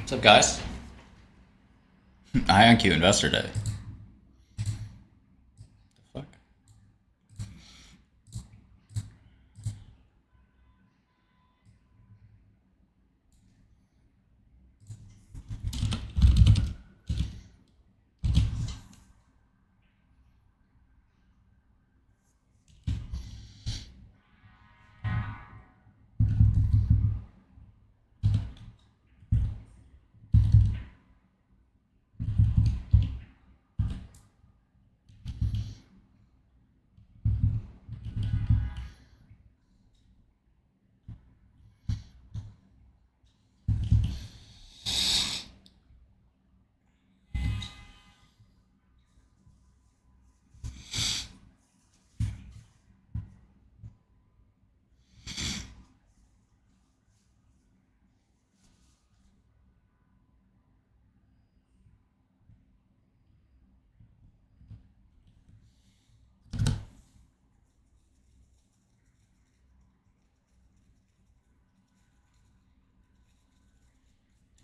What's up, guys? IonQ Investor Day. The fuck?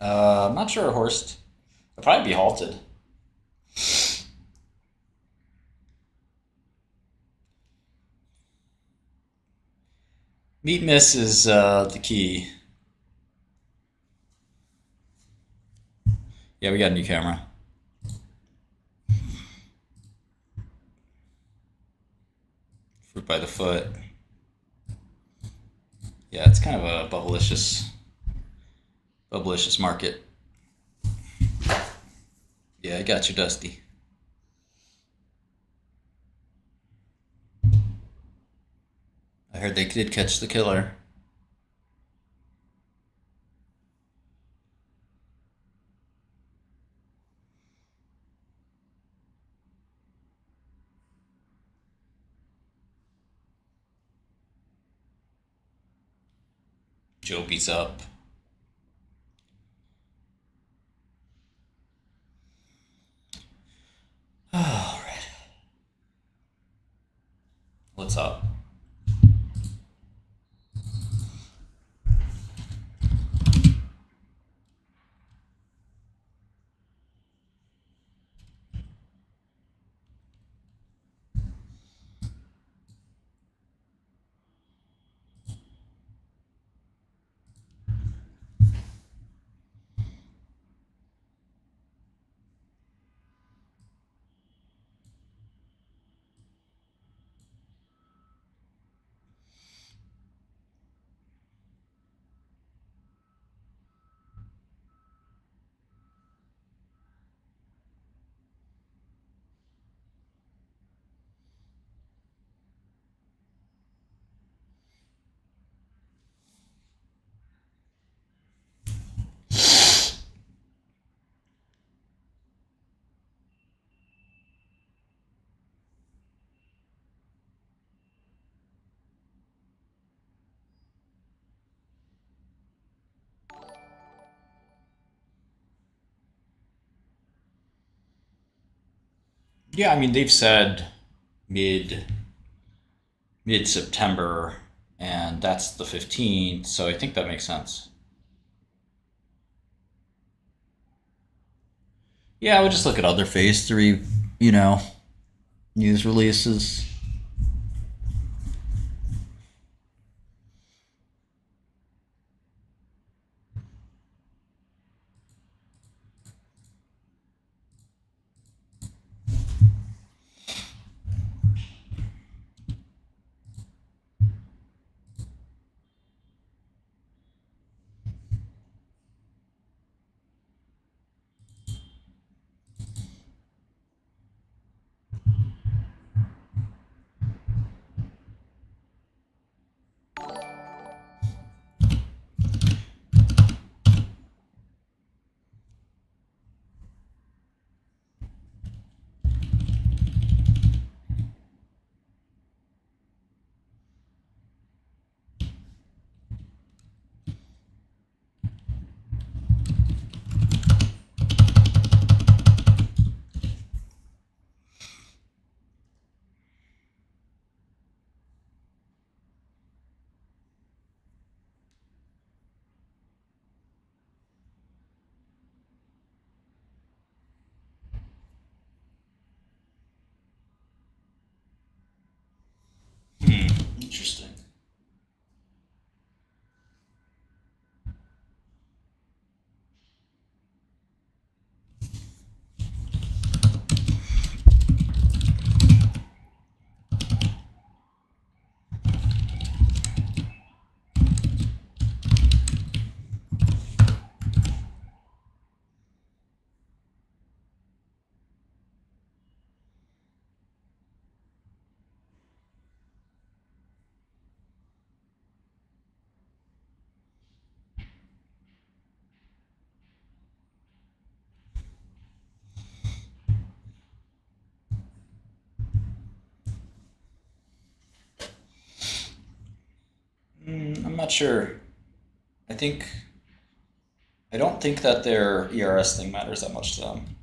I'm not sure, Horst. I'll probably be halted. Meet miss is the key. Yeah, we got a new camera. Fruit by the foot. Yeah, it's kind of a bubblicious market. Yeah, I got you, Dusty. I heard they did catch the killer. Joby's up. All right. What's up? Yeah, I mean they've said mid mid September, and that's the 15th, so I think that makes sense. Yeah, I would just look at other phase three, you know, news releases. I'm not sure. I think I don't think that their ERS thing matters that much to them.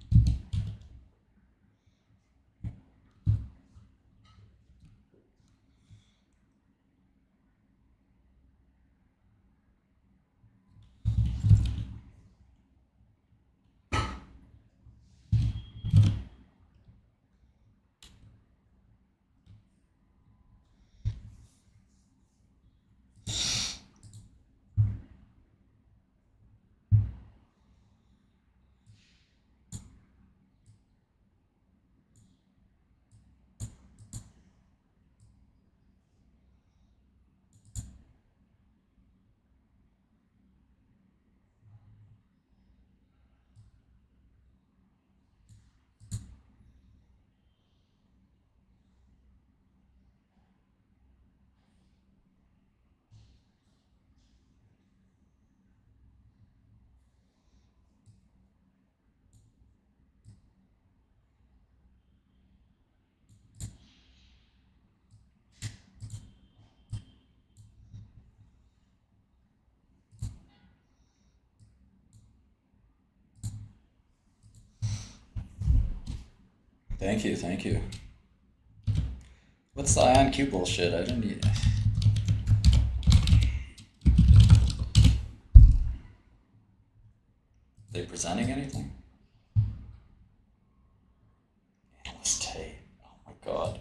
Thank you, thank you. What's the IonQ bullshit? I didn't need. They presenting anything? Analyst tape. Oh my god.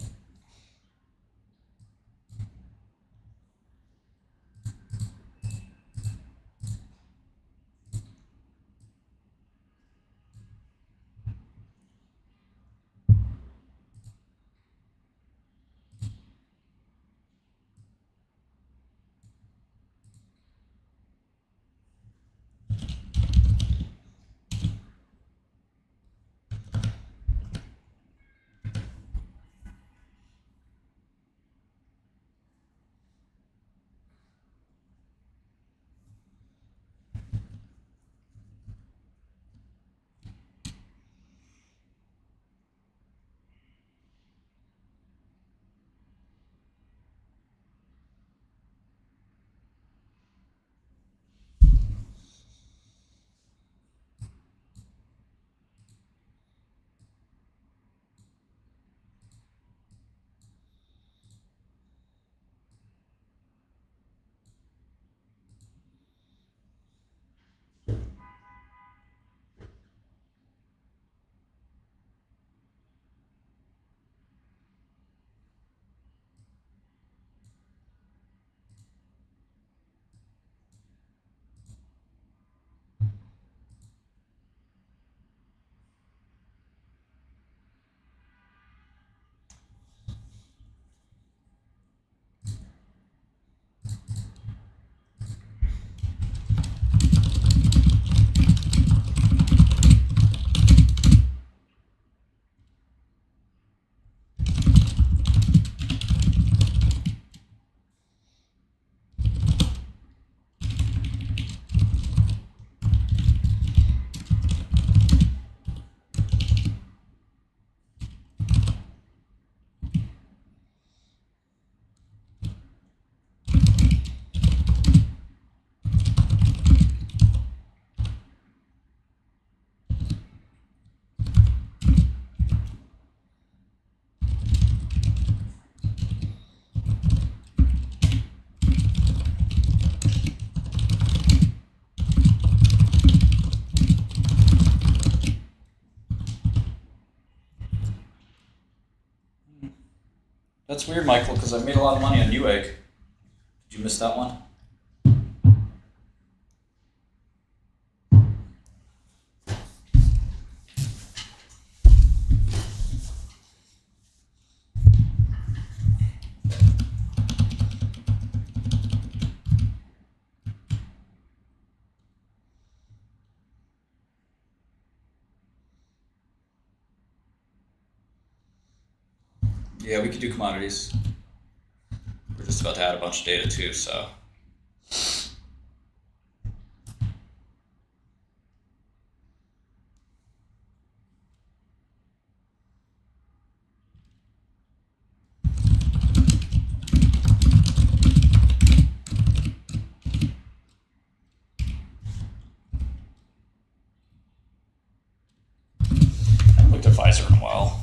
That's weird, Michael, because I made a lot of money on Newegg. Did you miss that one? Yeah, we could do commodities. We're just about to add a bunch of data too, so. riser in a while.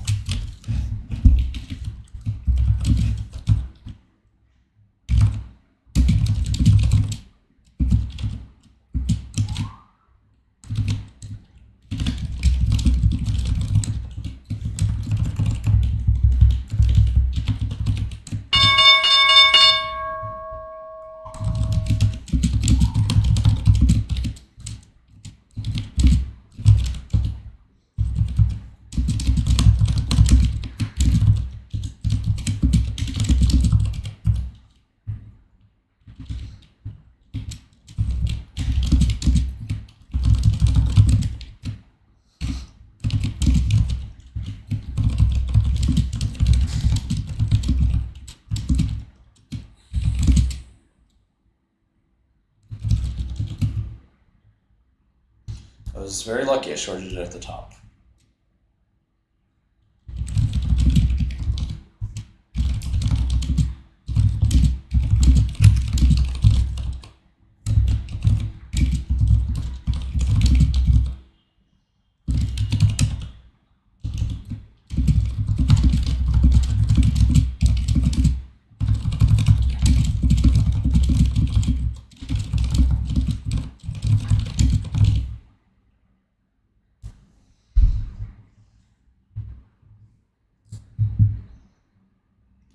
I was very lucky I shorted it at the top.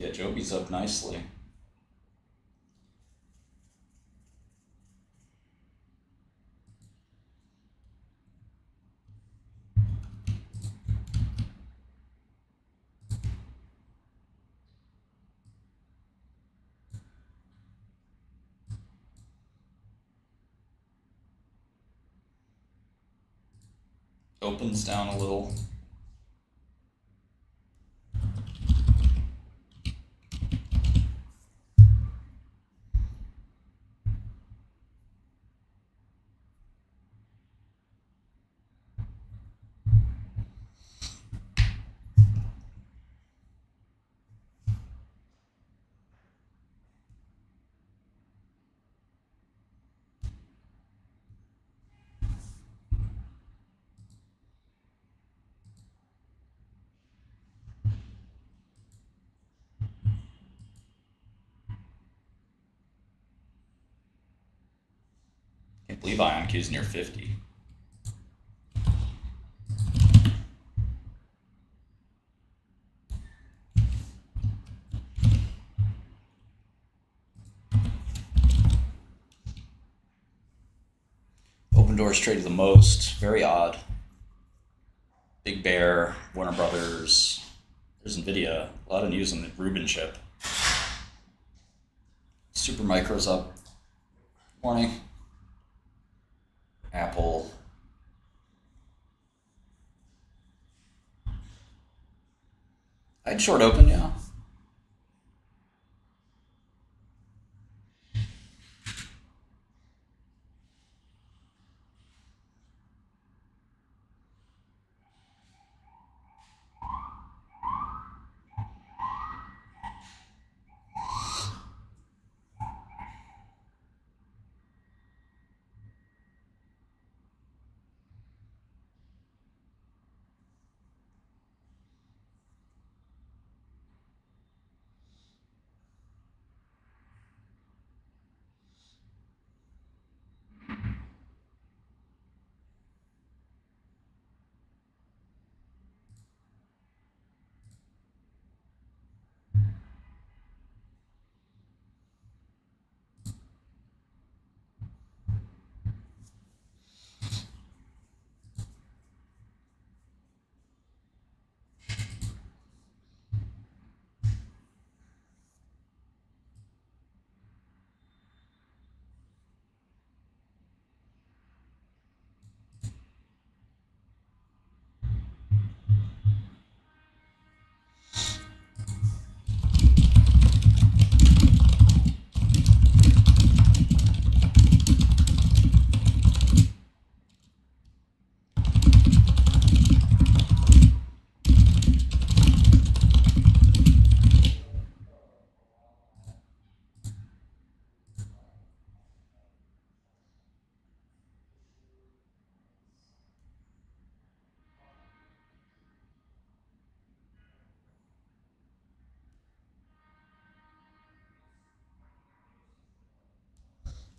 Yeah, Joby's up nicely. Opens down a little. Can't believe IonQ's near 50. Open Doors traded the most. Very odd. Big Bear, Warner Brothers. There's Nvidia. A lot of news on the Rubin chip. Supermicro's up. Morning. Apple. I'd short open, yeah.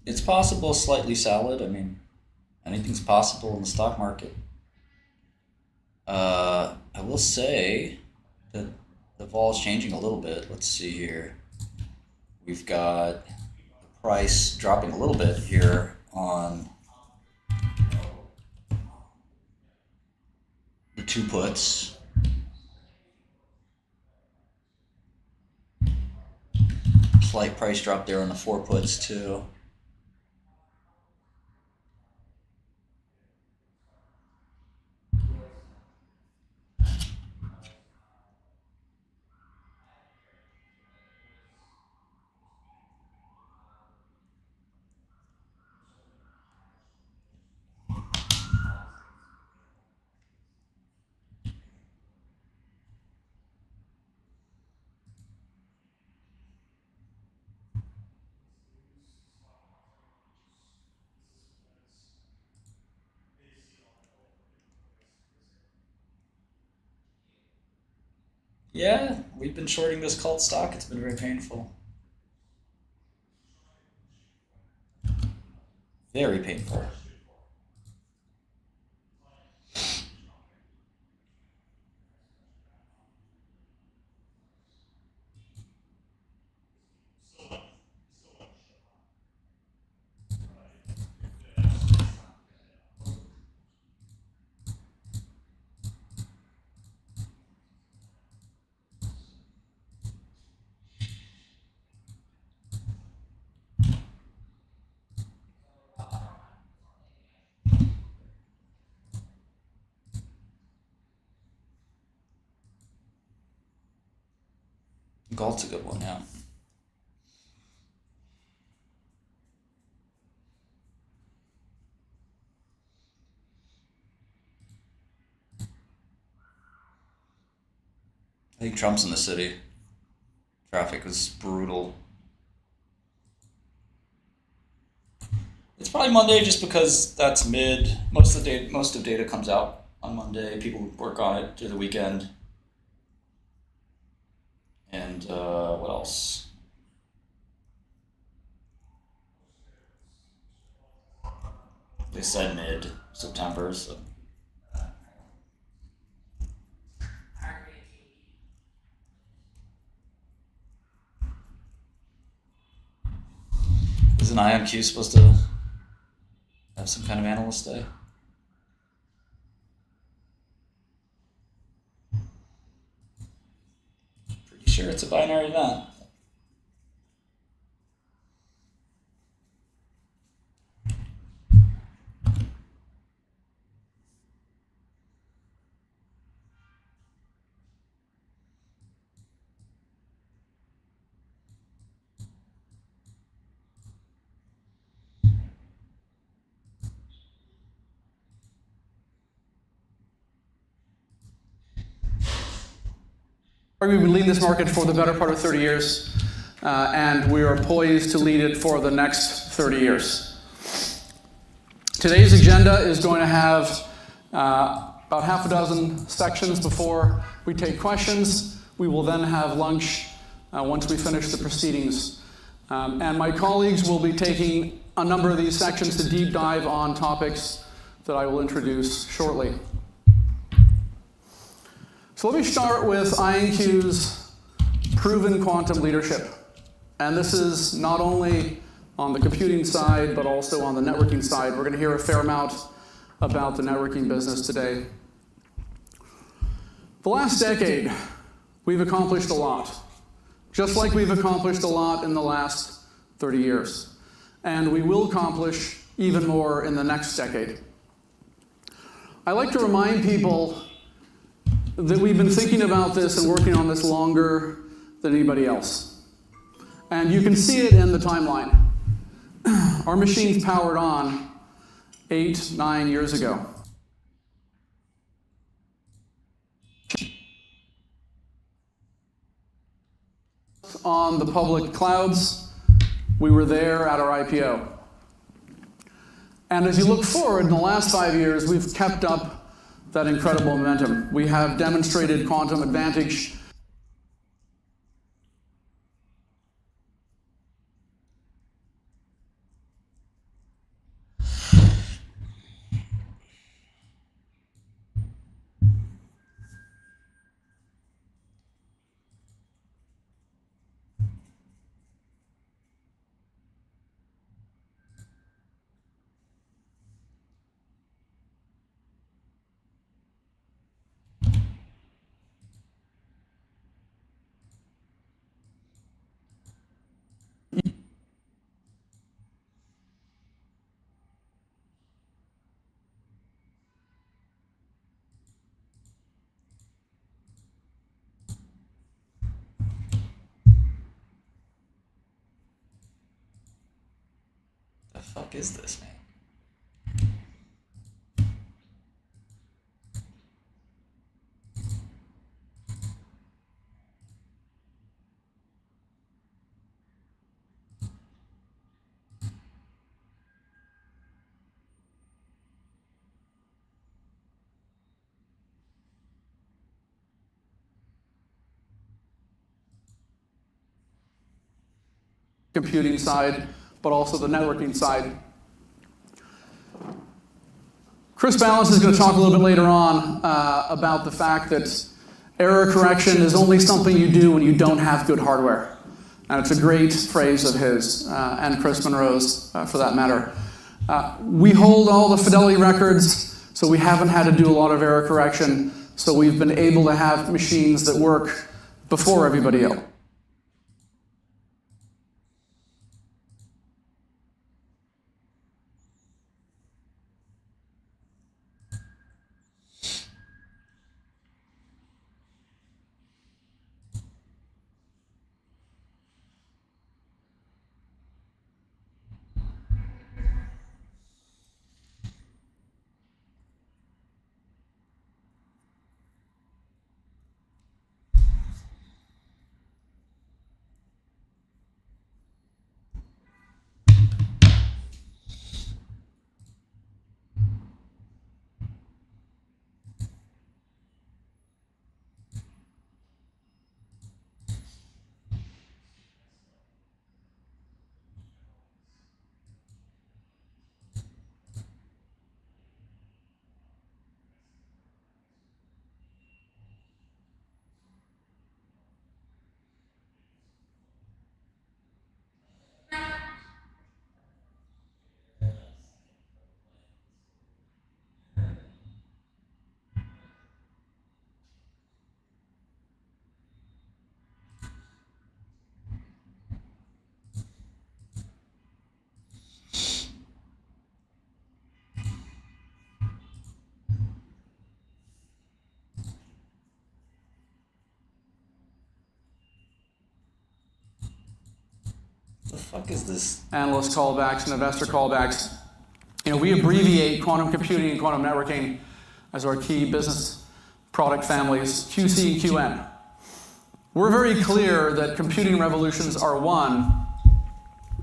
It's possible, slightly solid. I mean, anything's possible in the stock market. I will say that the vol is changing a little bit. Let's see here. We've got the price dropping a little bit here on the two puts. Slight price drop there on the four puts too. Yeah, we've been shorting this cult stock. It's been very painful. Very painful. Galt's a good one, yeah. I think Trump's in the city. Traffic is brutal. It's probably Monday just because that's mid. Most of data comes out on Monday. People work on it through the weekend. And what else? They said mid September, so isn't IonQ supposed to have some kind of analyst day? Pretty sure it's a binary event. We've been leading this market for the better part of 30 years, and we are poised to lead it for the next 30 years. Today's agenda is going to have about half a dozen sections before we take questions. We will then have lunch once we finish the proceedings. And my colleagues will be taking a number of these sections to deep dive on topics that I will introduce shortly. So let me start with IonQ's proven quantum leadership. And this is not only on the computing side, but also on the networking side. We're going to hear a fair amount about the networking business today. The last decade, we've accomplished a lot, just like we've accomplished a lot in the last 30 years. And we will accomplish even more in the next decade. I like to remind people that we've been thinking about this and working on this longer than anybody else. And you can see it in the timeline. Our machines powered on 8, 9 years ago. On the public clouds, we were there at our IPO. And as you look forward, in the last 5 years, we've kept up that incredible momentum. We have demonstrated quantum advantage. fuck is this, man? Computing side, but also the networking side. Chris Balance is going to talk a little bit later on about the fact that error correction is only something you do when you don't have good hardware. And it's a great phrase of his, and Chris Monroe's for that matter. We hold all the fidelity records, so we haven't had to do a lot of error correction, so we've been able to have machines that work before everybody else. The fuck is this? Analyst callbacks and investor callbacks. We abbreviate quantum computing and quantum networking as our key business product families, QC and QN. We're very clear that computing revolutions are won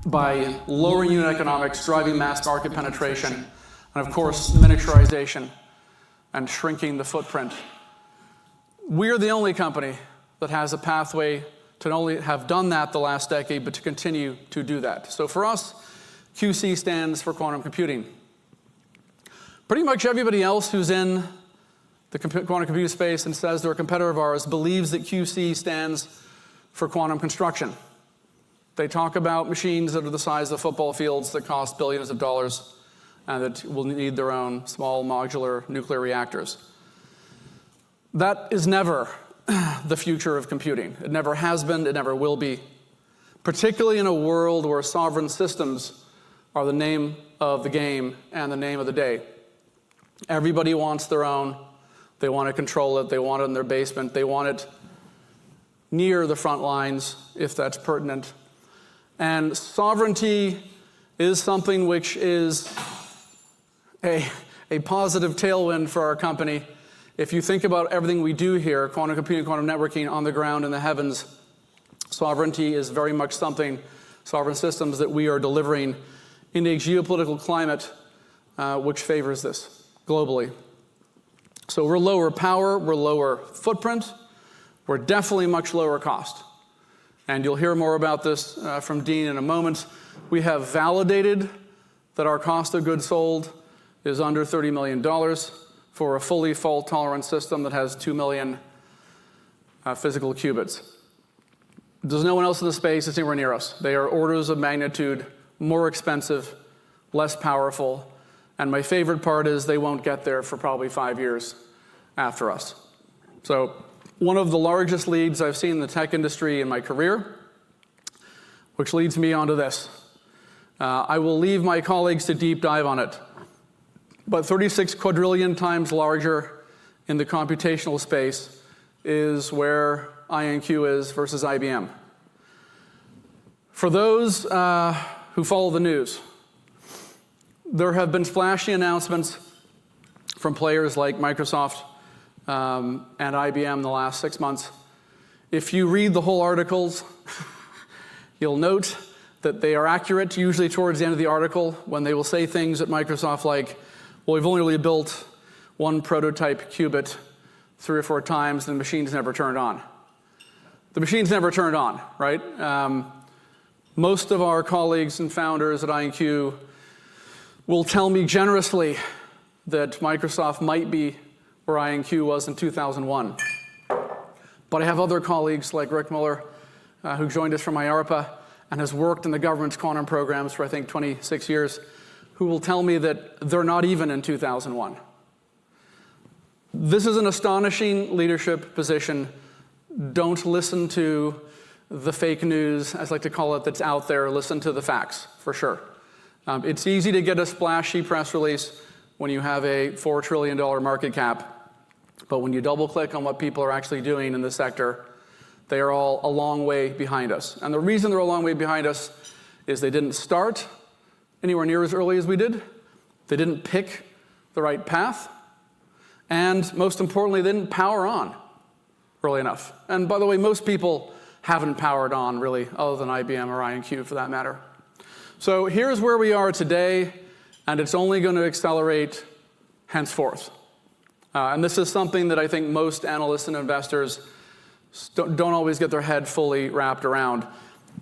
by lowering unit economics, driving mass market penetration, and of course, miniaturization and shrinking the footprint. We're the only company that has a pathway to not only have done that the last decade, but to continue to do that. So for us, QC stands for quantum computing. Pretty much everybody else who's in the quantum computing space and says they're a competitor of ours believes that QC stands for quantum construction. They talk about machines that are the size of football fields that cost billions of dollars and that will need their own small modular nuclear reactors. That is never the future of computing. It never has been, it never will be, particularly in a world where sovereign systems are the name of the game and the name of the day. Everybody wants their own. They want to control it. They want it in their basement. They want it near the front lines, if that's pertinent. And sovereignty is something which is a positive tailwind for our company. If you think about everything we do here, quantum computing, quantum networking on the ground in the heavens, sovereignty is very much something, sovereign systems that we are delivering in a geopolitical climate which favors this globally. So we're lower power, we're lower footprint, we're definitely much lower cost. And you'll hear more about this from Dean in a moment. We have validated that our cost of goods sold is under $30 million for a fully fault-tolerant system that has 2 million physical qubits. There's no one else in the space that's anywhere near us. They are orders of magnitude more expensive, less powerful, and my favorite part is they won't get there for probably 5 years after us. So one of the largest leads I've seen in the tech industry in my career, which leads me onto this. I will leave my colleagues to deep dive on it, but 36 quadrillion times larger in the computational space is where IonQ is versus IBM. For those who follow the news, There have been splashy announcements from players like Microsoft and IBM in the last 6 months. If you read the whole articles, you'll note that they are accurate, usually towards the end of the article, when they will say things at Microsoft like, well, we've only really built one prototype qubit 3 or 4 times, and the machine's never turned on. The machine's never turned on, right? Most of our colleagues and founders at IonQ will tell me generously that Microsoft might be where IonQ was in 2001. But I have other colleagues like Rick Muller, who joined us from IARPA and has worked in the government's quantum programs for, I think, 26 years, who will tell me that they're not even in 2001. This is an astonishing leadership position. Don't listen to the fake news, as I like to call it, that's out there. Listen to the facts, for sure. It's easy to get a splashy press release when you have a $4 trillion market cap. But when you double click on what people are actually doing in this sector, they are all a long way behind us. And the reason they're a long way behind us is they didn't start anywhere near as early as we did. They didn't pick the right path. And most importantly, they didn't power on early enough. And by the way, most people haven't powered on, really, other than IBM or IonQ for that matter. So here's where we are today, and it's only going to accelerate henceforth. And this is something that I think most analysts and investors don't always get their head fully wrapped around.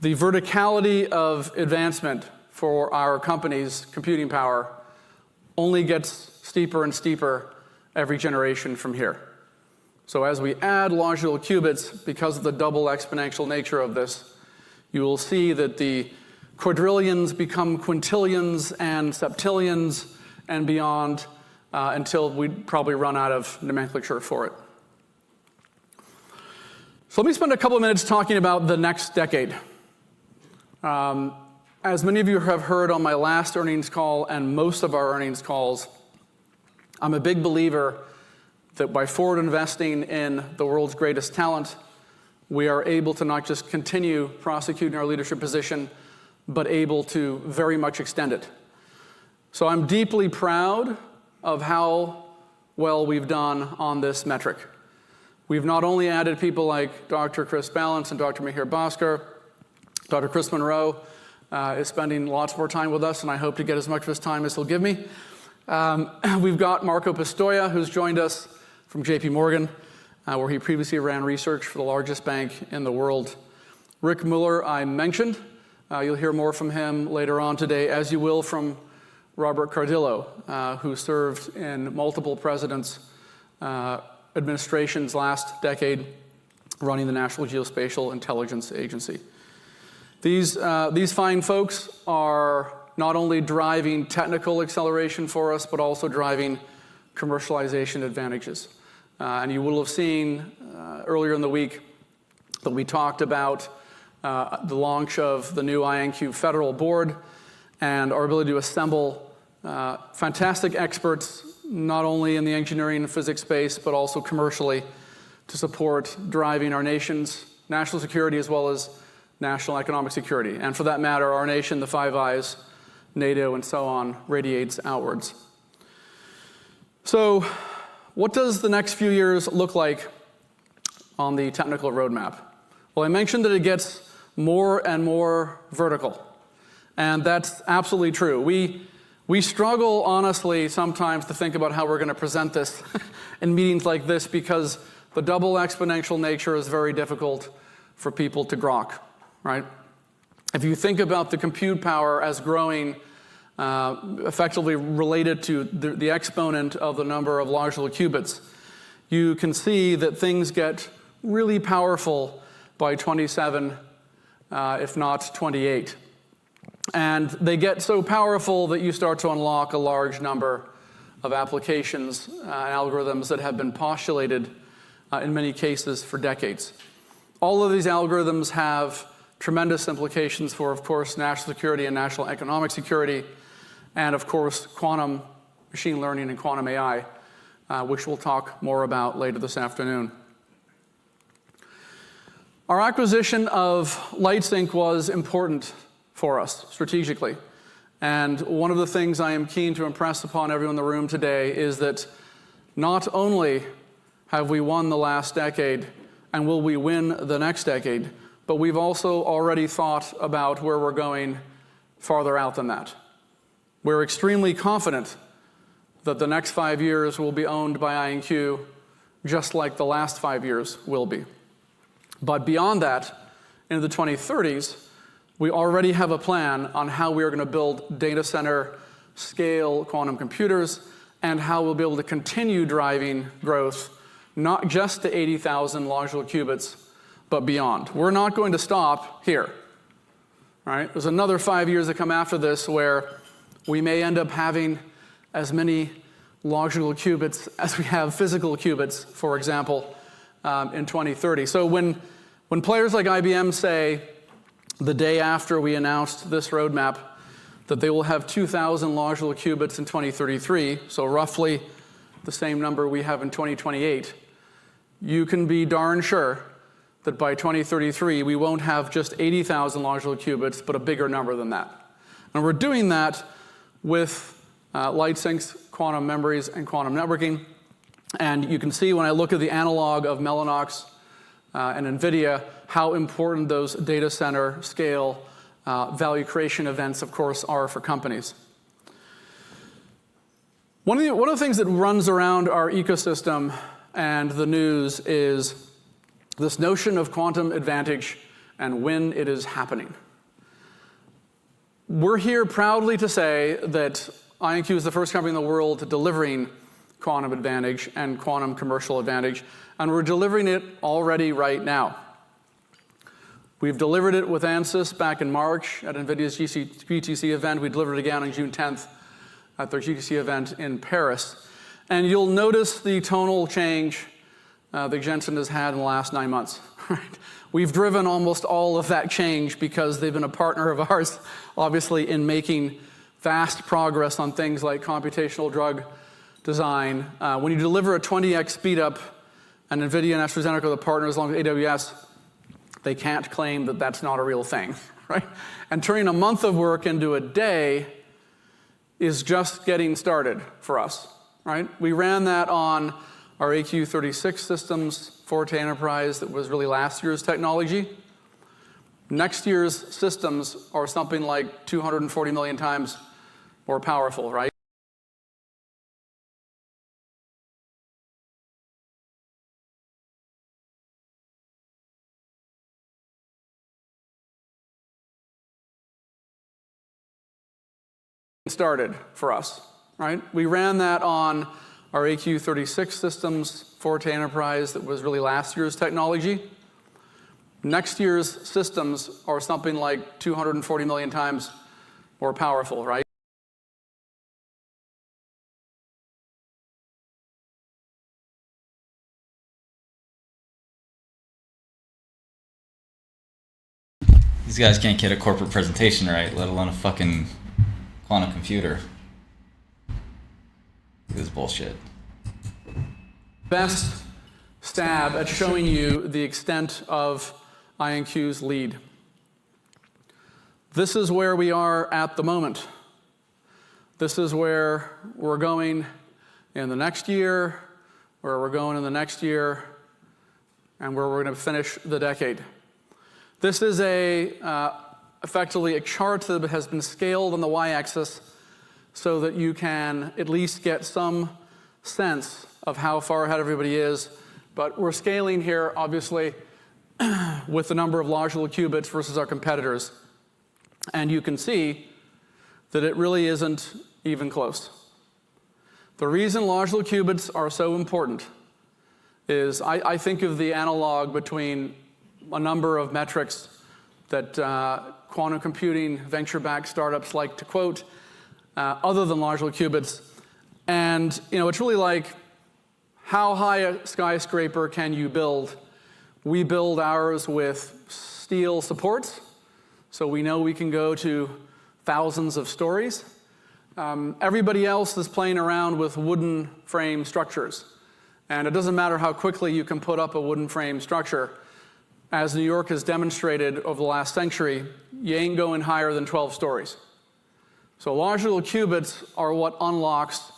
The verticality of advancement for our company's computing power only gets steeper and steeper every generation from here. So as we add logical qubits, because of the double exponential nature of this, you will see that the quadrillions become quintillions and septillions and beyond until we probably run out of nomenclature for it. So let me spend a couple of minutes talking about the next decade. As many of you have heard on my last earnings call and most of our earnings calls, I'm a big believer that by forward investing in the world's greatest talent, we are able to not just continue prosecuting our leadership position, but able to very much extend it. So I'm deeply proud of how well we've done on this metric. We've not only added people like Dr. Chris Balance and Dr. Mihir Bhaskar, Dr. Chris Monroe is spending lots more time with us, and I hope to get as much of his time as he'll give me. We've got Marco Pistoia, who's joined us from JP Morgan, where he previously ran research for the largest bank in the world. Rick Muller, I mentioned. You'll hear more from him later on today, as you will from Robert Cardillo, who served in multiple presidents' administrations last decade, running the National Geospatial Intelligence Agency. These fine folks are not only driving technical acceleration for us, but also driving commercialization advantages. And you will have seen earlier in the week that we talked about the launch of the new IonQ Federal Board and our ability to assemble fantastic experts, not only in the engineering and physics space, but also commercially, to support driving our nation's national security as well as national economic security. And for that matter, our nation, the Five Eyes, NATO, and so on, radiates outwards. So what does the next few years look like on the technical roadmap? Well, I mentioned that it gets more and more vertical, and that's absolutely true. We struggle, honestly, sometimes to think about how we're going to present this in meetings like this because the double exponential nature is very difficult for people to grok, right? If you think about the compute power as growing effectively related to the exponent of the number of logical qubits, you can see that things get really powerful by 27, if not 28. And they get so powerful that you start to unlock a large number of applications and algorithms that have been postulated in many cases for decades. All of these algorithms have tremendous implications for, of course, national security and national economic security, and of course, quantum machine learning and quantum AI, which we'll talk more about later this afternoon. Our acquisition of LightSync was important for us strategically. And one of the things I am keen to impress upon everyone in the room today is that not only have we won the last decade and will we win the next decade, but we've also already thought about where we're going farther out than that. We're extremely confident that the next 5 years will be owned by IonQ, just like the last 5 years will be. But beyond that, into the 2030s, we already have a plan on how we are going to build data center scale quantum computers and how we'll be able to continue driving growth, not just to 80,000 logical qubits, but beyond. We're not going to stop here. All right? There's another 5 years that come after this where we may end up having as many logical qubits as we have physical qubits, for example, in 2030. So when players like IBM say, the day after we announced this roadmap, that they will have 2,000 logical qubits in 2033, so roughly the same number we have in 2028, you can be darn sure that by 2033 we won't have just 80,000 logical qubits, but a bigger number than that. And we're doing that with LightSync's quantum memories and quantum networking. And you can see when I look at the analog of Mellanox and NVIDIA, how important those data center scale value creation events, of course, are for companies. One of the things that runs around our ecosystem and the news is this notion of quantum advantage and when it is happening. We're here proudly to say that IonQ is the first company in the world delivering quantum advantage and quantum commercial advantage, and we're delivering it already right now. We've delivered it with ANSYS back in March at NVIDIA's GTC event. We delivered it again on June 10th at their GTC event in Paris. And you'll notice the tonal change that Jensen has had in the last 9 months. Right? We've driven almost all of that change because they've been a partner of ours, obviously, in making vast progress on things like computational drug design. When you deliver a 20x speed up, and NVIDIA and AstraZeneca are the partners along with AWS, they can't claim that that's not a real thing, right? And turning a month of work into a day is just getting started for us, right? We ran that on our AQ36 systems, Forte Enterprise, that was really last year's technology. Next year's systems are something like 240 million times more powerful, right? Started for us, right? We ran that on our AQ36 systems, Forte Enterprise, that was really last year's technology. Next year's systems are something like 240 million times more powerful, right? These guys can't get a corporate presentation right, let alone a fucking quantum computer. This is bullshit. Best stab at showing you the extent of IonQ's lead. This is where we are at the moment. This is where we're going in the next year, where we're going in the next year, and where we're going to finish the decade. This is effectively a chart that has been scaled on the y-axis so that you can at least get some sense of how far ahead everybody is. But we're scaling here, obviously, with the number of logical qubits versus our competitors. And you can see that it really isn't even close. The reason logical qubits are so important is I think of the analog between a number of metrics that quantum computing venture-backed startups like to quote, other than logical qubits. And it's really like, how high a skyscraper can you build? We build ours with steel supports, so we know we can go to thousands of stories. Everybody else is playing around with wooden frame structures. And it doesn't matter how quickly you can put up a wooden frame structure. As New York has demonstrated over the last century, you ain't going higher than 12 stories. So logical qubits are what unlocks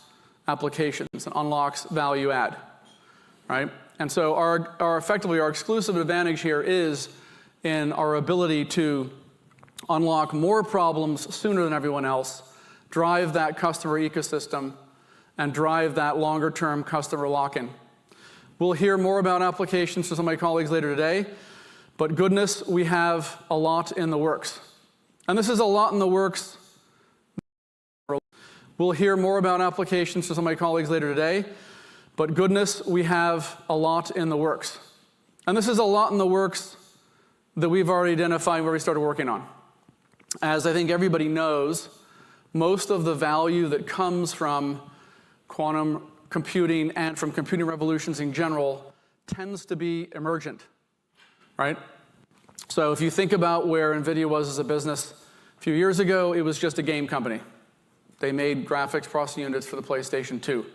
applications and unlocks value add, right? And so effectively our exclusive advantage here is in our ability to unlock more problems sooner than everyone else, drive that customer ecosystem, and drive that longer-term customer lock-in. We'll hear more about applications from some of my colleagues later today, but goodness, we have a lot in the works. And this is a lot in the works. We'll hear more about applications from some of my colleagues later today, but goodness, we have a lot in the works. And this is a lot in the works that we've already identified where we started working on. As I think everybody knows, most of the value that comes from quantum computing and from computing revolutions in general tends to be emergent, right? So if you think about where NVIDIA was as a business a few years ago, it was just a game company. They made graphics processing units for the PlayStation 2,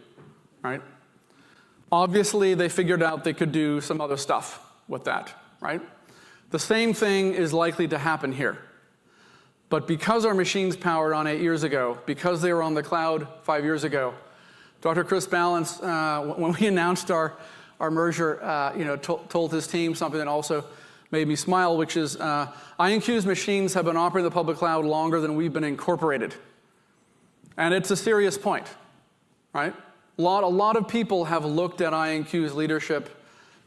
right? Obviously, they figured out they could do some other stuff with that, right? The same thing is likely to happen here. But because our machines powered on 8 years ago, because they were on the cloud 5 years ago, Dr. Chris Ballance, when we announced our merger, told his team something that also made me smile, which is IonQ's machines have been operating in the public cloud longer than we've been incorporated. And it's a serious point, right? A lot of people have looked at IonQ's leadership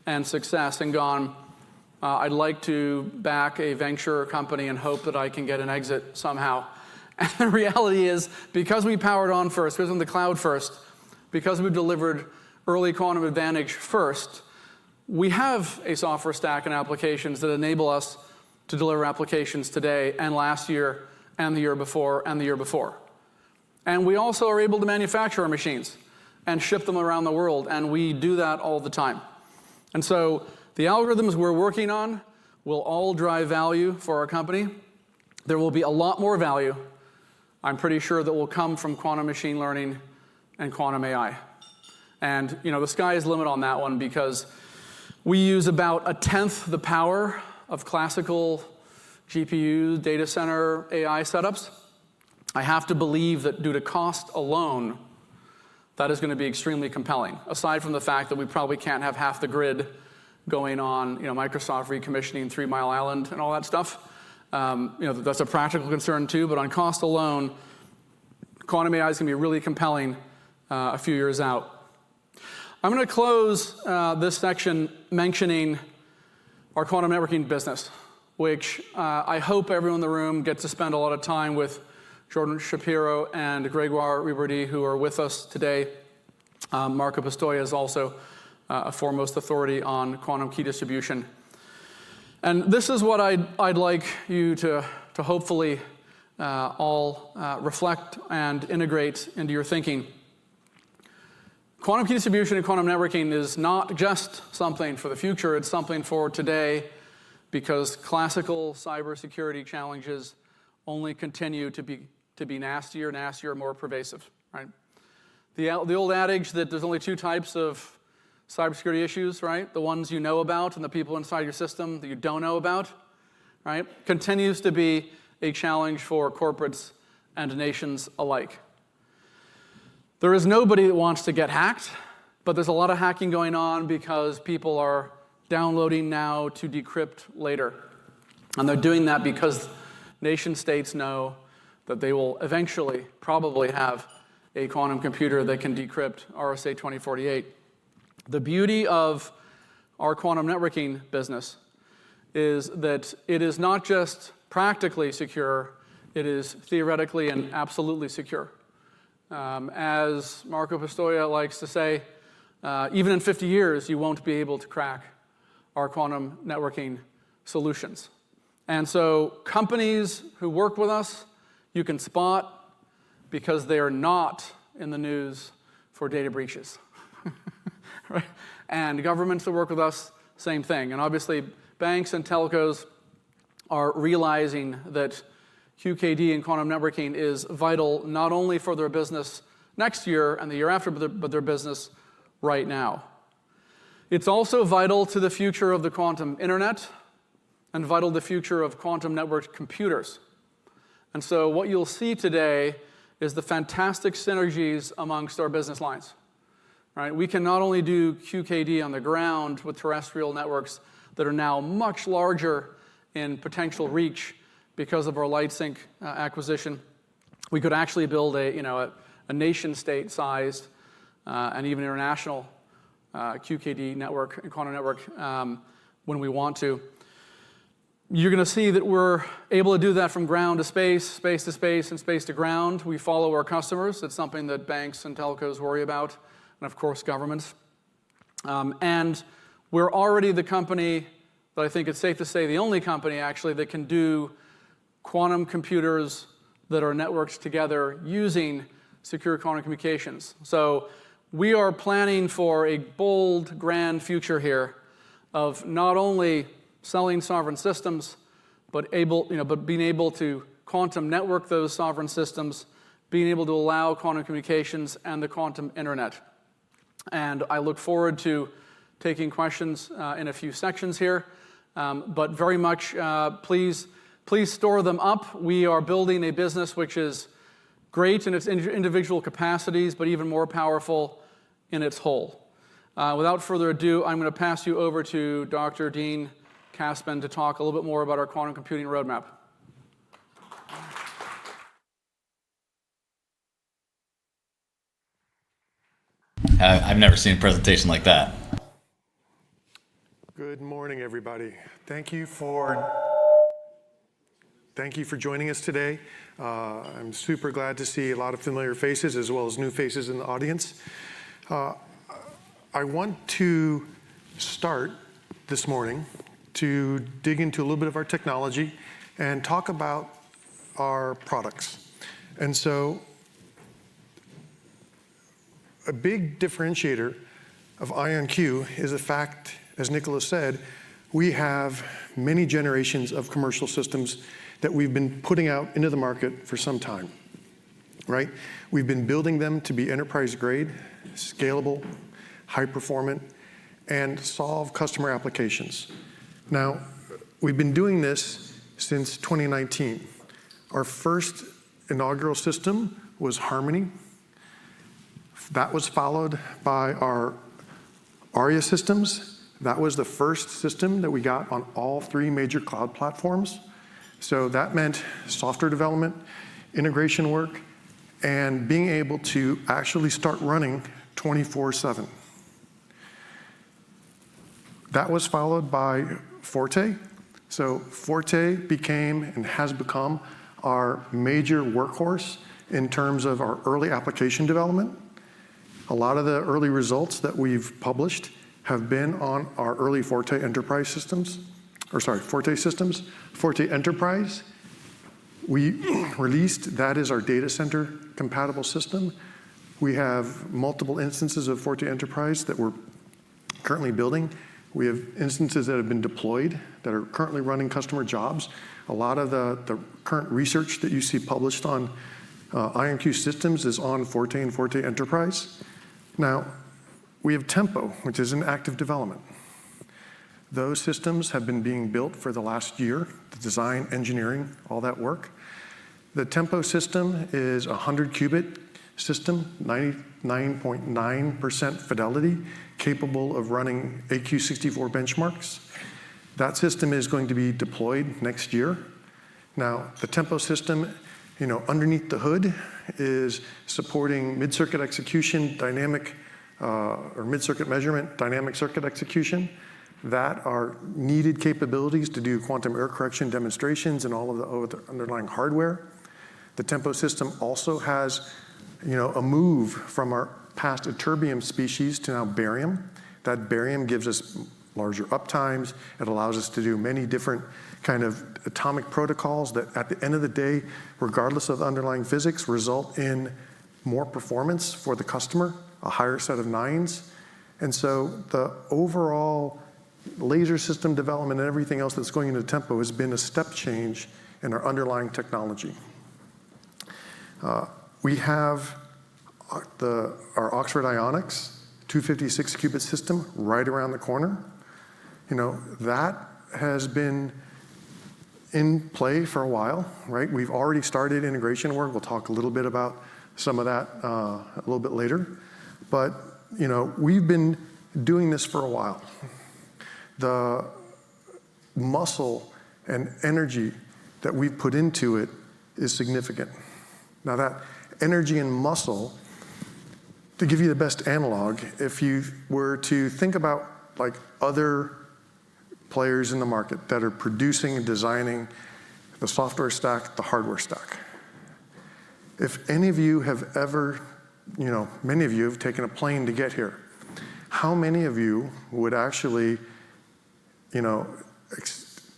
and success and gone, I'd like to back a venture company and hope that I can get an exit somehow. And the reality is, because we powered on first, because we're in the cloud first, because we've delivered early quantum advantage first, we have a software stack and applications that enable us to deliver applications today and last year and the year before and the year before. And we also are able to manufacture our machines and ship them around the world, and we do that all the time. And so the algorithms we're working on will all drive value for our company. There will be a lot more value, I'm pretty sure, that will come from quantum machine learning and quantum AI. And the sky is the limit on that one because we use about 1/10 the power of classical GPU data center AI setups. I have to believe that due to cost alone, that is going to be extremely compelling, aside from the fact that we probably can't have half the grid going on Microsoft recommissioning 3 Mile Island and all that stuff. That's a practical concern too, but on cost alone, quantum AI is going to be really compelling a few years out. I'm going to close this section mentioning our quantum networking business, which I hope everyone in the room gets to spend a lot of time with Jordan Shapiro and Gregoire Ribordy, who are with us today. Marco Pistoia is also a foremost authority on quantum key distribution. And this is what I'd like you to hopefully all reflect and integrate into your thinking. Quantum key distribution and quantum networking is not just something for the future, it's something for today, because classical cybersecurity challenges only continue to be nastier, more pervasive, right? The old adage that there's only 2 types of cybersecurity issues, right? The ones you know about and the people inside your system that you don't know about, right? Continues to be a challenge for corporates and nations alike. There is nobody that wants to get hacked, but there's a lot of hacking going on because people are downloading now to decrypt later. And they're doing that because nation states know that they will eventually probably have a quantum computer that can decrypt RSA 2048. The beauty of our quantum networking business is that it is not just practically secure, it is theoretically and absolutely secure. As Marco Pistoia likes to say, even in 50 years, you won't be able to crack our quantum networking solutions. And so companies who work with us, you can spot because they are not in the news for data breaches. Right? And governments that work with us, same thing. And obviously, banks and telcos are realizing that QKD and quantum networking is vital not only for their business next year and the year after, but their business right now. It's also vital to the future of the quantum internet and vital to the future of quantum networked computers. And so what you'll see today is the fantastic synergies amongst our business lines. Right? We can not only do QKD on the ground with terrestrial networks that are now much larger in potential reach because of our LightSync acquisition. We could actually build a nation-state sized and even international QKD network, quantum network, when we want to. You're going to see that we're able to do that from ground to space, space to space, and space to ground. We follow our customers. It's something that banks and telcos worry about, and of course governments. And we're already the company that I think it's safe to say the only company actually that can do quantum computers that are networked together using secure quantum communications. So we are planning for a bold, grand future here of not only selling sovereign systems, but being able to quantum network those sovereign systems, being able to allow quantum communications and the quantum internet. And I look forward to taking questions in a few sections here, but very much please store them up. We are building a business which is great in its individual capacities, but even more powerful in its whole. Without further ado, I'm going to pass you over to Dr. Dean Kassmann to talk a little bit more about our quantum computing roadmap. I've never seen a presentation like that. Good morning, everybody. Thank you for joining us today. I'm super glad to see a lot of familiar faces as well as new faces in the audience. I want to start this morning to dig into a little bit of our technology and talk about our products. And so a big differentiator of IonQ is the fact, as Nicholas said, we have many generations of commercial systems that we've been putting out into the market for some time, right? We've been building them to be enterprise grade, scalable, high performant, and solve customer applications. Now, we've been doing this since 2019. Our first inaugural system was Harmony. That was followed by our ARIA systems. That was the first system that we got on all three major cloud platforms. So that meant software development, integration work, and being able to actually start running 24/7. That was followed by Forte. So Forte became and has become our major workhorse in terms of our early application development. A lot of the early results that we've published have been on our early Forte Enterprise systems, Forte systems. Forte Enterprise, we released, that is our data center compatible system. We have multiple instances of Forte Enterprise that we're currently building. We have instances that have been deployed that are currently running customer jobs. A lot of the current research that you see published on IonQ systems is on Forte and Forte Enterprise. Now, we have Tempo, which is in active development. Those systems have been being built for the last year, the design, engineering, all that work. The Tempo system is a 100-qubit system, 99.9% fidelity, capable of running AQ64 benchmarks. That system is going to be deployed next year. Now, the Tempo system, underneath the hood is supporting mid-circuit execution, dynamic, or mid-circuit measurement, dynamic circuit execution. That are needed capabilities to do quantum error correction demonstrations and all of the underlying hardware. The Tempo system also has, a move from our past ytterbium species to now barium. That barium gives us larger uptimes. It allows us to do many different kind of atomic protocols that at the end of the day, regardless of the underlying physics, result in more performance for the customer, a higher set of nines. And so the overall laser system development and everything else that's going into Tempo has been a step change in our underlying technology. We have our Oxford Ionics 256-qubit system right around the corner. That has been in play for a while, right? We've already started integration work. We'll talk a little bit about some of that a little bit later. But, you know, we've been doing this for a while. The muscle and energy that we've put into it is significant. Now that energy and muscle, to give you the best analog, if you were to think about like other players in the market that are producing and designing the software stack, the hardware stack. If any of you have ever, you know, many of you have taken a plane to get here, how many of you would actually, you know,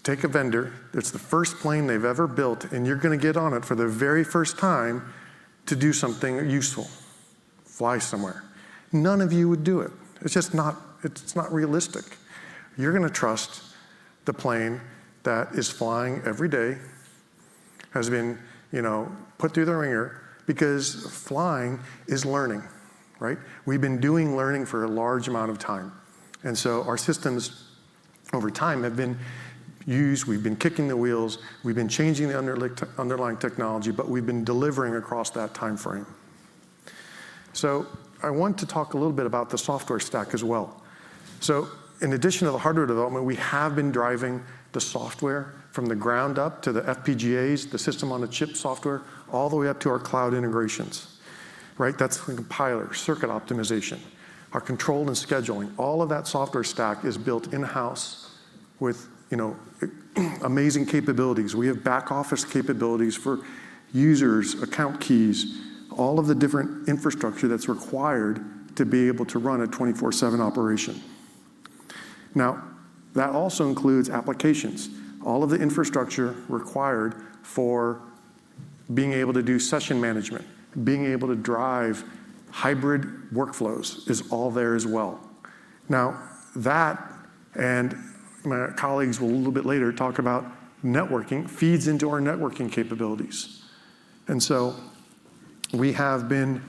take a vendor, it's the first plane they've ever built, and you're gonna get on it for the very first time to do something useful, fly somewhere? None of you would do it. It's just not, it's not realistic. You're gonna trust the plane that is flying every day, has been, you know, put through the ringer, because flying is learning, right? We've been doing learning for a large amount of time. And so our systems over time have been used, we've been kicking the wheels, we've been changing the underlying technology, but we've been delivering across that time frame. So I want to talk a little bit about the software stack as well. So in addition to the hardware development, we have been driving the software from the ground up to the FPGAs, the system on a chip software, all the way up to our cloud integrations, right? That's the compiler, circuit optimization, our control and scheduling. All of that software stack is built in-house with, you know, amazing capabilities. We have back office capabilities for users, account keys, all of the different infrastructure that's required to be able to run a 24/7 operation. Now, that also includes applications, all of the infrastructure required for being able to do session management, being able to drive hybrid workflows is all there as well. Now, that, and my colleagues will a little bit later talk about networking, feeds into our networking capabilities. And so we have been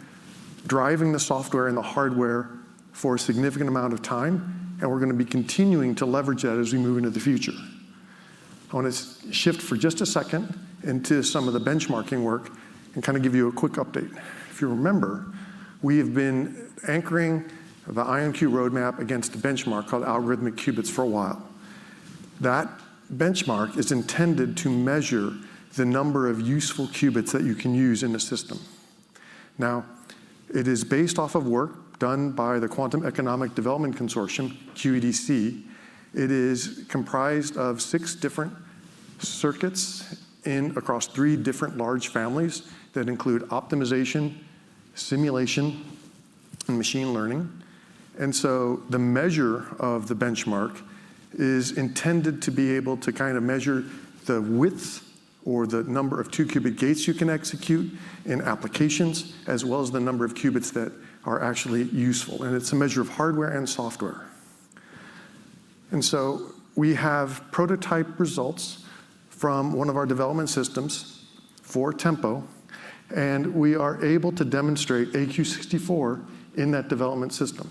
driving the software and the hardware for a significant amount of time, and we're going to be continuing to leverage that as we move into the future. I want to shift for just a second into some of the benchmarking work and kind of give you a quick update. If you remember, we have been anchoring the IonQ roadmap against a benchmark called algorithmic qubits for a while. That benchmark is intended to measure the number of useful qubits that you can use in a system. Now, it is based off of work done by the Quantum Economic Development Consortium, QEDC. It is comprised of 6 different circuits across 3 different large families that include optimization, simulation, and machine learning. And so the measure of the benchmark is intended to be able to kind of measure the width or the number of 2-qubit gates you can execute in applications, as well as the number of qubits that are actually useful. And it's a measure of hardware and software. And so we have prototype results from one of our development systems for Tempo, and we are able to demonstrate AQ64 in that development system.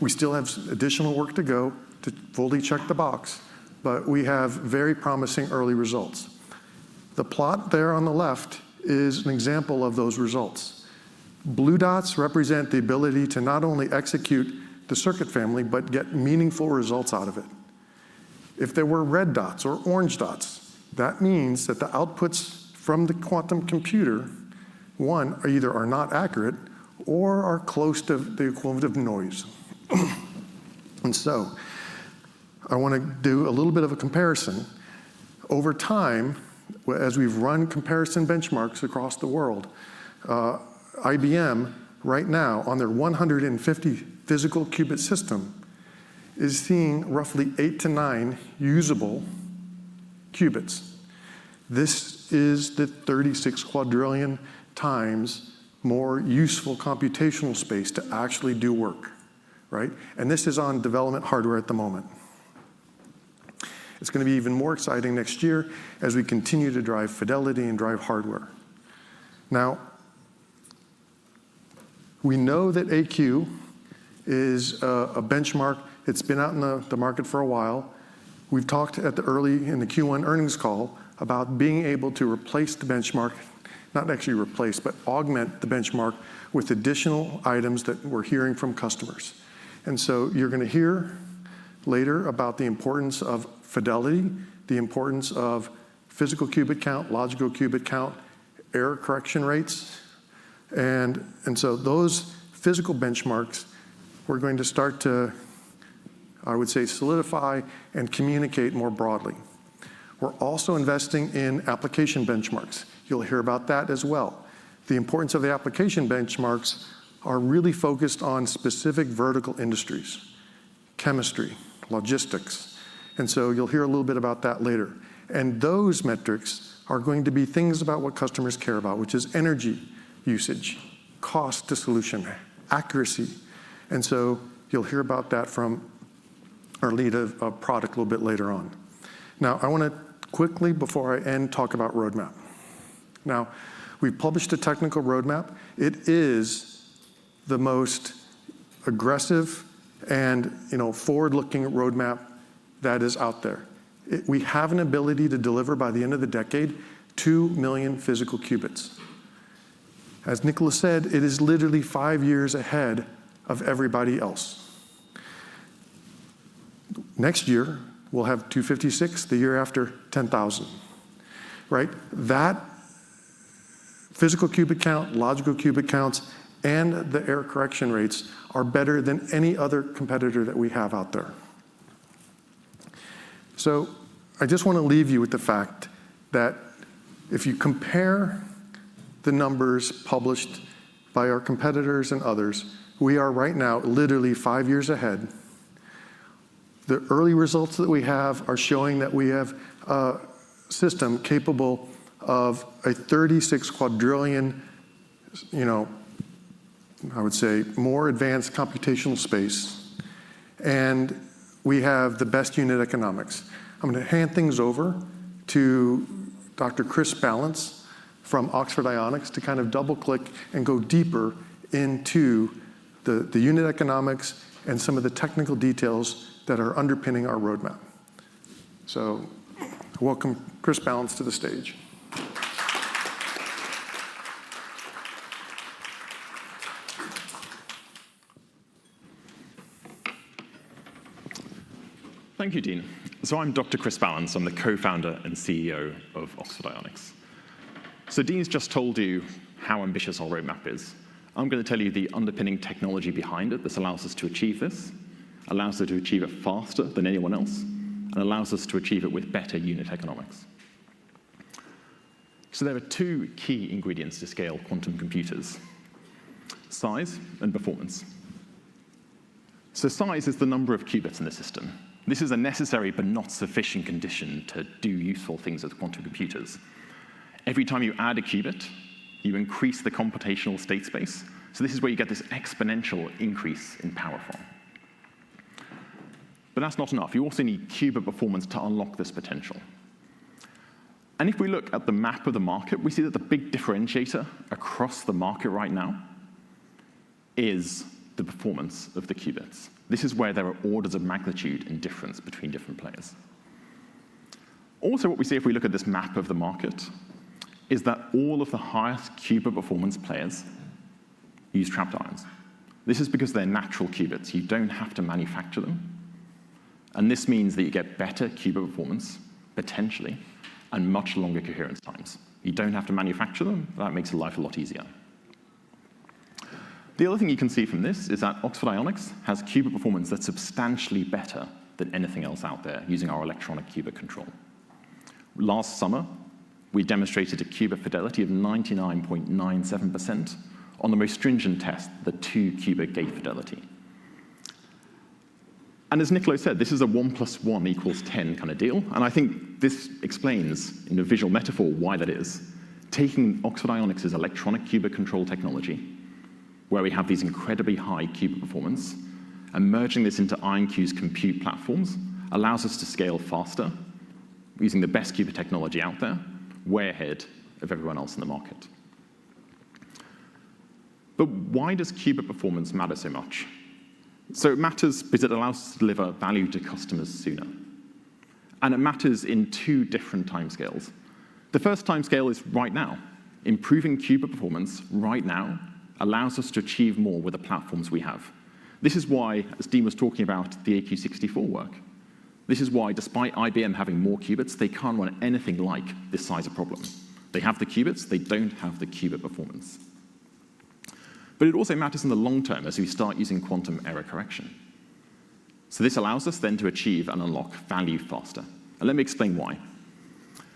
We still have additional work to go to fully check the box, but we have very promising early results. The plot there on the left is an example of those results. Blue dots represent the ability to not only execute the circuit family, but get meaningful results out of it. If there were red dots or orange dots, that means that the outputs from the quantum computer, one, either are not accurate or are close to the equivalent of noise. And so, I want to do a little bit of a comparison. Over time, as we've run comparison benchmarks across the world, IBM right now on their 150 physical qubit system is seeing roughly 8 to 9 usable qubits. This is the 36 quadrillion times more useful computational space to actually do work, right? And this is on development hardware at the moment. It's going to be even more exciting next year as we continue to drive fidelity and drive hardware. Now, we know that AQ is a benchmark. It's been out in the market for a while. We've talked in the Q1 earnings call about being able to replace the benchmark not actually replace, but augment the benchmark with additional items that we're hearing from customers. And so you're going to hear later about the importance of fidelity, the importance of physical qubit count, logical qubit count, error correction rates. And so those physical benchmarks, we're going to start to, I would say, solidify and communicate more broadly. We're also investing in application benchmarks. You'll hear about that as well. The importance of the application benchmarks are really focused on specific vertical industries, chemistry, logistics. And so you'll hear a little bit about that later. And those metrics are going to be things about what customers care about, which is energy usage, cost to solution, accuracy. And so you'll hear about that from our lead of product a little bit later on. Now, I want to quickly, before I end, talk about roadmap. Now, we've published a technical roadmap. It is the most aggressive and forward-looking roadmap that is out there. We have an ability to deliver by the end of the decade 2 million physical qubits. As Nicholas said, it is literally 5 years ahead of everybody else. Next year, we'll have 256, the year after 10,000, right? That physical qubit count, logical qubit counts, and the error correction rates are better than any other competitor that we have out there. So I just want to leave you with the fact that if you compare the numbers published by our competitors and others, we are right now literally 5 years ahead. The early results that we have are showing that we have a system capable of a 36 quadrillion, I would say, more advanced computational space. And we have the best unit economics. I'm going to hand things over to Dr. Chris Balance from Oxford Ionics to kind of double-click and go deeper into the unit economics and some of the technical details that are underpinning our roadmap. So I welcome Chris Balance to the stage. Thank you, Dean. So I'm Dr. Chris Balance. I'm the co-founder and CEO of Oxford Ionics. So Dean's just told you how ambitious our roadmap is. I'm going to tell you the underpinning technology behind it that allows us to achieve this, allows us to achieve it faster than anyone else, and allows us to achieve it with better unit economics. So there are two key ingredients to scale quantum computers: size and performance. So size is the number of qubits in the system. This is a necessary but not sufficient condition to do useful things with quantum computers. Every time you add a qubit, you increase the computational state space. So this is where you get this exponential increase in power from. But that's not enough. You also need qubit performance to unlock this potential. And if we look at the map of the market, we see that the big differentiator across the market right now is the performance of the qubits. This is where there are orders of magnitude in difference between different players. Also, what we see if we look at this map of the market is that all of the highest qubit performance players use trapped ions. This is because they're natural qubits. You don't have to manufacture them. And this means that you get better qubit performance, potentially, and much longer coherence times. You don't have to manufacture them. That makes life a lot easier. The other thing you can see from this is that Oxford Ionics has qubit performance that's substantially better than anything else out there using our electronic qubit control. Last summer, we demonstrated a qubit fidelity of 99.97% on the most stringent test, the 2-qubit gate fidelity. And as Niccolo said, this is a 1 + 1 = 10 kind of deal. And I think this explains, in a visual metaphor, why that is. Taking Oxford Ionics' electronic qubit control technology, where we have these incredibly high qubit performance, and merging this into IonQ's compute platforms allows us to scale faster, using the best qubit technology out there, way ahead of everyone else in the market. But why does qubit performance matter so much? So it matters because it allows us to deliver value to customers sooner. And it matters in two different timescales. The first timescale is right now. improving qubit performance right now allows us to achieve more with the platforms we have. This is why, as Dean was talking about the AQ64 work, this is why, despite IBM having more qubits, they can't run anything like this size of problem. They have the qubits, they don't have the qubit performance. But it also matters in the long term as we start using quantum error correction. So this allows us then to achieve and unlock value faster. And let me explain why.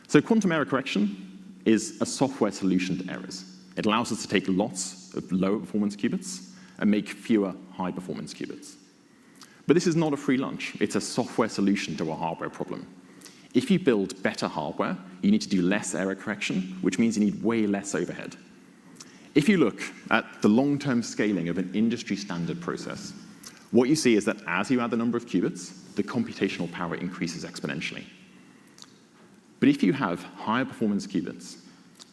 So quantum error correction is a software solution to errors. It allows us to take lots of low performance qubits and make fewer high performance qubits. But this is not a free lunch. It's a software solution to a hardware problem. If you build better hardware, you need to do less error correction, which means you need way less overhead. If you look at the long-term scaling of an industry standard process, what you see is that as you add the number of qubits, the computational power increases exponentially. But if you have higher performance qubits,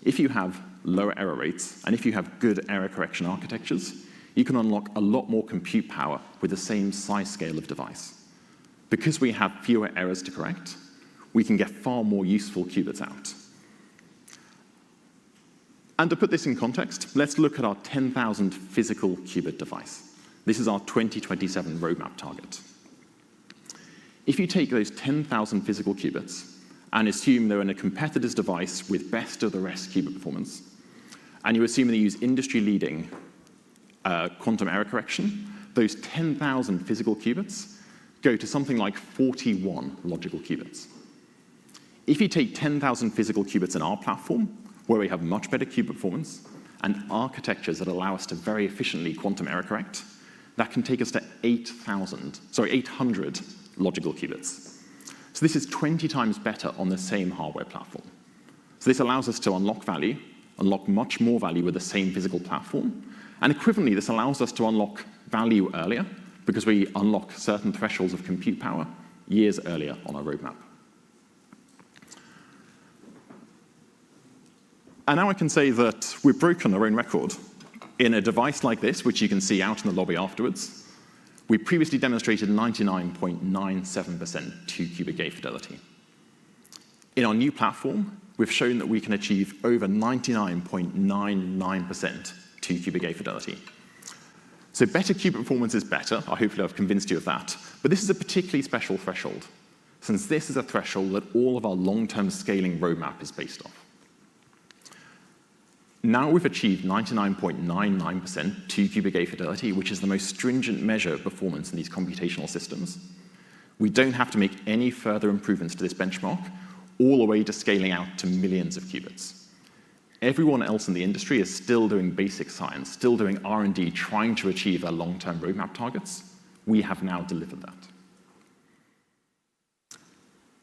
if you have lower error rates, and if you have good error correction architectures, you can unlock a lot more compute power with the same size scale of device. Because we have fewer errors to correct, we can get far more useful qubits out. And to put this in context, let's look at our 10,000 physical qubit device. This is our 2027 roadmap target. If you take those 10,000 physical qubits and assume they're in a competitor's device with best of the rest qubit performance, and you assume they use industry-leading quantum error correction, those 10,000 physical qubits go to something like 41 logical qubits. If you take 10,000 physical qubits in our platform, where we have much better qubit performance and architectures that allow us to very efficiently quantum error correct, that can take us to 800 logical qubits. So this is 20 times better on the same hardware platform. So this allows us to unlock value, unlock much more value with the same physical platform. And equivalently, this allows us to unlock value earlier because we unlock certain thresholds of compute power years earlier on our roadmap. And now I can say that we've broken our own record. In a device like this, which you can see out in the lobby afterwards, we previously demonstrated 99.97% 2-qubit gate fidelity. In our new platform, we've shown that we can achieve over 99.99% 2-qubit gate fidelity. So better qubit performance is better. Hopefully I've convinced you of that. But this is a particularly special threshold, since this is a threshold that all of our long-term scaling roadmap is based off. Now we've achieved 99.99% 2-qubit gate fidelity, which is the most stringent measure of performance in these computational systems. We don't have to make any further improvements to this benchmark, all the way to scaling out to millions of qubits. Everyone else in the industry is still doing basic science, still doing R&D, trying to achieve our long-term roadmap targets. We have now delivered that.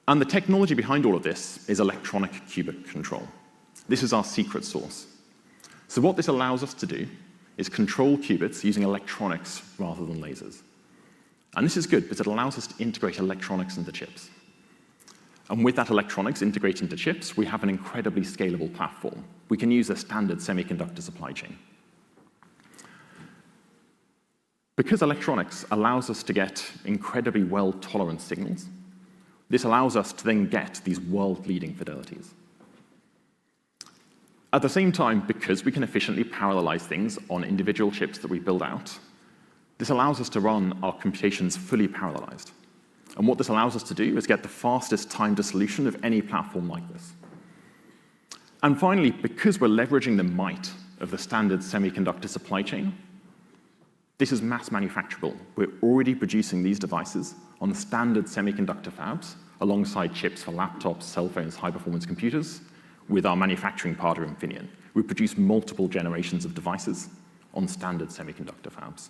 And the technology behind all of this is electronic qubit control. This is our secret sauce. So what this allows us to do is control qubits using electronics rather than lasers. And this is good because it allows us to integrate electronics into chips. And with that electronics integrated into chips, we have an incredibly scalable platform. We can use a standard semiconductor supply chain. Because electronics allows us to get incredibly well-tolerant signals, this allows us to then get these world-leading fidelities. At the same time, because we can efficiently parallelize things on individual chips that we build out, this allows us to run our computations fully parallelized. And what this allows us to do is get the fastest time to solution of any platform like this. And finally, because we're leveraging the might of the standard semiconductor supply chain, this is mass manufacturable. We're already producing these devices on standard semiconductor fabs alongside chips for laptops, cell phones, high-performance computers, with our manufacturing partner, Infineon. We produce multiple generations of devices on standard semiconductor fabs.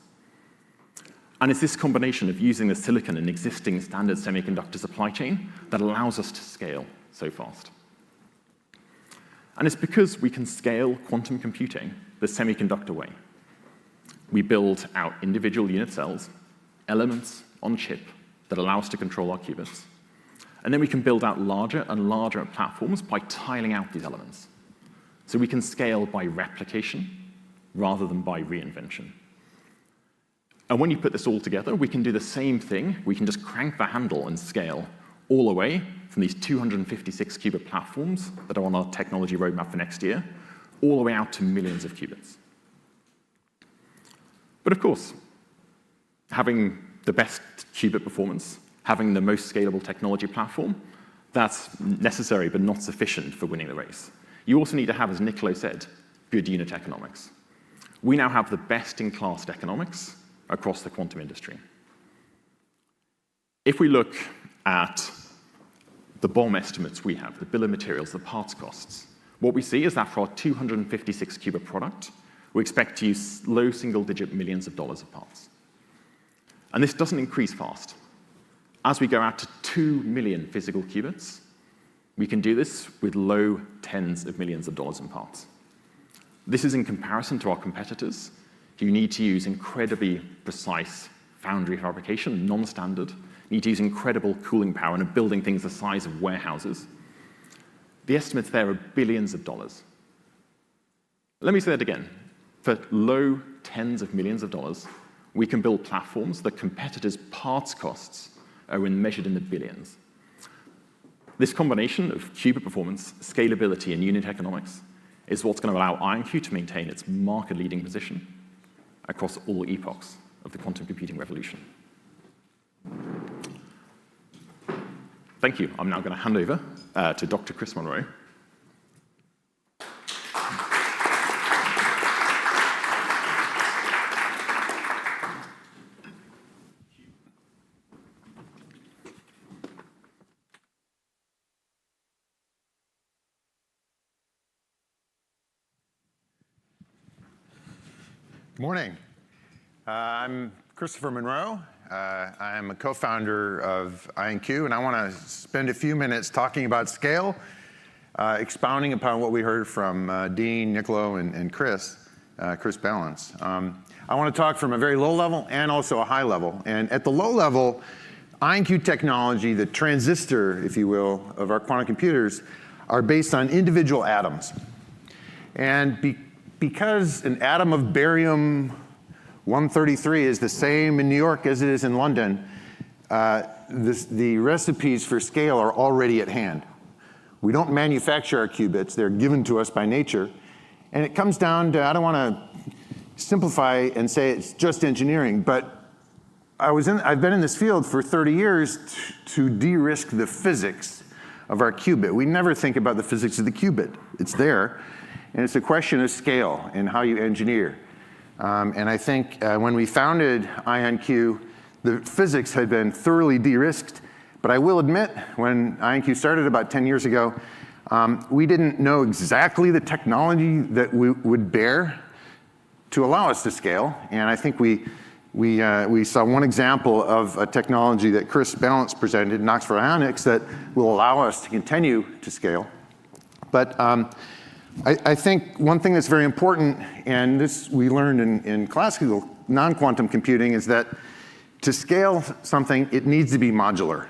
And it's this combination of using the silicon in existing standard semiconductor supply chain that allows us to scale so fast. And it's because we can scale quantum computing the semiconductor way. We build out individual unit cells, elements on chip that allow us to control our qubits. And then we can build out larger and larger platforms by tiling out these elements. So we can scale by replication rather than by reinvention. And when you put this all together, we can do the same thing. We can just crank the handle and scale all the way from these 256 qubit platforms that are on our technology roadmap for next year, all the way out to millions of qubits. But of course, having the best qubit performance, having the most scalable technology platform, that's necessary but not sufficient for winning the race. You also need to have, as Niccolo said, good unit economics. We now have the best-in-class economics across the quantum industry. If we look at the BOM estimates we have, the bill of materials, the parts costs, what we see is that for our 256 qubit product, we expect to use low single-digit millions of dollars of parts. And this doesn't increase fast. As we go out to 2 million physical qubits, we can do this with low tens of millions of dollars in parts. This is in comparison to our competitors, who need to use incredibly precise foundry fabrication, non-standard, need to use incredible cooling power and are building things the size of warehouses. The estimates there are billions of dollars. Let me say that again. For low tens of millions of dollars, we can build platforms that competitors' parts costs are measured in the billions. This combination of qubit performance, scalability, and unit economics is what's going to allow IonQ to maintain its market-leading position across all epochs of the quantum computing revolution. Thank you. I'm now going to hand over to Dr. Chris Monroe. Good morning. I'm Christopher Monroe. I'm a co-founder of IonQ, and I want to spend a few minutes talking about scale, expounding upon what we heard from Dean, Niccolo, and Chris Ballance. I want to talk from a very low level and also a high level. And at the low level, IonQ technology, the transistor, if you will, of our quantum computers, are based on individual atoms. And because an atom of barium-133 is the same in New York as it is in London, the recipes for scale are already at hand. We don't manufacture our qubits. They're given to us by nature. And it comes down to, I don't want to simplify and say it's just engineering, but I've been in this field for 30 years to de-risk the physics of our qubit. We never think about the physics of the qubit. It's there. And it's a question of scale and how you engineer. And I think when we founded IonQ, the physics had been thoroughly de-risked. But I will admit, when IonQ started about 10 years ago, we didn't know exactly the technology that we would bear to allow us to scale. And I think we saw one example of a technology that Chris Ballance presented in Oxford Ionics that will allow us to continue to scale. But I think one thing that's very important, and this we learned in classical non-quantum computing, is that to scale something, it needs to be modular.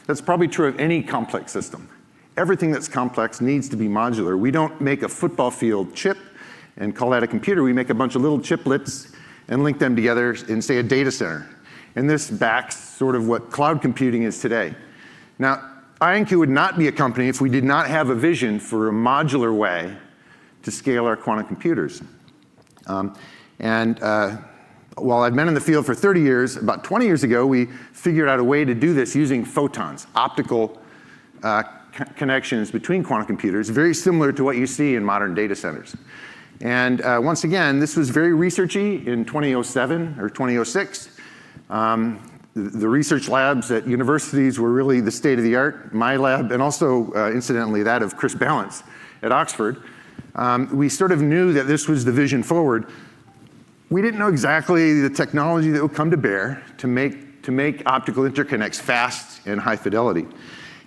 That's probably true of any complex system. Everything that's complex needs to be modular. We don't make a football field chip and call that a computer. We make a bunch of little chiplets and link them together in, say, a data center. And this backs sort of what cloud computing is today. Now, IonQ would not be a company if we did not have a vision for a modular way to scale our quantum computers. While I've been in the field for 30 years, about 20 years ago, we figured out a way to do this using photons, optical connections between quantum computers, very similar to what you see in modern data centers. And once again, this was very researchy in 2007 or 2006. The research labs at universities were really the state of the art. My lab, and also, incidentally, that of Chris Ballance at Oxford. We sort of knew that this was the vision forward. We didn't know exactly the technology that would come to bear to make optical interconnects fast and high fidelity.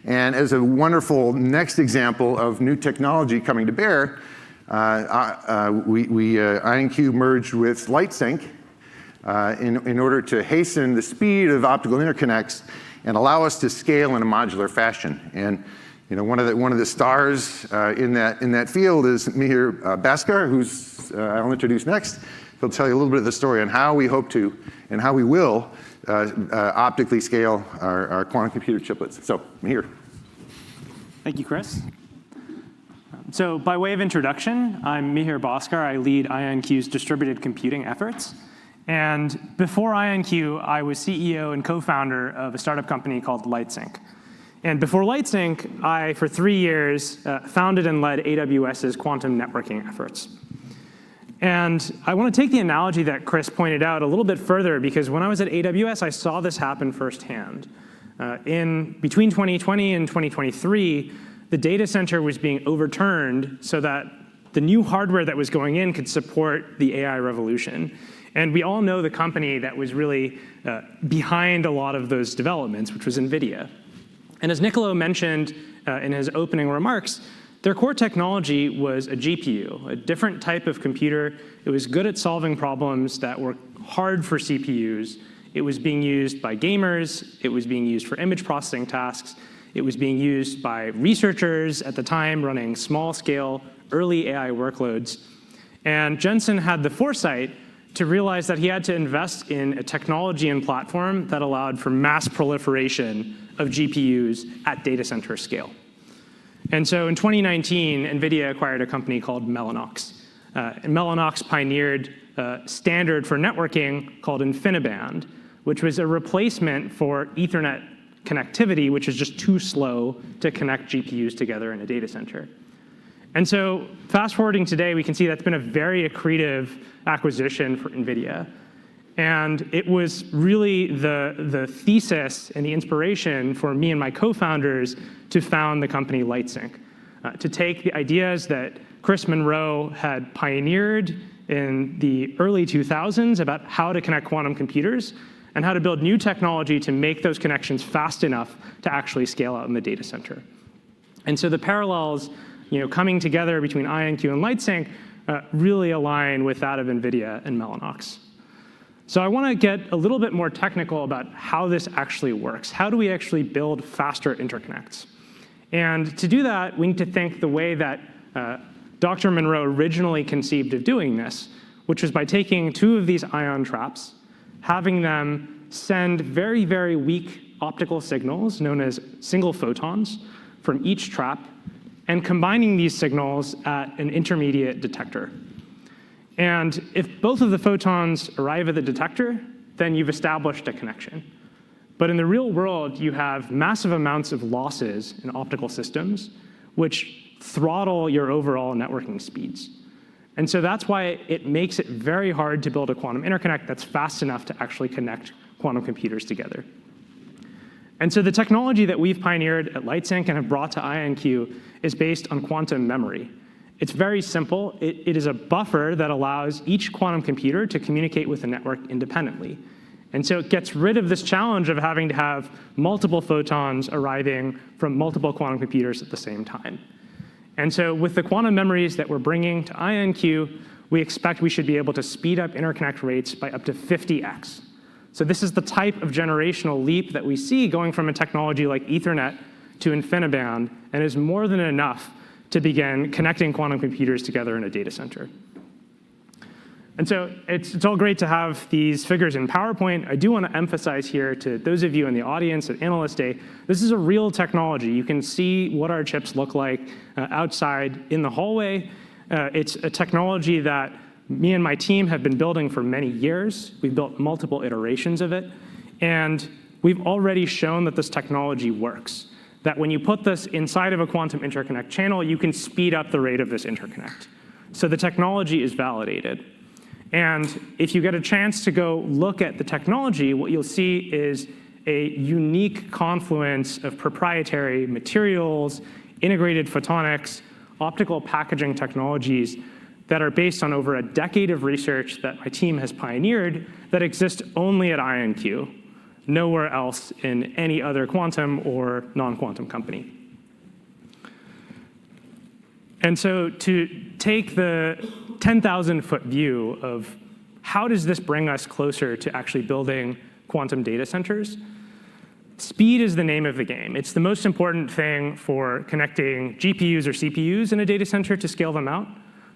And as a wonderful next example of new technology coming to bear, IonQ merged with LightSync in order to hasten the speed of optical interconnects and allow us to scale in a modular fashion. And one of the stars in that field is Mihir Bhaskar, who's I'll introduce next. He'll tell you a little bit of the story on how we hope to and how we will optically scale our quantum computer chiplets. So, Mihir. Thank you, Chris. So by way of introduction, I'm Mihir Bhaskar. I lead IonQ's distributed computing efforts. And before IonQ, I was CEO and co-founder of a startup company called LightSync. And before LightSync, I, for 3 years, founded and led AWS's quantum networking efforts. And I want to take the analogy that Chris pointed out a little bit further, because when I was at AWS, I saw this happen firsthand. Between 2020 and 2023, the data center was being overturned so that the new hardware that was going in could support the AI revolution. And we all know the company that was really behind a lot of those developments, which was NVIDIA. And as Niccolo mentioned in his opening remarks, their core technology was a GPU, a different type of computer. It was good at solving problems that were hard for CPUs. It was being used by gamers. It was being used for image processing tasks. It was being used by researchers at the time running small-scale, early AI workloads. And Jensen had the foresight to realize that he had to invest in a technology and platform that allowed for mass proliferation of GPUs at data center scale. And so in 2019, NVIDIA acquired a company called Mellanox. And Mellanox pioneered a standard for networking called InfiniBand, which was a replacement for Ethernet connectivity, which is just too slow to connect GPUs together in a data center. And so fast forwarding today, we can see that's been a very accretive acquisition for NVIDIA. And it was really the thesis and the inspiration for me and my co-founders to found the company LightSync, to take the ideas that Chris Monroe had pioneered in the early 2000s about how to connect quantum computers and how to build new technology to make those connections fast enough to actually scale out in the data center. And so the parallels coming together between IonQ and LightSync really align with that of NVIDIA and Mellanox. So I want to get a little bit more technical about how this actually works. How do we actually build faster interconnects? And to do that, we need to think the way that Dr. Monroe originally conceived of doing this, which was by taking 2 of these ion traps, having them send very, very weak optical signals, known as single photons, from each trap, and combining these signals at an intermediate detector. And if both of the photons arrive at the detector, then you've established a connection. But in the real world, you have massive amounts of losses in optical systems, which throttle your overall networking speeds. And so that's why it makes it very hard to build a quantum interconnect that's fast enough to actually connect quantum computers together. And so the technology that we've pioneered at LightSync and have brought to IonQ is based on quantum memory. It's very simple. It is a buffer that allows each quantum computer to communicate with the network independently. And so it gets rid of this challenge of having to have multiple photons arriving from multiple quantum computers at the same time. And so with the quantum memories that we're bringing to IonQ, we expect we should be able to speed up interconnect rates by up to 50x. So this is the type of generational leap that we see going from a technology like Ethernet to InfiniBand, and is more than enough to begin connecting quantum computers together in a data center. And so it's all great to have these figures in PowerPoint. I do want to emphasize here to those of you in the audience at Analyst Day, this is a real technology. You can see what our chips look like outside in the hallway. It's a technology that me and my team have been building for many years. We've built multiple iterations of it. And we've already shown that this technology works, that when you put this inside of a quantum interconnect channel, you can speed up the rate of this interconnect. So the technology is validated. And if you get a chance to go look at the technology, what you'll see is a unique confluence of proprietary materials, integrated photonics, optical packaging technologies that are based on over a decade of research that my team has pioneered that exist only at IonQ, nowhere else in any other quantum or non-quantum company. And so to take the 10,000-foot view of how does this bring us closer to actually building quantum data centers, speed is the name of the game. It's the most important thing for connecting GPUs or CPUs in a data center to scale them out.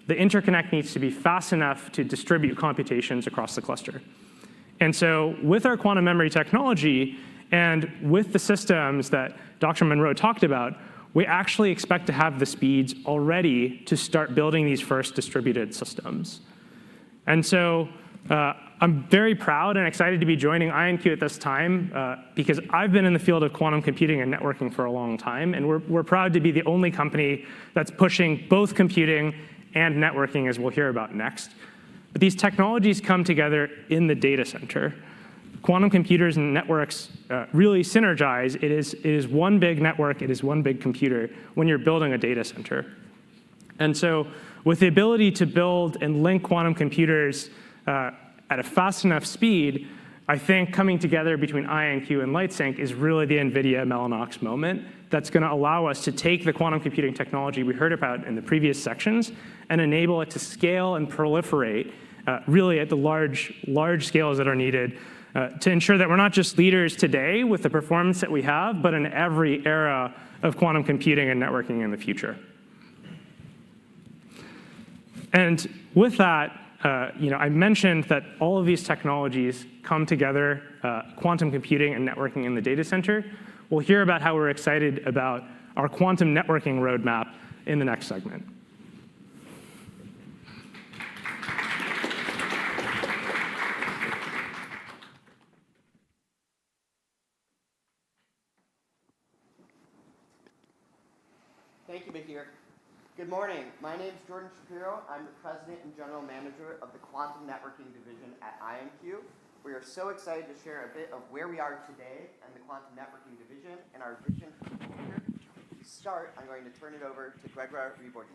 The interconnect needs to be fast enough to distribute computations across the cluster. And so with our quantum memory technology and with the systems that Dr. Monroe talked about, we actually expect to have the speeds already to start building these first distributed systems. And so I'm very proud and excited to be joining IonQ at this time because I've been in the field of quantum computing and networking for a long time, and we're proud to be the only company that's pushing both computing and networking, as we'll hear about next. But these technologies come together in the data center. Quantum computers and networks really synergize. It is one big network, it is one big computer when you're building a data center. And so with the ability to build and link quantum computers at a fast enough speed, I think coming together between IonQ and LightSync is really the NVIDIA Mellanox moment that's going to allow us to take the quantum computing technology we heard about in the previous sections and enable it to scale and proliferate really at the large scales that are needed to ensure that we're not just leaders today with the performance that we have, but in every era of quantum computing and networking in the future. And with that, I mentioned that all of these technologies come together, quantum computing and networking in the data center. We'll hear about how we're excited about our quantum networking roadmap in the next segment. Thank you, Mihir. Good morning. My name is Jordan Shapiro. I'm the President and General Manager of the Quantum Networking Division at IonQ. We are so excited to share a bit of where we are today in the Quantum Networking Division and our vision for the future. To start, I'm going to turn it over to Grégoire Ribordy.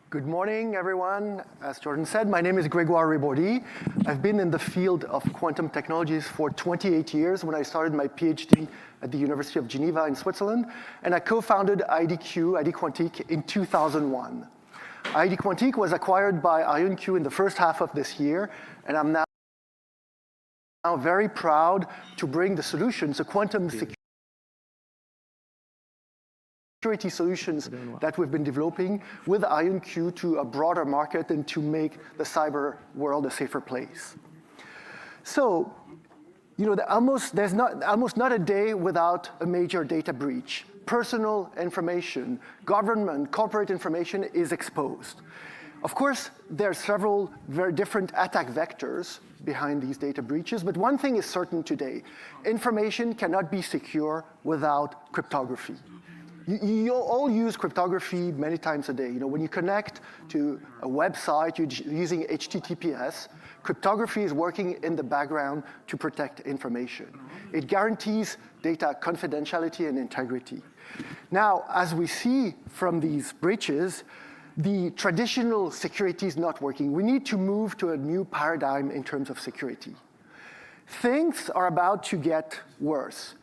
Good morning, everyone. As Jordan said, my name is Grégoire Ribordy. I've been in the field of quantum technologies for 28 years when I started my PhD at the University of Geneva in Switzerland, and I co-founded ID Quantique, in 2001. ID Quantique was acquired by IonQ in the first half of this year, and I'm now very proud to bring the solutions, the quantum security solutions that we've been developing with IonQ to a broader market and to make the cyber world a safer place. So, there's almost not a day without a major data breach. Personal information, government, corporate information is exposed. Of course, there are several very different attack vectors behind these data breaches, but one thing is certain today. Information cannot be secure without cryptography. You all use cryptography many times a day. When you connect to a website using HTTPS, cryptography is working in the background to protect information. It guarantees data confidentiality and integrity. Now, as we see from these breaches, the traditional security is not working. We need to move to a new paradigm in terms of security. Things are about to get worse.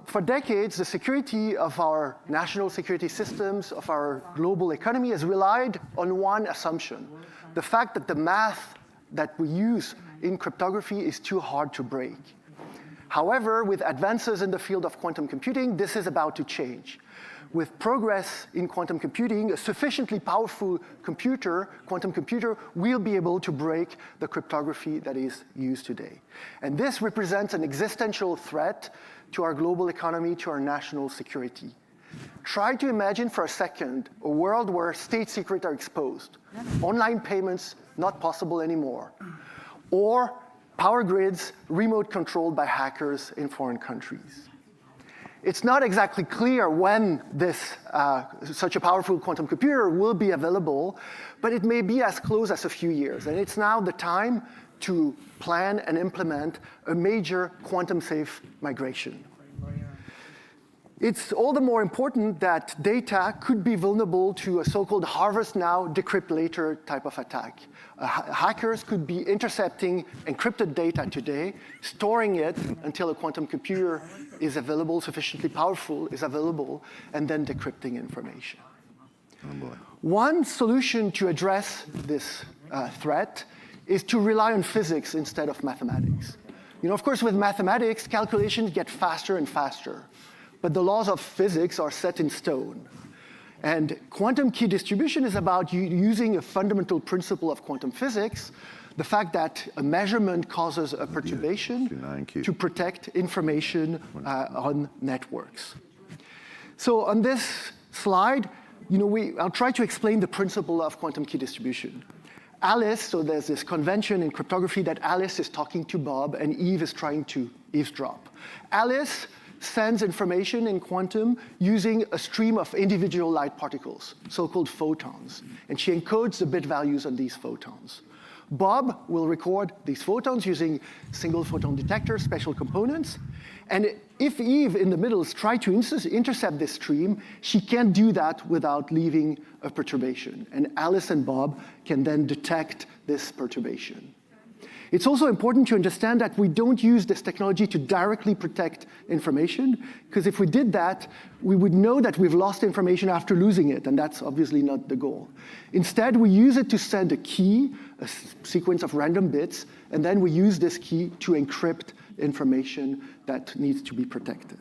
For decades, the security of our national security systems, of our global economy, has relied on one assumption: the fact that the math that we use in cryptography is too hard to break. However, with advances in the field of quantum computing, this is about to change. With progress in quantum computing, a sufficiently powerful quantum computer, will be able to break the cryptography that is used today. And this represents an existential threat to our global economy, to our national security. Try to imagine for a second a world where state secrets are exposed, online payments not possible anymore, or power grids remote controlled by hackers in foreign countries. It's not exactly clear when such a powerful quantum computer will be available, but it may be as close as a few years. And it's now the time to plan and implement a major quantum-safe migration. It's all the more important that data could be vulnerable to a so-called harvest now, decrypt later type of attack. Hackers could be intercepting encrypted data today, storing it until a quantum computer is available, sufficiently powerful, is available, and then decrypting information. Oh boy. One solution to address this threat is to rely on physics instead of mathematics. Of course, with mathematics, calculations get faster and faster. But the laws of physics are set in stone. And quantum key distribution is about using a fundamental principle of quantum physics, the fact that a measurement causes a perturbation to protect information on networks. So on this slide, I'll try to explain the principle of quantum key distribution. Alice, so there's this convention in cryptography that Alice is talking to Bob and Eve is trying to eavesdrop. Alice sends information in quantum using a stream of individual light particles, so-called photons, and she encodes the bit values on these photons. Bob will record these photons using single photon detectors, special components, and if Eve in the middle tries to intercept this stream, she can't do that without leaving a perturbation, and Alice and Bob can then detect this perturbation. It's also important to understand that we don't use this technology to directly protect information, because if we did that, we would know that we've lost information after losing it, and that's obviously not the goal. Instead, we use it to send a key, a sequence of random bits, and then we use this key to encrypt information that needs to be protected.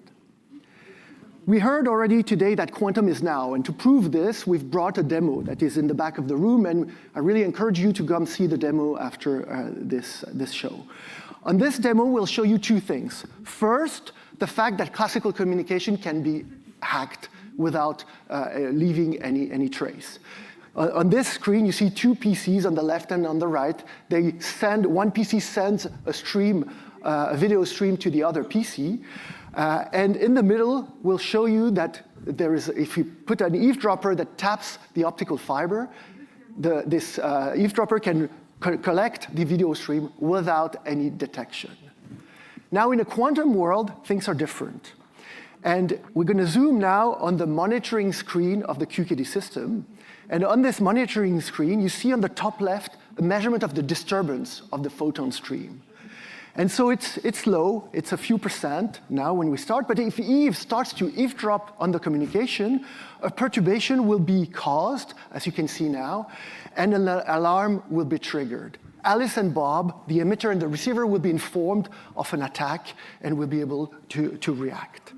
We heard already today that quantum is now, and to prove this, we've brought a demo that is in the back of the room, and I really encourage you to come see the demo after this show. On this demo, we'll show you two things. First, the fact that classical communication can be hacked without leaving any trace. On this screen, you see two PCs on the left and on the right. One PC sends a video stream to the other PC. And in the middle, we'll show you that if you put an eavesdropper that taps the optical fiber, this eavesdropper can collect the video stream without any detection. Now, in a quantum world, things are different. And we're going to zoom now on the monitoring screen of the QKD system. And on this monitoring screen, you see on the top left a measurement of the disturbance of the photon stream. And so it's low, it's a few percent now when we start, but if Eve starts to eavesdrop on the communication, a perturbation will be caused, as you can see now, and an alarm will be triggered. Alice and Bob, the emitter and the receiver, will be informed of an attack and will be able to react.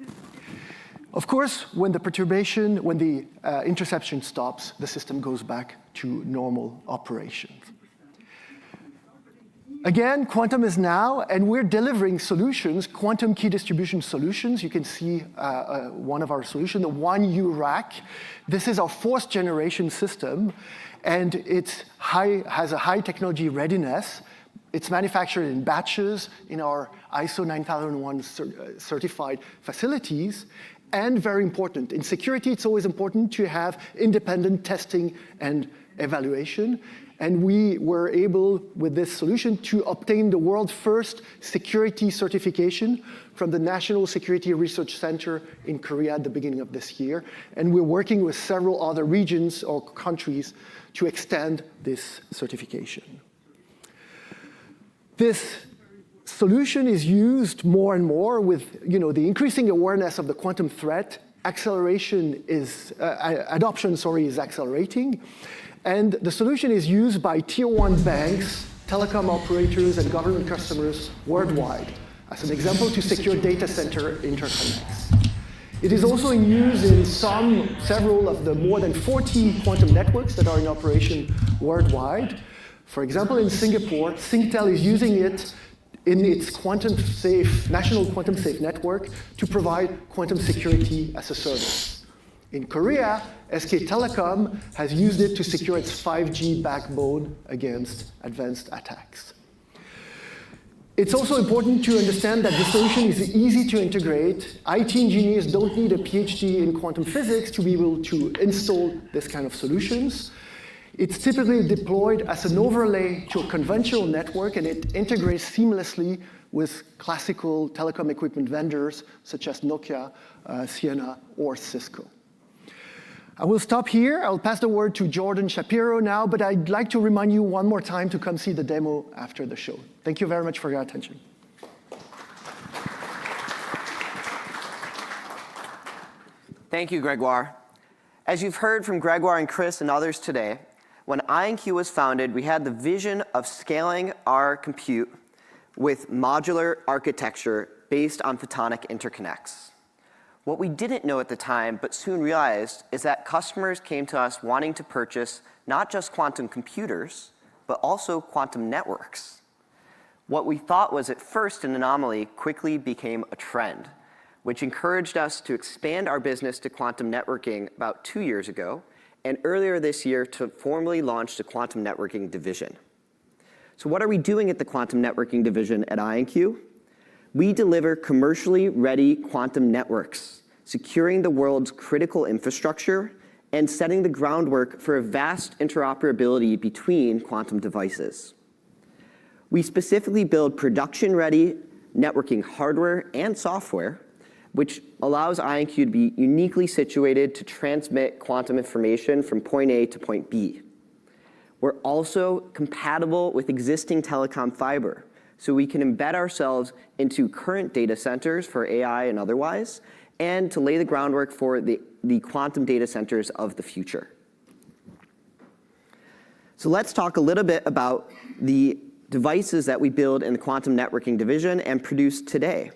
Of course, when the interception stops, the system goes back to normal operations. Again, quantum is now, and we're delivering solutions, quantum key distribution solutions. You can see one of our solutions, the 1U rack. This is our fourth generation system, and it has a high technology readiness. It's manufactured in batches in our ISO 9001 certified facilities. And very important, in security, it's always important to have independent testing and evaluation. And we were able, with this solution, to obtain the world's first security certification from the National Security Research Center in Korea at the beginning of this year. And we're working with several other regions or countries to extend this certification. This solution is used more and more with the increasing awareness of the quantum threat. Adoption is accelerating. And the solution is used by tier 1 banks, telecom operators, and government customers worldwide, as an example, to secure data center interconnects. It is also in use in several of the more than 40 quantum networks that are in operation worldwide. For example, in Singapore, Singtel is using it in its national quantum safe network to provide quantum security as a service. In Korea, SK Telecom has used it to secure its 5G backbone against advanced attacks. It's also important to understand that the solution is easy to integrate. IT engineers don't need a PhD in quantum physics to be able to install this kind of solutions. It's typically deployed as an overlay to a conventional network, and it integrates seamlessly with classical telecom equipment vendors such as Nokia, Ciena, or Cisco. I will stop here. I'll pass the word to Jordan Shapiro now, but I'd like to remind you one more time to come see the demo after the show. Thank you very much for your attention. Thank you, Gregoire. As you've heard from Gregoire and Chris and others today, when IonQ was founded, we had the vision of scaling our compute with modular architecture based on photonic interconnects. What we didn't know at the time, but soon realized, is that customers came to us wanting to purchase not just quantum computers, but also quantum networks. What we thought was at first an anomaly quickly became a trend, which encouraged us to expand our business to quantum networking about 2 years ago, and earlier this year to formally launch the quantum networking division. So what are we doing at the quantum networking division at IonQ? We deliver commercially ready quantum networks, securing the world's critical infrastructure and setting the groundwork for a vast interoperability between quantum devices. We specifically build production-ready networking hardware and software, which allows IonQ to be uniquely situated to transmit quantum information from point A to point B. We're also compatible with existing telecom fiber, so we can embed ourselves into current data centers for AI and otherwise, and to lay the groundwork for the quantum data centers of the future. So let's talk a little bit about the devices that we build in the quantum networking division and produce today.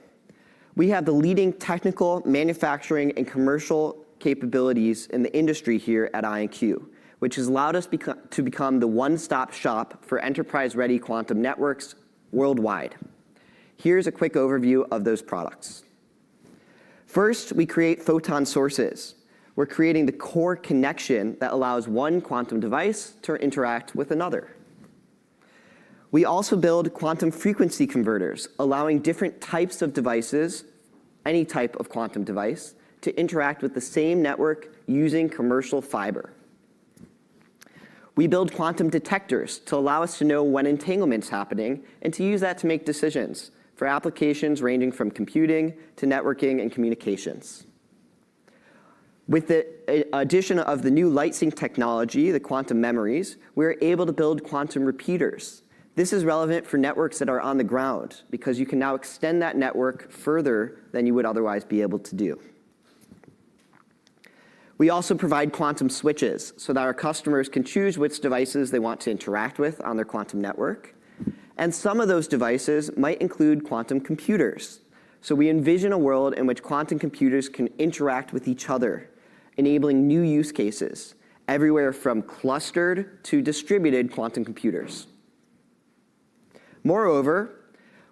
We have the leading technical, manufacturing, and commercial capabilities in the industry here at IonQ, which has allowed us to become the one-stop shop for enterprise-ready quantum networks worldwide. Here's a quick overview of those products. First, we create photon sources. We're creating the core connection that allows one quantum device to interact with another. We also build quantum frequency converters, allowing different types of devices, any type of quantum device, to interact with the same network using commercial fiber. We build quantum detectors to allow us to know when entanglement's happening and to use that to make decisions for applications ranging from computing to networking and communications. With the addition of the new LightSync technology, the quantum memories, we're able to build quantum repeaters. This is relevant for networks that are on the ground because you can now extend that network further than you would otherwise be able to do. We also provide quantum switches so that our customers can choose which devices they want to interact with on their quantum network. And some of those devices might include quantum computers. So we envision a world in which quantum computers can interact with each other, enabling new use cases, everywhere from clustered to distributed quantum computers. Moreover,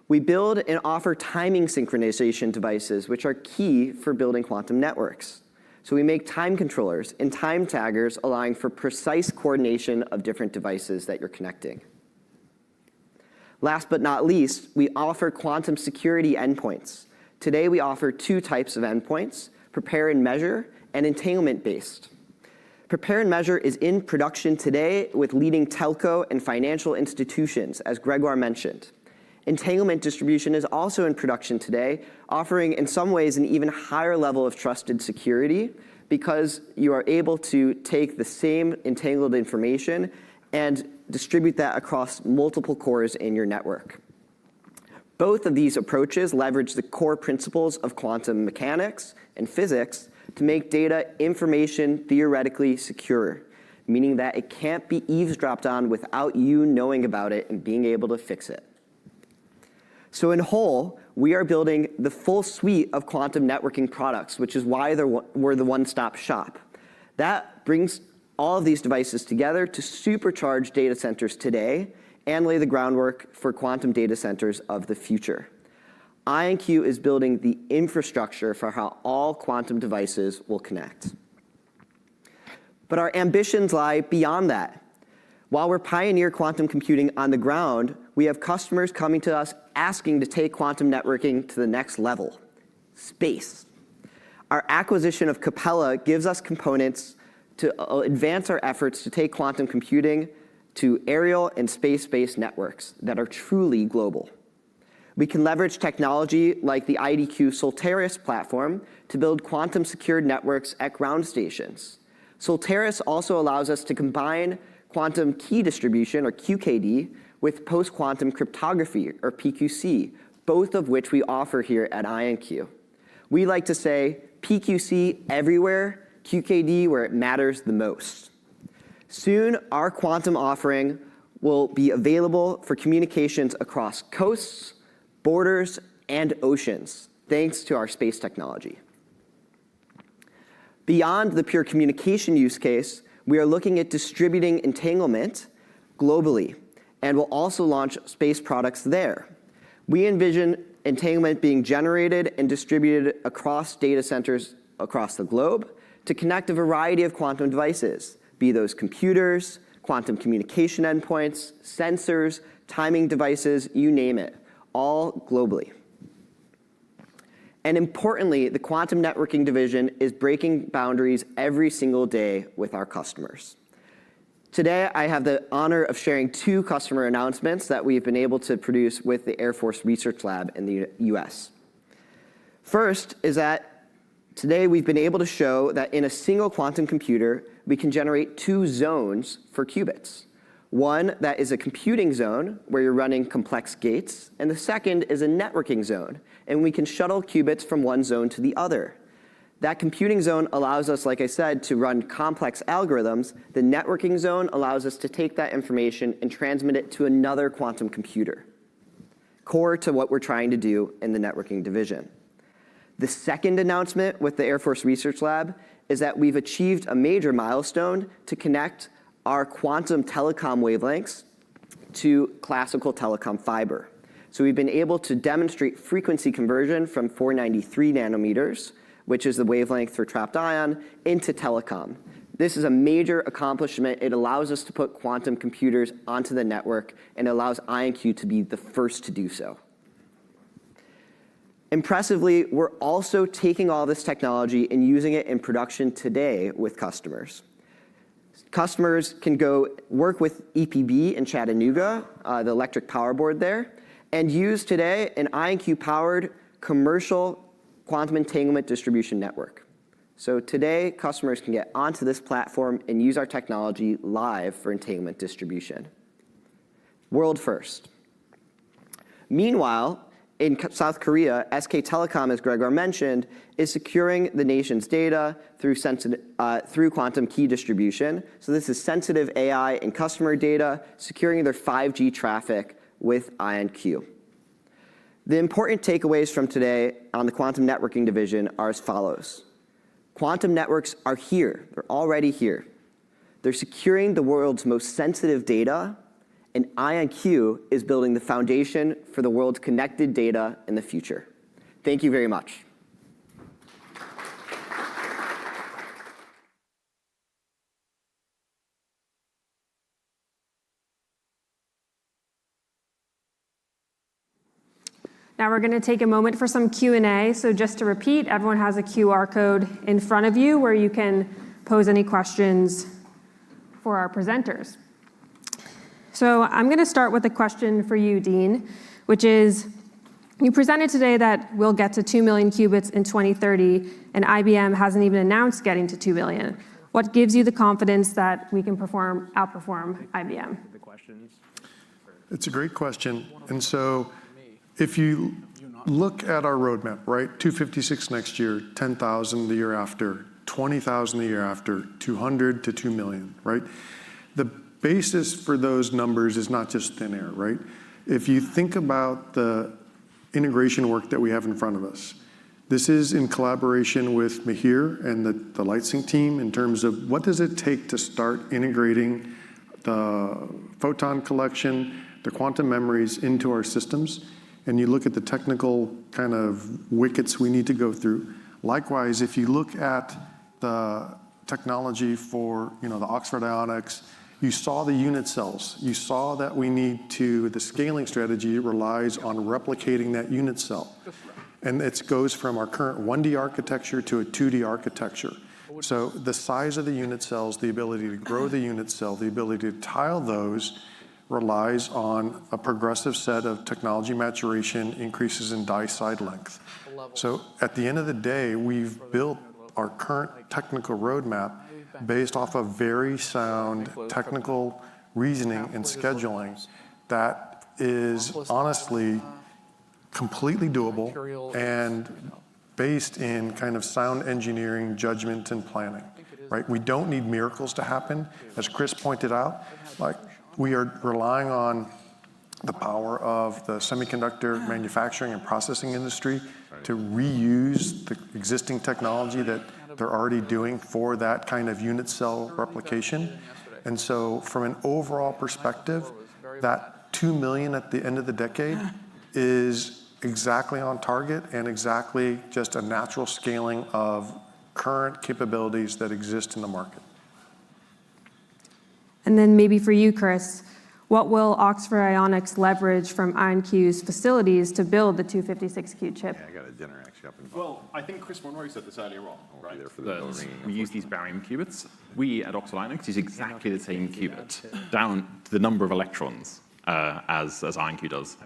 we build and offer timing synchronization devices, which are key for building quantum networks. So we make time controllers and time taggers, allowing for precise coordination of different devices that you're connecting. Last but not least, we offer quantum security endpoints. Today, we offer 2 types of endpoints, prepare and measure, and entanglement-based. Prepare and measure is in production today with leading telco and financial institutions, as Grégoire mentioned. Entanglement distribution is also in production today, offering in some ways an even higher level of trusted security because you are able to take the same entangled information and distribute that across multiple cores in your network. Both of these approaches leverage the core principles of quantum mechanics and physics to make data information theoretically secure, meaning that it can't be eavesdropped on without you knowing about it and being able to fix it. So in whole, we are building the full suite of quantum networking products, which is why we're the one-stop shop. That brings all of these devices together to supercharge data centers today and lay the groundwork for quantum data centers of the future. IonQ is building the infrastructure for how all quantum devices will connect. But our ambitions lie beyond that. While we're pioneer quantum computing on the ground, we have customers coming to us asking to take quantum networking to the next level, space. Our acquisition of Capella gives us components to advance our efforts to take quantum computing to aerial and space-based networks that are truly global. We can leverage technology like the IDQ Solteris platform to build quantum-secured networks at ground stations. Solteris also allows us to combine quantum key distribution, or QKD, with post-quantum cryptography, or PQC, both of which we offer here at IonQ. We like to say PQC everywhere, QKD where it matters the most. Soon, our quantum offering will be available for communications across coasts, borders, and oceans, thanks to our space technology. Beyond the pure communication use case, we are looking at distributing entanglement globally, and will also launch space products there. We envision entanglement being generated and distributed across data centers across the globe to connect a variety of quantum devices, be those computers, quantum communication endpoints, sensors, timing devices, you name it, all globally. And importantly, the quantum networking division is breaking boundaries every single day with our customers. Today, I have the honor of sharing 2 customer announcements that we've been able to produce with the Air Force Research Lab in the US. First is that today we've been able to show that in a single quantum computer, we can generate 2 zones for qubits. One that is a computing zone, where you're running complex gates, and the second is a networking zone, and we can shuttle qubits from one zone to the other. That computing zone allows us, like I said, to run complex algorithms. The networking zone allows us to take that information and transmit it to another quantum computer, core to what we're trying to do in the networking division. The second announcement with the Air Force Research Lab is that we've achieved a major milestone to connect our quantum telecom wavelengths to classical telecom fiber. So we've been able to demonstrate frequency conversion from 493 nanometers, which is the wavelength for trapped ion, into telecom. This is a major accomplishment. It allows us to put quantum computers onto the network and allows IonQ to be the first to do so. Impressively, we're also taking all this technology and using it in production today with customers. Customers can go work with EPB in Chattanooga, the electric power board there, and use today an IonQ-powered commercial quantum entanglement distribution network. So today, customers can get onto this platform and use our technology live for entanglement distribution. World first. Meanwhile, in South Korea, SK Telecom, as Gregor mentioned, is securing the nation's data through quantum key distribution. So this is sensitive AI and customer data, securing their 5G traffic with IonQ. The important takeaways from today on the quantum networking division are as follows. Quantum networks are here. They're already here. They're securing the world's most sensitive data, and IonQ is building the foundation for the world's connected data in the future. Thank you very much. Now we're going to take a moment for some Q&A. So just to repeat, everyone has a QR code in front of you where you can pose any questions for our presenters. So I'm going to start with a question for you, Dean, which is, you presented today that we'll get to 2 million qubits in 2030, and IBM hasn't even announced getting to 2 billion. What gives you the confidence that we can outperform IBM? It's a great question. And so if you look at our roadmap, right, 256 next year, 10,000 the year after, 20,000 the year after, 200 to 2 million, right? The basis for those numbers is not just thin air, right? If you think about the integration work that we have in front of us, this is in collaboration with Mihir and the LightSync team in terms of what does it take to start integrating the photon collection, the quantum memories into our systems, and you look at the technical kind of wickets we need to go through. Likewise, if you look at the technology for the Oxford Ionics, you saw the unit cells. You saw that the scaling strategy relies on replicating that unit cell. And it goes from our current 1D architecture to a 2D architecture. So the size of the unit cells, the ability to grow the unit cell, the ability to tile those relies on a progressive set of technology maturation, increases in die side length. So at the end of the day, we've built our current technical roadmap based off of very sound technical reasoning and scheduling that is honestly completely doable and based in kind of sound engineering, judgment, and planning, right? We don't need miracles to happen. As Chris pointed out, we are relying on the power of the semiconductor manufacturing and processing industry to reuse the existing technology that they're already doing for that kind of unit cell replication. And so from an overall perspective, that 2 million at the end of the decade is exactly on target and exactly just a natural scaling of current capabilities that exist in the market. And then maybe for you, Chris, what will Oxford Ionics leverage from IonQ's facilities to build the 256Q chip? I got a dinner actually up in Well, I think Chris Monroe said this earlier on, right? there for the bell That ringing. we use these barium qubits. We at Oxford Ionics use exactly the same qubit, down to the number of electrons as IonQ does.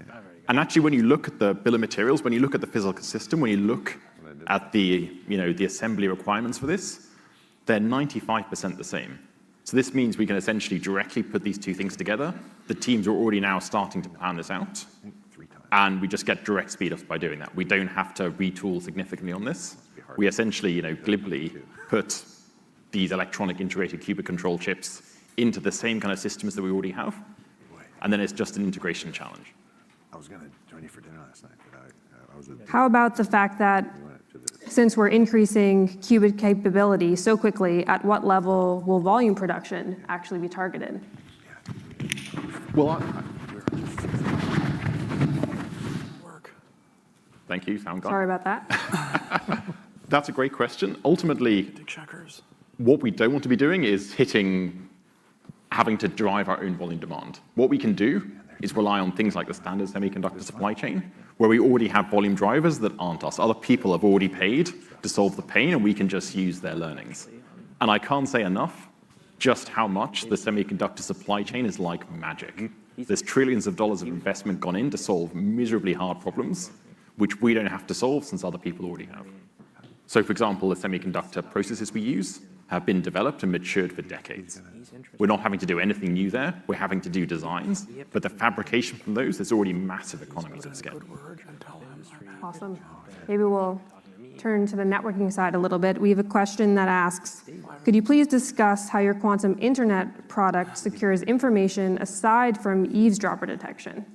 And actually, when you look at the bill of materials, when you look at the physical system, when you look at the assembly requirements for this, they're 95% the same. So this means we can essentially directly put these two things together. The teams are already now starting to plan this out, and we just get direct speed ups by doing that. We don't have to retool significantly on this. We essentially, glibly put these electronic integrated qubit control chips into the same kind of systems that we already have, and then it's just an integration challenge. I was going to join you for dinner last night, but I was with How about the fact that since we're increasing qubit capability so quickly, at what level will volume production actually be targeted? Well, thank you, sound guy. Sorry about that. That's a great question. Ultimately, what we don't want to be doing is having to drive our own volume demand. What we can do is rely on things like the standard semiconductor supply chain, where we already have volume drivers that aren't us. Other people have already paid to solve the pain, and we can just use their learnings. And I can't say enough just how much the semiconductor supply chain is like magic. There's trillions of dollars of investment gone in to solve miserably hard problems, which we don't have to solve since other people already have. So, for example, the semiconductor processes we use have been developed and matured for decades. We're not having to do anything new there. We're having to do designs, but the fabrication from those, there's already massive economies of scale. Awesome. Maybe we'll turn to the networking side a little bit. We have a question that asks, could you please discuss how your quantum internet product secures information aside from eavesdropper detection?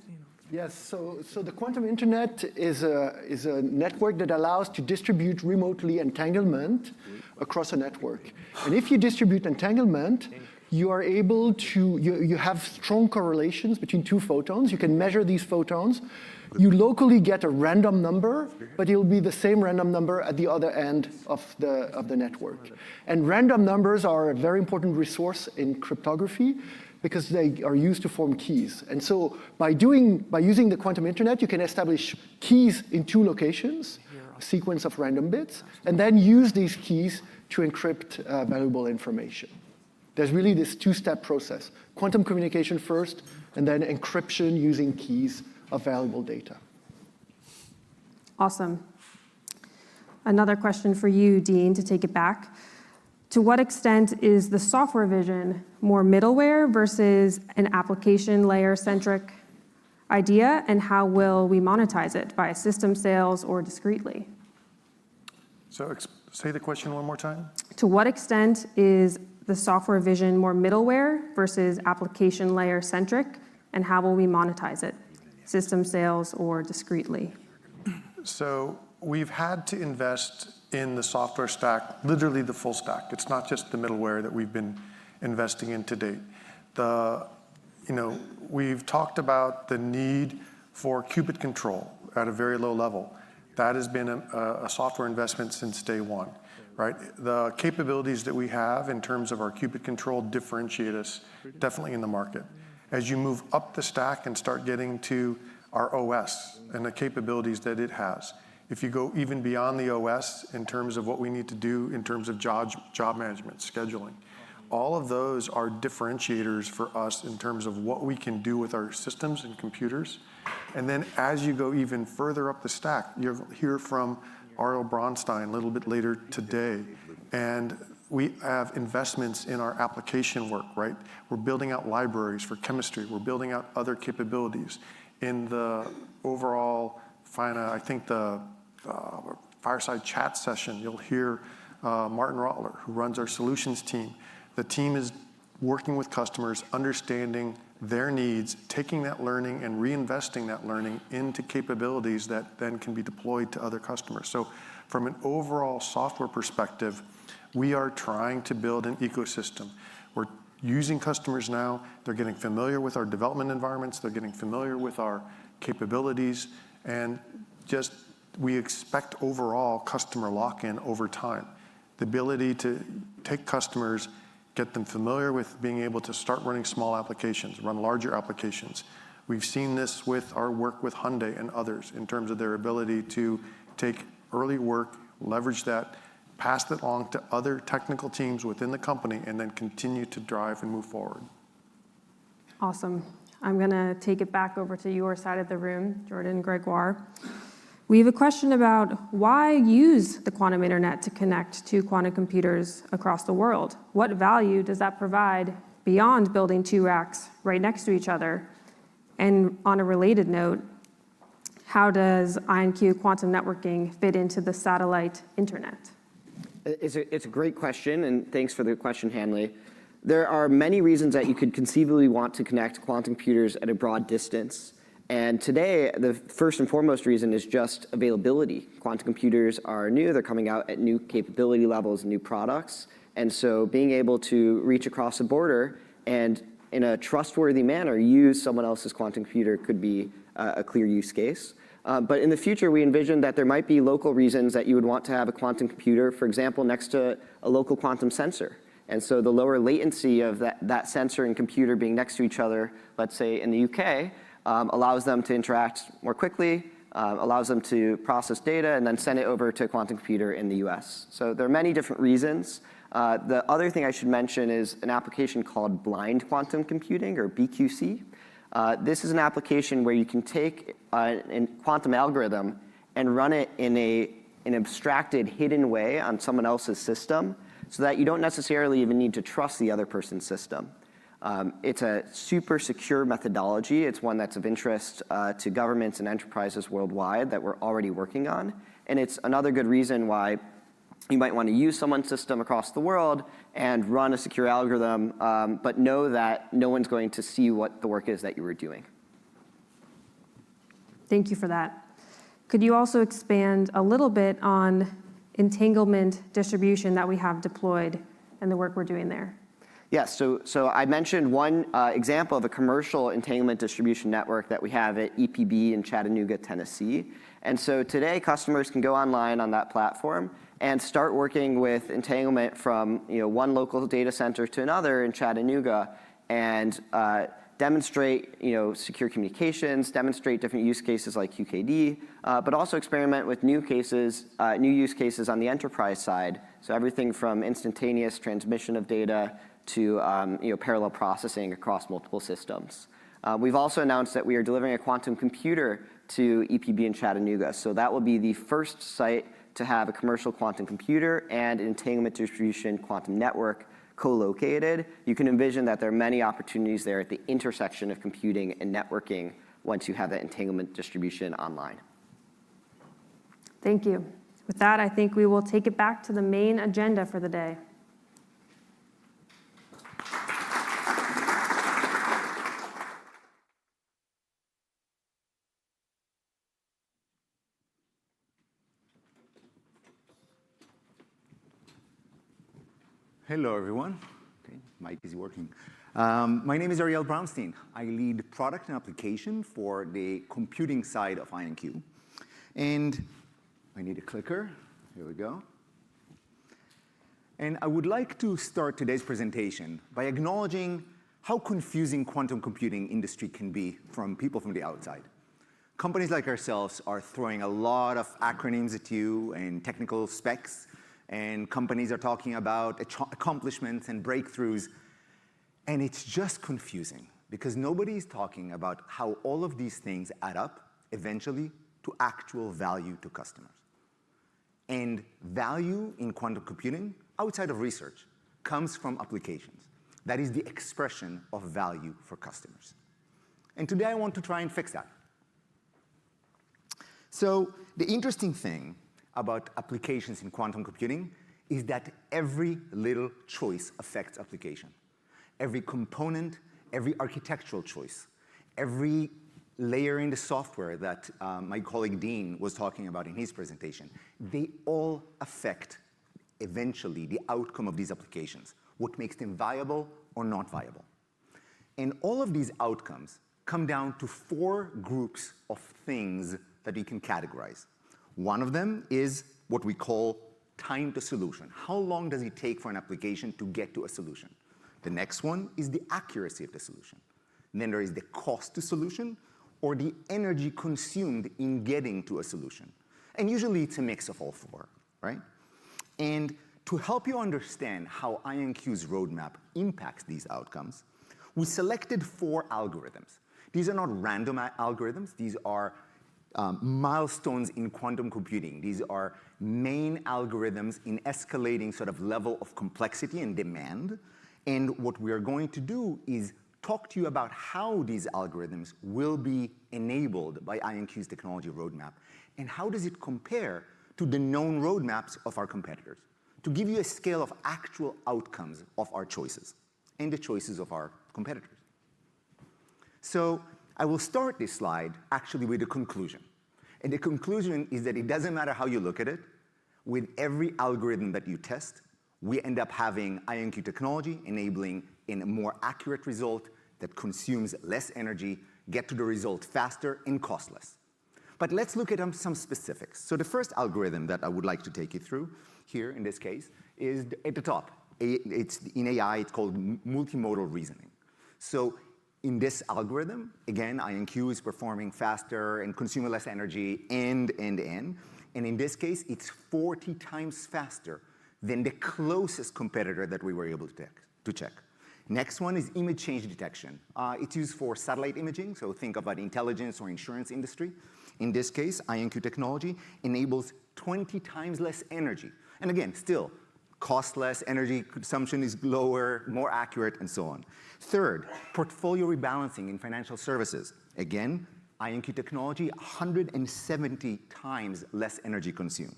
Yes, so the quantum internet is a network that allows to distribute remotely entanglement across a network. And if you distribute entanglement, you are able to, you have strong correlations between two photons. You can measure these photons. You locally get a random number, but it'll be the same random number at the other end of the network. And random numbers are a very important resource in cryptography because they are used to form keys. And so by using the quantum internet, you can establish keys in two locations, a sequence of random bits, and then use these keys to encrypt valuable information. There's really this two-step process: quantum communication first, and then encryption using keys of valuable data. Awesome. Another question for you, Dean, to take it back. To what extent is the software vision more middleware versus an application layer-centric idea, and how will we monetize it, via system sales or discretely? So say the question one more time. To what extent is the software vision more middleware versus application layer-centric, and how will we monetize it, system sales or discretely? So we've had to invest in the software stack, literally the full stack. It's not just the middleware that we've been investing in to date. We've talked about the need for qubit control at a very low level. That has been a software investment since day one, right? The capabilities that we have in terms of our qubit control differentiate us definitely in the market. As you move up the stack and start getting to our OS and the capabilities that it has, if you go even beyond the OS in terms of what we need to do in terms of job management, scheduling, all of those are differentiators for us in terms of what we can do with our systems and computers. And then as you go even further up the stack, you'll hear from Ariel Bronstein a little bit later today. And we have investments in our application work, right? We're building out libraries for chemistry. We're building out other capabilities. In the overall, I think the fireside chat session, you'll hear Martin Rottler, who runs our solutions team. The team is working with customers, understanding their needs, taking that learning and reinvesting that learning into capabilities that then can be deployed to other customers. So from an overall software perspective, we are trying to build an ecosystem. We're using customers now. They're getting familiar with our development environments. They're getting familiar with our capabilities. And just, we expect overall customer lock-in over time. The ability to take customers, get them familiar with being able to start running small applications, run larger applications. We've seen this with our work with Hyundai and others in terms of their ability to take early work, leverage that, pass it along to other technical teams within the company, and then continue to drive and move forward. Awesome. I'm going to take it back over to your side of the room, Jordan Gregoire. We have a question about why use the quantum internet to connect two quantum computers across the world? What value does that provide beyond building two racks right next to each other? And on a related note, how does IonQ quantum networking fit into the satellite internet? It's a great question, and thanks for the question, Hanley. There are many reasons that you could conceivably want to connect quantum computers at a broad distance. And today, the first and foremost reason is just availability. Quantum computers are new, they're coming out at new capability levels, new products. And so being able to reach across the border and in a trustworthy manner use someone else's quantum computer could be a clear use case. But in the future, we envision that there might be local reasons that you would want to have a quantum computer, for example, next to a local quantum sensor. And so the lower latency of that sensor and computer being next to each other, let's say in the UK, allows them to interact more quickly, allows them to process data, and then send it over to a quantum computer in the US. So there are many different reasons. The other thing I should mention is an application called blind quantum computing, or BQC. This is an application where you can take a quantum algorithm and run it in an abstracted, hidden way on someone else's system, so that you don't necessarily even need to trust the other person's system. It's a super secure methodology. It's one that's of interest to governments and enterprises worldwide that we're already working on. And it's another good reason why you might want to use someone's system across the world and run a secure algorithm, but know that no one's going to see what the work is that you were doing. Thank you for that. Could you also expand a little bit on entanglement distribution that we have deployed and the work we're doing there? Yes, so I mentioned one example of a commercial entanglement distribution network that we have at EPB in Chattanooga, Tennessee. And so today, customers can go online on that platform and start working with entanglement from one local data center to another in Chattanooga, and demonstrate secure communications, demonstrate different use cases like QKD, but also experiment with new use cases on the enterprise side. So everything from instantaneous transmission of data to parallel processing across multiple systems. We've also announced that we are delivering a quantum computer to EPB in Chattanooga. So that will be the first site to have a commercial quantum computer and an entanglement distribution quantum network co-located. You can envision that there are many opportunities there at the intersection of computing and networking once you have that entanglement distribution online. Thank you. With that, I think we will take it back to the main agenda for the day. Hello, everyone. Okay, mic is working. My name is Ariel Brownstein. I lead product and application for the computing side of IonQ. And I need a clicker. Here we go. And I would like to start today's presentation by acknowledging how confusing quantum computing industry can be from people from the outside. Companies like ourselves are throwing a lot of acronyms at you and technical specs, and companies are talking about accomplishments and breakthroughs, and it's just confusing because nobody is talking about how all of these things add up eventually to actual value to customers. And value in quantum computing, outside of research, comes from applications. That is the expression of value for customers. And today I want to try and fix that. So the interesting thing about applications in quantum computing is that every little choice affects application. Every component, every architectural choice, every layer in the software that my colleague Dean was talking about in his presentation, they all affect eventually the outcome of these applications, what makes them viable or not viable. And all of these outcomes come down to 4 groups of things that we can categorize. One of them is what we call time to solution. How long does it take for an application to get to a solution? The next one is the accuracy of the solution. And then there is the cost to solution, or the energy consumed in getting to a solution. And usually it's a mix of all four, right? And to help you understand how IonQ's roadmap impacts these outcomes, we selected 4 algorithms. These are not random algorithms. These are milestones in quantum computing. These are main algorithms in escalating sort of level of complexity and demand. And what we are going to do is talk to you about how these algorithms will be enabled by IonQ's technology roadmap, and how does it compare to the known roadmaps of our competitors, to give you a scale of actual outcomes of our choices and the choices of our competitors. So I will start this slide actually with a conclusion. And the conclusion is that it doesn't matter how you look at it, with every algorithm that you test, we end up having IonQ technology enabling a more accurate result that consumes less energy, get to the result faster and cost less. But let's look at some specifics. So the first algorithm that I would like to take you through here in this case is at the top. It's in AI, it's called multimodal reasoning. So in this algorithm, again, IonQ is performing faster and consuming less energy and. And in this case, it's 40 times faster than the closest competitor that we were able to check. Next one is image change detection. It's used for satellite imaging, so think about intelligence or insurance industry. In this case, IonQ technology enables 20 times less energy. And again, still, cost less, energy consumption is lower, more accurate, and so on. Third, portfolio rebalancing in financial services. Again, IonQ technology, 170 times less energy consumed.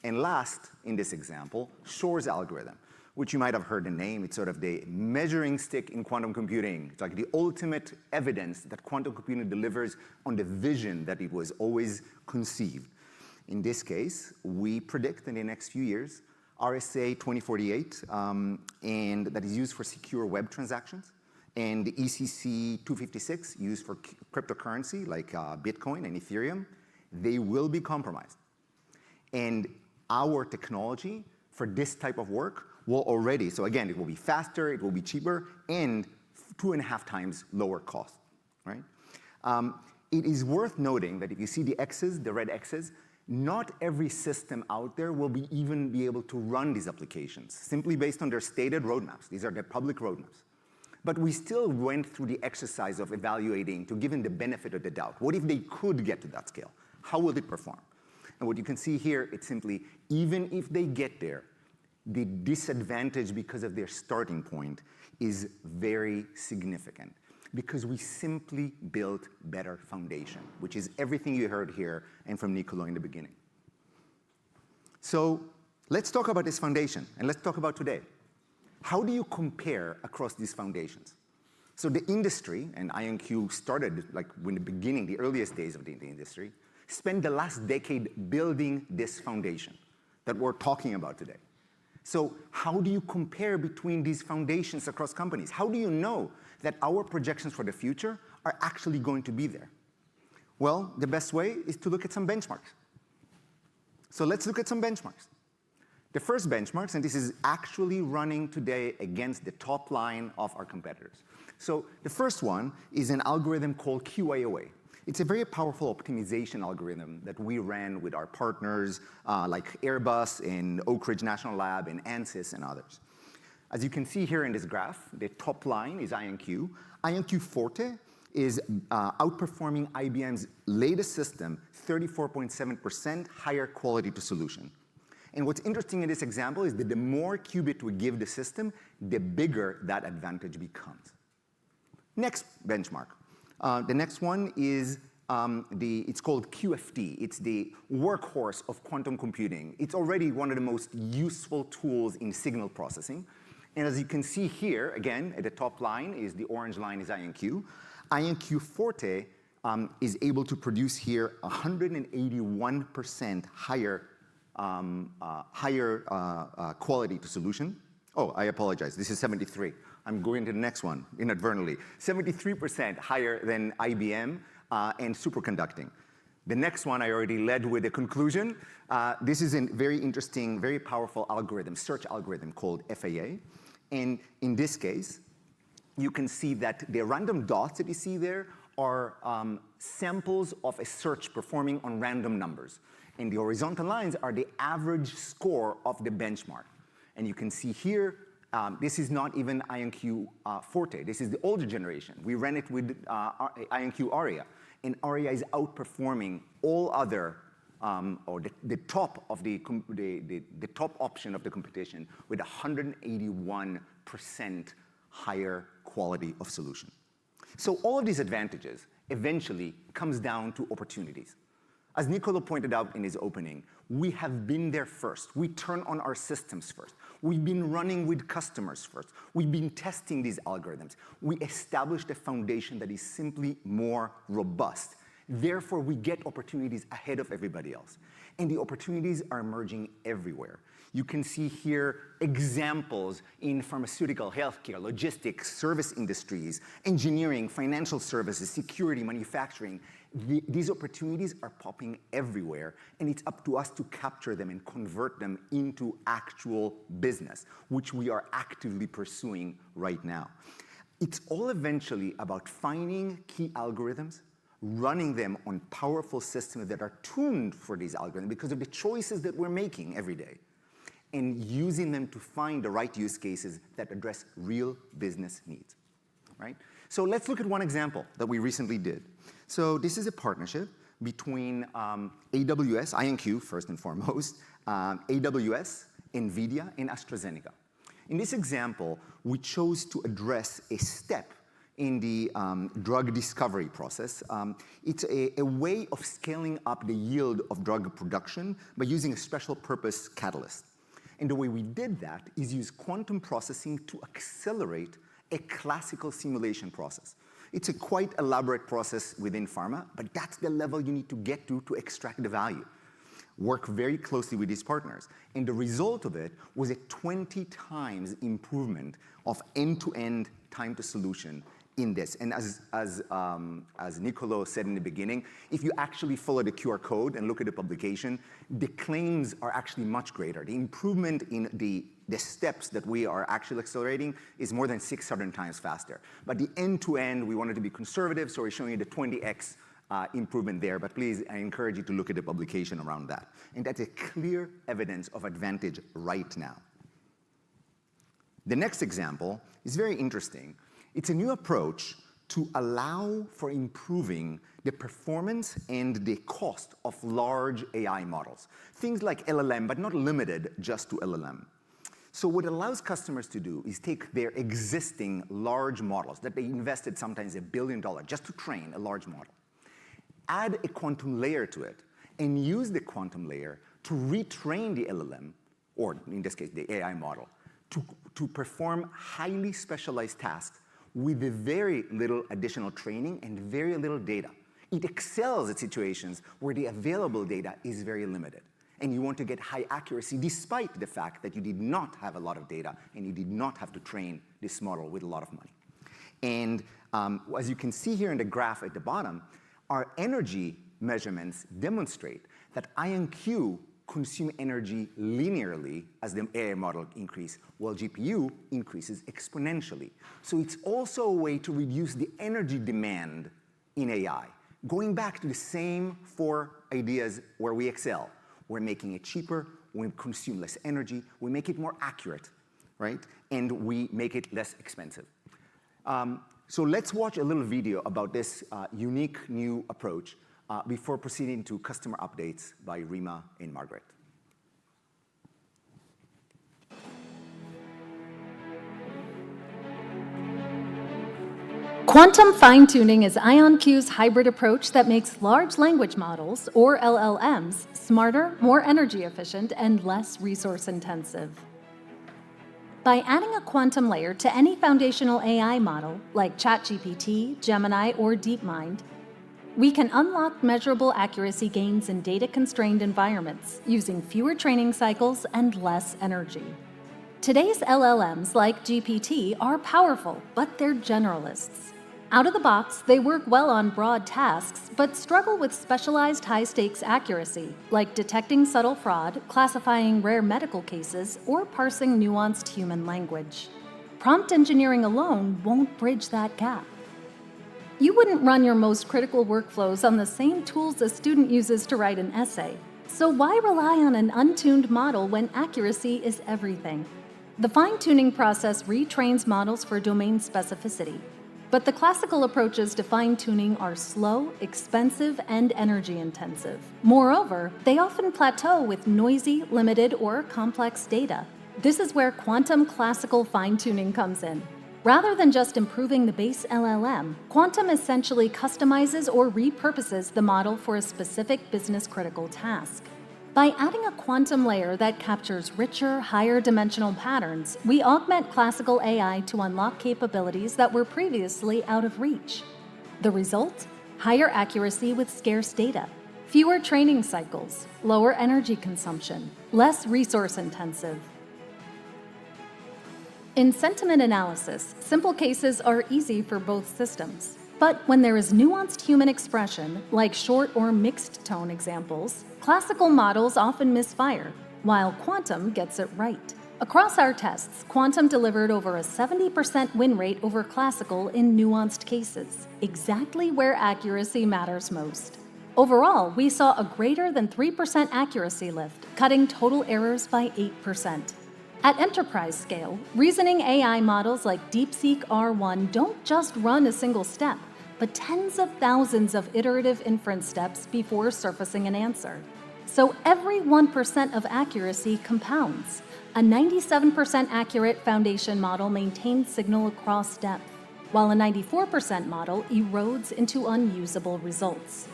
And last, in this example, Shor's algorithm, which you might have heard the name. It's sort of the measuring stick in quantum computing. It's like the ultimate evidence that quantum computing delivers on the vision that it was always conceived. In this case, we predict in the next few years RSA 2048, and that is used for secure web transactions, and the ECC 256 used for cryptocurrency like Bitcoin and Ethereum. They will be compromised. And our technology for this type of work will already, so again, it will be faster, it will be cheaper, and 2.5 times lower cost, right? It is worth noting that if you see the X's, the red X's, not every system out there will even be able to run these applications, simply based on their stated roadmaps. These are their public roadmaps. But we still went through the exercise of evaluating to give them the benefit of the doubt. What if they could get to that scale? How will it perform? And what you can see here, it's simply, even if they get there, the disadvantage because of their starting point is very significant, because we simply built better foundation, which is everything you heard here and from Nicolo in the beginning. So let's talk about this foundation, and let's talk about today. How do you compare across these foundations? So the industry, and IonQ started like in the beginning, the earliest days of the industry, spent the last decade building this foundation that we're talking about today. So how do you compare between these foundations across companies? How do you know that our projections for the future are actually going to be there? Well, the best way is to look at some benchmarks. So let's look at some benchmarks. The first benchmarks, and this is actually running today against the top line of our competitors. So the first one is an algorithm called QAOA. It's a very powerful optimization algorithm that we ran with our partners like Airbus and Oak Ridge National Lab and ANSYS and others. As you can see here in this graph, the top line is IonQ. IonQ Forte is outperforming IBM's latest system 34.7% higher quality to solution. And what's interesting in this example is that the more qubit we give the system, the bigger that advantage becomes. Next benchmark. The next one is it's called QFT. It's the workhorse of quantum computing. It's already one of the most useful tools in signal processing. And as you can see here, again, at the top line is the orange line is IonQ. IonQ Forte is able to produce here 181% higher quality to solution. Oh, I apologize. This is 73. I'm going to the next one inadvertently. 73% higher than IBM and superconducting. The next one I already led with a conclusion. This is a very interesting, very powerful algorithm, search algorithm called FAA. And in this case, you can see that the random dots that you see there are samples of a search performing on random numbers. And the horizontal lines are the average score of the benchmark. And you can see here, this is not even IonQ Forte. This is the older generation. We ran it with IonQ Aria. And Aria is outperforming all other, or the top of the top option of the competition with 181% higher quality of solution. So all of these advantages eventually comes down to opportunities. As Nicolo pointed out in his opening, we have been there first. We turn on our systems first. We've been running with customers first. We've been testing these algorithms. We established a foundation that is simply more robust. Therefore, we get opportunities ahead of everybody else. And the opportunities are emerging everywhere. You can see here examples in pharmaceutical, healthcare, logistics, service industries, engineering, financial services, security, manufacturing. These opportunities are popping everywhere, and it's up to us to capture them and convert them into actual business, which we are actively pursuing right now. It's all eventually about finding key algorithms, running them on powerful systems that are tuned for these algorithms because of the choices that we're making every day, and using them to find the right use cases that address real business needs, right? So let's look at one example that we recently did. So this is a partnership between AWS, IonQ first and foremost, AWS, NVIDIA, and AstraZeneca. In this example, we chose to address a step in the drug discovery process. It's a way of scaling up the yield of drug production by using a special purpose catalyst. And the way we did that is use quantum processing to accelerate a classical simulation process. It's a quite elaborate process within pharma, but that's the level you need to get to extract the value. Work very closely with these partners. And the result of it was a 20 times improvement of end-to-end time to solution in this. And as Nicolo said in the beginning, if you actually follow the QR code and look at the publication, the claims are actually much greater. The improvement in the steps that we are actually accelerating is more than 600 times faster. But the end-to-end, we wanted to be conservative, so we're showing you the 20x improvement there. But please, I encourage you to look at the publication around that. And that's a clear evidence of advantage right now. The next example is very interesting. It's a new approach to allow for improving the performance and the cost of large AI models. Things like LLM, but not limited just to LLM. So what it allows customers to do is take their existing large models that they invested sometimes $1 billion just to train a large model, add a quantum layer to it, and use the quantum layer to retrain the LLM, or in this case, the AI model, to perform highly specialized tasks with very little additional training and very little data. It excels at situations where the available data is very limited. And you want to get high accuracy despite the fact that you did not have a lot of data and you did not have to train this model with a lot of money. And as you can see here in the graph at the bottom, our energy measurements demonstrate that IonQ consume energy linearly as the AI model increases, while GPU increases exponentially. So it's also a way to reduce the energy demand in AI. Going back to the same 4 ideas where we excel. We're making it cheaper, we consume less energy, we make it more accurate, right? And we make it less expensive. So let's watch a little video about this unique new approach before proceeding to customer updates by Rima and Margaret. Quantum fine-tuning is IonQ's hybrid approach that makes large language models, or LLMs, smarter, more energy efficient, and less resource intensive. By adding a quantum layer to any foundational AI model, like ChatGPT, Gemini, or DeepMind, we can unlock measurable accuracy gains in data-constrained environments, using fewer training cycles and less energy. Today's LLMs, like GPT, are powerful, but they're generalists. Out of the box, they work well on broad tasks, but struggle with specialized high-stakes accuracy, like detecting subtle fraud, classifying rare medical cases, or parsing nuanced human language. Prompt engineering alone won't bridge that gap. You wouldn't run your most critical workflows on the same tools a student uses to write an essay. So why rely on an untuned model when accuracy is everything? The fine-tuning process retrains models for domain specificity. But the classical approaches to fine-tuning are slow, expensive, and energy-intensive. Moreover, they often plateau with noisy, limited, or complex data. This is where quantum classical fine-tuning comes in. Rather than just improving the base LLM, quantum essentially customizes or repurposes the model for a specific business-critical task. By adding a quantum layer that captures richer, higher-dimensional patterns, we augment classical AI to unlock capabilities that were previously out of reach. The result? Higher accuracy with scarce data, fewer training cycles, lower energy consumption, less resource-intensive. In sentiment analysis, simple cases are easy for both systems. But when there is nuanced human expression, like short or mixed tone examples, classical models often misfire, while quantum gets it right. Across our tests, quantum delivered over a 70% win rate over classical in nuanced cases, exactly where accuracy matters most. Overall, we saw a greater than 3% accuracy lift, cutting total errors by 8%. At enterprise scale, reasoning AI models like DeepSeek R1 don't just run a single step, but tens of thousands of iterative inference steps before surfacing an answer. So every 1% of accuracy compounds. A 97% accurate foundation model maintains signal across depth, while a 94% model erodes into unusable results.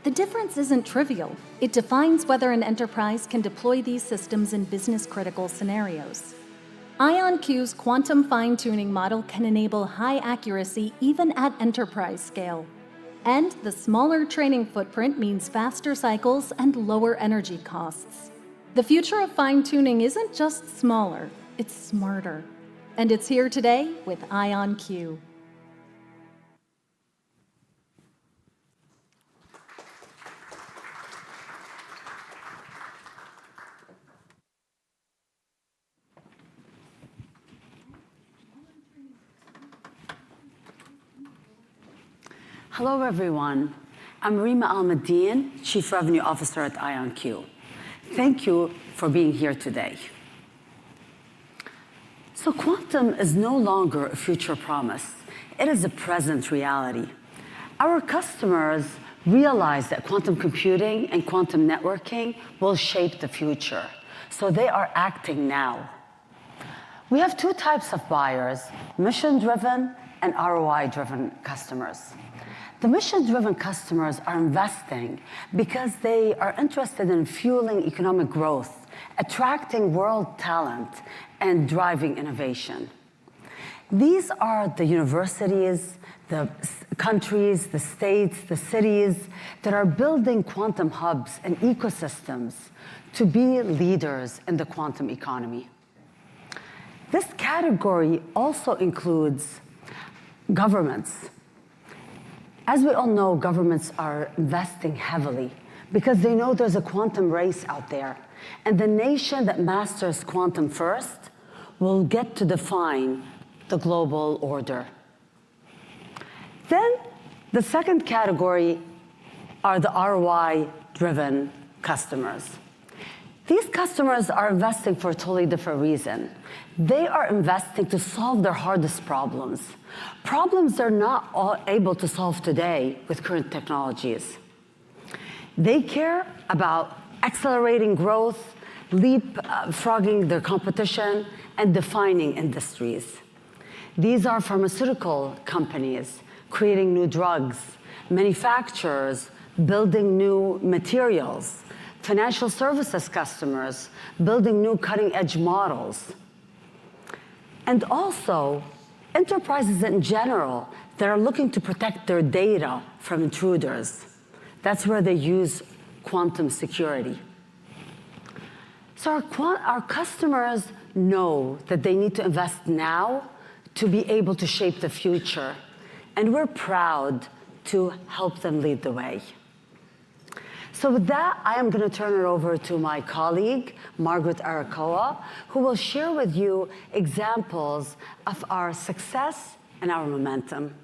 The difference isn't trivial. It defines whether an enterprise can deploy these systems in business-critical scenarios. IonQ's quantum fine-tuning model can enable high accuracy even at enterprise scale. And the smaller training footprint means faster cycles and lower energy costs. The future of fine-tuning isn't just smaller, it's smarter. And it's here today with IonQ. Hello, everyone. I'm Rima Al-Madin, Chief Revenue Officer at IonQ. Thank you for being here today. So quantum is no longer a future promise. It is a present reality. Our customers realize that quantum computing and quantum networking will shape the future. So they are acting now. We have two types of buyers, mission-driven and ROI-driven customers. The mission-driven customers are investing because they are interested in fueling economic growth, attracting world talent, and driving innovation. These are the universities, the countries, the states, the cities that are building quantum hubs and ecosystems to be leaders in the quantum economy. This category also includes governments. As we all know, governments are investing heavily because they know there's a quantum race out there. And the nation that masters quantum first will get to define the global order. Then the second category are the ROI-driven customers. These customers are investing for a totally different reason. They are investing to solve their hardest problems. Problems they're not able to solve today with current technologies. They care about accelerating growth, leapfrogging their competition, and defining industries. These are pharmaceutical companies creating new drugs, manufacturers building new materials, financial services customers building new cutting-edge models. And also, enterprises in general that are looking to protect their data from intruders. That's where they use quantum security. So our customers know that they need to invest now to be able to shape the future. and we're proud to help them lead the way. So with that, I am going to turn it over to my colleague, Margaret Arakawa, who will share with you examples of our success and our momentum.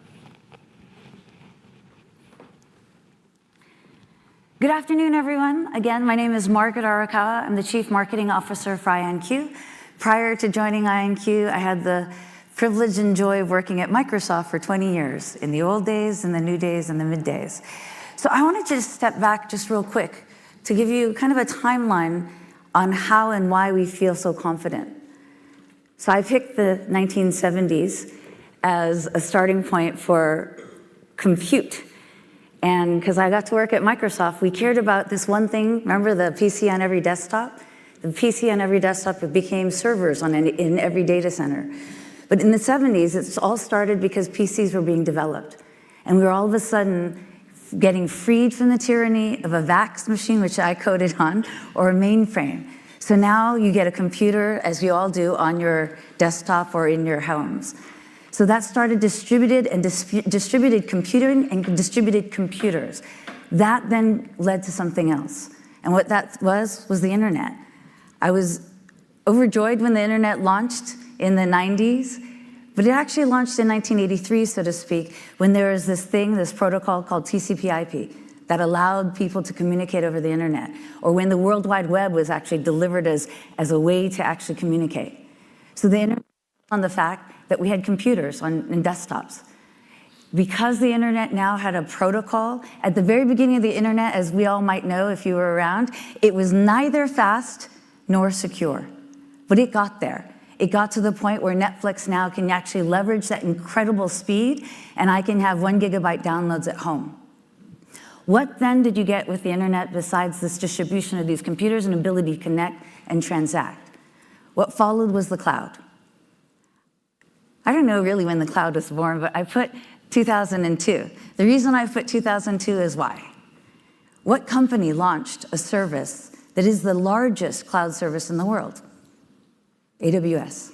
Good afternoon, everyone. Again, my name is Margaret Arakawa. I'm the Chief Marketing Officer for IonQ. Prior to joining IonQ, I had the privilege and joy of working at Microsoft for 20 years, in the old days, in the new days, and the mid days. So I wanted to just step back just real quick to give you kind of a timeline on how and why we feel so confident. So I picked the 1970s as a starting point for compute. And because I got to work at Microsoft, we cared about this one thing. Remember the PC on every desktop? The PC on every desktop, it became servers in every data center. But in the 70s, it all started because PCs were being developed. And we were all of a sudden getting freed from the tyranny of a VAX machine, which I coded on, or a mainframe. So now you get a computer, as we all do, on your desktop or in your homes. So that started distributed computing and distributed computers. That then led to something else. And what that was the internet. I was overjoyed when the internet launched in the 90s, but it actually launched in 1983, so to speak, when there was this protocol called TCP/IP that allowed people to communicate over the internet, or when the World Wide Web was actually delivered as a way to actually communicate. So the internet on the fact that we had computers in desktops. Because the internet now had a protocol, at the very beginning of the internet, as we all might know if you were around, it was neither fast nor secure, but it got there. It got to the point where Netflix now can actually leverage that incredible speed, and I can have 1 gigabyte downloads at home. What then did you get with the internet besides this distribution of these computers and ability to connect and transact? What followed was the cloud. I don't know really when the cloud was born, but I put 2002. The reason I put 2002 is why. What company launched a service that is the largest cloud service in the world? AWS.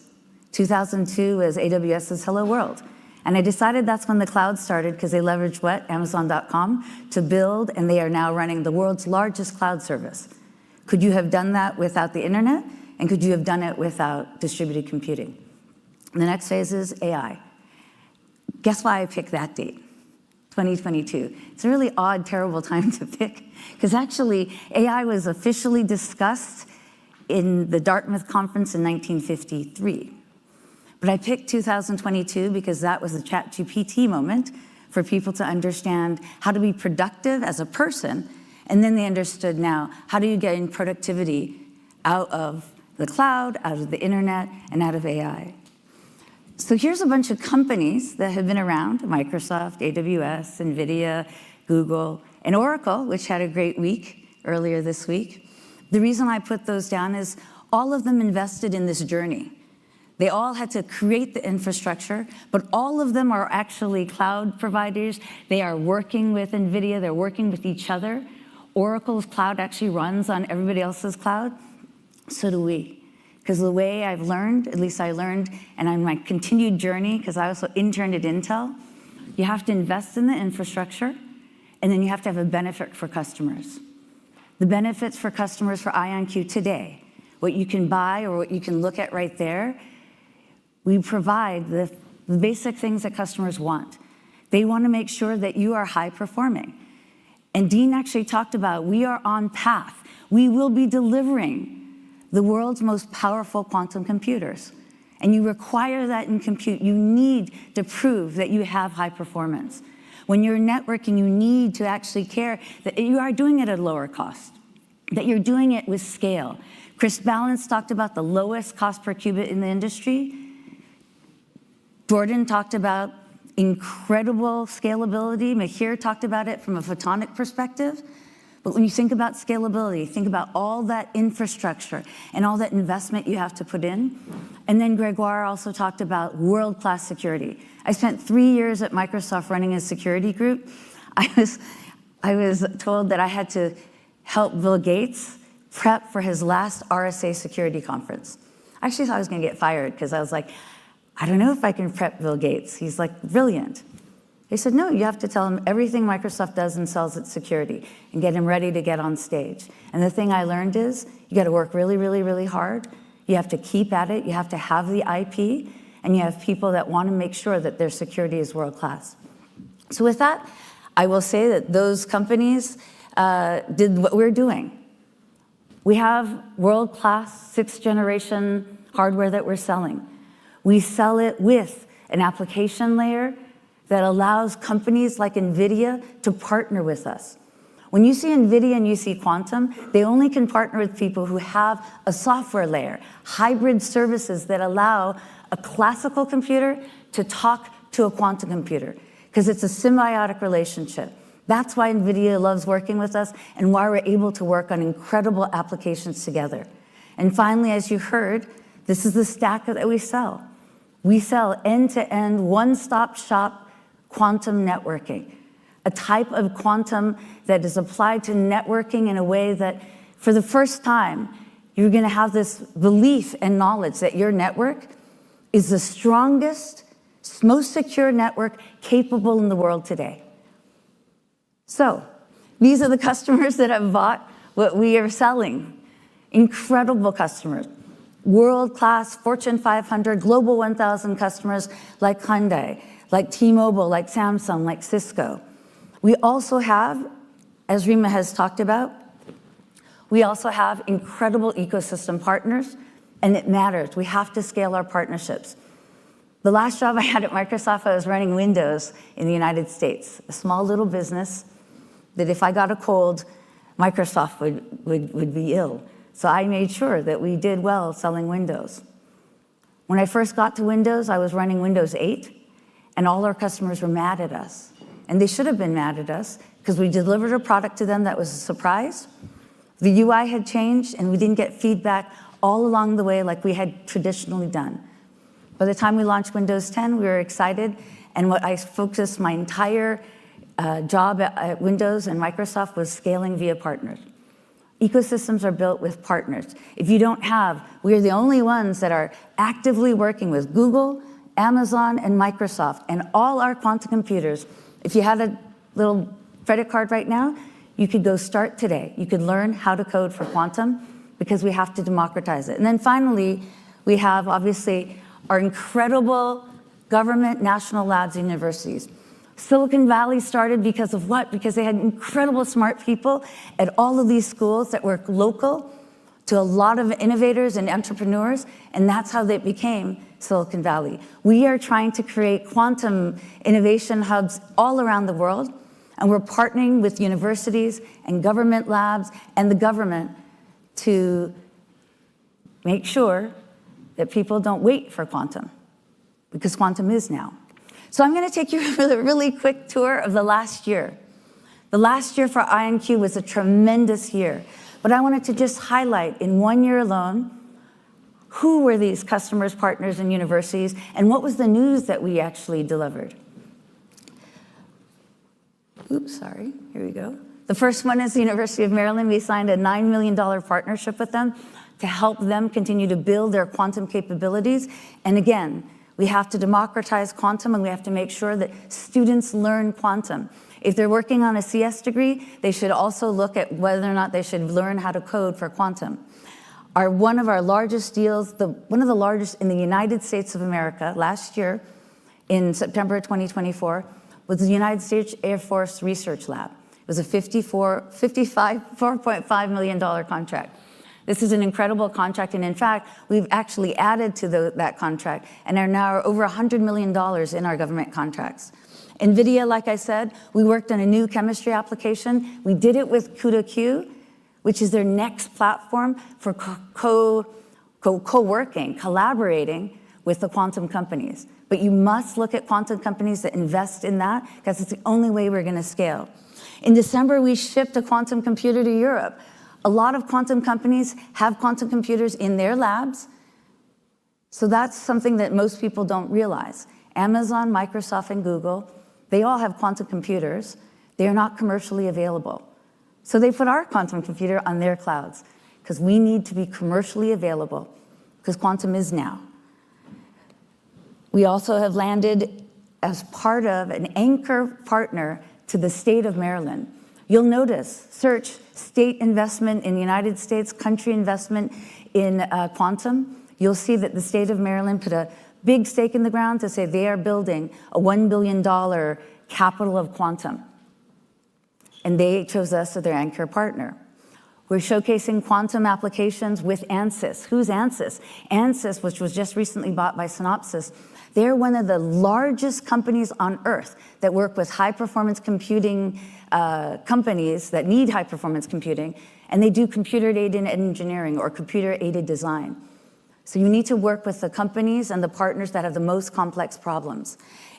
2002 was AWS's Hello World. And I decided that's when the cloud started because they leveraged what? Amazon.com to build, and they are now running the world's largest cloud service. Could you have done that without the internet? And could you have done it without distributed computing? The next phase is AI. Guess why I picked that date? 2022. It's a really odd, terrible time to pick, because actually AI was officially discussed in the Dartmouth conference in 1953. But I picked 2022 because that was the ChatGPT moment for people to understand how to be productive as a person, and then they understood now, how do you gain productivity out of the cloud, out of the internet, and out of AI? So here's a bunch of companies that have been around: Microsoft, AWS, NVIDIA, Google, and Oracle, which had a great week earlier this week. The reason I put those down is all of them invested in this journey. They all had to create the infrastructure, but all of them are actually cloud providers. They are working with NVIDIA, they're working with each other. Oracle's cloud actually runs on everybody else's cloud. So do we. Because the way I've learned, at least I learned, and on my continued journey, because I also interned at Intel, you have to invest in the infrastructure, and then you have to have a benefit for customers. The benefits for customers for IonQ today, what you can buy or what you can look at right there, we provide the basic things that customers want. They want to make sure that you are high performing. And Dean actually talked about, we are on path. We will be delivering the world's most powerful quantum computers. And you require that in compute. You need to prove that you have high performance. When you're networking, you need to actually care that you are doing it at a lower cost, that you're doing it with scale. Chris Ballance talked about the lowest cost per qubit in the industry. Jordan talked about incredible scalability. Mahir talked about it from a photonic perspective. But when you think about scalability, think about all that infrastructure and all that investment you have to put in. And then Gregoire also talked about world-class security. I spent 3 years at Microsoft running a security group. I was told that I had to help Bill Gates prep for his last RSA security conference. I actually thought I was going to get fired because I was like, I don't know if I can prep Bill Gates. He's like brilliant. They said, no, you have to tell them everything Microsoft does and sells its security and get them ready to get on stage. And the thing I learned is you got to work really, really, really hard. You have to keep at it. You have to have the IP. And you have people that want to make sure that their security is world class. So with that, I will say that those companies did what we're doing. We have world class 6th generation hardware that we're selling. We sell it with an application layer that allows companies like NVIDIA to partner with us. When you see NVIDIA and you see Quantum, they only can partner with people who have a software layer, hybrid services that allow a classical computer to talk to a quantum computer, because it's a symbiotic relationship. That's why NVIDIA loves working with us and why we're able to work on incredible applications together. And finally, as you heard, this is the stack that we sell. We sell end-to-end, one-stop shop quantum networking, a type of quantum that is applied to networking in a way that, for the first time, you're going to have this belief and knowledge that your network is the strongest, most secure network capable in the world today. So, these are the customers that have bought what we are selling. Incredible customers. World-class Fortune 500, Global 1000 customers like Hyundai, like T-Mobile, like Samsung, like Cisco. We also have, as Rima has talked about, we also have incredible ecosystem partners, and it matters. We have to scale our partnerships. The last job I had at Microsoft, I was running Windows in the United States, a small little business that if I got a cold, Microsoft would be ill. So I made sure that we did well selling Windows. When I first got to Windows, I was running Windows 8, and all our customers were mad at us. And they should have been mad at us, because we delivered a product to them that was a surprise. The UI had changed, and we didn't get feedback all along the way like we had traditionally done. By the time we launched Windows 10, we were excited, and what I focused my entire job at Windows and Microsoft was scaling via partners. Ecosystems are built with partners. If you don't have, we're the only ones that are actively working with Google, Amazon, and Microsoft, and all our quantum computers. If you had a little credit card right now, you could go start today. You could learn how to code for quantum, because we have to democratize it. And then finally, we have, obviously, our incredible government, national labs, and universities. Silicon Valley started because of what? Because they had incredible smart people at all of these schools that were local to a lot of innovators and entrepreneurs, and that's how they became Silicon Valley. We are trying to create quantum innovation hubs all around the world, and we're partnering with universities and government labs and the government to make sure that people don't wait for quantum, because quantum is now. So I'm going to take you for a really quick tour of the last year. The last year for IonQ was a tremendous year, but I wanted to just highlight in 1 year alone who were these customers, partners, and universities, and what was the news that we actually delivered. Oops, sorry, here we go. The first one is the University of Maryland. We signed a $9 million partnership with them to help them continue to build their quantum capabilities. And again, we have to democratize quantum, and we have to make sure that students learn quantum. If they're working on a CS degree, they should also look at whether or not they should learn how to code for quantum. One of our largest deals, one of the largest in the United States of America last year, in September 2024, was the United States Air Force Research Lab. It was a $4.5 million contract. This is an incredible contract, and in fact, we've actually added to that contract and are now over $100 million in our government contracts. NVIDIA, like I said, we worked on a new chemistry application. We did it with CUDA-Q, which is their next platform for co-working, collaborating with the quantum companies. But you must look at quantum companies that invest in that, because it's the only way we're going to scale. In December, we shipped a quantum computer to Europe. A lot of quantum companies have quantum computers in their labs, so that's something that most people don't realize. Amazon, Microsoft, and Google, they all have quantum computers. They are not commercially available. So they put our quantum computer on their clouds, because we need to be commercially available, because quantum is now. We also have landed as part of an anchor partner to the state of Maryland. You'll notice, search state investment in the United States, country investment in quantum. You'll see that the state of Maryland put a big stake in the ground to say they are building a $1 billion capital of quantum. And they chose us as their anchor partner. We're showcasing quantum applications with ANSYS. Who's ANSYS? ANSYS, which was just recently bought by Synopsys, they're one of the largest companies on earth that work with high-performance computing companies that need high-performance computing, and they do computer-aided engineering or computer-aided design. So you need to work with the companies and the partners that have the most complex problems.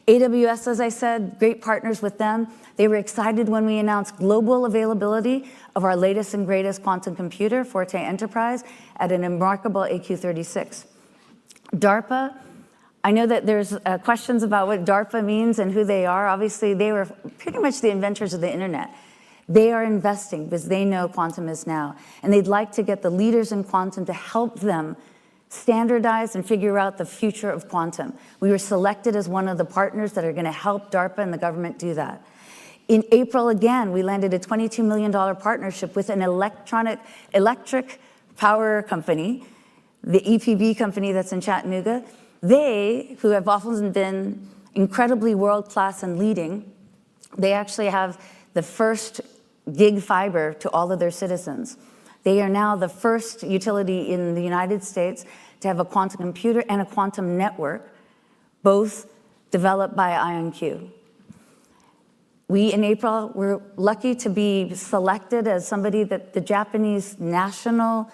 AWS, as I said, great partners with them. They were excited when we announced global availability of our latest and greatest quantum computer, Forte Enterprise, at an remarkable AQ36. DARPA, I know that there's questions about what DARPA means and who they are. Obviously, they were pretty much the inventors of the internet. They are investing because they know quantum is now, and they'd like to get the leaders in quantum to help them standardize and figure out the future of quantum. We were selected as one of the partners that are going to help DARPA and the government do that. In April, again, we landed a $22 million partnership with an electric power company, the EPB company that's in Chattanooga. They, who have often been incredibly world-class and leading, they actually have the first gig fiber to all of their citizens. They are now the first utility in the United States to have a quantum computer and a quantum network, both developed by IonQ. We, in April, were lucky to be selected as somebody that the Japanese National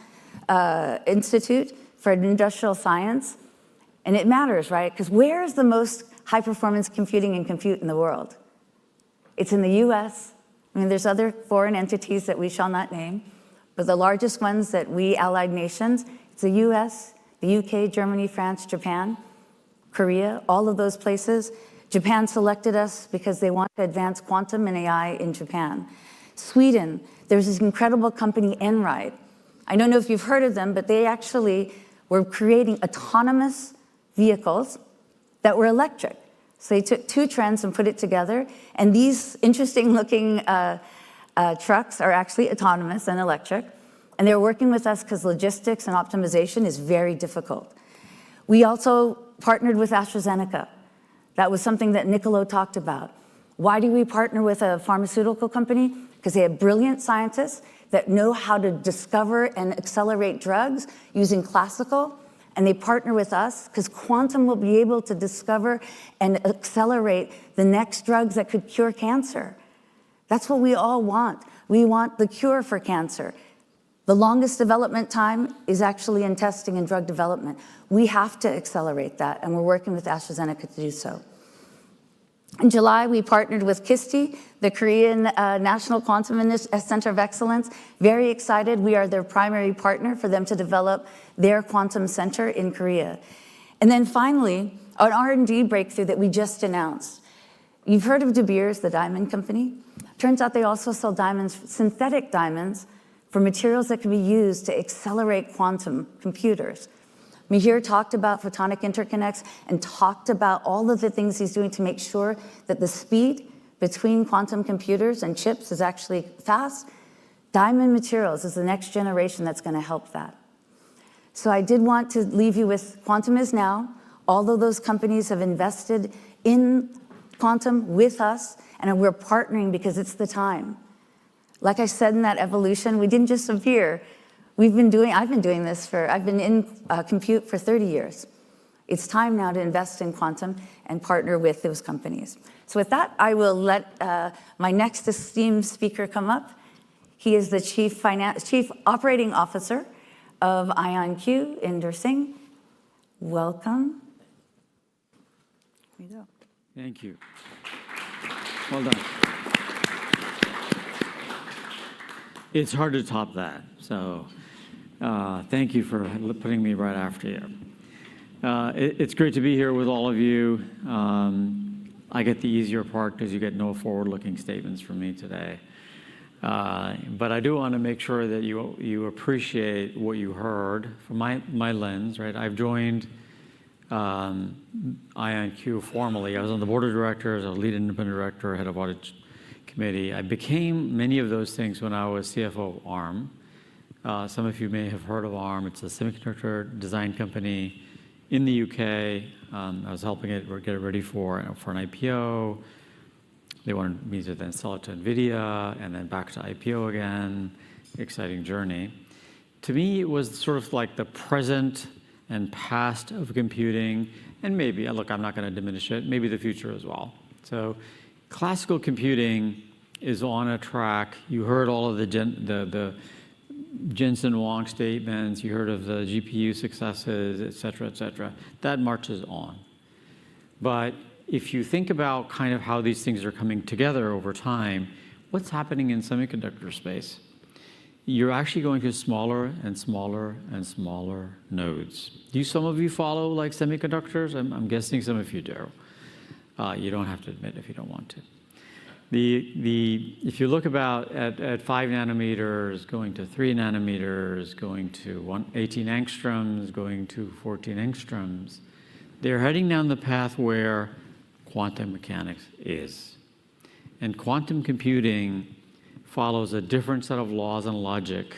Institute for Industrial Science, and it matters, right? Because where is the most high-performance computing and compute in the world? It's in the US. I mean, there's other foreign entities that we shall not name, but the largest ones that we allied nations, it's the US, the UK, Germany, France, Japan, Korea, all of those places. Japan selected us because they want to advance quantum and AI in Japan. Sweden, there's this incredible company, Enride. I don't know if you've heard of them, but they actually were creating autonomous vehicles that were electric. So they took two trends and put it together, and these interesting looking trucks are actually autonomous and electric, and they're working with us because logistics and optimization is very difficult. We also partnered with AstraZeneca. That was something that Niccolo talked about. Why do we partner with a pharmaceutical company? Because they have brilliant scientists that know how to discover and accelerate drugs using classical, and they partner with us because quantum will be able to discover and accelerate the next drugs that could cure cancer. That's what we all want. We want the cure for cancer. The longest development time is actually in testing and drug development. We have to accelerate that, and we're working with AstraZeneca to do so. In July, we partnered with KISTI, the Korean National Quantum Center of Excellence. Very excited. We are their primary partner for them to develop their quantum center in Korea. And then finally, an R&D breakthrough that we just announced. You've heard of De Beers, the diamond company. Turns out they also sell diamonds, synthetic diamonds, for materials that can be used to accelerate quantum computers. Mihir talked about photonic interconnects and talked about all of the things he's doing to make sure that the speed between quantum computers and chips is actually fast. Diamond materials is the next generation that's going to help that. So I did want to leave you with quantum is now. All of those companies have invested in quantum with us, and we're partnering because it's the time. Like I said in that evolution, we didn't just appear. I've been doing this I've been in compute for 30 years. It's time now to invest in quantum and partner with those companies. So with that, I will let my next esteemed speaker come up. He is the Chief Operating Officer of IonQ, Inder Singh. Welcome. Here you go. Thank you. Well done. It's hard to top that, so thank you for putting me right after you. It's great to be here with all of you. I get the easier part because you get no forward-looking statements from me today. But I do want to make sure that you appreciate what you heard from my lens, right? I've joined IonQ formally. I was on the board of directors, I was lead independent director, head of audit committee. I became many of those things when I was CFO of ARM. Some of you may have heard of ARM. It's a semiconductor design company in the UK. I was helping it get it ready for an IPO. They wanted me to then sell it to NVIDIA and then back to IPO again. Exciting journey. To me, it was sort of like the present and past of computing, and maybe, look, I'm not going to diminish it, maybe the future as well. So classical computing is on a track. You heard all of the Jensen Huang statements, you heard of the GPU successes, et cetera, et cetera. That marches on. But if you think about kind of how these things are coming together over time, what's happening in semiconductor space? You're actually going to smaller and smaller and smaller nodes. Do some of you follow like semiconductors? I'm guessing some of you do. You don't have to admit if you don't want to. If you look at 5 nanometers, going to 3 nanometers, going to 18 angstroms, going to 14 angstroms, they're heading down the path where quantum mechanics is. And quantum computing follows a different set of laws and logic,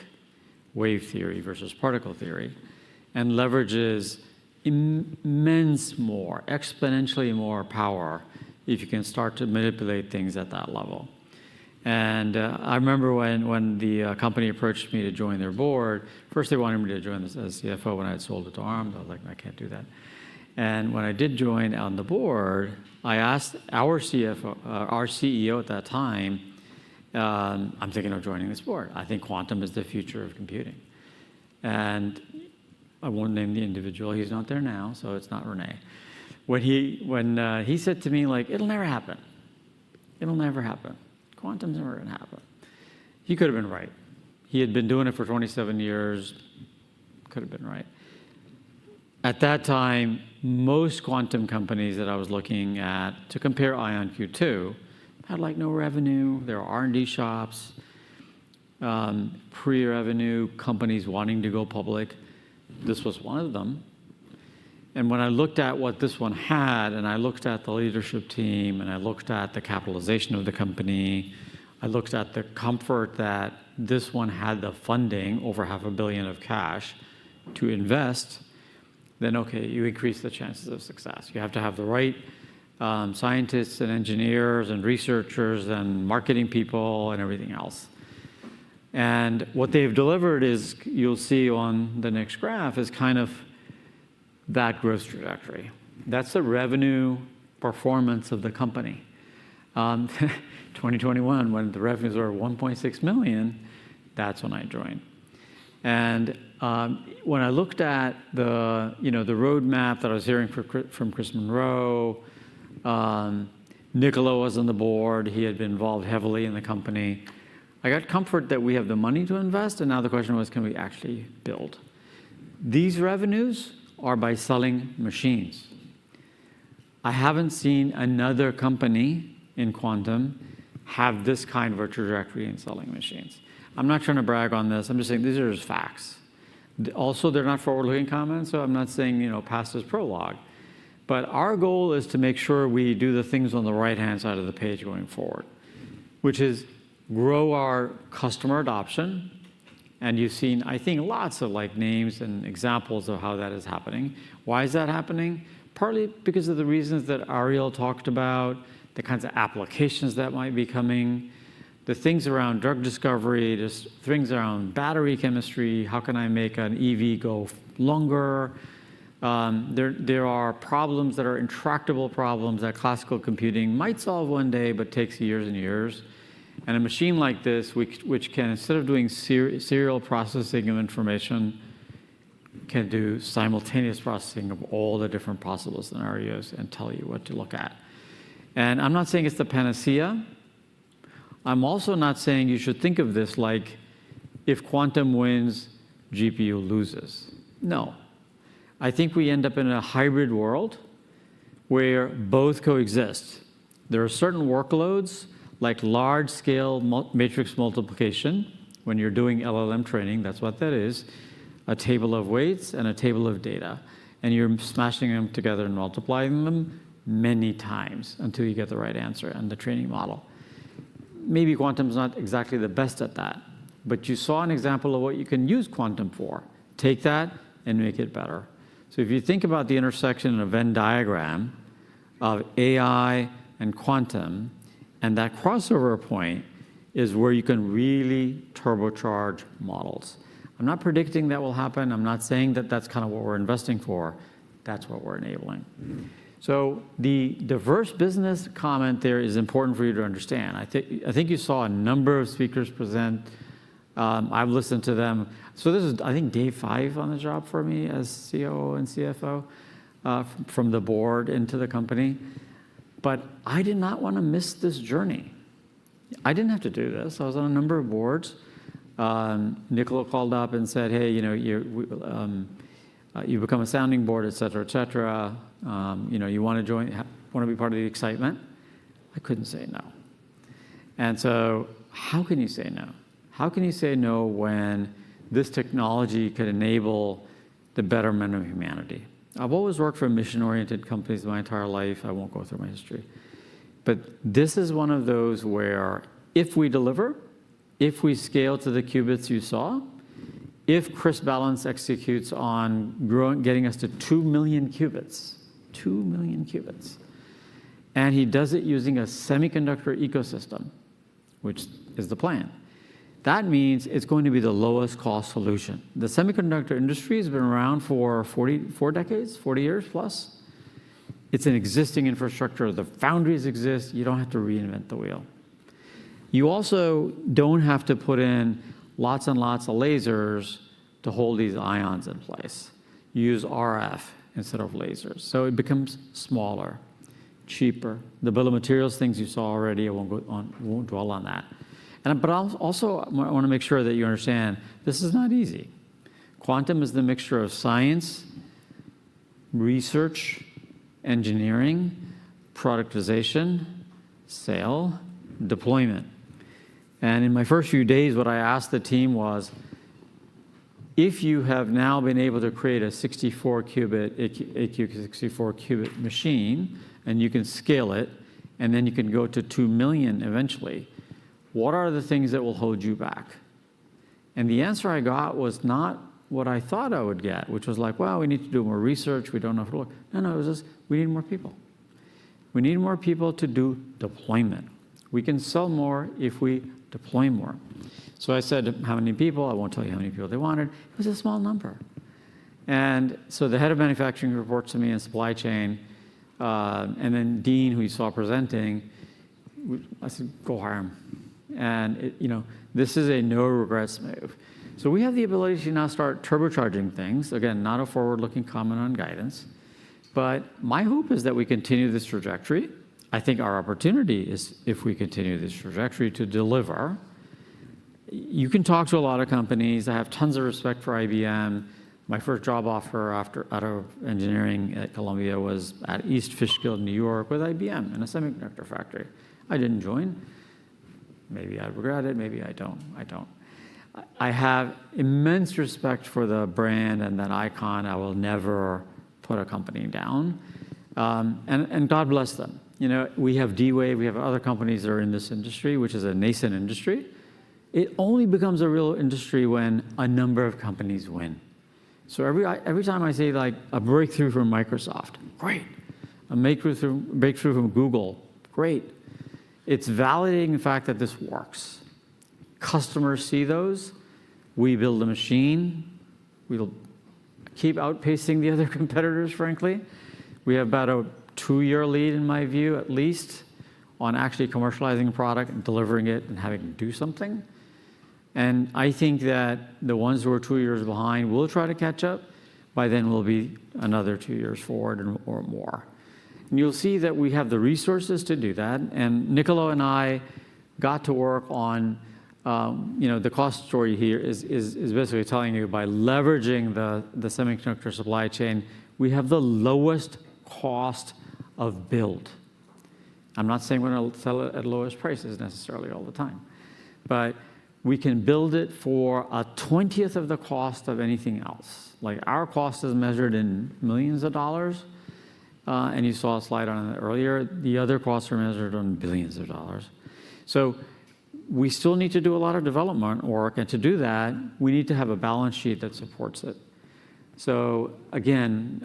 wave theory versus particle theory, and leverages immense more, exponentially more power if you can start to manipulate things at that level. And I remember when the company approached me to join their board, first they wanted me to join as CFO when I had sold it to ARM. I was like, I can't do that. And when I did join on the board, I asked our CFO, our CEO at that time, I'm thinking of joining this board. I think quantum is the future of computing. And I won't name the individual. He's not there now, so it's not Renee. When he said to me, like, it'll never happen. It'll never happen. Quantum's never going to happen. He could have been right. He had been doing it for 27 years. Could have been right. At that time, most quantum companies that I was looking at to compare IonQ to had like no revenue. There were R&D shops, pre-revenue companies wanting to go public. This was one of them. And when I looked at what this one had, and I looked at the leadership team, and I looked at the capitalization of the company, I looked at the comfort that this one had the funding, over $500 million of cash, to invest, then okay, you increase the chances of success. You have to have the right scientists and engineers and researchers and marketing people and everything else. And what they've delivered is, you'll see on the next graph, is kind of that growth trajectory. That's the revenue performance of the company. 2021, when the revenues were 1.6 million, that's when I joined. And when I looked at the roadmap that I was hearing from Chris Monroe, Nicola was on the board. He had been involved heavily in the company. I got comfort that we have the money to invest, and now the question was, can we actually build? These revenues are by selling machines. I haven't seen another company in quantum have this kind of a trajectory in selling machines. I'm not trying to brag on this. I'm just saying these are just facts. Also, they're not forward-looking comments, so I'm not saying, past is prologue. But our goal is to make sure we do the things on the right-hand side of the page going forward, which is grow our customer adoption. And you've seen, I think, lots of names and examples of how that is happening. Why is that happening? Partly because of the reasons that Ariel talked about, the kinds of applications that might be coming, the things around drug discovery, just things around battery chemistry. How can I make an EV go longer? There are problems that are intractable problems that classical computing might solve one day, but takes years and years. And a machine like this, which can, instead of doing serial processing of information, can do simultaneous processing of all the different possible scenarios and tell you what to look at. And I'm not saying it's the panacea. I'm also not saying you should think of this like, if quantum wins, GPU loses. No. I think we end up in a hybrid world where both coexist. There are certain workloads, like large-scale matrix multiplication. When you're doing LLM training, that's what that is, a table of weights and a table of data. and you're smashing them together and multiplying them many times until you get the right answer and the training model. Maybe quantum's not exactly the best at that, but you saw an example of what you can use quantum for. Take that and make it better. So if you think about the intersection in a Venn diagram of AI and quantum, and that crossover point is where you can really turbocharge models. I'm not predicting that will happen. I'm not saying that that's kind of what we're investing for. That's what we're enabling. So the diverse business comment there is important for you to understand. I think you saw a number of speakers present. I've listened to them. So this is, I think, day 5 on the job for me as COO and CFO from the board into the company. But I did not want to miss this journey. I didn't have to do this. I was on a number of boards. Nicola called up and said, hey, you know, you become a sounding board, et cetera, et cetera. You know, you want to join, want to be part of the excitement? I couldn't say no. And so how can you say no? How can you say no when this technology could enable the betterment of humanity? I've always worked for mission-oriented companies my entire life. I won't go through my history. But this is one of those where if we deliver, if we scale to the qubits you saw, if Chris Ballance executes on getting us to 2 million qubits, 2 million qubits, and he does it using a semiconductor ecosystem, which is the plan, that means it's going to be the lowest cost solution. The semiconductor industry has been around for 4 decades, 40 years plus. It's an existing infrastructure. The foundries exist. You don't have to reinvent the wheel. You also don't have to put in lots and lots of lasers to hold these ions in place. You use RF instead of lasers. So it becomes smaller, cheaper. The bill of materials things you saw already, I won't dwell on that. But I also want to make sure that you understand this is not easy. Quantum is the mixture of science, research, engineering, productization, sale, deployment. And in my first few days, what I asked the team was, if you have now been able to create a 64-qubit, AQ 64-qubit machine, and you can scale it, and then you can go to 2 million eventually, what are the things that will hold you back? And the answer I got was not what I thought I would get, which was like, well, we need to do more research. We don't know if it'll work. No, it was just, we need more people. We need more people to do deployment. We can sell more if we deploy more. So I said, how many people? I won't tell you how many people they wanted. It was a small number. And so the head of manufacturing reports to me in supply chain, and then Dean, who you saw presenting, I said, go hire him. And this is a no regrets move. So we have the ability to now start turbocharging things. Again, not a forward-looking comment on guidance. But my hope is that we continue this trajectory. I think our opportunity is, if we continue this trajectory, to deliver. You can talk to a lot of companies. I have tons of respect for IBM. My first job offer out of engineering at Columbia was at East Fishkill, New York, with IBM in a semiconductor factory. I didn't join. Maybe I regret it. Maybe I don't. I have immense respect for the brand and that icon. I will never put a company down. And God bless them. We have D-Wave. We have other companies that are in this industry, which is a nascent industry. It only becomes a real industry when a number of companies win. So every time I say like a breakthrough from Microsoft, great. A breakthrough from Google, great. It's validating the fact that this works. Customers see those. We build a machine. We'll keep outpacing the other competitors, frankly. We have about a 2-year lead, in my view, at least, on actually commercializing a product and delivering it and having to do something. And I think that the ones who are 2 years behind will try to catch up. By then, we'll be another 2 years forward or more. And you'll see that we have the resources to do that. And Niccolo and I got to work on, the cost story here is basically telling you by leveraging the semiconductor supply chain, we have the lowest cost of build. I'm not saying we're going to sell it at lowest prices necessarily all the time, but we can build it for a 20th of the cost of anything else. Like our cost is measured in millions of dollars, and you saw a slide on it earlier. The other costs are measured on billions of dollars. So we still need to do a lot of development work, and to do that, we need to have a balance sheet that supports it. So again,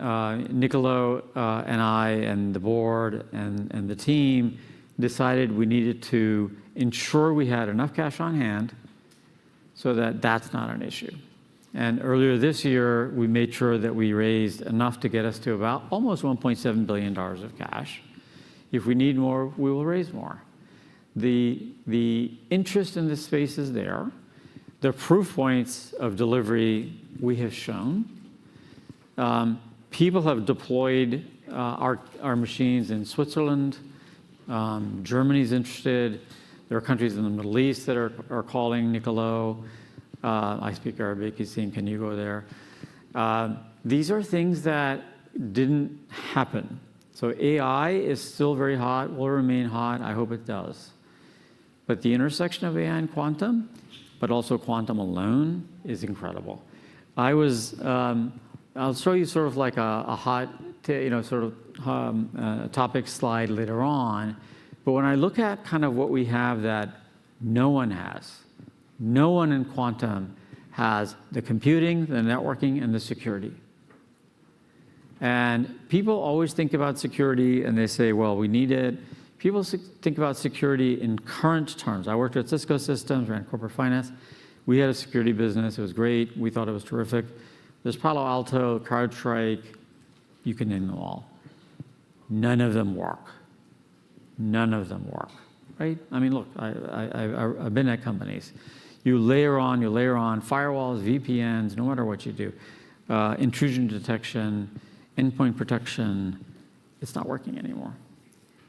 Niccolo and I and the board and the team decided we needed to ensure we had enough cash on hand so that that's not an issue. And earlier this year, we made sure that we raised enough to get us to about almost $1.7 billion of cash. If we need more, we will raise more. The interest in this space is there. The proof points of delivery we have shown. People have deployed our machines in Switzerland. Germany's interested. There are countries in the Middle East that are calling Niccolo. I speak Arabic. He's saying, can you go there? These are things that didn't happen. So AI is still very hot, will remain hot. I hope it does. But the intersection of AI and quantum, but also quantum alone, is incredible. I'll show you sort of like a hot, topic slide later on. But when I look at kind of what we have that no one has, no one in quantum has the computing, the networking, and the security. And people always think about security and they say, well, we need it. People think about security in current terms. I worked at Cisco Systems, ran corporate finance. We had a security business. It was great. We thought it was terrific. There's Palo Alto, CrowdStrike, you can name them all. None of them work. None of them work, right? I mean, look, I've been at companies. You layer on firewalls, VPNs, no matter what you do. Intrusion detection, endpoint protection, it's not working anymore.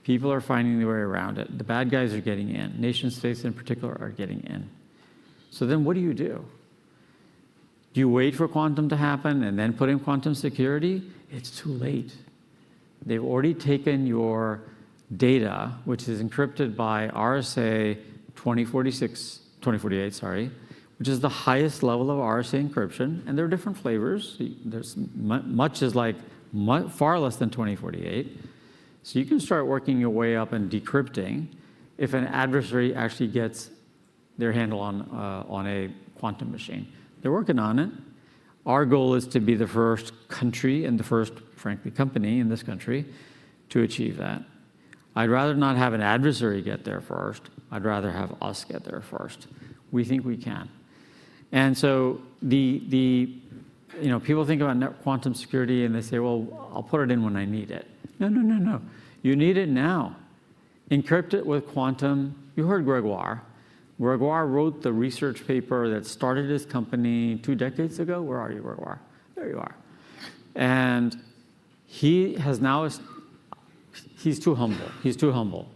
People are finding their way around it. The bad guys are getting in. Nation states in particular are getting in. So then what do you do? Do you wait for quantum to happen and then put in quantum security? It's too late. They've already taken your data, which is encrypted by RSA 2048, which is the highest level of RSA encryption, and there are different flavors. There's much is like far less than 2048. So you can start working your way up and decrypting if an adversary actually gets their handle on a quantum machine. They're working on it. Our goal is to be the first country and the first, frankly, company in this country to achieve that. I'd rather not have an adversary get there first. I'd rather have us get there first. We think we can. And so people think about quantum security and they say, well, I'll put it in when I need it. No. You need it now. Encrypt it with quantum. You heard Gregoire. Gregoire wrote the research paper that started his company 2 decades ago. Where are you, Gregoire? There you are. And he has now, he's too humble. He's too humble.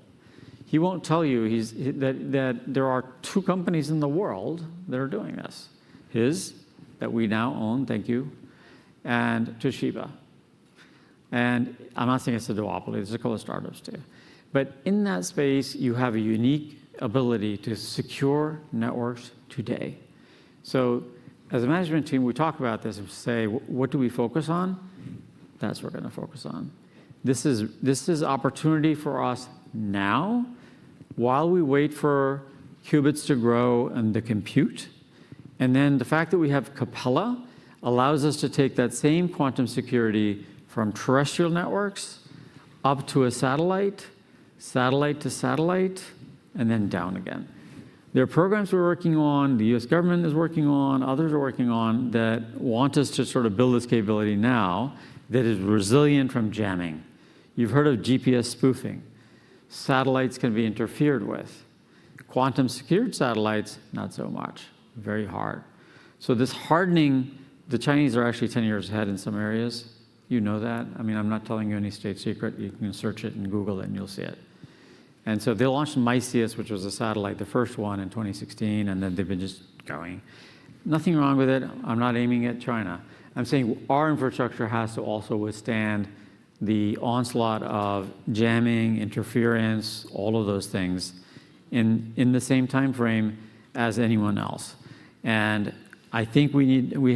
He won't tell you that there are 2 companies in the world that are doing this. His, that we now own, thank you, and Toshiba. And I'm not saying it's a duopoly, there's a couple of startups too. But in that space, you have a unique ability to secure networks today. So as a management team, we talk about this and say, what do we focus on? That's what we're going to focus on. This is opportunity for us now, while we wait for qubits to grow and the compute. And then the fact that we have Capella allows us to take that same quantum security from terrestrial networks up to a satellite, satellite to satellite, and then down again. There are programs we're working on, the US government is working on, others are working on, that want us to sort of build this capability now that is resilient from jamming. You've heard of GPS spoofing. Satellites can be interfered with. Quantum secured satellites, not so much, very hard. So this hardening, the Chinese are actually 10 years ahead in some areas. You know that. I mean, I'm not telling you any state secret. You can search it and Google it and you'll see it. And so they launched Mycius, which was a satellite, the first one in 2016, and then they've been just going. Nothing wrong with it. I'm not aiming at China. I'm saying our infrastructure has to also withstand the onslaught of jamming, interference, all of those things in the same time frame as anyone else. And I think we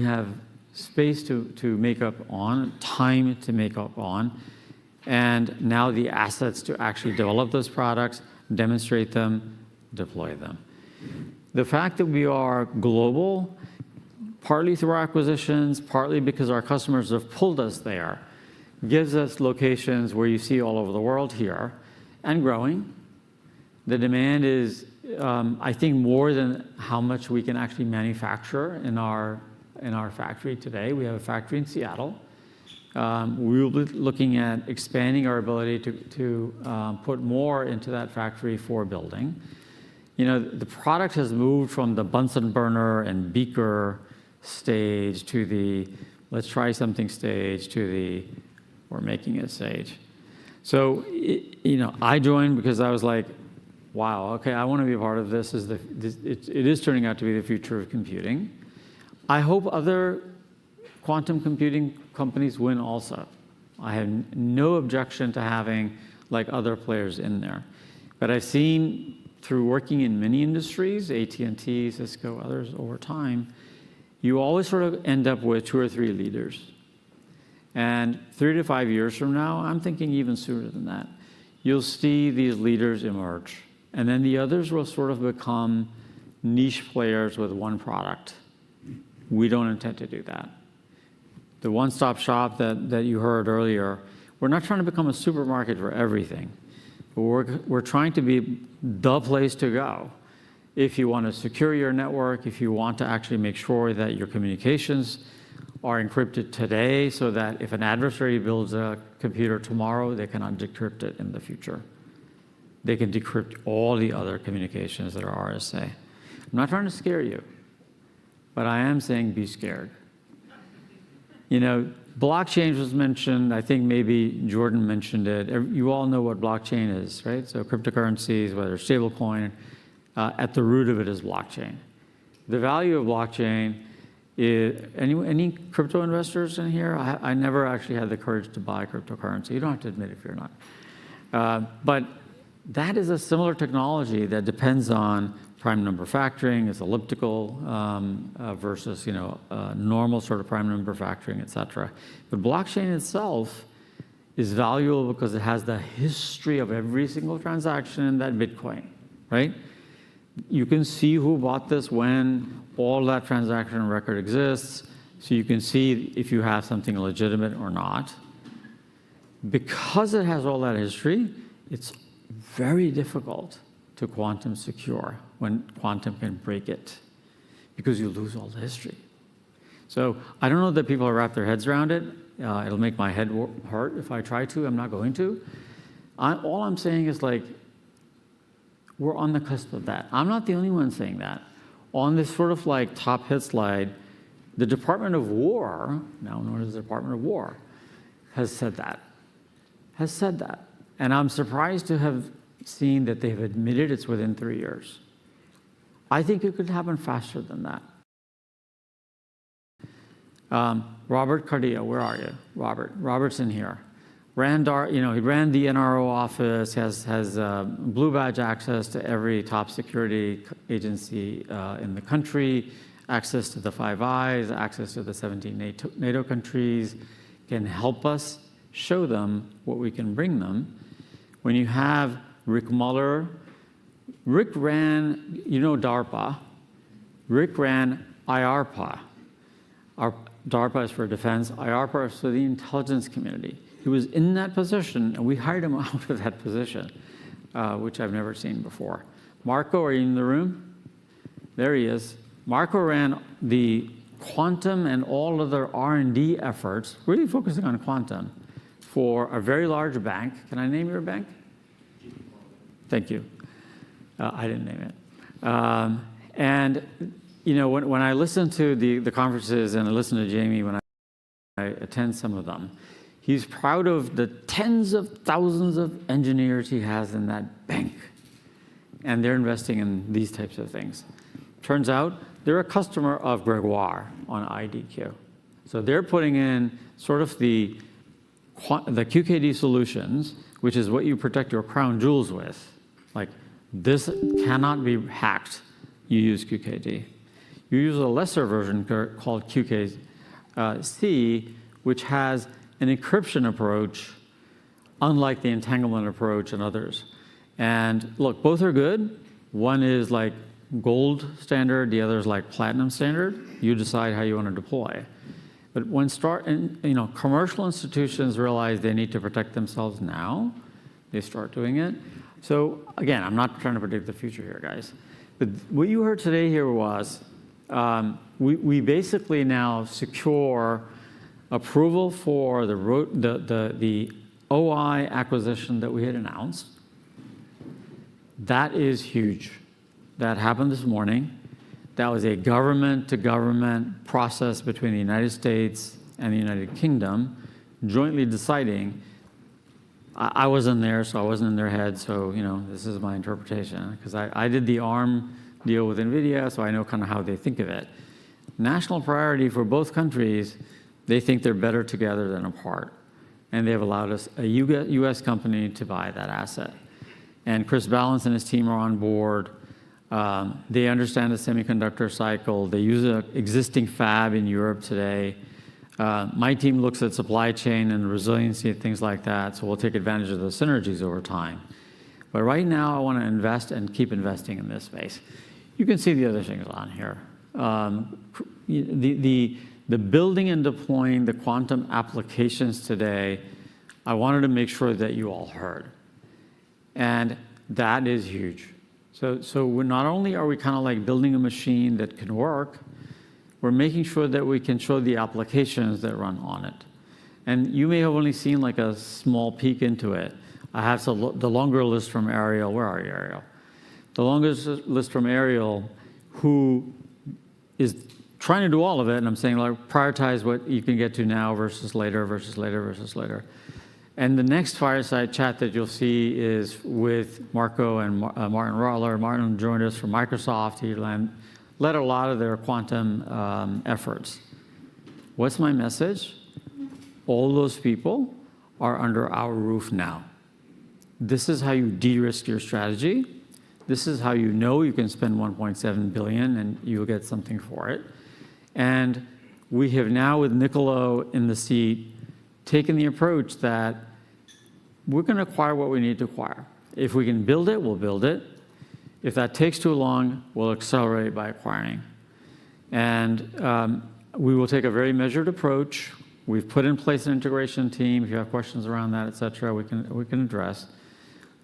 have space to make up on, time to make up on, and now the assets to actually develop those products, demonstrate them, deploy them. The fact that we are global, partly through our acquisitions, partly because our customers have pulled us there, gives us locations where you see all over the world here, and growing. The demand is, I think, more than how much we can actually manufacture in our factory today. We have a factory in Seattle. We will be looking at expanding our ability to put more into that factory for building. You know, the product has moved from the Bunsen burner and beaker stage to the let's try something stage to the we're making it stage. So, you know, I joined because I was like, wow, okay, I want to be a part of this. It is turning out to be the future of computing. I hope other quantum computing companies win also. I have no objection to having like other players in there. But I've seen through working in many industries, AT&T, Cisco, others over time, you always sort of end up with 2 or 3 leaders. And 3 to 5 years from now, I'm thinking even sooner than that, you'll see these leaders emerge. And then the others will sort of become niche players with one product. We don't intend to do that. The one-stop shop that you heard earlier, we're not trying to become a supermarket for everything. But we're trying to be the place to go. If you want to secure your network, if you want to actually make sure that your communications are encrypted today so that if an adversary builds a computer tomorrow, they cannot decrypt it in the future. They can decrypt all the other communications that are RSA. I'm not trying to scare you, but I am saying be scared. You know, blockchain was mentioned. I think maybe Jordan mentioned it. You all know what blockchain is, right? So cryptocurrencies, whether it's stablecoin, at the root of it is blockchain. The value of blockchain is, any crypto investors in here? I never actually had the courage to buy cryptocurrency. You don't have to admit if you're not. But that is a similar technology that depends on prime number factoring. It's elliptical versus normal sort of prime number factoring, et cetera. But blockchain itself is valuable because it has the history of every single transaction in that Bitcoin, right? You can see who bought this when, all that transaction record exists, so you can see if you have something legitimate or not. Because it has all that history, it's very difficult to quantum secure when quantum can break it, because you lose all the history. So I don't know that people wrap their heads around it. It'll make my head hurt if I try to. I'm not going to. All I'm saying is, like, we're on the cusp of that. I'm not the only one saying that. On this sort of like top hit slide, the Department of War, now known as the Department of War, has said that. And I'm surprised to have seen that they've admitted it's within 3 years. I think it could happen faster than that. Robert Cardillo, where are you? Robert's in here. He ran the NRO office, has blue badge access to every top security agency in the country, access to the 5 Eyes, access to the 17 NATO countries, can help us show them what we can bring them. When you have Rick Muller, Rick ran, DARPA, Rick ran IARPA. DARPA is for defense, IARPA is for the intelligence community. He was in that position, and we hired him out of that position, which I've never seen before. Marco, are you in the room? There he is. Marco ran the quantum and all other R&D efforts, really focusing on quantum, for a very large bank. Can I name your bank? Thank you. I didn't name it. When I listen to the conferences and I listen to Jamie when I attend some of them, he's proud of the tens of thousands of engineers he has in that bank. And they're investing in these types of things. Turns out they're a customer of Gregoire on IDQ. So they're putting in sort of the QKD solutions, which is what you protect your crown jewels with. Like, this cannot be hacked you use QKD. You use a lesser version called QKC, which has an encryption approach, unlike the entanglement approach and others. And look, both are good. One is like gold standard, the other is like platinum standard. You decide how you want to deploy. But when commercial institutions realize they need to protect themselves now, they start doing it. So again, I'm not trying to predict the future here, guys. But what you heard today here was we basically now secure approval for the OI acquisition that we had announced. That is huge. That happened this morning. That was a government-to-government process between the United States and the United Kingdom, jointly deciding. I wasn't there, so I wasn't in their head, so this is my interpretation. Because I did the ARM deal with NVIDIA, so I know kind of how they think of it. National priority for both countries, they think they're better together than apart. And they have allowed us, a US company, to buy that asset. And Chris Balance and his team are on board. They understand the semiconductor cycle. They use an existing fab in Europe today. My team looks at supply chain and resiliency and things like that, so we'll take advantage of those synergies over time. But right now, I want to invest and keep investing in this space. You can see the other things on here. The building and deploying the quantum applications today, I wanted to make sure that you all heard. And that is huge. So not only are we kind of like building a machine that can work, we're making sure that we can show the applications that run on it. And you may have only seen like a small peek into it. I have the longer list from Ariel. Where are you, Ariel? The longest list from Ariel, who is trying to do all of it, and I'm saying like prioritize what you can get to now versus later, versus later, versus later. And the next fireside chat that you'll see is with Marco and Martin Roller. Martin joined us from Microsoft. He led a lot of their quantum efforts. What's my message? All those people are under our roof now. This is how you de-risk your strategy. This is how you know you can spend $1.7 billion and you'll get something for it. And we have now, with Niccolo in the seat, taken the approach that we're going to acquire what we need to acquire. If we can build it, we'll build it. If that takes too long, we'll accelerate by acquiring. And we will take a very measured approach. We've put in place an integration team. If you have questions around that, et cetera, we can address.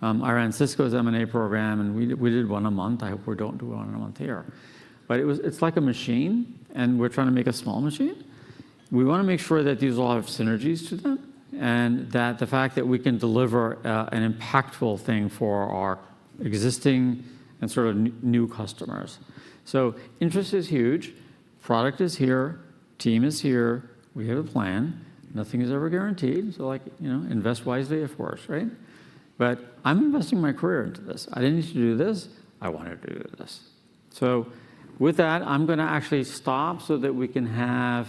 I ran Cisco's M&A program, and we did one a month. I hope we don't do one a month here. But it's like a machine, and we're trying to make a small machine. We want to make sure that these all have synergies to them, and that the fact that we can deliver an impactful thing for our existing and sort of new customers. So interest is huge. Product is here. Team is here. We have a plan. Nothing is ever guaranteed. So invest wisely, of course, right? But I'm investing my career into this. I didn't need to do this. I wanted to do this. So with that, I'm going to actually stop so that we can have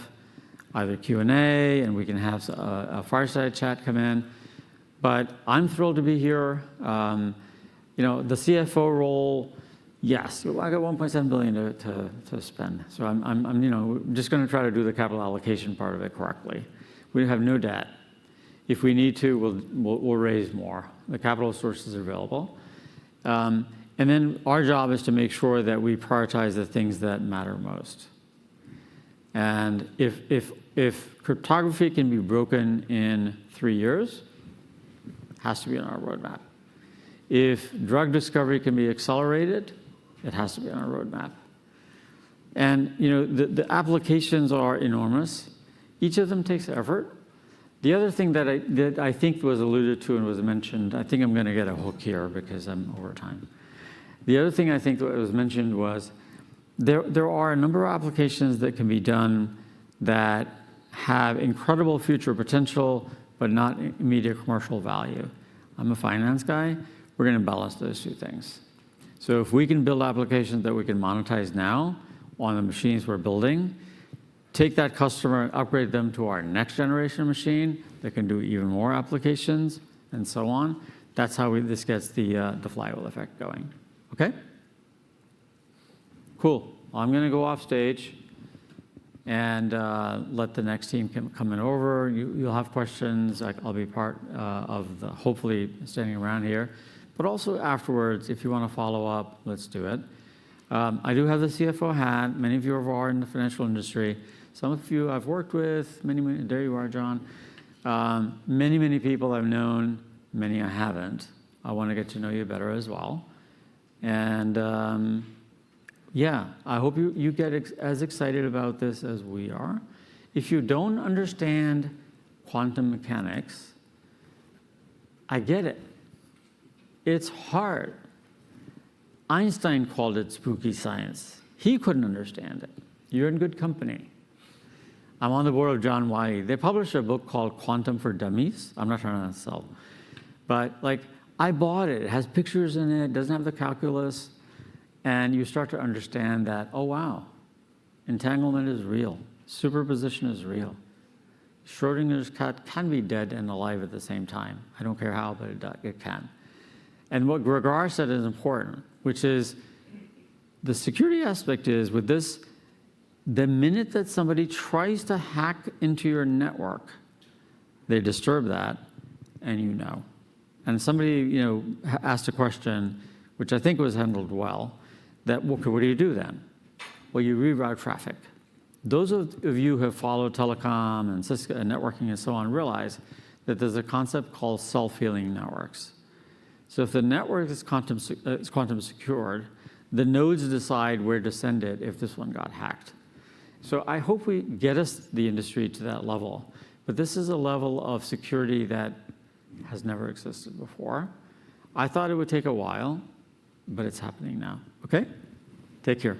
either Q&A and we can have a fireside chat come in. But I'm thrilled to be here. The CFO role, yes, I got $1.7 billion to spend. So I'm just going to try to do the capital allocation part of it correctly. We have no debt. If we need to, we'll raise more. The capital sources are available. And then our job is to make sure that we prioritize the things that matter most. And if cryptography can be broken in 3 years, it has to be on our roadmap. If drug discovery can be accelerated, it has to be on our roadmap. And the applications are enormous. Each of them takes effort. The other thing that I think was alluded to and was mentioned, I think I'm going to get a hook here because I'm over time. The other thing I think that was mentioned was there are a number of applications that can be done that have incredible future potential, but not immediate commercial value. I'm a finance guy. We're going to balance those two things. So if we can build applications that we can monetize now on the machines we're building, take that customer and upgrade them to our next generation machine that can do even more applications and so on. That's how this gets the flywheel effect going. Okay? Cool. I'm going to go off stage and let the next team come in over. You'll have questions. I'll be part of the, hopefully standing around here. But also afterwards, if you want to follow up, let's do it. I do have the CFO hat. Many of you are in the financial industry. Some of you I've worked with. Many, there you are, John. Many people I've known. Many I haven't. I want to get to know you better as well. And yeah, I hope you get as excited about this as we are. If you don't understand quantum mechanics, I get it. It's hard. Einstein called it spooky science. He couldn't understand it. You're in good company. I'm on the board of John Wiley. They published a book called Quantum for Dummies. I'm not trying to sell. But like, I bought it. It has pictures in it. It doesn't have the calculus. And you start to understand that, oh, wow, entanglement is real. Superposition is real. Schrodinger's cat can be dead and alive at the same time. I don't care how, but it can. And what Gregar said is important, which is the security aspect is with this, the minute that somebody tries to hack into your network, they disturb that, and you know. And somebody asked a question, which I think was handled well, that, okay, what do you do then? Well, you reroute traffic. Those of you who have followed telecom and Cisco and networking and so on realize that there's a concept called self-healing networks. So if the network is quantum secured, the nodes decide where to send it if this one got hacked. So I hope we get the industry to that level. But this is a level of security that has never existed before. I thought it would take a while, but it's happening now. Okay? Take care.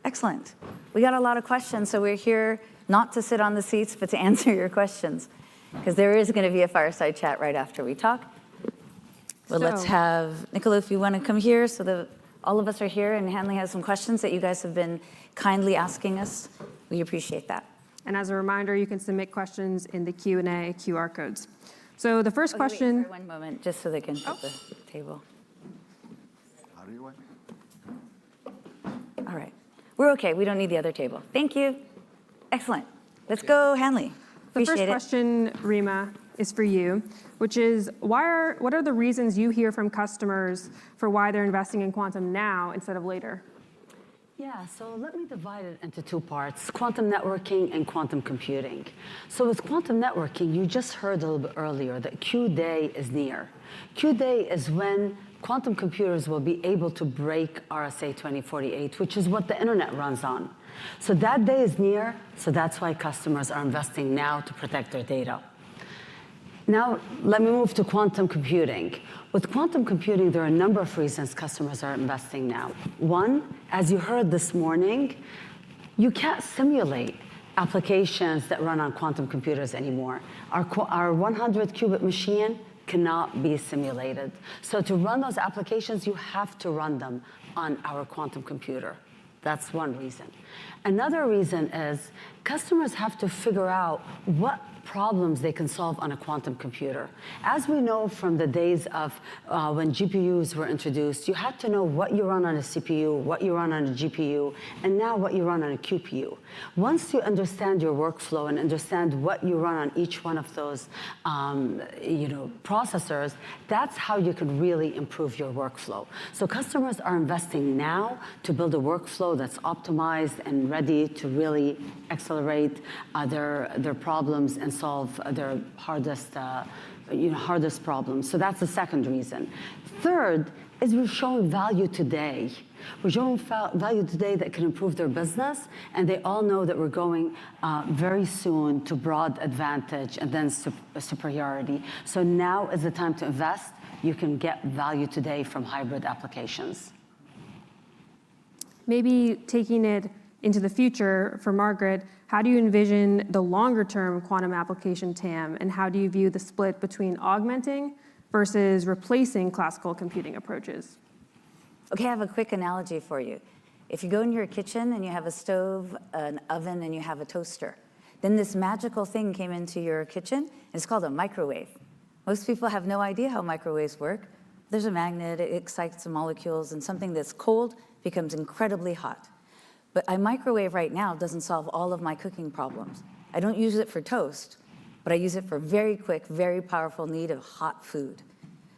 Excellent. We got a lot of questions, so we're here not to sit on the seats, but to answer your questions, because there is going to be a fireside chat right after we talk. But let's have, Nicola, if you want to come here so that all of us are here, and Hanley has some questions that you guys have been kindly asking us. We appreciate that. And as a reminder, you can submit questions in the Q&A QR codes. So the first question. Wait, one moment, just so they can put the table. How do you want? All right. We're okay. We don't need the other table. Thank you. Excellent. Let's go, Hanley. The first question, Rima, is for you, which is what are the reasons you hear from customers for why they're investing in quantum now instead of later? Yeah, so let me divide it into two parts, quantum networking and quantum computing. So with quantum networking, you just heard a little bit earlier that Q-Day is near. Q-Day is when quantum computers will be able to break RSA 2048, which is what the internet runs on. So that day is near, so that's why customers are investing now to protect their data. Now, let me move to quantum computing. With quantum computing, there are a number of reasons customers are investing now. One, as you heard this morning, you can't simulate applications that run on quantum computers anymore. Our 100-qubit machine cannot be simulated. So to run those applications, you have to run them on our quantum computer. That's one reason. Another reason is customers have to figure out what problems they can solve on a quantum computer. As we know from the days of when GPUs were introduced, you had to know what you run on a CPU, what you run on a GPU, and now what you run on a QPU. Once you understand your workflow and understand what you run on each one of those processors, that's how you can really improve your workflow. So customers are investing now to build a workflow that's optimized and ready to really accelerate their problems and solve their hardest hardest problems. So that's the second reason. Third is we're showing value today. We're showing value today that can improve their business, and they all know that we're going very soon to broad advantage and then superiority. So now is the time to invest. You can get value today from hybrid applications. Maybe taking it into the future for Margaret, how do you envision the longer-term quantum application TAM, and how do you view the split between augmenting versus replacing classical computing approaches? Okay, I have a quick analogy for you. If you go in your kitchen and you have a stove, an oven, and you have a toaster, then this magical thing came into your kitchen, and it's called a microwave. Most people have no idea how microwaves work. There's a magnet, it excites the molecules, and something that's cold becomes incredibly hot. But a microwave right now doesn't solve all of my cooking problems. I don't use it for toast, but I use it for very quick, very powerful need of hot food.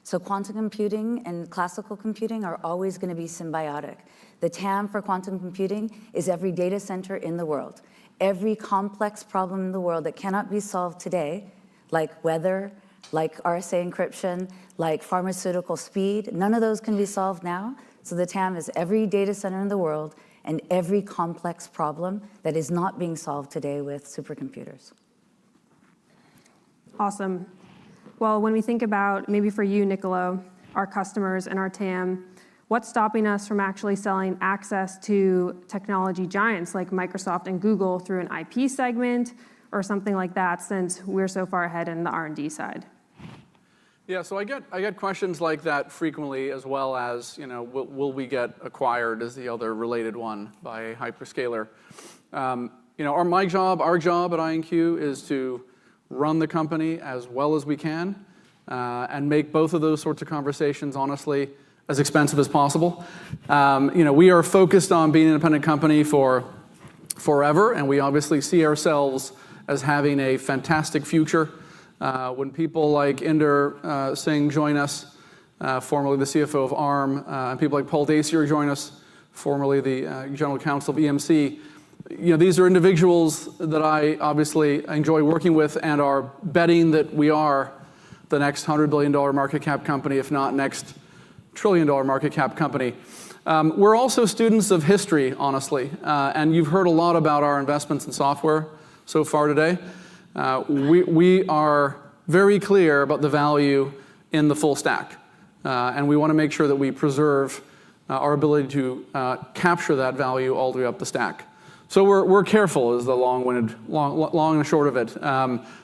So quantum computing and classical computing are always going to be symbiotic. The TAM for quantum computing is every data center in the world. Every complex problem in the world that cannot be solved today, like weather, like RSA encryption, like pharmaceutical speed, none of those can be solved now. So the TAM is every data center in the world and every complex problem that is not being solved today with supercomputers. Awesome. Well, when we think about, maybe for you, Niccolo, our customers and our TAM, what's stopping us from actually selling access to technology giants like Microsoft and Google through an IP segment or something like that, since we're so far ahead in the R&D side? Yeah, so I get questions like that frequently, as well as, will we get acquired as the other related one by a hyperscaler? Our job at IonQ is to run the company as well as we can and make both of those sorts of conversations, honestly, as expensive as possible. We are focused on being an independent company for forever, and we obviously see ourselves as having a fantastic future. When people like Inder Singh join us, formerly the CFO of ARM, and people like Paul Dacier join us, formerly the General Counsel of EMC, these are individuals that I obviously enjoy working with and are betting that we are the next $100 billion market cap company, if not next $1 trillion market cap company. We're also students of history, honestly, and you've heard a lot about our investments in software so far today. We are very clear about the value in the full stack, and we want to make sure that we preserve our ability to capture that value all the way up the stack. So we're careful is the long and short of it.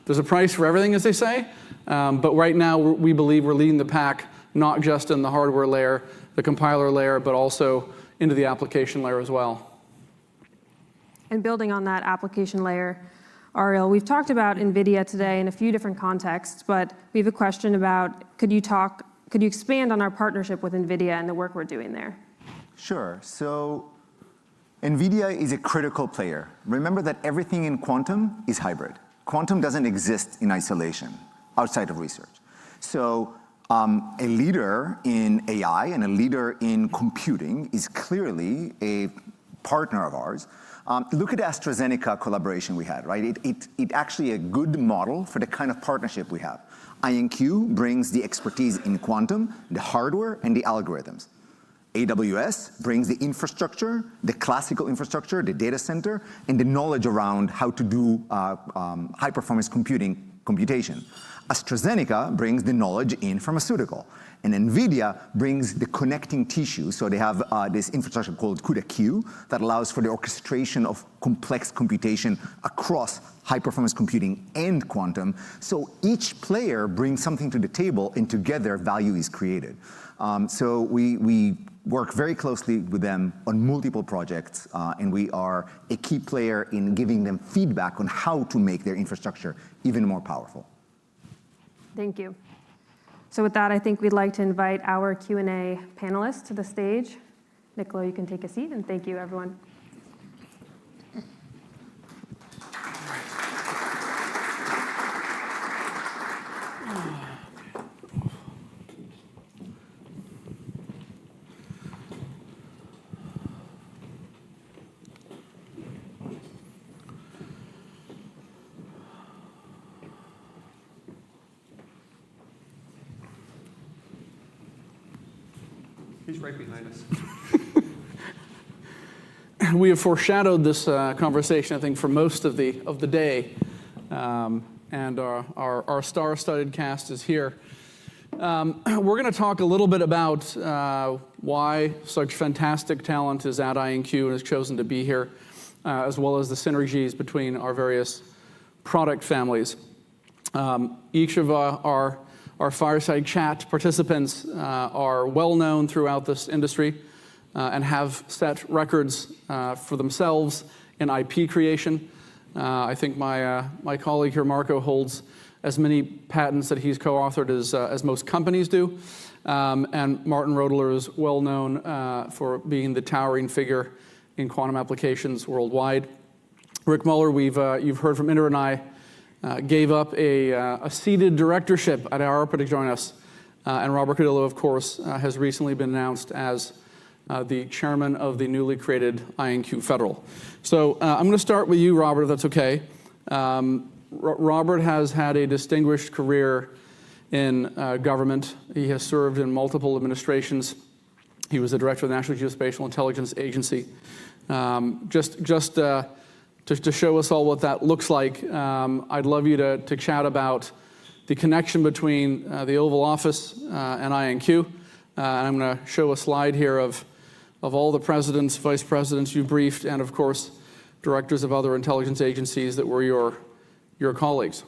There's a price for everything, as they say, but right now we believe we're leading the pack, not just in the hardware layer, the compiler layer, but also into the application layer as well. And building on that application layer, Ariel, we've talked about NVIDIA today in a few different contexts, but we have a question about, could you expand on our partnership with NVIDIA and the work we're doing there? Sure. So NVIDIA is a critical player. Remember that everything in quantum is hybrid. Quantum doesn't exist in isolation outside of research. So a leader in AI and a leader in computing is clearly a partner of ours. Look at the AstraZeneca collaboration we had, right? It actually a good model for the kind of partnership we have. IonQ brings the expertise in quantum, the hardware, and the algorithms. AWS brings the infrastructure, the classical infrastructure, the data center, and the knowledge around how to do high-performance computation. AstraZeneca brings the knowledge in pharmaceutical. And NVIDIA brings the connecting tissue. So they have this infrastructure called CUDA-Q that allows for the orchestration of complex computation across high-performance computing and quantum. So each player brings something to the table, and together value is created. So we work very closely with them on multiple projects, and we are a key player in giving them feedback on how to make their infrastructure even more powerful. Thank you. So with that, I think we'd like to invite our Q&A panelists to the stage. Niccolo, you can take a seat, and thank you, everyone. He's right behind us. We have foreshadowed this conversation, I think, for most of the day, and our star-studded cast is here. We're going to talk a little bit about why such fantastic talent is at IonQ and has chosen to be here, as well as the synergies between our various product families. Each of our fireside chat participants are well known throughout this industry and have set records for themselves in IP creation. I think my colleague here, Marco, holds as many patents that he's co-authored as most companies do. And Martin Roedler is well known for being the towering figure in quantum applications worldwide. Rick Muller, you've heard from Inder and I, gave up a seated directorship at IARPA to join us. And Robert Cadillo, of course, has recently been announced as the chairman of the newly created IonQ Federal. So I'm going to start with you, Robert, if that's okay. Robert has had a distinguished career in government. He has served in multiple administrations. He was the director of the National Geospatial Intelligence Agency. Just to show us all what that looks like, I'd love you to chat about the connection between the Oval Office and IonQ. And I'm going to show a slide here of all the presidents, vice presidents you briefed, and of course, directors of other intelligence agencies that were your colleagues.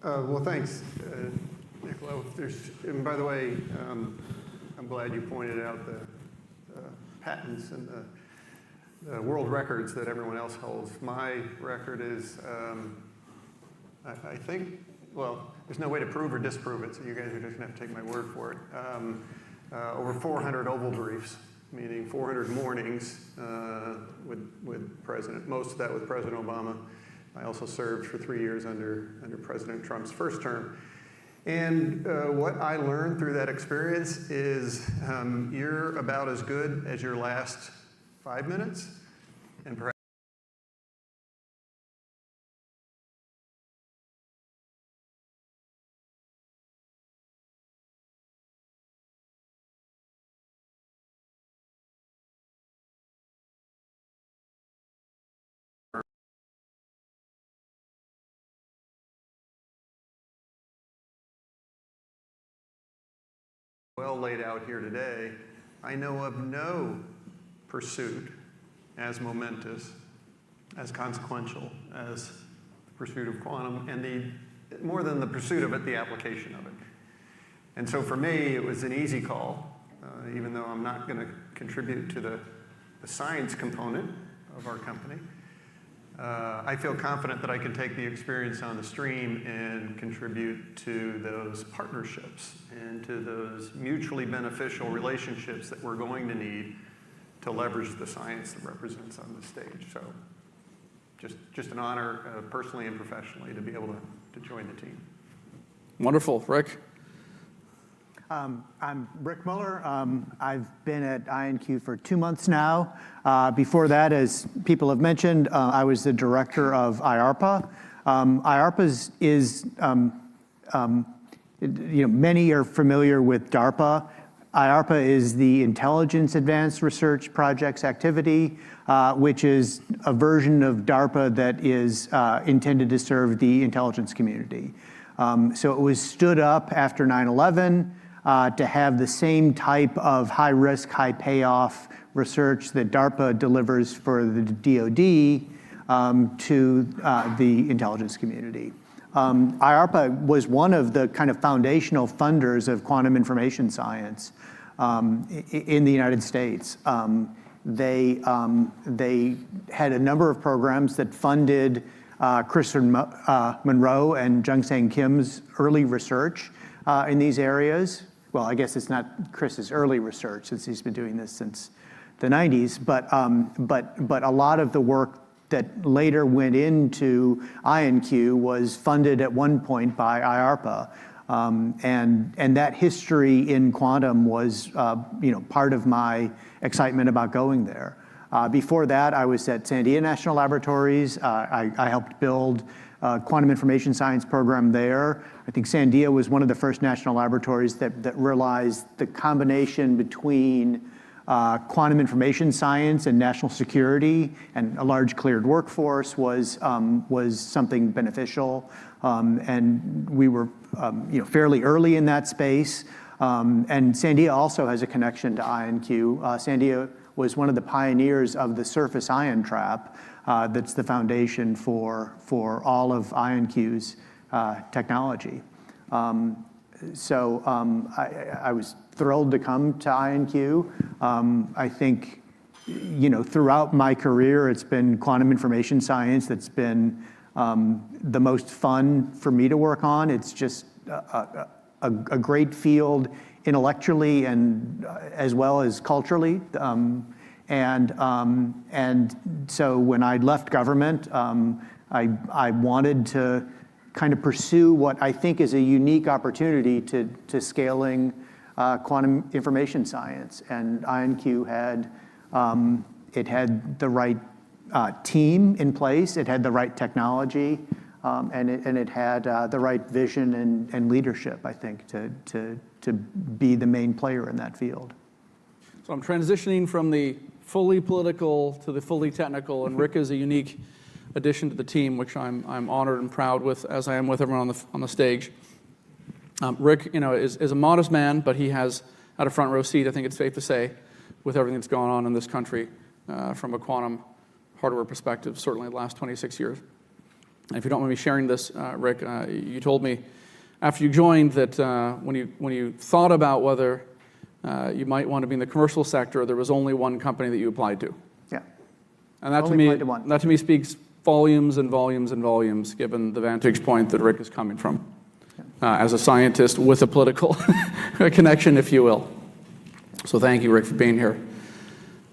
Well, thanks, Niccolo. And by the way, I'm glad you pointed out the patents and the world records that everyone else holds. My record is, I think, well, there's no way to prove or disprove it, so you guys are just going to have to take my word for it. Over 400 oval briefs, meaning 400 mornings with President, most of that with President Obama. I also served for 3 years under President Trump's first term. And what I learned through that experience is you're about as good as your last 5 minutes, and perhaps well laid out here today. I know of no pursuit as momentous, as consequential as the pursuit of quantum, and more than the pursuit of it, the application of it. And so for me, it was an easy call, even though I'm not going to contribute to the science component of our company. I feel confident that I can take the experience on the stream and contribute to those partnerships and to those mutually beneficial relationships that we're going to need to leverage the science that represents on the stage. So just an honor, personally and professionally, to be able to join the team. Wonderful. Rick? I'm Rick Muller. I've been at IonQ for 2 months now. Before that, as people have mentioned, I was the director of IARPA. IARPA is many are familiar with DARPA. IARPA is the Intelligence Advanced Research Projects Activity, which is a version of DARPA that is intended to serve the intelligence community. So it was stood up after 9/11 to have the same type of high-risk, high-payoff research that DARPA delivers for the DoD to the intelligence community. IARPA was one of the kind of foundational funders of quantum information science in the United States. They had a number of programs that funded Christopher Monroe and Jungsang Kim's early research in these areas. Well, I guess it's not Chris's early research, since he's been doing this since the 90s, but a lot of the work that later went into IonQ was funded at one point by IARPA. And that history in quantum was part of my excitement about going there. Before that, I was at Sandia National Laboratories. I helped build quantum information science program there. I think Sandia was one of the first national laboratories that realized the combination between quantum information science and national security and a large cleared workforce was something beneficial. And we were fairly early in that space. And Sandia also has a connection to IonQ. Sandia was one of the pioneers of the surface ion trap that's the foundation for all of IonQ's technology. So I was thrilled to come to IonQ. I think, throughout my career, it's been quantum information science that's been the most fun for me to work on. It's just a great field intellectually and as well as culturally. And so when I left government, I wanted to kind of pursue what I think is a unique opportunity to scaling quantum information science. And IonQ had the right team in place, it had the right technology, and it had the right vision and leadership, I think, to be the main player in that field. So I'm transitioning from the fully political to the fully technical, and Rick is a unique addition to the team, which I'm honored and proud with, as I am with everyone on the stage. Rick, is a modest man, but he has had a front row seat, I think it's safe to say, with everything that's gone on in this country from a quantum hardware perspective, certainly the last 26 years. And if you don't mind me sharing this, Rick, you told me after you joined that when you thought about whether you might want to be in the commercial sector, there was only one company that you applied to. Yeah. And that to me speaks volumes and volumes and volumes, given the vantage point that Rick is coming from, as a scientist with a political connection, if you will. So thank you, Rick, for being here.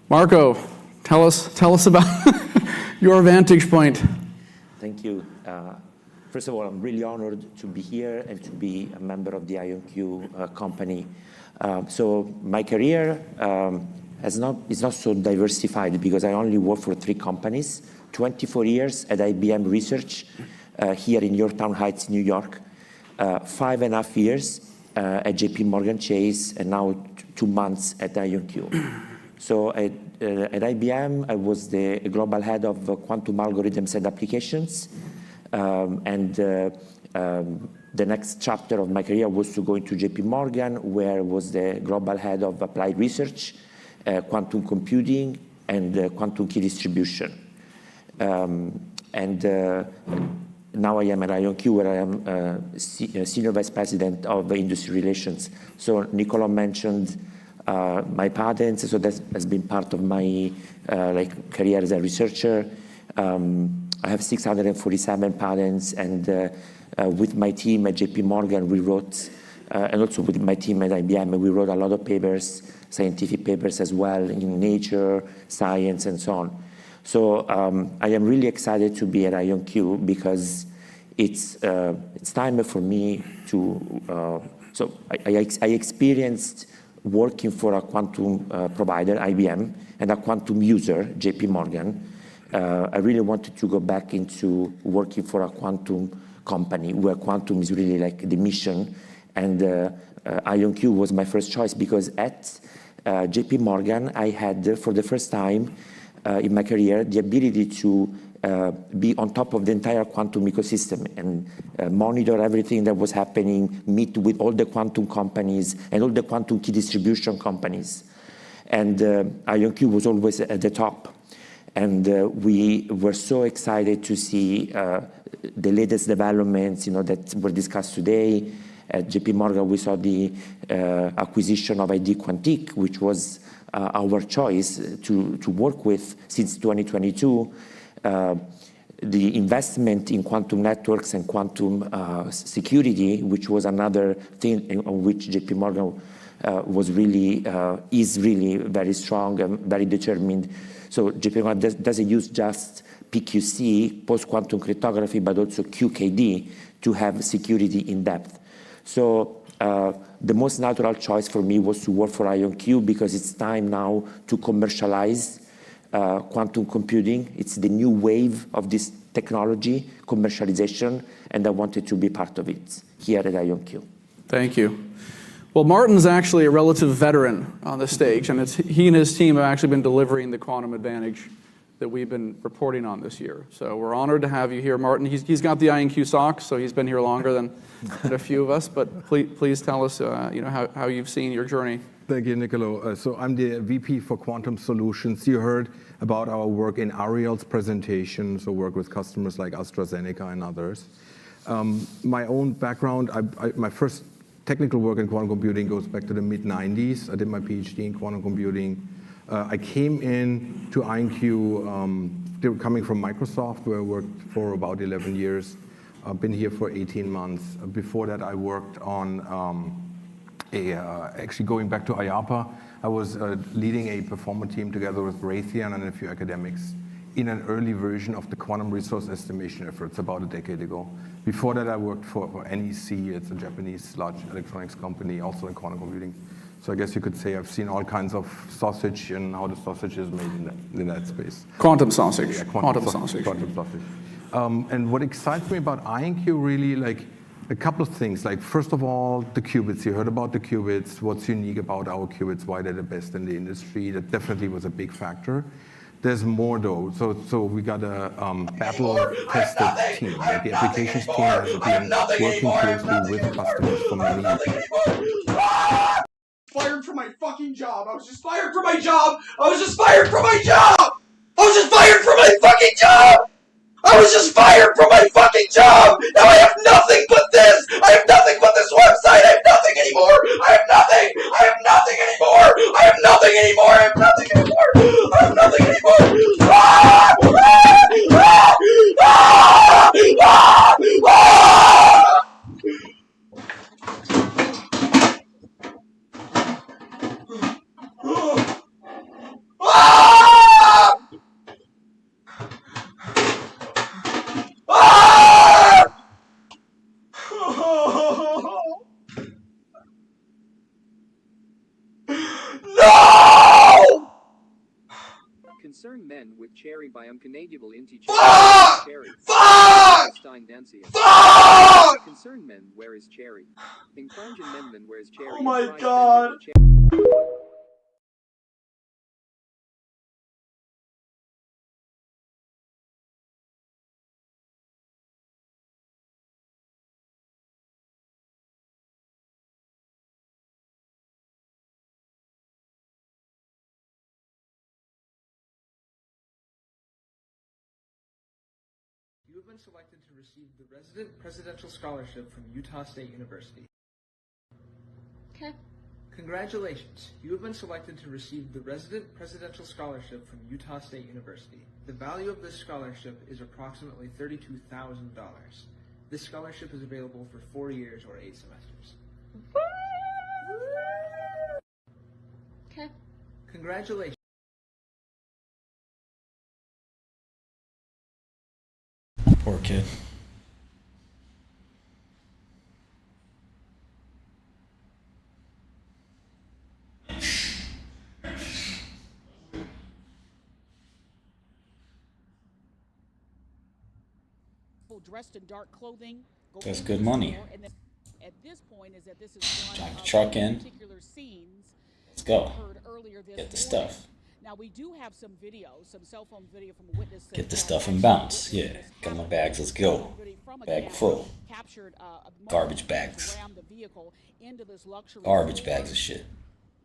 Marco, tell us about your vantage point. Thank you. First of all, I'm really honored to be here and to be a member of the IonQ company. So my career is not so diversified because I only work for 3 companies. 24 years at IBM Research here in Yorktown Heights, New York. 5.5 years at JP Morgan Chase, and now 2 months at IonQ. So at IBM, I was the global head of quantum algorithms and applications. The next chapter of my career was to go into JP Morgan, where I was the global head of applied research, quantum computing, and quantum key distribution. Now I am at IonQ, where I am Senior Vice President of Industry Relations. So Nicola mentioned my patents, so that has been part of my career as a researcher. I have 647 patents, and with my team at JP Morgan, we wrote, and also with my team at IBM, we wrote a lot of papers, scientific papers as well, in Nature, Science, and so on. So I am really excited to be at IonQ because it's time for me to, so I experienced working for a quantum provider, IBM, and a quantum user, JP Morgan. I really wanted to go back into working for a quantum company where quantum is really like the mission. And IonQ was my first choice because at JP Morgan, I had, for the first time in my career, the ability to be on top of the entire quantum ecosystem and monitor everything that was happening, meet with all the quantum companies and all the quantum key distribution companies. And IonQ was always at the top. And we were so excited to see the latest developments, that were discussed today. At JP Morgan, we saw the acquisition of ID Quantique, which was our choice to work with since 2022. The investment in quantum networks and quantum security, which was another thing on which JP Morgan was really, is really very strong and very determined. So JP Morgan doesn't use just PQC, post-quantum cryptography, but also QKD to have security in depth. So the most natural choice for me was to work for IonQ because it's time now to commercialize quantum computing. It's the new wave of this technology, commercialization, and I wanted to be part of it here at IonQ. Thank you. Well, Martin's actually a relative veteran on the stage, and he and his team have actually been delivering the quantum advantage that we've been reporting on this year. So we're honored to have you here, Martin. He's got the IonQ socks, so he's been here longer than a few of us, but please tell us how you've seen your journey. Thank you, Nicolo. So I'm the VP for Quantum Solutions. You heard about our work in Ariel's presentation, so work with customers like AstraZeneca and others. My own background, my first technical work in quantum computing goes back to the mid-90s. I did my PhD in quantum computing. I came in to IonQ coming from Microsoft, where I worked for about 11 years. I've been here for 18 months. Before that, I worked on actually going back to IARPA, I was leading a performance team together with Raytheon and a few academics in an early version of the quantum resource estimation efforts about a decade ago. Before that, I worked for NEC. It's a Japanese large electronics company, also in quantum computing. So I guess you could say I've seen all kinds of sausage and how the sausage is made in that space. Quantum sausage. Yeah, quantum sausage. Quantum sausage. And what excites me about IonQ really, like a couple of things. Like first of all, the qubits. You heard about the qubits. What's unique about our qubits? Why they're the best in the industry? That definitely was a big factor. There's more though. So we got a battle-tested team. Like the applications team has been working closely with customers for many years. Fired from my fucking job. I was just fired from my job. I was just fired from my job. I was just fired from my fucking job. I was just fired from my fucking job. Now I have nothing but this. I have nothing but this website. I have nothing anymore. I have nothing. I have nothing anymore. I have nothing anymore. I have nothing anymore. I have nothing anymore. Ah! Ah! Ah! Ah! Ah! Ah! No! Concerned men with cherry biomconadiable integer. Fuck! Cherry. Fuck! Fuck! Concerned men where is cherry? Inclangin men where is cherry? Oh my god! You have been selected to receive the Resident Presidential Scholarship from Utah State University. Okay. Congratulations. You have been selected to receive the Resident Presidential Scholarship from Utah State University. The value of this scholarship is approximately $32,000. This scholarship is available for 4 years or 8 semesters. Okay. Congratulations. Poor kid. Dressed in dark clothing. That's good money. And then at this point is that this is one Jack the of truck the in. particular scenes Let's go. heard earlier this Get the morning. stuff. Now we do have some video, some cell phone video from a witness. Get the stuff and bounce. Yeah. Got my bags. Let's go. Bag full. Captured Garbage bags. around the vehicle into this luxury Garbage store. bags of shit.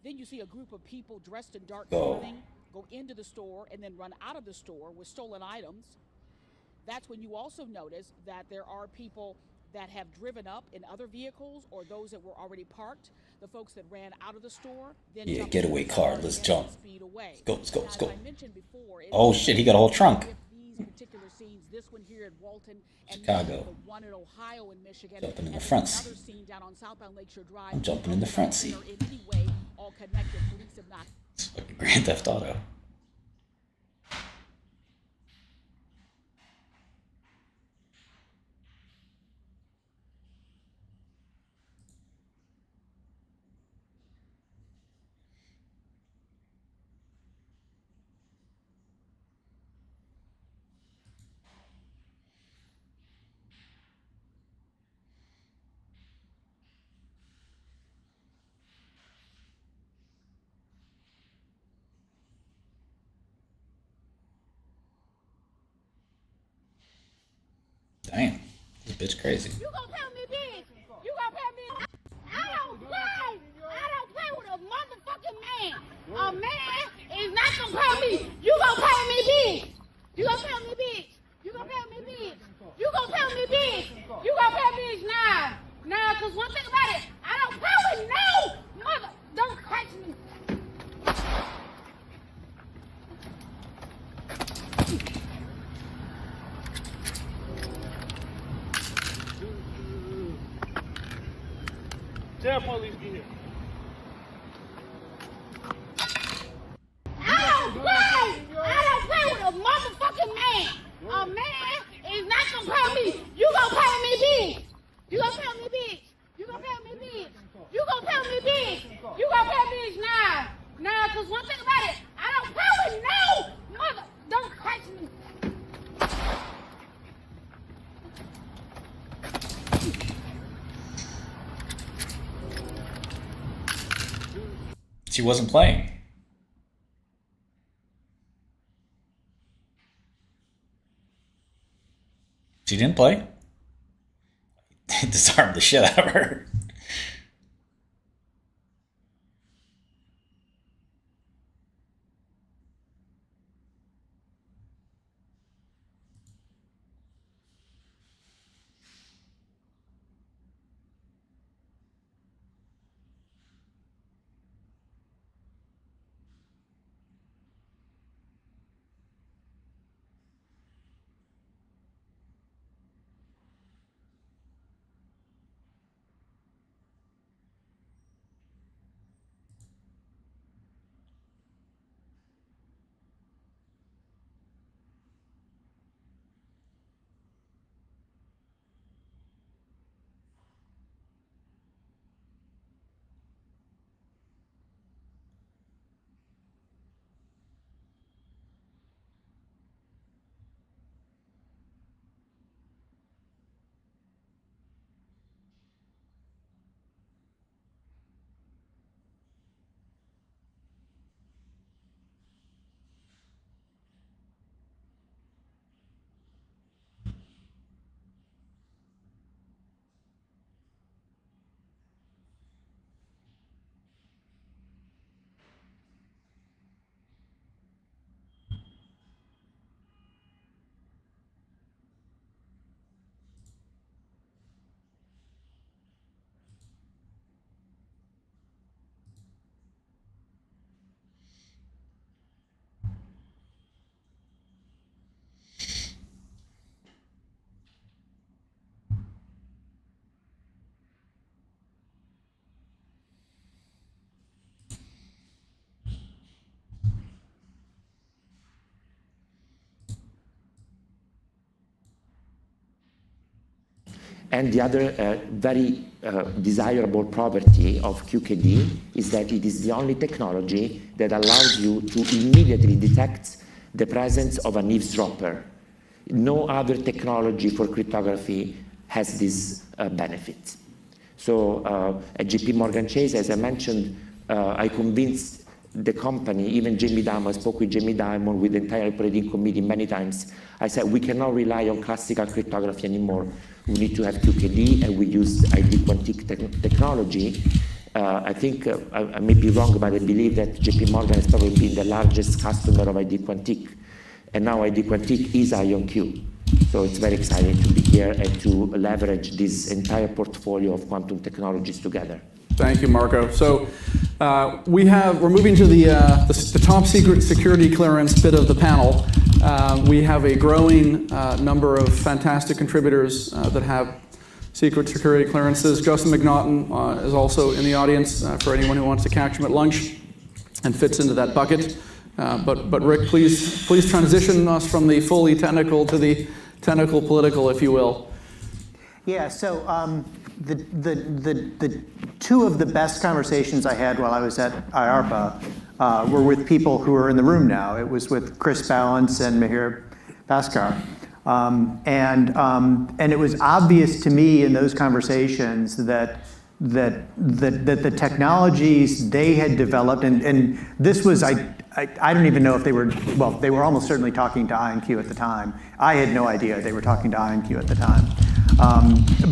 Then you see a group of people dressed in dark Go. clothing go into the store and then run out of the store with stolen items. That's when you also notice that there are people that have driven up in other vehicles or those that were already parked. The folks that ran out of the store then Yeah, jumped getaway into the car. store Let's and jump. speed away. Let's go. Let's go. Let's go. As I mentioned before, it Oh is shit! He got a whole trunk. these particular scenes, this one here in Walton and Chicago. the one in Ohio and Michigan, Jumping in the and front another seat. scene down on southbound Lakeshore Drive. I'm jumping in the front seat. Are in any way all connected. Police have not. It's fucking Grand Theft Auto. Damn, this bitch crazy. You gonna pay me big. You gonna pay me. I don't play. I don't play with a motherfucking man. A man is not gonna pay me. You gonna pay me big. You gonna pay me big. You gonna pay me big. You gonna pay me big. You gonna pay me big now. Now, cause one thing about it, I don't play with no mother. Don't catch me. Tell police get here. I don't play with a motherfucking man. A man is not gonna pay me. You gonna pay me big. You gonna pay me big. You gonna pay me big. You gonna pay me big. You gonna pay me big now. Now, cause one thing about it, I don't play with no mother. Don't catch me. She wasn't playing. She didn't play? They disarmed the shit out of her. And the other very desirable property of QKD is that it is the only technology that allows you to immediately detect the presence of an eavesdropper. No other technology for cryptography has this benefit. So at JP Morgan Chase, as I mentioned, I convinced the company, even Jamie Dimon, I spoke with Jamie Dimon, with the entire operating committee many times. I said, we cannot rely on classical cryptography anymore. We need to have QKD, and we use ID Quantique technology. I think, I may be wrong, but I believe that JP Morgan has probably been the largest customer of ID Quantique. And now ID Quantique is IonQ. So it's very exciting to be here and to leverage this entire portfolio of quantum technologies together. Thank you, Marco. So we're moving to the top secret security clearance bit of the panel. We have a growing number of fantastic contributors that have secret security clearances. Justin McNaughton is also in the audience for anyone who wants to catch him at lunch and fits into that bucket. But Rick, please transition us from the fully technical to the technical political, if you will. Yeah, so the two of the best conversations I had while I was at IARPA were with people who are in the room now. It was with Chris Balance and Mihir Bhaskar. And it was obvious to me in those conversations that the technologies they had developed, and this was, I don't even know if they were, well, they were almost certainly talking to IonQ at the time. I had no idea they were talking to IonQ at the time.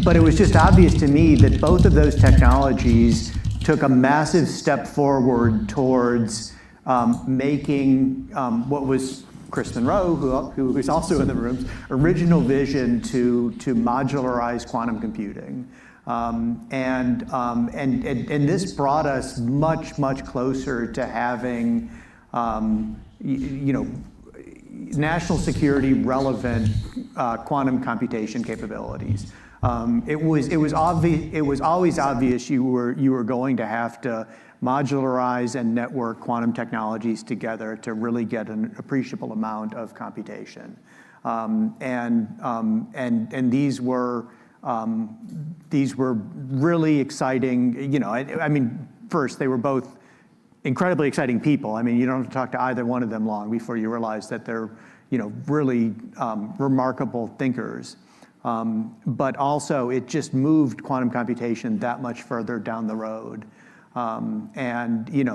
But it was just obvious to me that both of those technologies took a massive step forward towards making what was Chris Monroe, who is also in the room, original vision to modularize quantum computing. And this brought us much, much closer to having, national security relevant quantum computation capabilities. It was always obvious you were going to have to modularize and network quantum technologies together to really get an appreciable amount of computation. And these were really exciting. I mean, first they were both incredibly exciting people. I mean, you don't have to talk to either one of them long before you realize that they're, really remarkable thinkers. But also, it just moved quantum computation that much further down the road. And in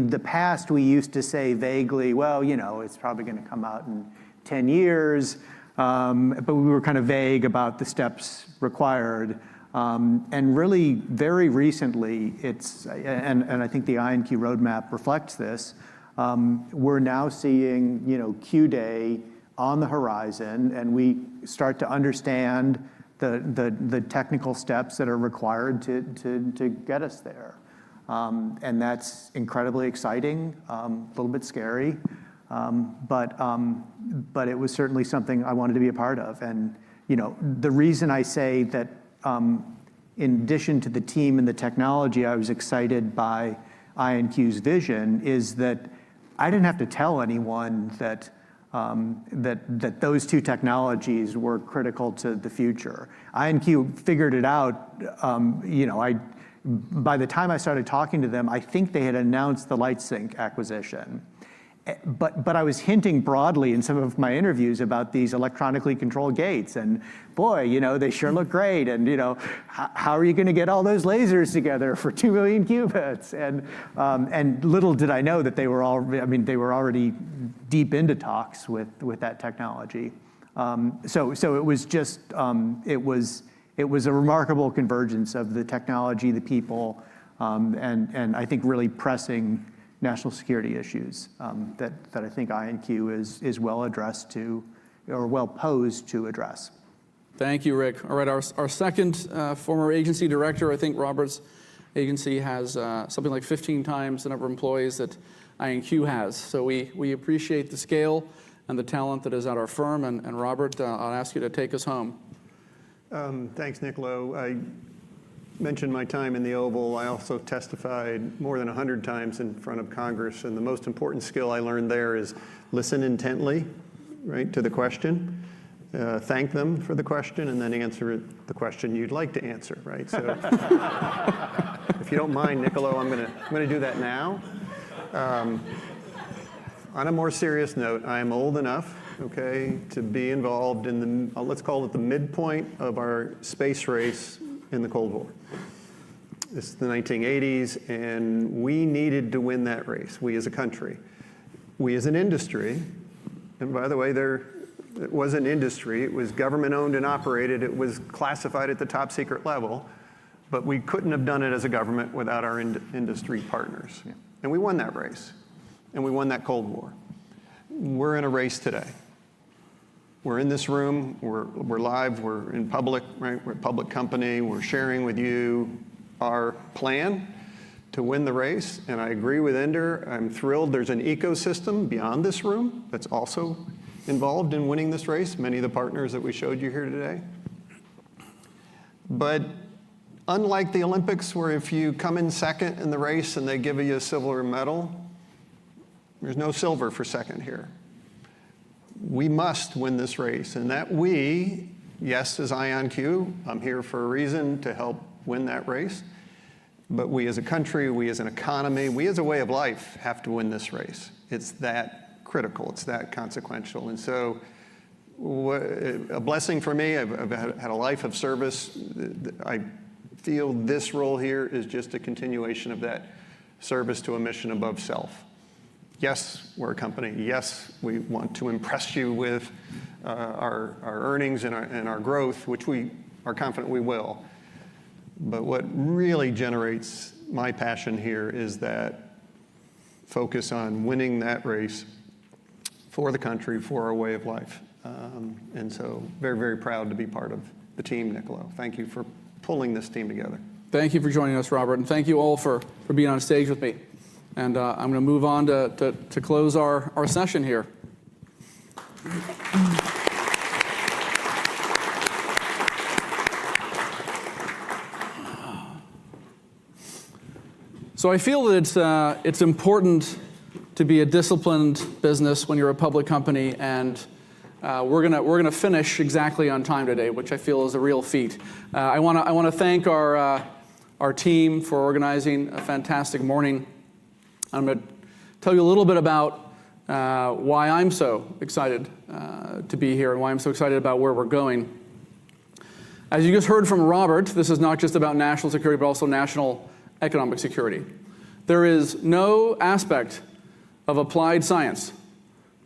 the past, we used to say vaguely, well, it's probably going to come out in 10 years. But we were kind of vague about the steps required. And really, very recently, and I think the IonQ roadmap reflects this, we're now seeing, Q-Day on the horizon, and we start to understand the technical steps that are required to get us there. And that's incredibly exciting, a little bit scary, but it was certainly something I wanted to be a part of. And the reason I say that, in addition to the team and the technology, I was excited by IonQ's vision is that I didn't have to tell anyone that those two technologies were critical to the future. IonQ figured it out. By the time I started talking to them, I think they had announced the LightSync acquisition. But I was hinting broadly in some of my interviews about these electronically controlled gates, and boy, they sure look great. And how are you going to get all those lasers together for 2 million qubits? And little did I know that they were already deep into talks with that technology. So it was just it was a remarkable convergence of the technology, the people, and I think really pressing national security issues that I think IonQ is well addressed to, or well posed to address. Thank you, Rick. All right, our second former agency director, I think Robert's agency has something like 15 times the number of employees that IonQ has. So we appreciate the scale and the talent that is at our firm. And Robert, I'll ask you to take us home. Thanks, Niccolo. I mentioned my time in the Oval. I also testified more than 100 times in front of Congress, and the most important skill I learned there is listen intently, right, to the question, thank them for the question, and then answer the question you'd like to answer, right? So if you don't mind, Niccolo, I'm gonna do that now. On a more serious note, I am old enough, okay, to be involved in the, let's call it the midpoint of our space race in the Cold War. This is the 1980s, and we needed to win that race, we as a country. We as an industry, and by the way, it was an industry, it was government owned and operated, it was classified at the top secret level, but we couldn't have done it as a government without our industry partners. Yeah. And we won that race, and we won that Cold War. We're in a race today. We're in this room, we're live, we're in public, right? We're a public company, we're sharing with you our plan to win the race, and I agree with Ender. I'm thrilled there's an ecosystem beyond this room that's also involved in winning this race, many of the partners that we showed you here today. But unlike the Olympics, where if you come in second in the race and they give you a silver medal, there's no silver for second here. We must win this race, and that we, yes, as IonQ, I'm here for a reason to help win that race, but we as a country, we as an economy, we as a way of life have to win this race. It's that critical, it's that consequential. And so a blessing for me, I've had a life of service. I feel this role here is just a continuation of that service to a mission above self. Yes, we're a company. Yes, we want to impress you with our earnings and our growth, which we are confident we will. But what really generates my passion here is that focus on winning that race for the country, for our way of life. And so very, very proud to be part of the team, Niccolo. Thank you for pulling this team together. Thank you for joining us, Robert, and thank you all for being on stage with me. And I'm going to move on to close our session here. So I feel that it's important to be a disciplined business when you're a public company, and we're gonna finish exactly on time today, which I feel is a real feat. I wanna thank our team for organizing a fantastic morning. I'm going to tell you a little bit about why I'm so excited to be here and why I'm so excited about where we're going. As you just heard from Robert, this is not just about national security, but also national economic security. There is no aspect of applied science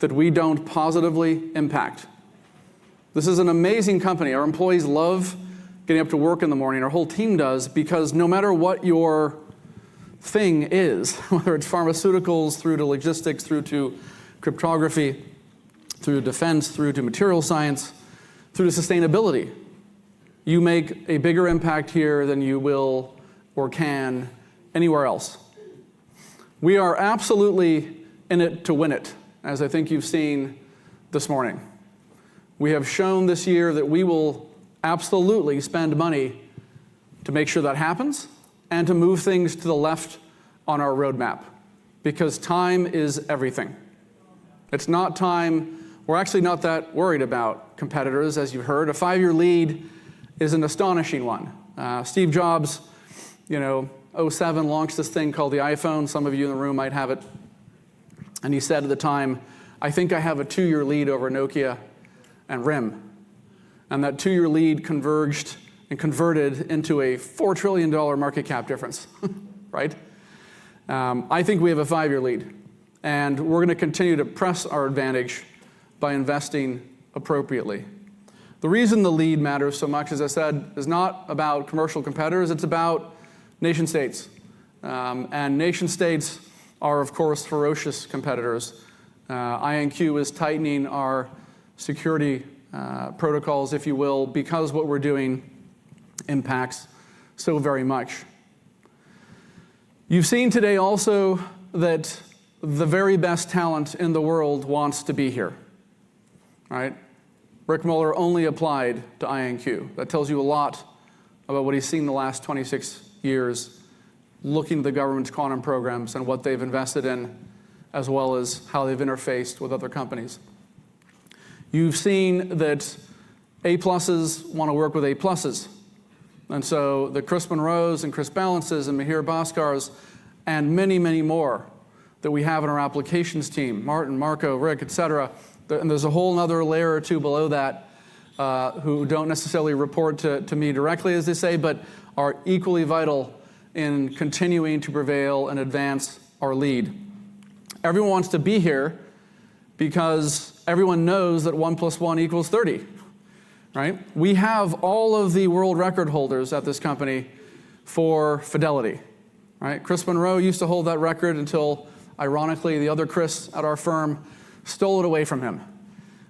that we don't positively impact. This is an amazing company. Our employees love getting up to work in the morning. Our whole team does, because no matter what your thing is, whether it's pharmaceuticals, through to logistics, through to cryptography, through to defense, through to material science, through to sustainability, you make a bigger impact here than you will or can anywhere else. We are absolutely in it to win it, as I think you've seen this morning. We have shown this year that we will absolutely spend money to make sure that happens and to move things to the left on our roadmap, because time is everything. It's not time, we're actually not that worried about competitors, as you've heard. A 5-year lead is an astonishing one. Steve Jobs, 2007 launched this thing called the iPhone. Some of you in the room might have it. And he said at the time, I think I have a 2-year lead over Nokia and RIM. And that 2-year lead converged and converted into a $4 trillion market cap difference, right? I think we have a 5-year lead. And we're going to continue to press our advantage by investing appropriately. The reason the lead matters so much, as I said, is not about commercial competitors, it's about nation states. And nation states are, of course, ferocious competitors. IonQ is tightening our security protocols, if you will, because what we're doing impacts so very much. You've seen today also that the very best talent in the world wants to be here, right? Rick Muller only applied to IonQ. That tells you a lot about what he's seen the last 26 years, looking at the government's quantum programs and what they've invested in, as well as how they've interfaced with other companies. You've seen that A-pluses want to work with A-pluses. And so the Chris Monroes and Chris Balances and Mihir Bhaskars and many, many more that we have in our applications team, Martin, Marco, Rick, et cetera. And there's a whole other layer or two below that who don't necessarily report to me directly, as they say, but are equally vital in continuing to prevail and advance our lead. Everyone wants to be here because everyone knows that 1 + 1 = 30, right? We have all of the world record holders at this company for fidelity, right? Chris Monroe used to hold that record until, ironically, the other Chris at our firm stole it away from him.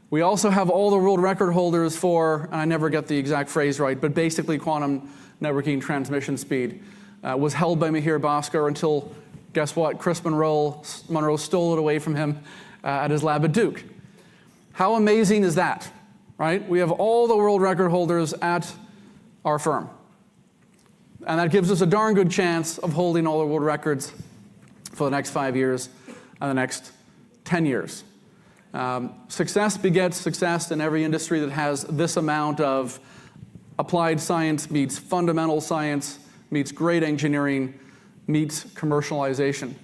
We also have all the world record holders for, and I never get the exact phrase right, but basically quantum networking transmission speed. Was held by Mihir Bhaskar until, guess what, Chris Monroe stole it away from him at his lab at Duke. How amazing is that, right? We have all the world record holders at our firm. And that gives us a darn good chance of holding all the world records for the next 5 years and the next 10 years. Success begets success in every industry that has this amount of applied science meets fundamental science, meets great engineering, meets commercialization.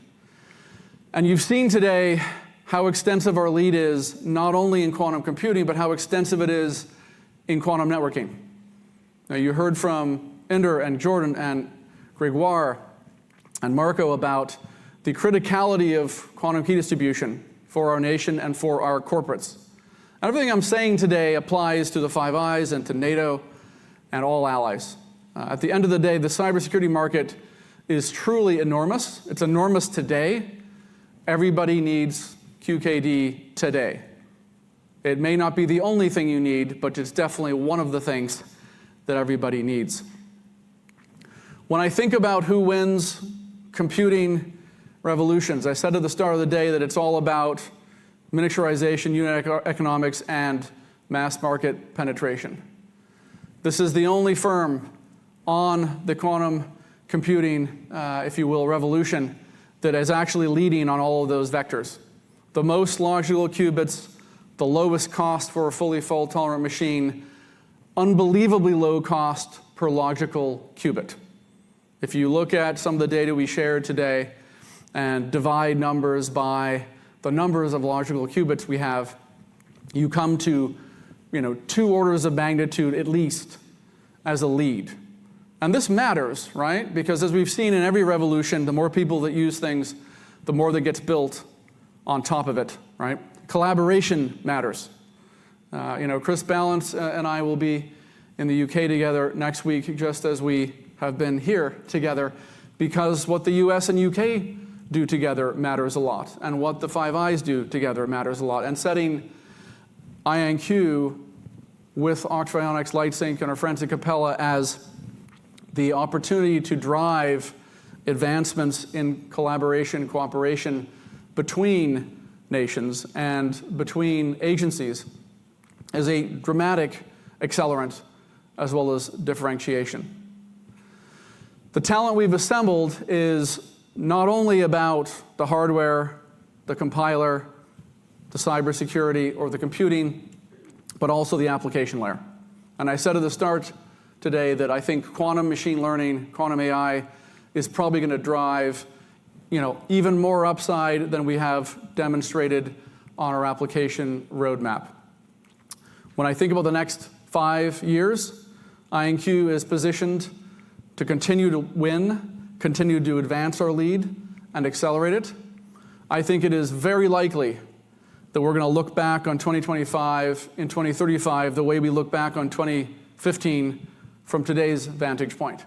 And you've seen today how extensive our lead is, not only in quantum computing, but how extensive it is in quantum networking. Now, you heard from Inder and Jordan and Gregoire and Marco about the criticality of quantum key distribution for our nation and for our corporates. Everything I'm saying today applies to the Five Eyes and to NATO and all allies. At the end of the day, the cybersecurity market is truly enormous. It's enormous today. Everybody needs QKD today. It may not be the only thing you need, but it's definitely one of the things that everybody needs. When I think about who wins computing revolutions, I said at the start of the day that it's all about miniaturization, unit economics, and mass market penetration. This is the only firm on the quantum computing, if you will, revolution that is actually leading on all of those vectors. The most logical qubits, the lowest cost for a fully fault-tolerant machine, unbelievably low cost per logical qubit. If you look at some of the data we shared today and divide numbers by the numbers of logical qubits we have, you come to 2 orders of magnitude at least as a lead. And this matters, right? Because as we've seen in every revolution, the more people that use things, the more that gets built on top of it, right? Collaboration matters. Chris Balance and I will be in the UK together next week, just as we have been here together, because what the US and UK do together matters a lot, and what the Five Eyes do together matters a lot. And setting IonQ with Oxford Ionics, LightSync, and our friends at Capella as the opportunity to drive advancements in collaboration, cooperation between nations and between agencies is a dramatic accelerant as well as differentiation. The talent we've assembled is not only about the hardware, the compiler, the cybersecurity, or the computing, but also the application layer. And I said at the start today that I think quantum machine learning, quantum AI, is probably going to drive even more upside than we have demonstrated on our application roadmap. When I think about the next 5 years, IonQ is positioned to continue to win, continue to advance our lead, and accelerate it. I think it is very likely that we're going to look back on 2025 in 2035 the way we look back on 2015 from today's vantage point.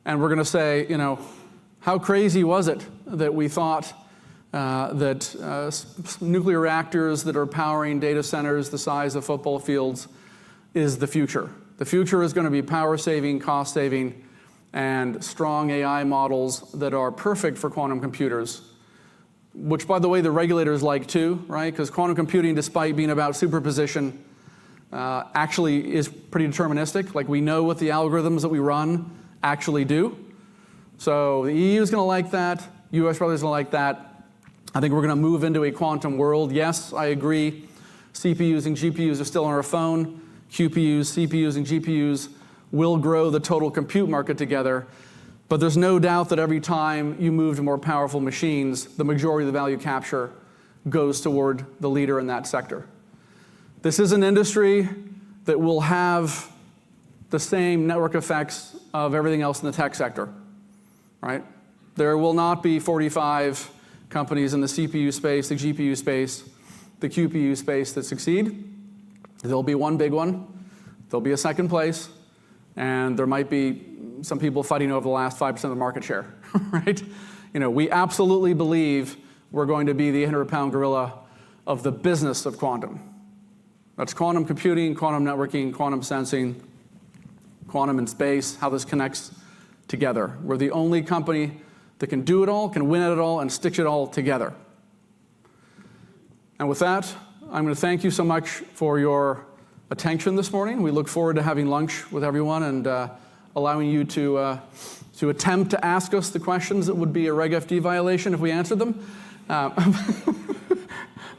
And we're going to say, how crazy was it that we thought that nuclear reactors that are powering data centers the size of football fields is the future. The future is going to be power saving, cost saving, and strong AI models that are perfect for quantum computers, which, by the way, the regulators like too, right? Because quantum computing, despite being about superposition, actually is pretty deterministic. Like, we know what the algorithms that we run actually do. So the EU is going to like that. US brothers are going to like that. I think we're going to move into a quantum world. Yes, I agree. CPUs and GPUs are still on our phone. QPUs, CPUs, and GPUs will grow the total compute market together. But there's no doubt that every time you move to more powerful machines, the majority of the value capture goes toward the leader in that sector. This is an industry that will have the same network effects of everything else in the tech sector, right? There will not be 45 companies in the CPU space, the GPU space, the QPU space that succeed. There'll be one big one. There'll be a second place. And there might be some people fighting over the last 5% of the market share, right? We absolutely believe we're going to be the 800-pound gorilla of the business of quantum. That's quantum computing, quantum networking, quantum sensing, quantum in space, how this connects together. We're the only company that can do it all, can win at it all, and stitch it all together. And with that, I'm going to thank you so much for your attention this morning. We look forward to having lunch with everyone and allowing you to attempt to ask us the questions that would be a Reg FD violation if we answered them.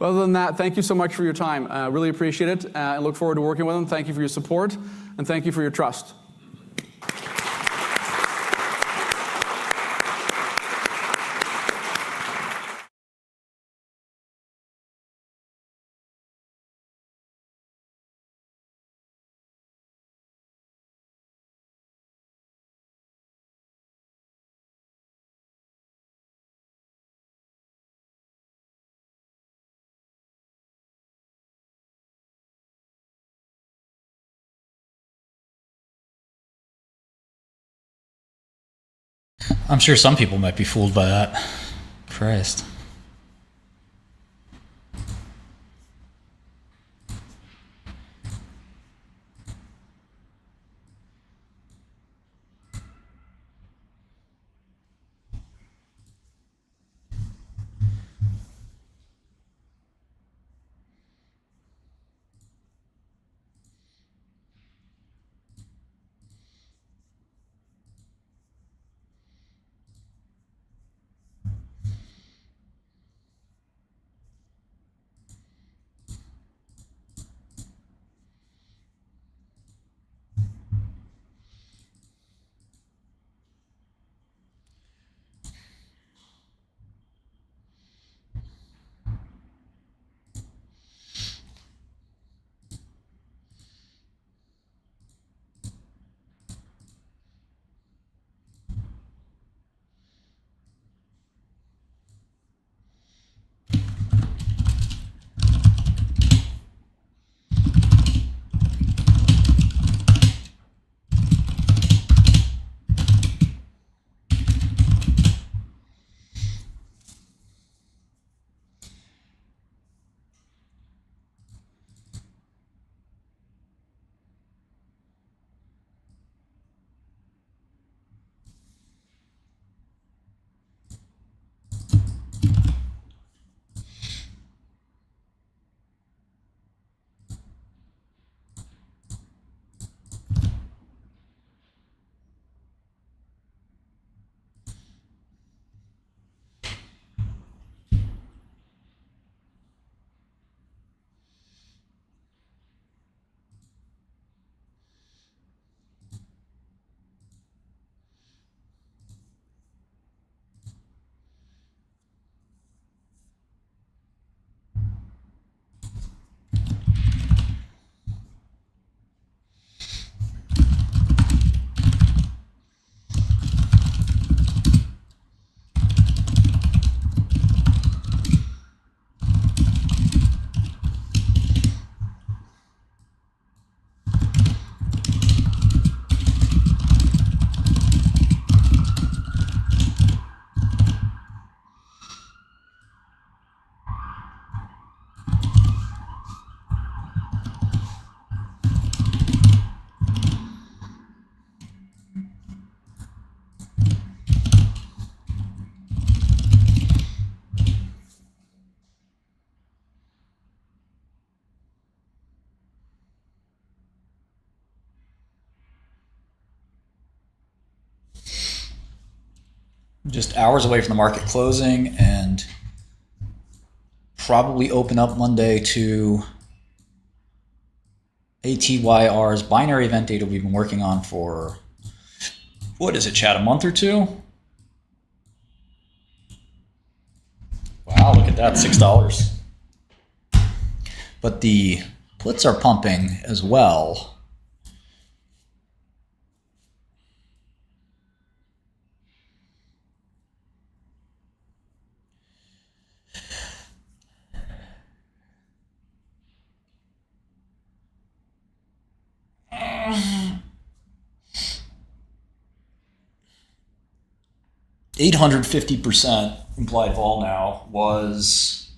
Other than that, thank you so much for your time. Really appreciate it. I look forward to working with them. Thank you for your support, and thank you for your trust. I'm sure some people might be fooled by that. Christ. Just hours away from the market closing, and probably open up Monday to ATYR's binary event data we've been working on for, what is it, Chad, a month or two? Wow, look at that, $6. But the puts are pumping as well. $850% implied vol now was,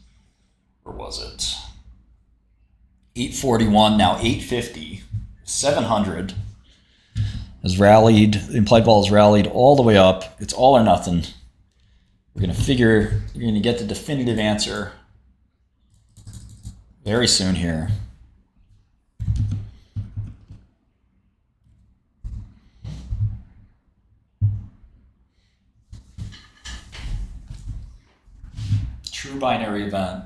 where was it? 841, now 850, 700 has rallied. Implied vol has rallied all the way up. It's all or nothing. We're gonna get the definitive answer very soon here. True binary event.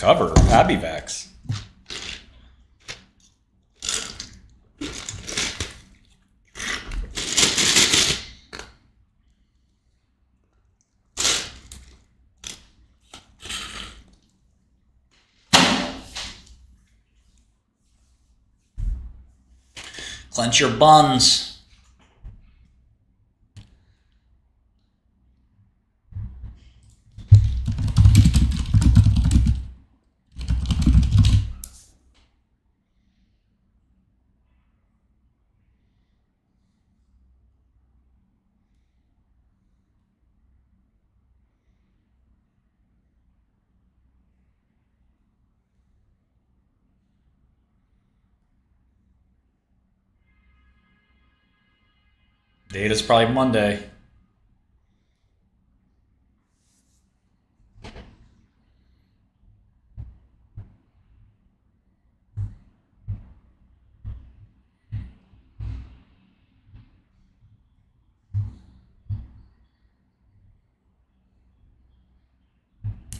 Cover Abivax. Clench your buns. Data's probably Monday.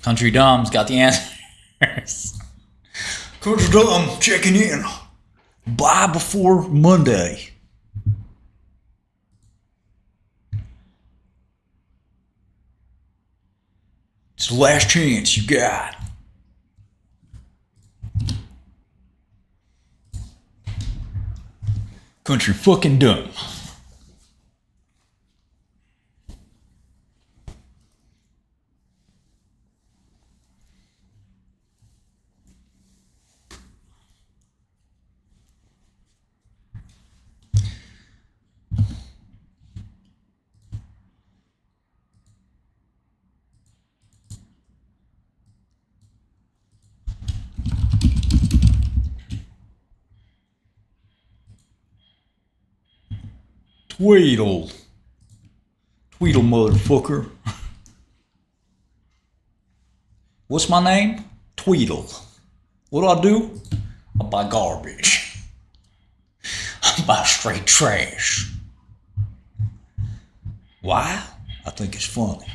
Country Dumb's got the answers. Country Dumb checking in. Buy before Monday. It's the last chance you got. Country fucking Dumb. Tweedle. Tweedle, motherfucker. What's my name? Tweedle. What do I do? I buy garbage. I buy straight trash. Why? I think it's funny.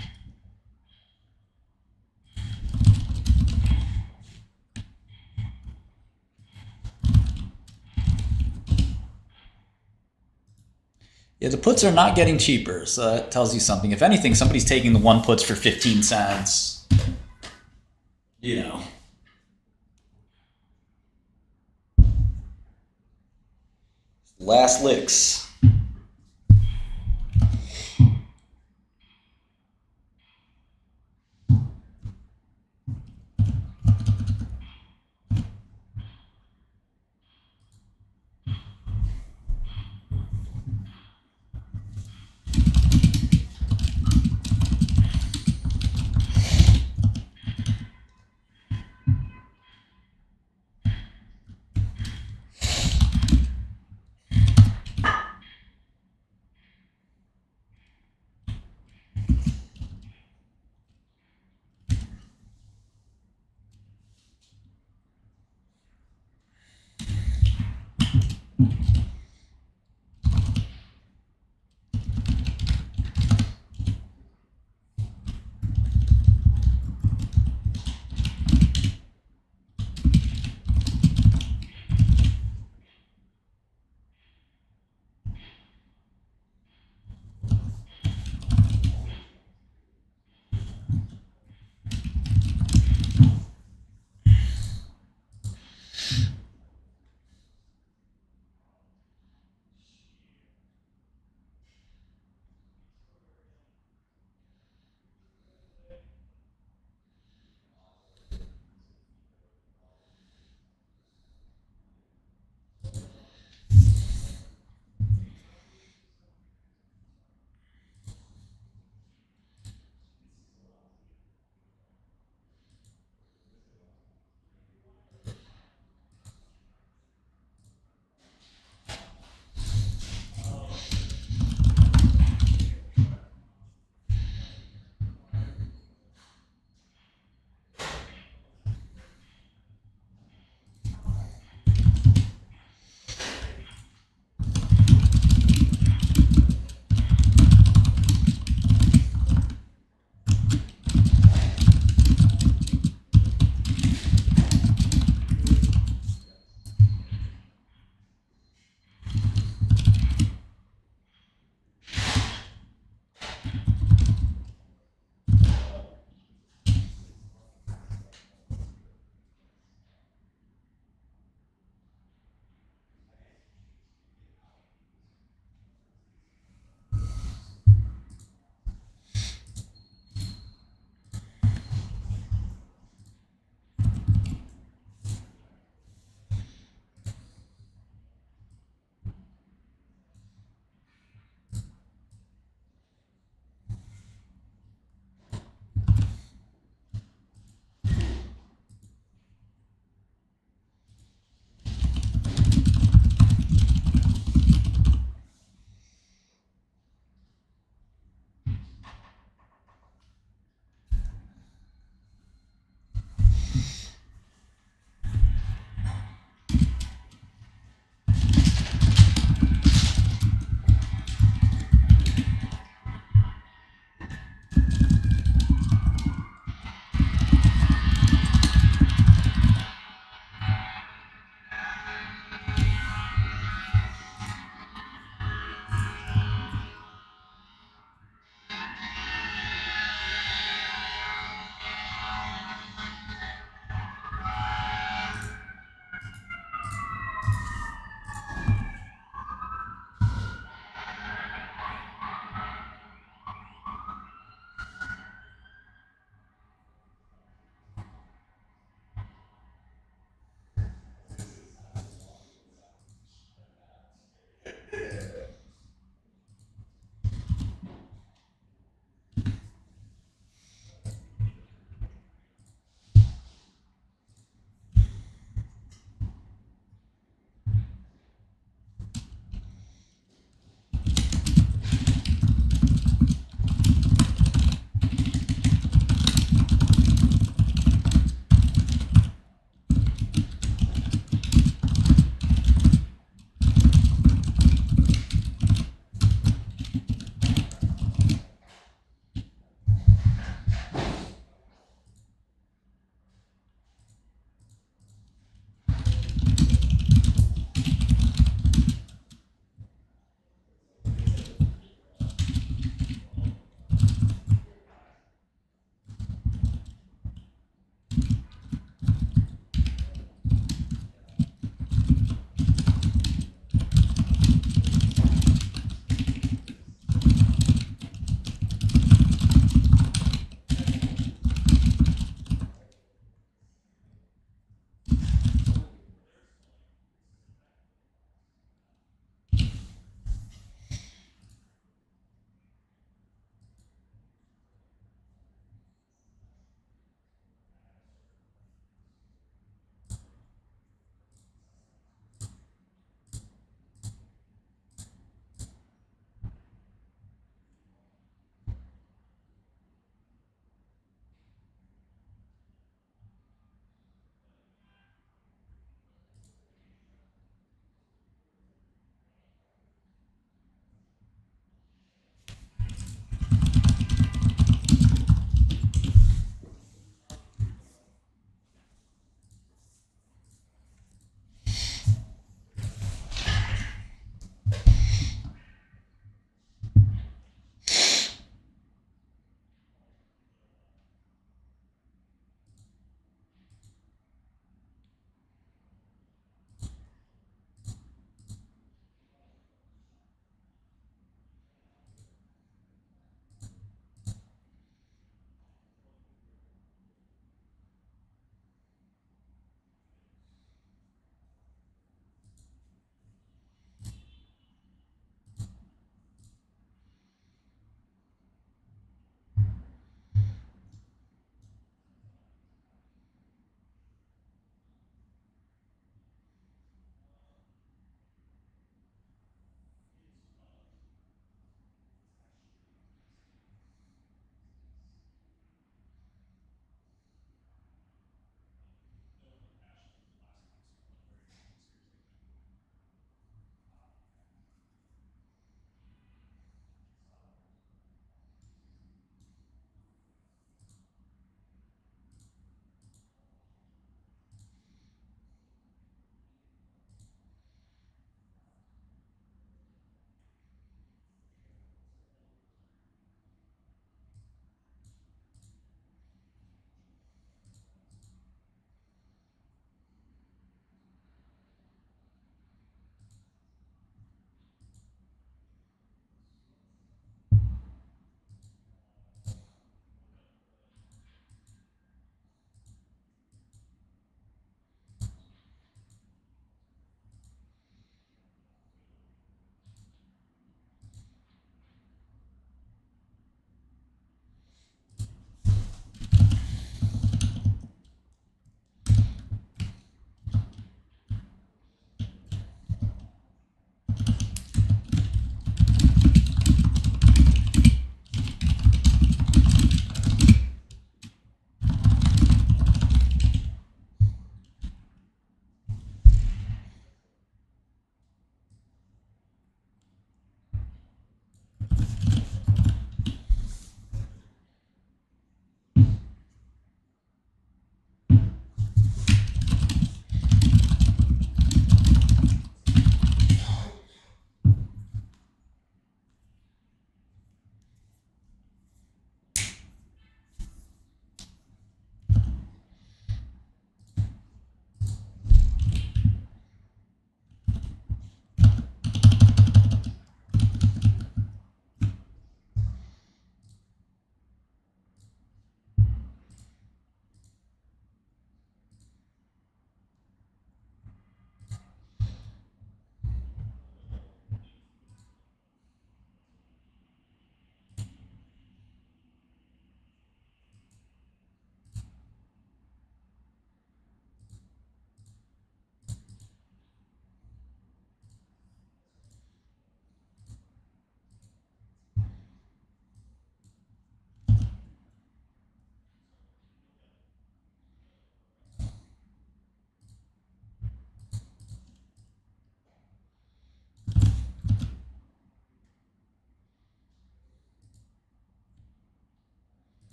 Yeah, the puts are not getting cheaper, so that tells you something. If anything, somebody's taking the one puts for 15 cents. You know. Last licks.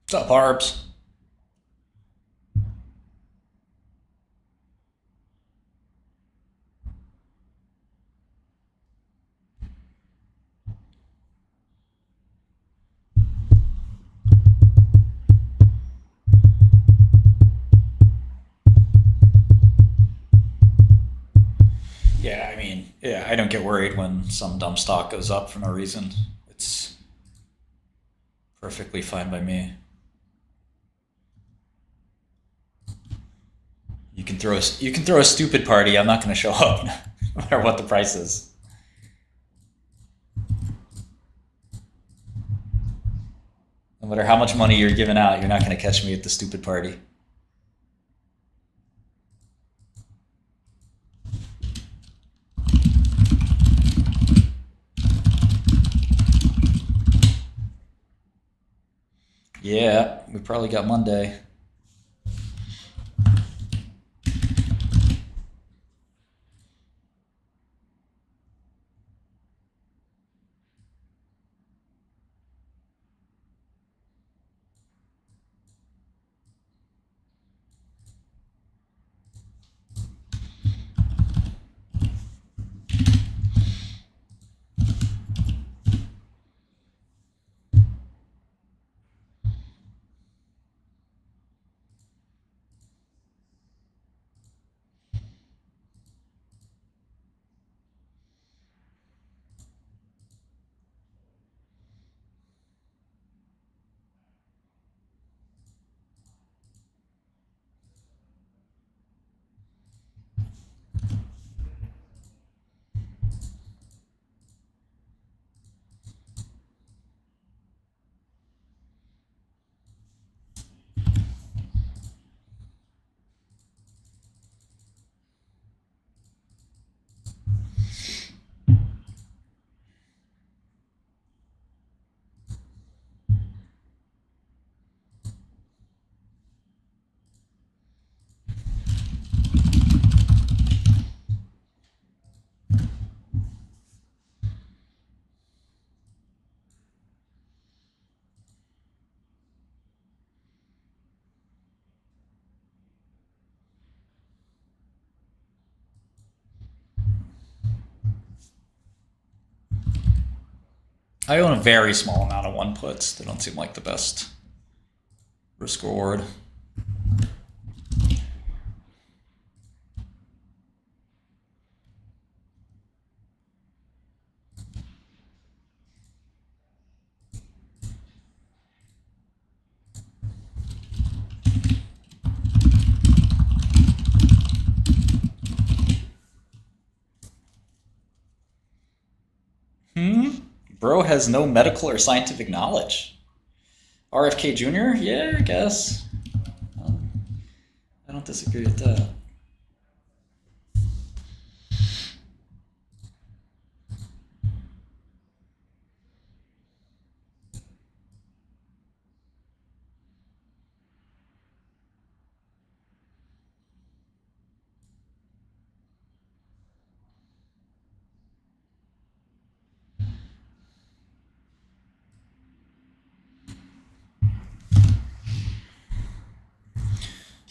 What's up, Harbs? Yeah, I mean, yeah, I don't get worried when some dumb stock goes up for no reason. It's perfectly fine by me. You can throw a stupid party. I'm not going to show up, no matter what the price is. No matter how much money you're giving out, you're not going to catch me at the stupid party. Yeah, we probably got Monday. I own a very small amount of one puts. They don't seem like the best risk reward. Bro has no medical or scientific knowledge. RFK Jr.? Yeah, I guess. I don't disagree with that.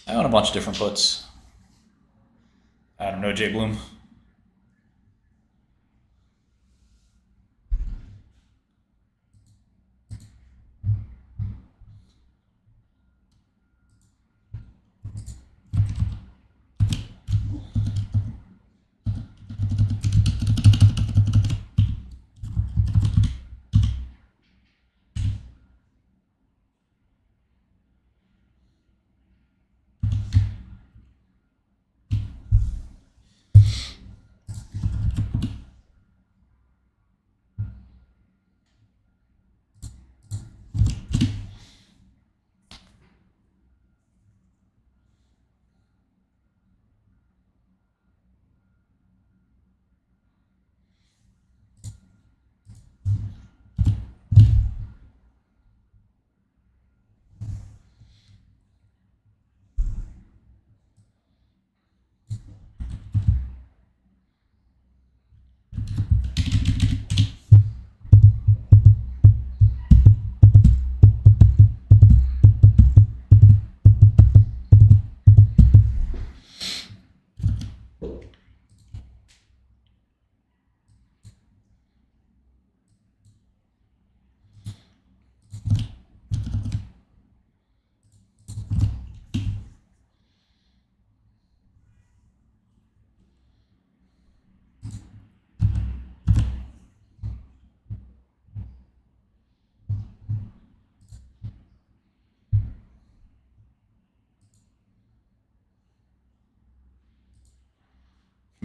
I own a bunch of different puts. I don't know, Jay Bloom.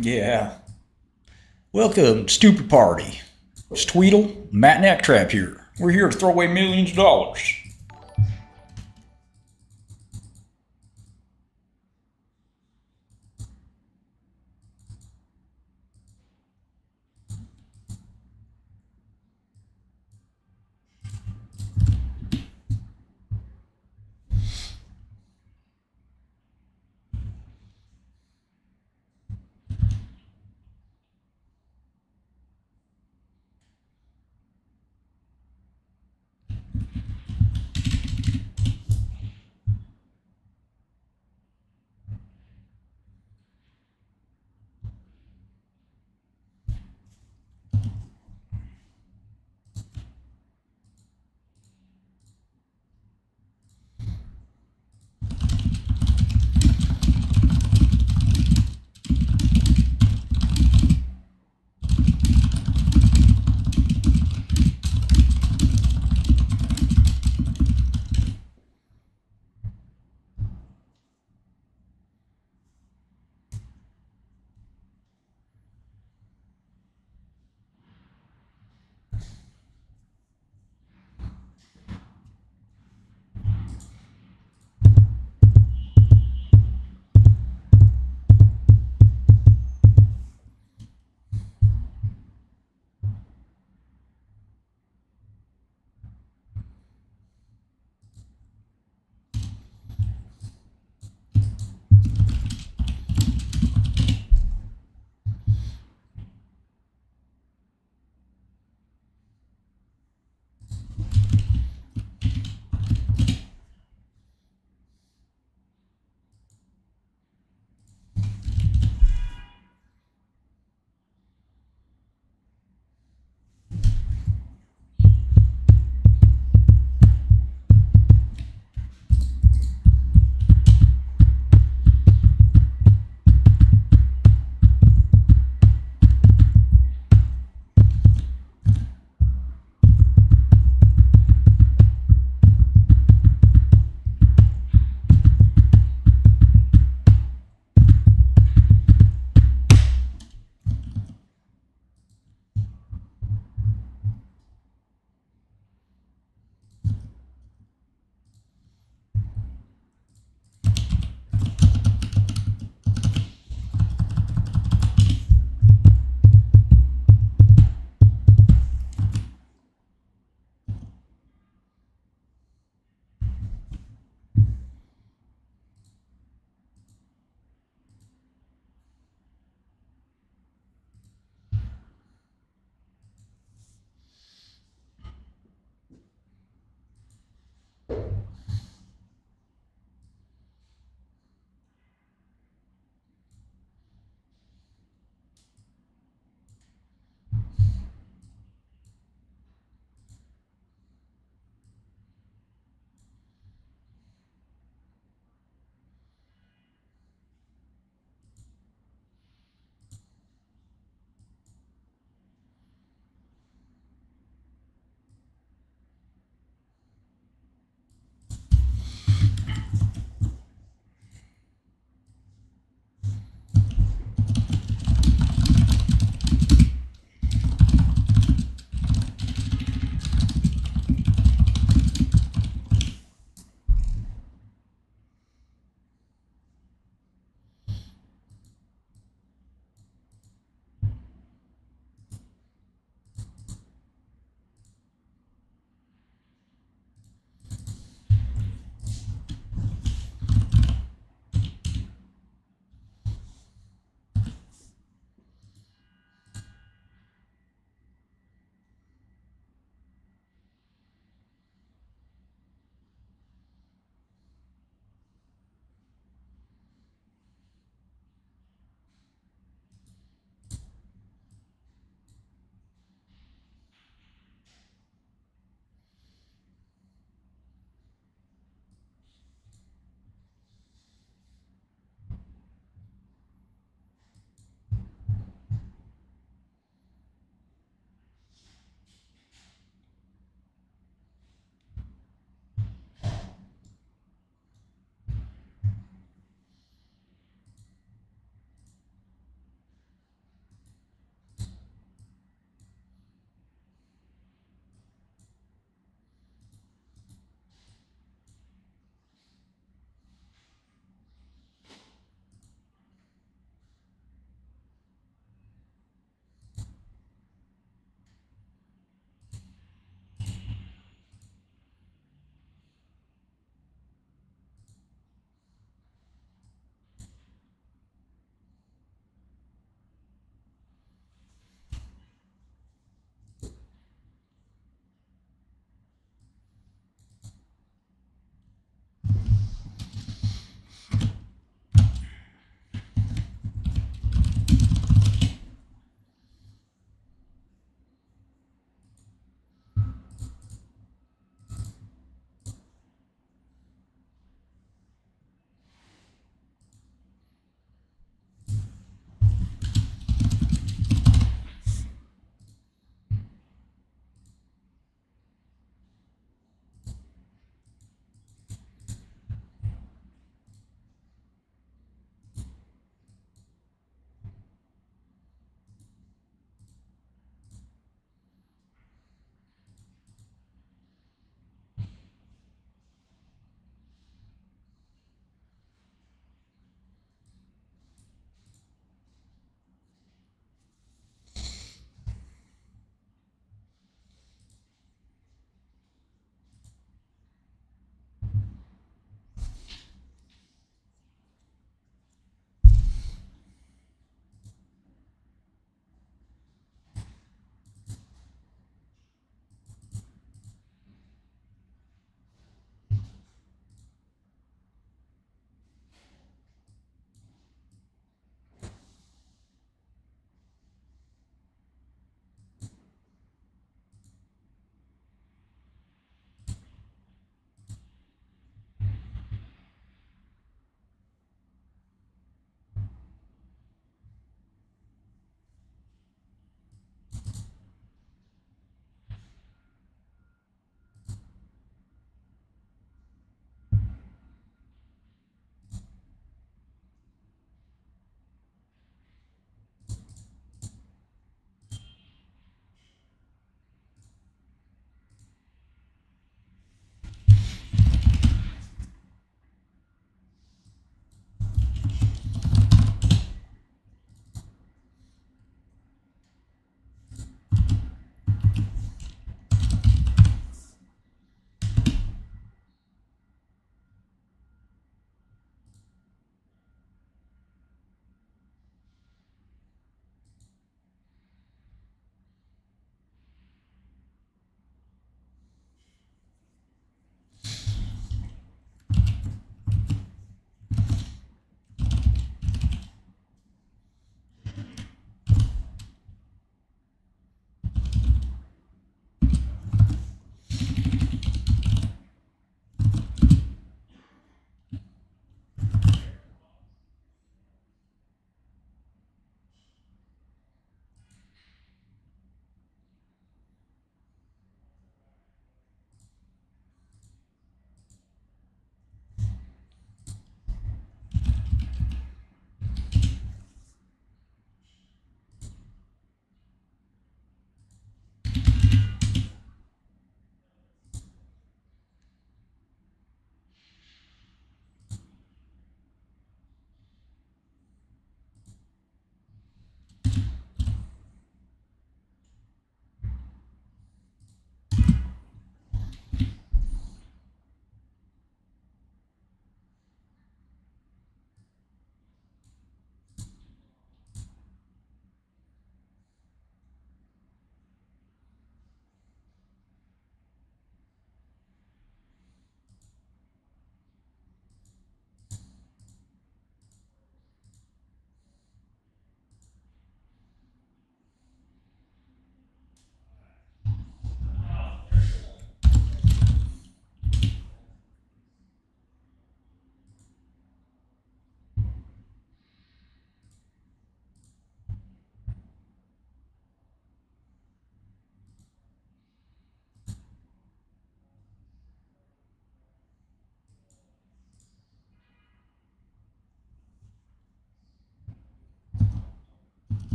Yeah. Welcome, stupid party. It's Tweedle, Matt Knacktrap here. We're here to throw away millions of dollars.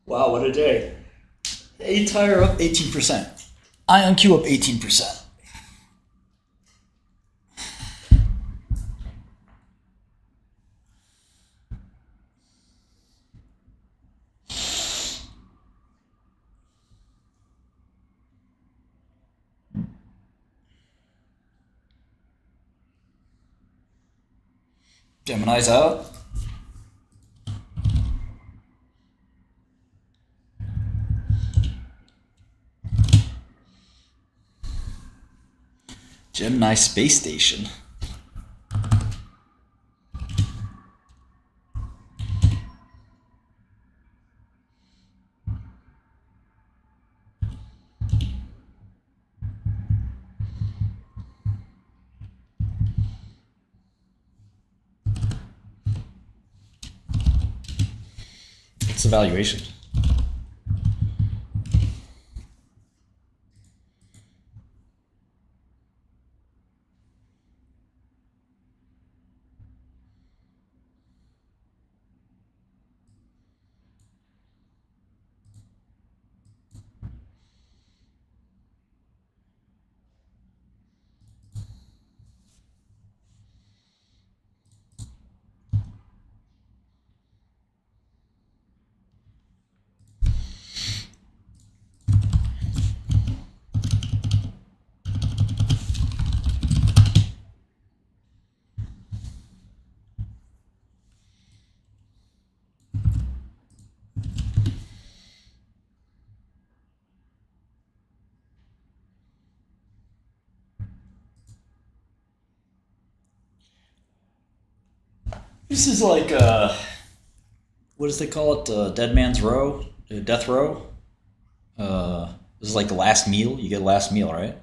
Wow, what a day. ATYR up 18%. IonQ up 18%. Gemini's out. Gemini Space Station. What's the valuation? This is like, what does they call it? Dead Man's Row? Death Row? This is like the last meal. You get last meal, right?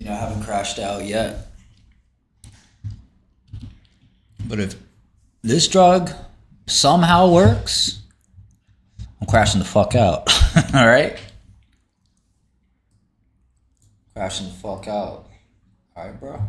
I haven't crashed out yet. But if this drug somehow works, I'm crashing the fuck out. All right? Crashing the fuck out. All right, bro?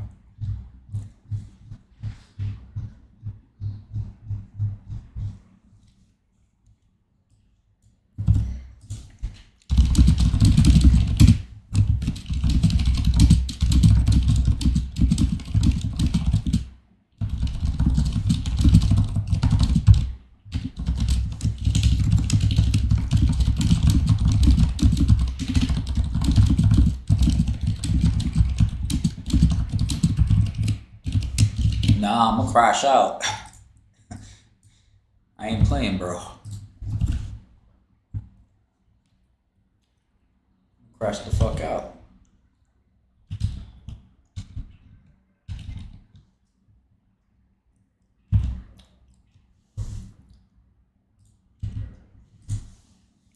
Nah, I'm gonna crash out. I ain't playing, bro. Crash the fuck out.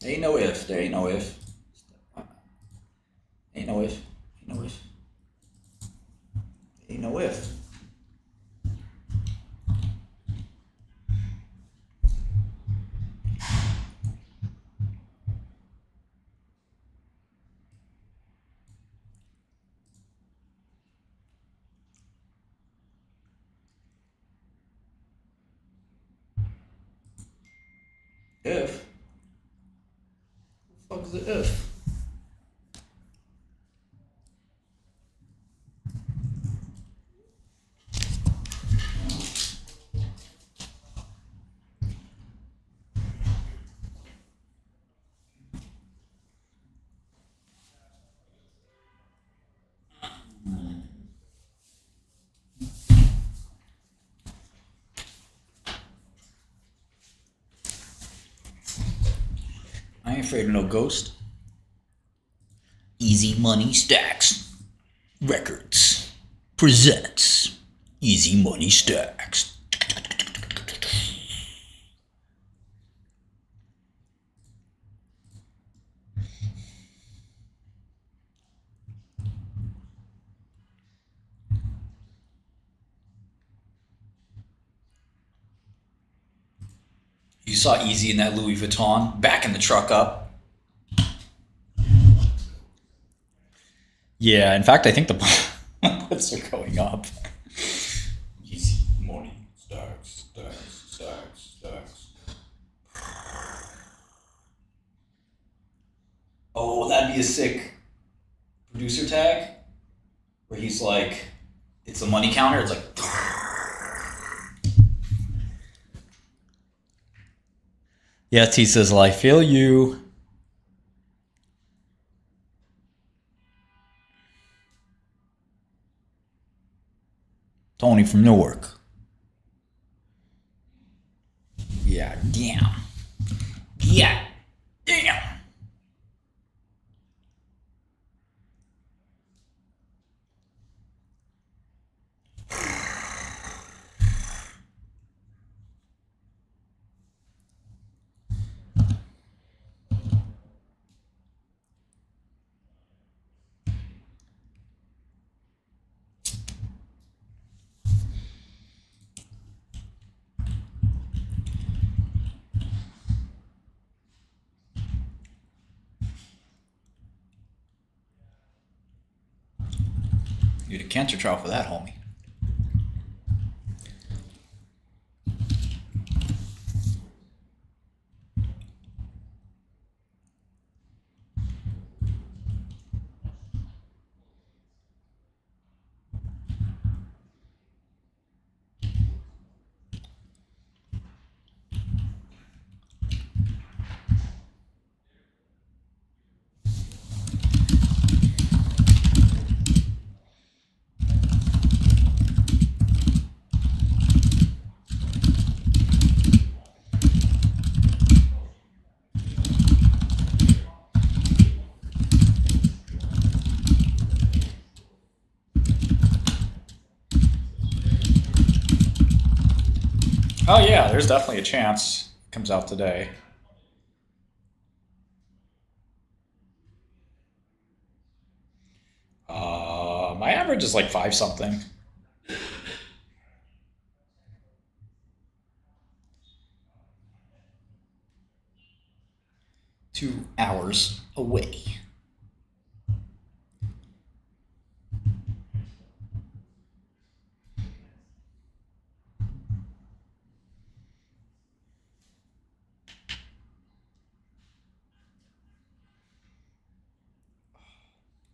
There ain't no if. There ain't no if. Ain't no if. Ain't no if. Ain't no if. If? What the fuck is the if? I ain't afraid of no ghost. Easy Money Stacks Records presents Easy Money Stacks. You saw Easy in that Louis Vuitton, backing the truck up. Yeah, in fact, I think the puts are going up. Easy Money Stacks, stacks, stacks, stacks. Oh, that'd be a sick producer tag, where he's like, it's a money counter, it's like... Yeah, T says, well, I feel you. Tony from Newark. Yeah, damn. Yeah, damn. You did a cancer trial for that, homie. Oh yeah, there's definitely a chance it comes out today. average is like 5 something. 2 hours away.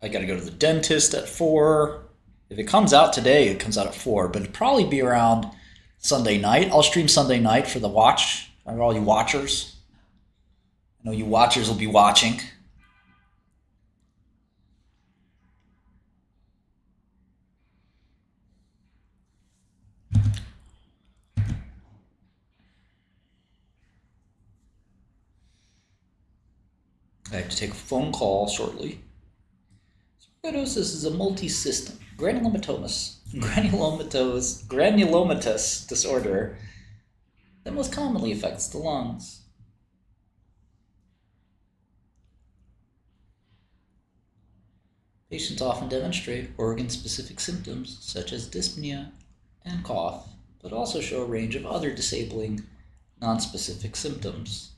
I gotta go to the dentist at 4. If it comes out today, it comes out at 4, but it'll probably be around Sunday night. I'll stream Sunday night for the watch, for all you watchers. I know you watchers will be watching. I have to take a phone call shortly. Sarcoidosis is a multi-system granulomatous disorder that most commonly affects the lungs. Patients often demonstrate organ-specific symptoms such as dyspnea and cough, but also show a range of other disabling, non-specific symptoms.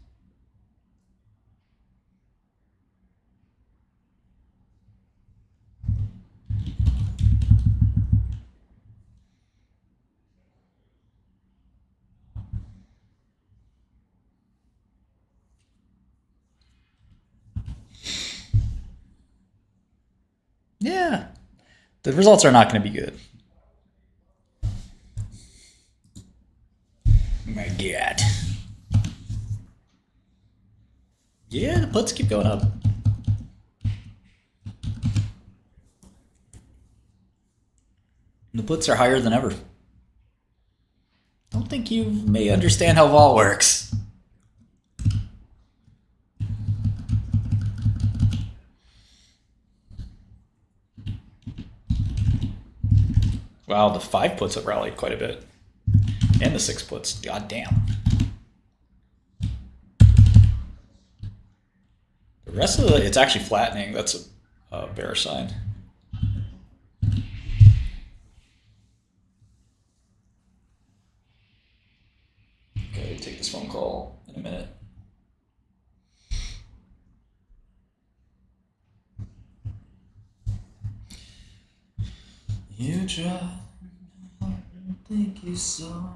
Yeah, the results are not going to be good. My God. Yeah, the puts keep going up. The puts are higher than ever. Don't think you may understand how vol works. Wow, the 5 puts have rallied quite a bit. And the 6 puts. God damn. The rest of it's actually flattening. That's a bear sign. Okay, take this phone call in a minute. You try, I think you saw.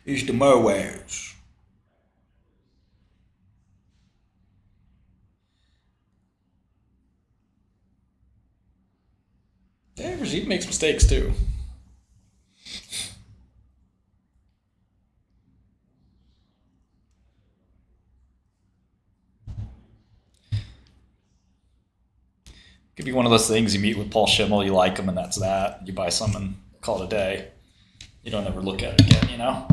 It's the Merwares. Yeah, Rajiv makes mistakes too. Could be one of those things you meet with Paul Schimmel, you like him, and that's that. You buy some and call it a day. You don't ever look at it again, you know?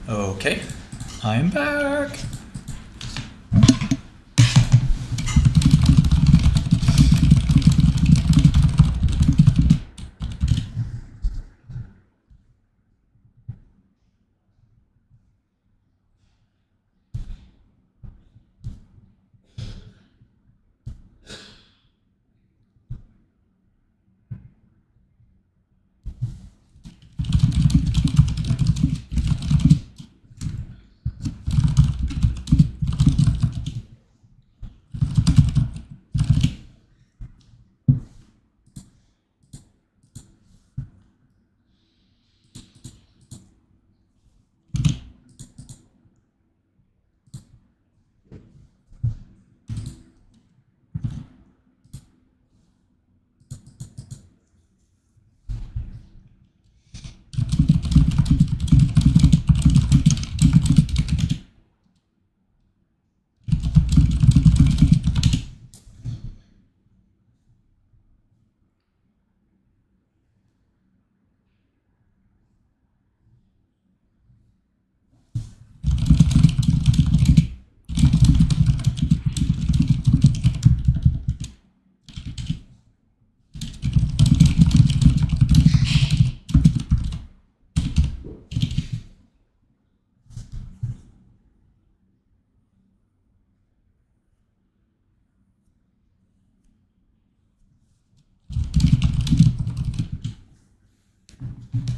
Okay, I'm back.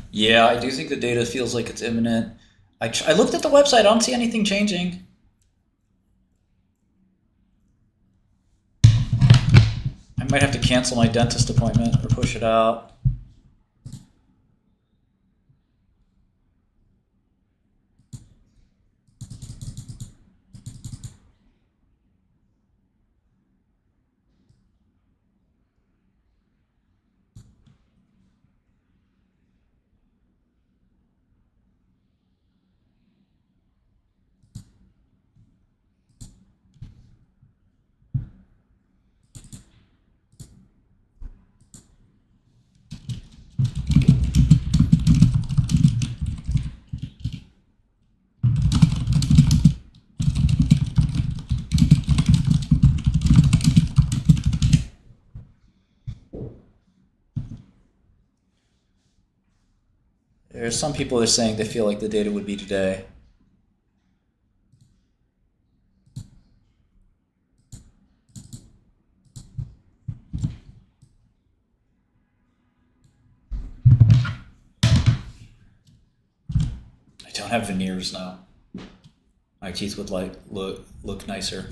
Yeah, I do think the data feels like it's imminent. I looked at the website, I don't see anything changing. I might have to cancel my dentist appointment or push it out. There's some people that are saying they feel like the data would be today. I don't have veneers now. My teeth would look nicer.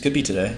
Could be today.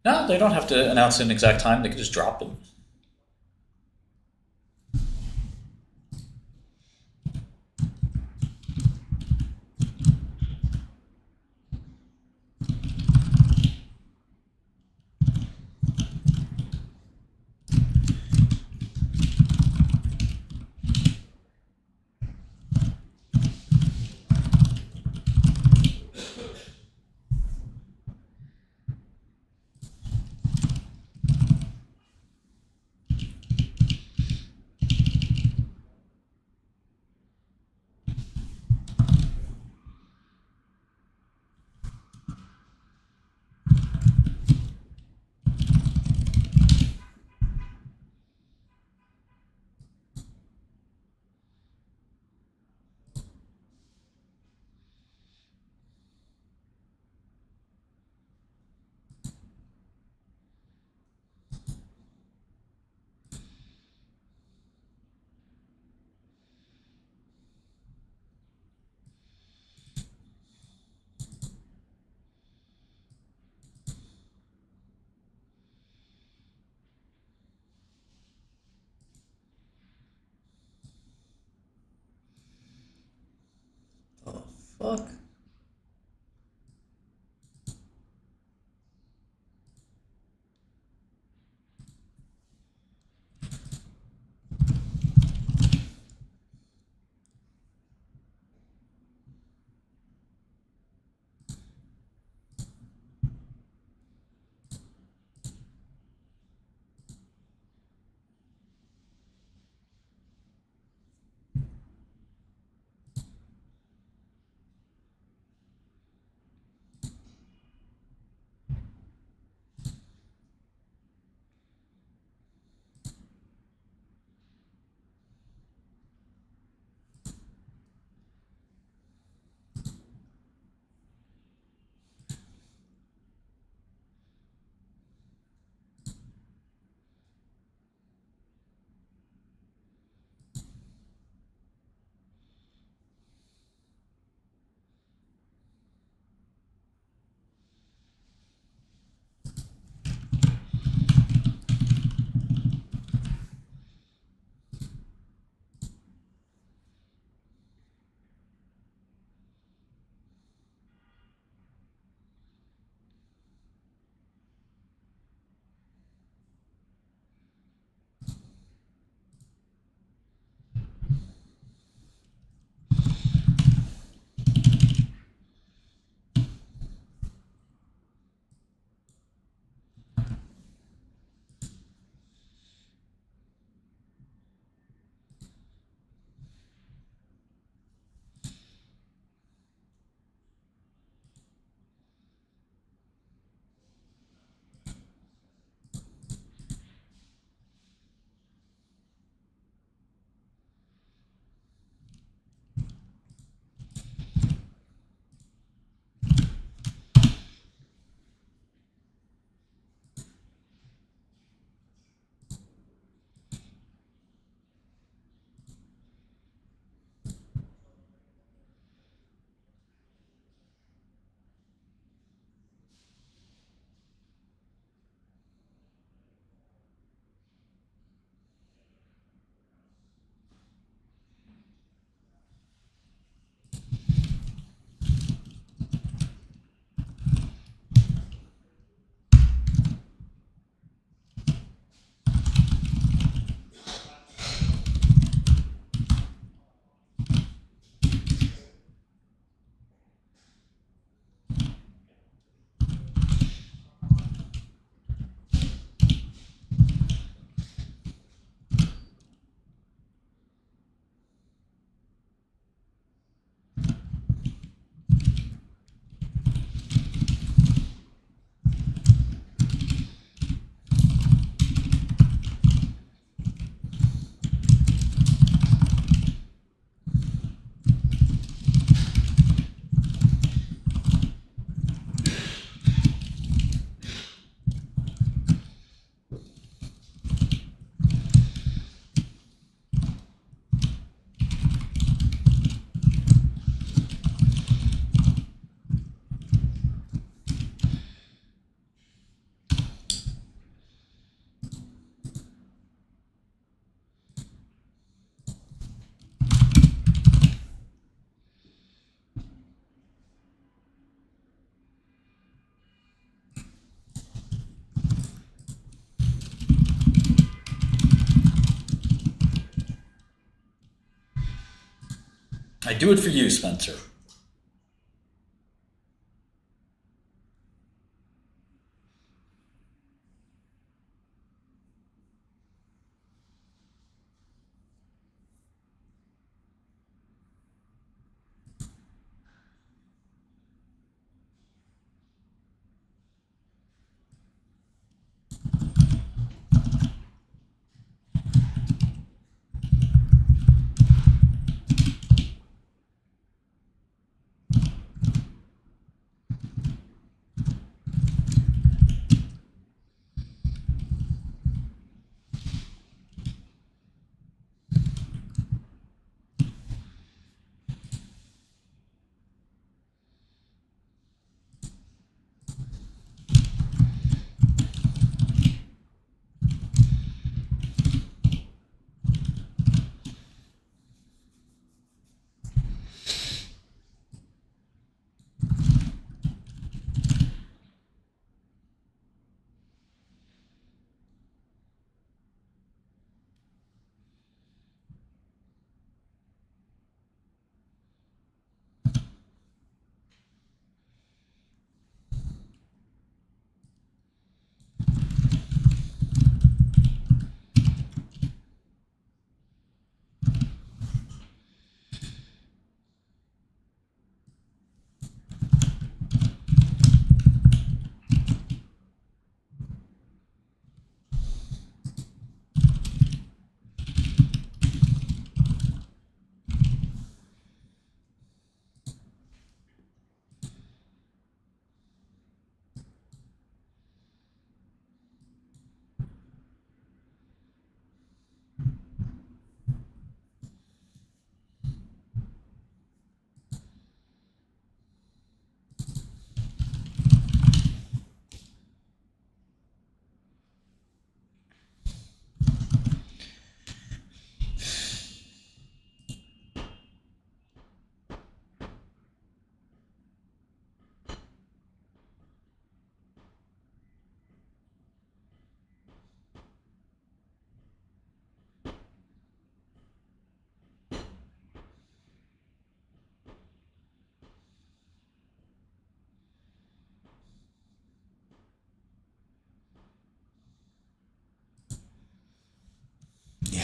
No, they don't have to announce an exact time. They could just drop them. fuck? I do it for you, Spencer.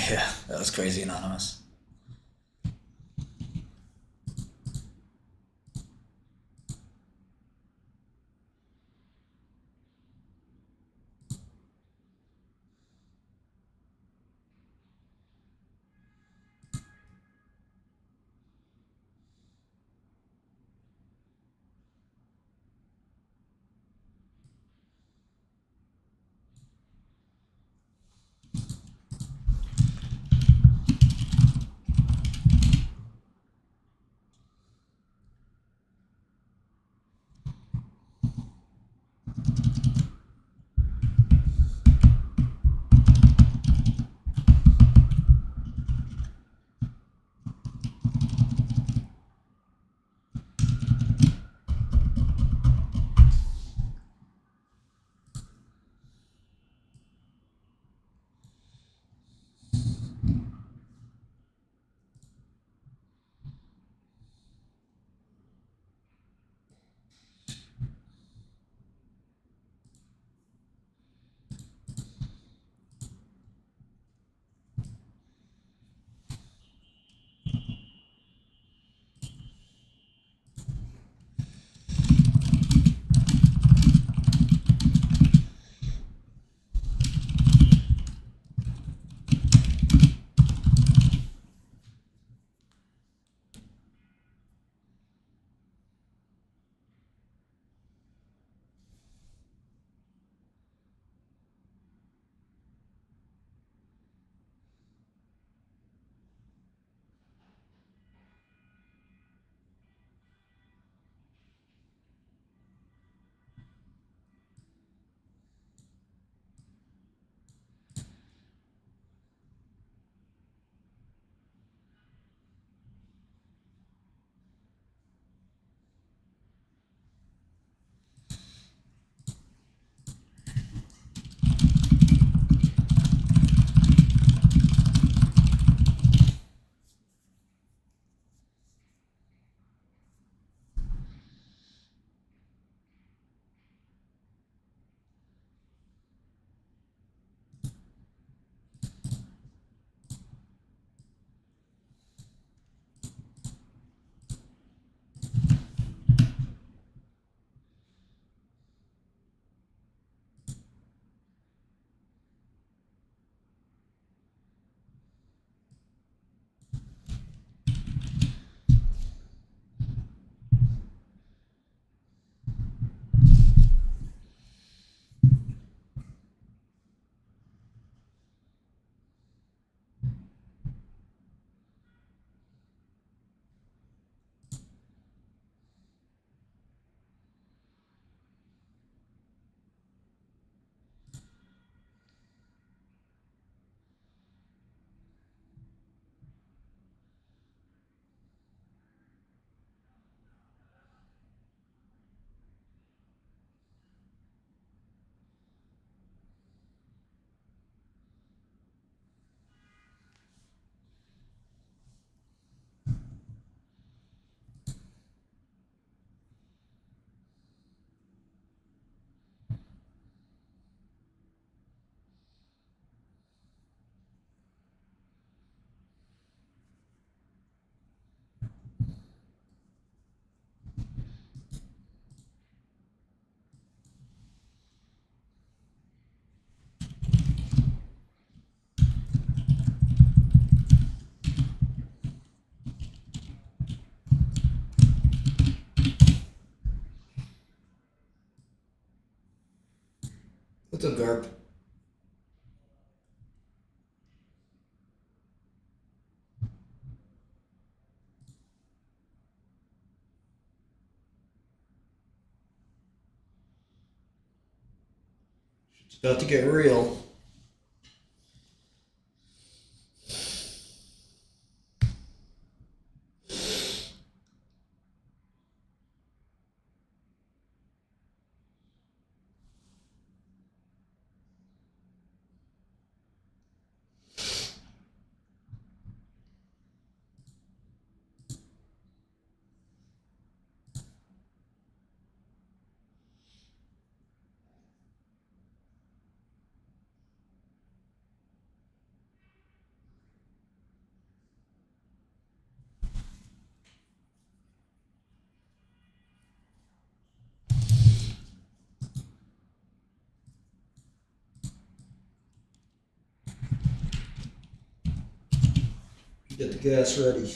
Yeah, that was crazy anonymous. What's up, Garp? It's about to get real. Get the gas ready.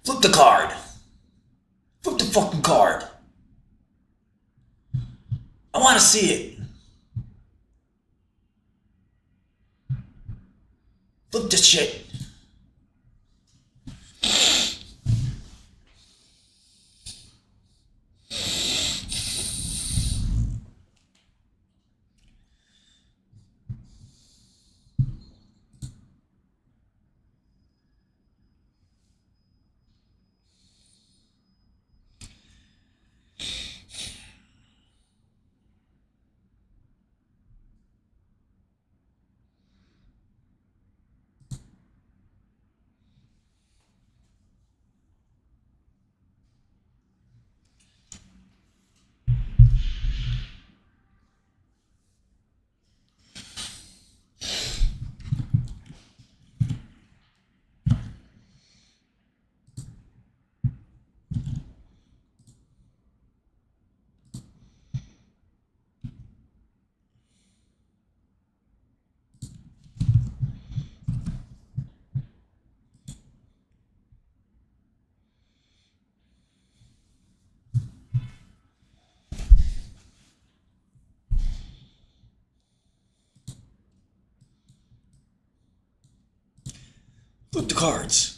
Flip the card. Flip the fucking card. I want to see it. Flip this shit. Flip the cards.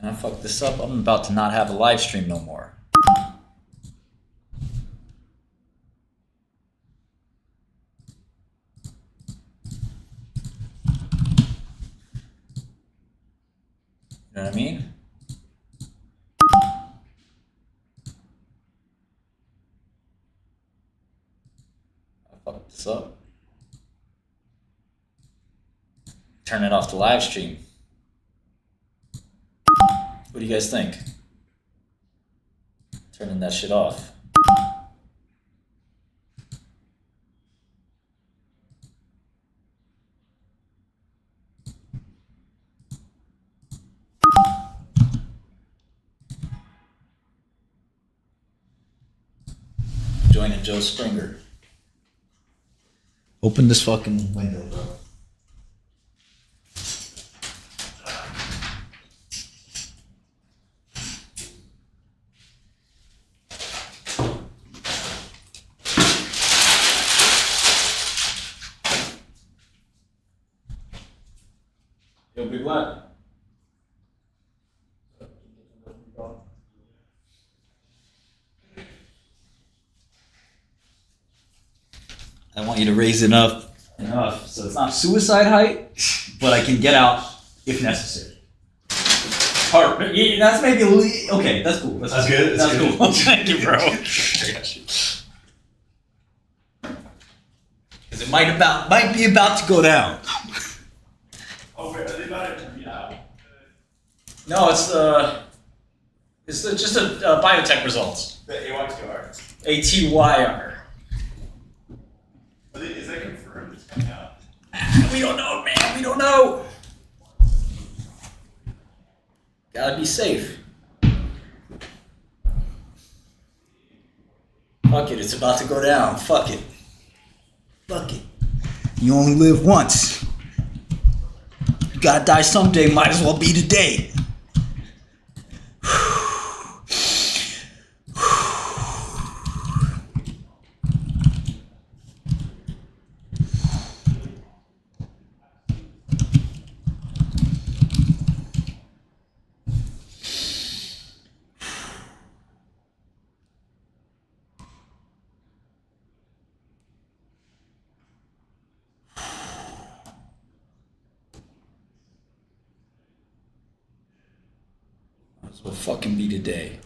And I fucked this up. I'm about to not have a live stream no more. You know what I mean? fuck this up. Turn it off the live stream. What do you guys think? Turning that shit off. Joining Joe Springer. Open this fucking window, bro. Yo, Big Black. I want you to raise it up enough so it's not suicide height, but I can get out if necessary. Hard. Yeah, that's maybe okay. That's cool. That's good. That's cool. Thank you, bro. Because it might be about to go down. Oh, wait, are they about to turn me out? No, it's just a biotech results. The ATYR? ATYR. Is that confirmed it's coming out? We don't know, man. We don't know. Gotta be safe. Fuck it, it's about to go down. Fuck it. Fuck it. You only live once. You gotta die someday, might as well be today. Might as well fucking be today.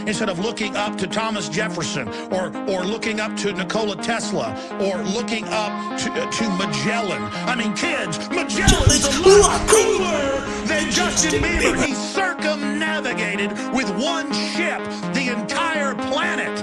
Instead of looking up to Thomas Jefferson or looking up to Nikola Tesla or looking up to Magellan. I mean, kids, Magellan's a lot cooler than Justin Bieber. He circumnavigated with one ship the entire planet.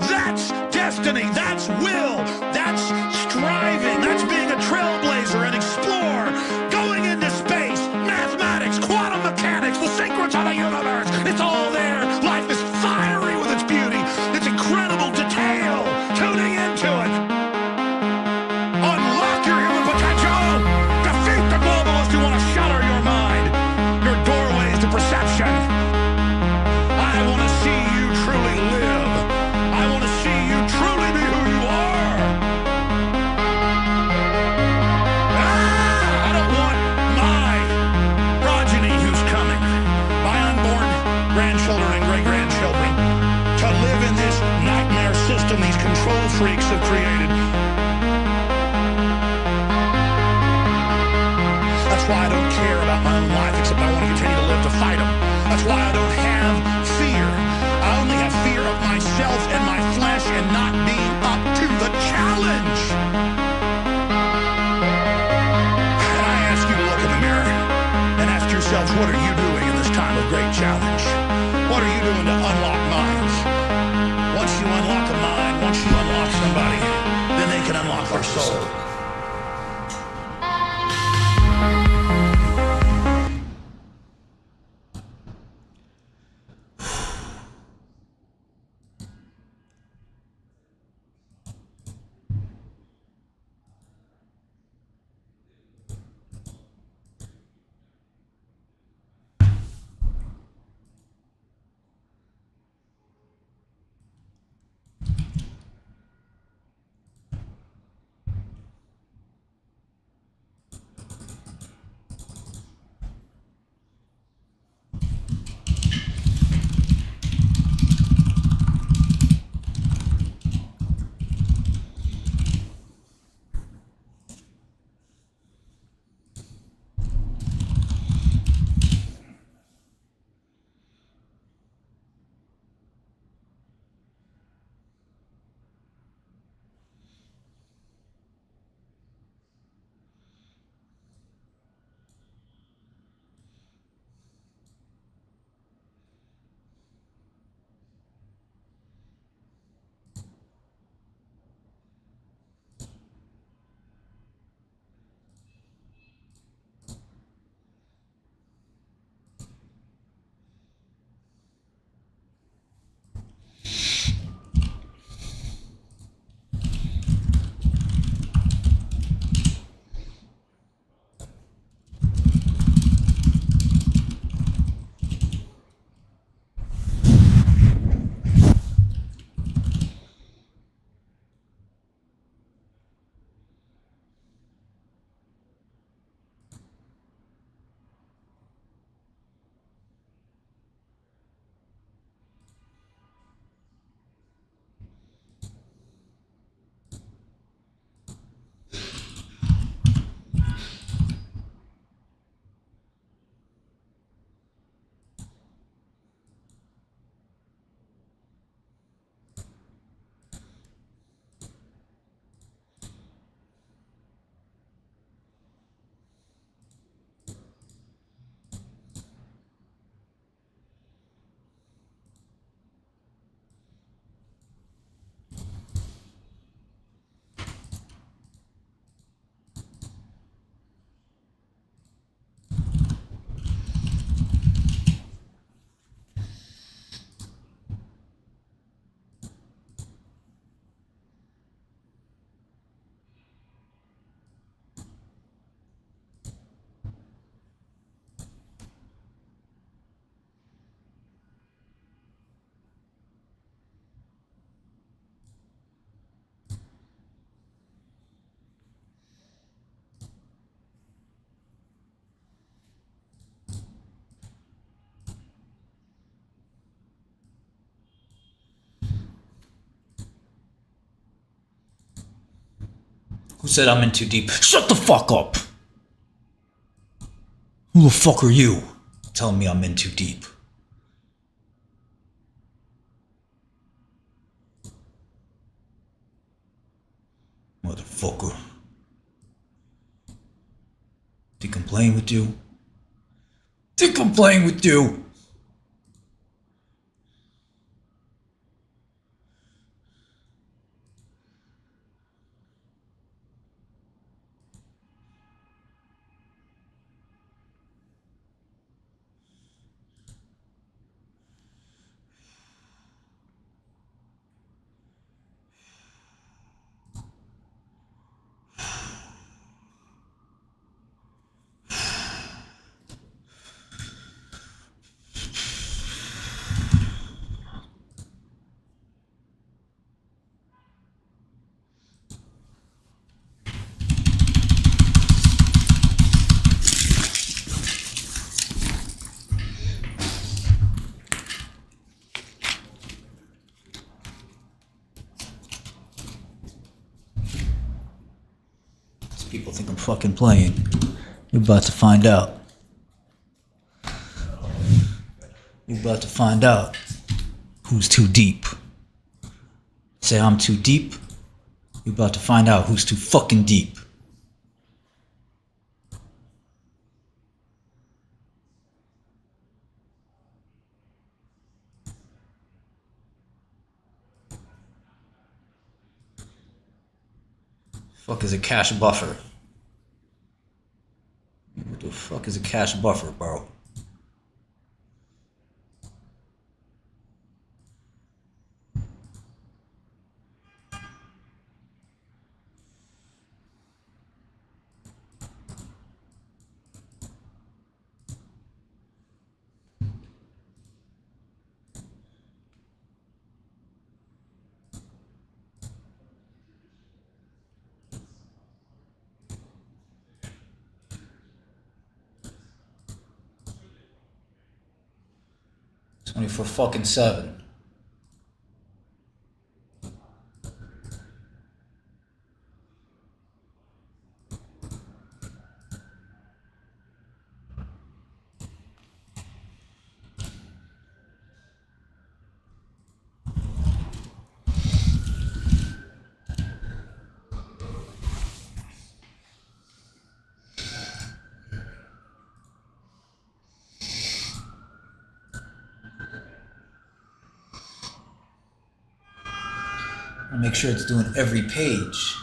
That's destiny. That's will. That's striving. That's being a trailblazer, an explorer, going into space, mathematics, quantum mechanics, the secrets of the universe. It's all there. Life is fiery with its beauty, its incredible detail. Tuning into it. Unlock your human potential. Defeat the globalists who want to shutter your mind, your doorways to perception. I want to see you truly live. I want to see you truly be who you are. I don't want my progeny who's coming, my unborn grandchildren and great-grandchildren, to live in this nightmare system these control freaks have created. That's why I don't care about my own life, except I want to continue to live to fight them. That's why I don't have fear. I only have fear of myself and my flesh and not being up to the challenge. And I ask you to look in the mirror and ask yourselves, what are you doing in this time of great challenge? What are you doing to unlock minds? Once you unlock a mind, once you unlock somebody, then they can unlock their soul. Who said I'm in too deep? Shut the fuck up! Who the fuck are you telling me I'm in too deep? Motherfucker. Think I'm playing with you? Think I'm playing with you? People think I'm fucking playing. You're about to find out. You're about to find out who's too deep. Say I'm too deep. You're about to find out who's too fucking deep. Fuck is a cache buffer? What the fuck is a cache buffer, bro? For fucking 7. Make sure it's doing every page.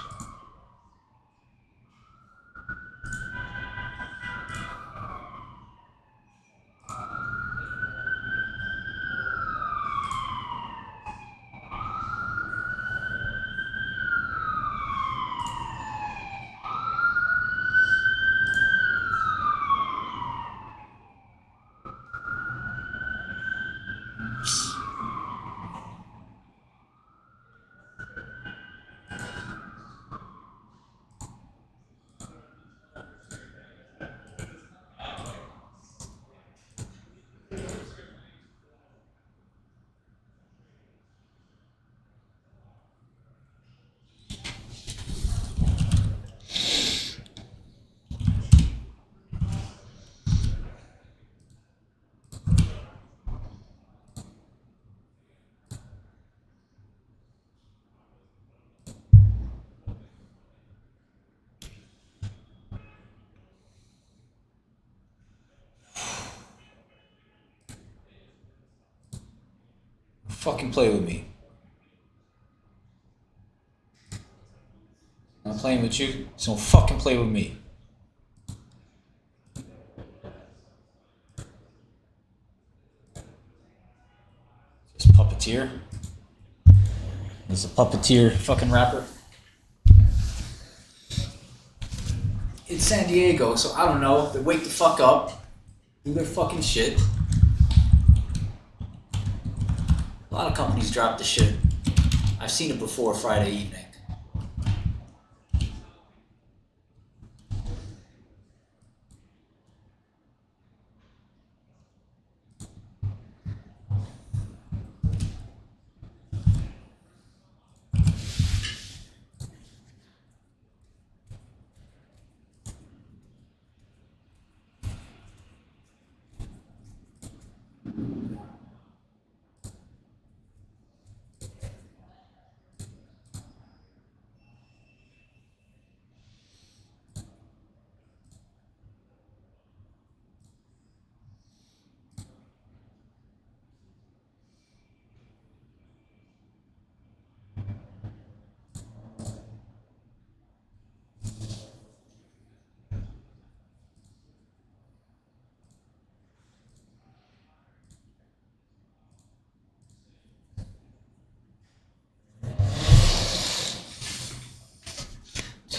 Fucking play with me. I'm playing with you, so don't fucking play with me. This puppeteer. This is a puppeteer fucking rapper. It's San Diego, so I don't know. They wake the fuck up, do their fucking shit. A lot of companies drop the shit. I've seen it before Friday evening.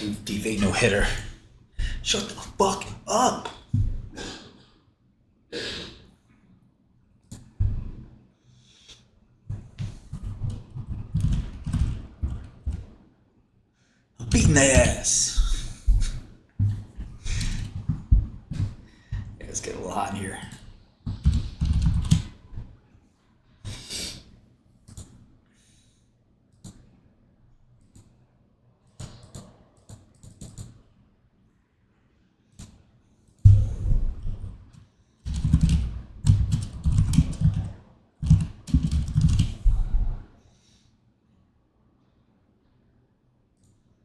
Chief Keef ain't no hitter. Shut the fuck up. I'm beating their ass. Yeah, let's get a little hot in here.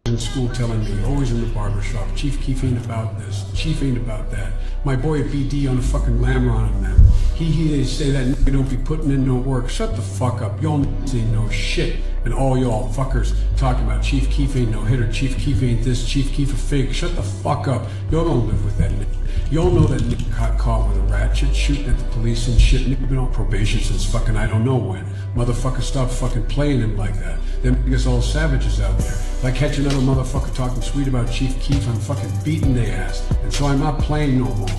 In school telling me, always in the barbershop, Chief Keef ain't about this, Chief ain't about that. My boy at BD on the fucking Lamron and them. They say that nigga don't be putting in no work. Shut the fuck up. Y'all niggas ain't no shit. And all y'all fuckers talking about Chief Keef ain't no hitter, Chief Keef ain't this, Chief Keef a fake. Shut the fuck up. Y'all don't live with that nigga. Y'all know that nigga got caught with a ratchet shooting at the police and shit. Nigga been on probation since fucking I don't know when. Motherfucker, stop fucking playing him like that. Them niggas all savages out there. If I catch another motherfucker talking sweet about Chief Keef, I'm fucking beating their ass. And so I'm not playing no more.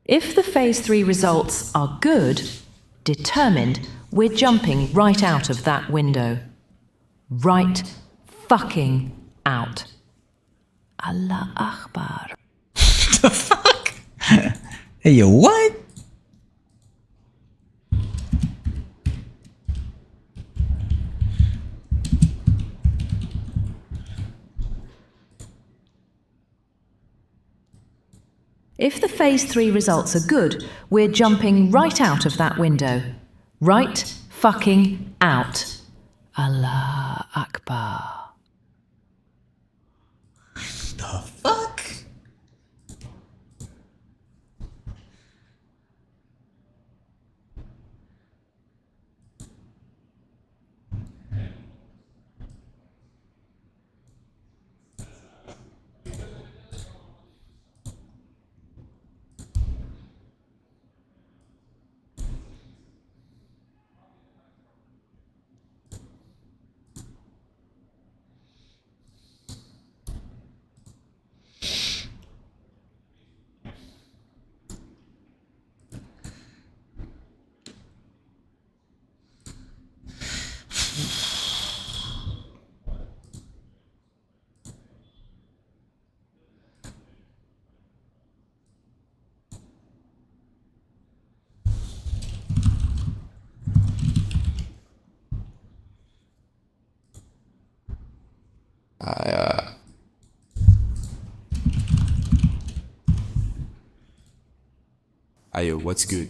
If the phase 3 results are good, determined, we're jumping right out of that window. Right fucking out. Allah Akbar. The fuck? Hey, yo, what? If the phase 3 results are good, we're jumping right out of that window. Right fucking out. Allah Akbar. The fuck? Ayo, what's good?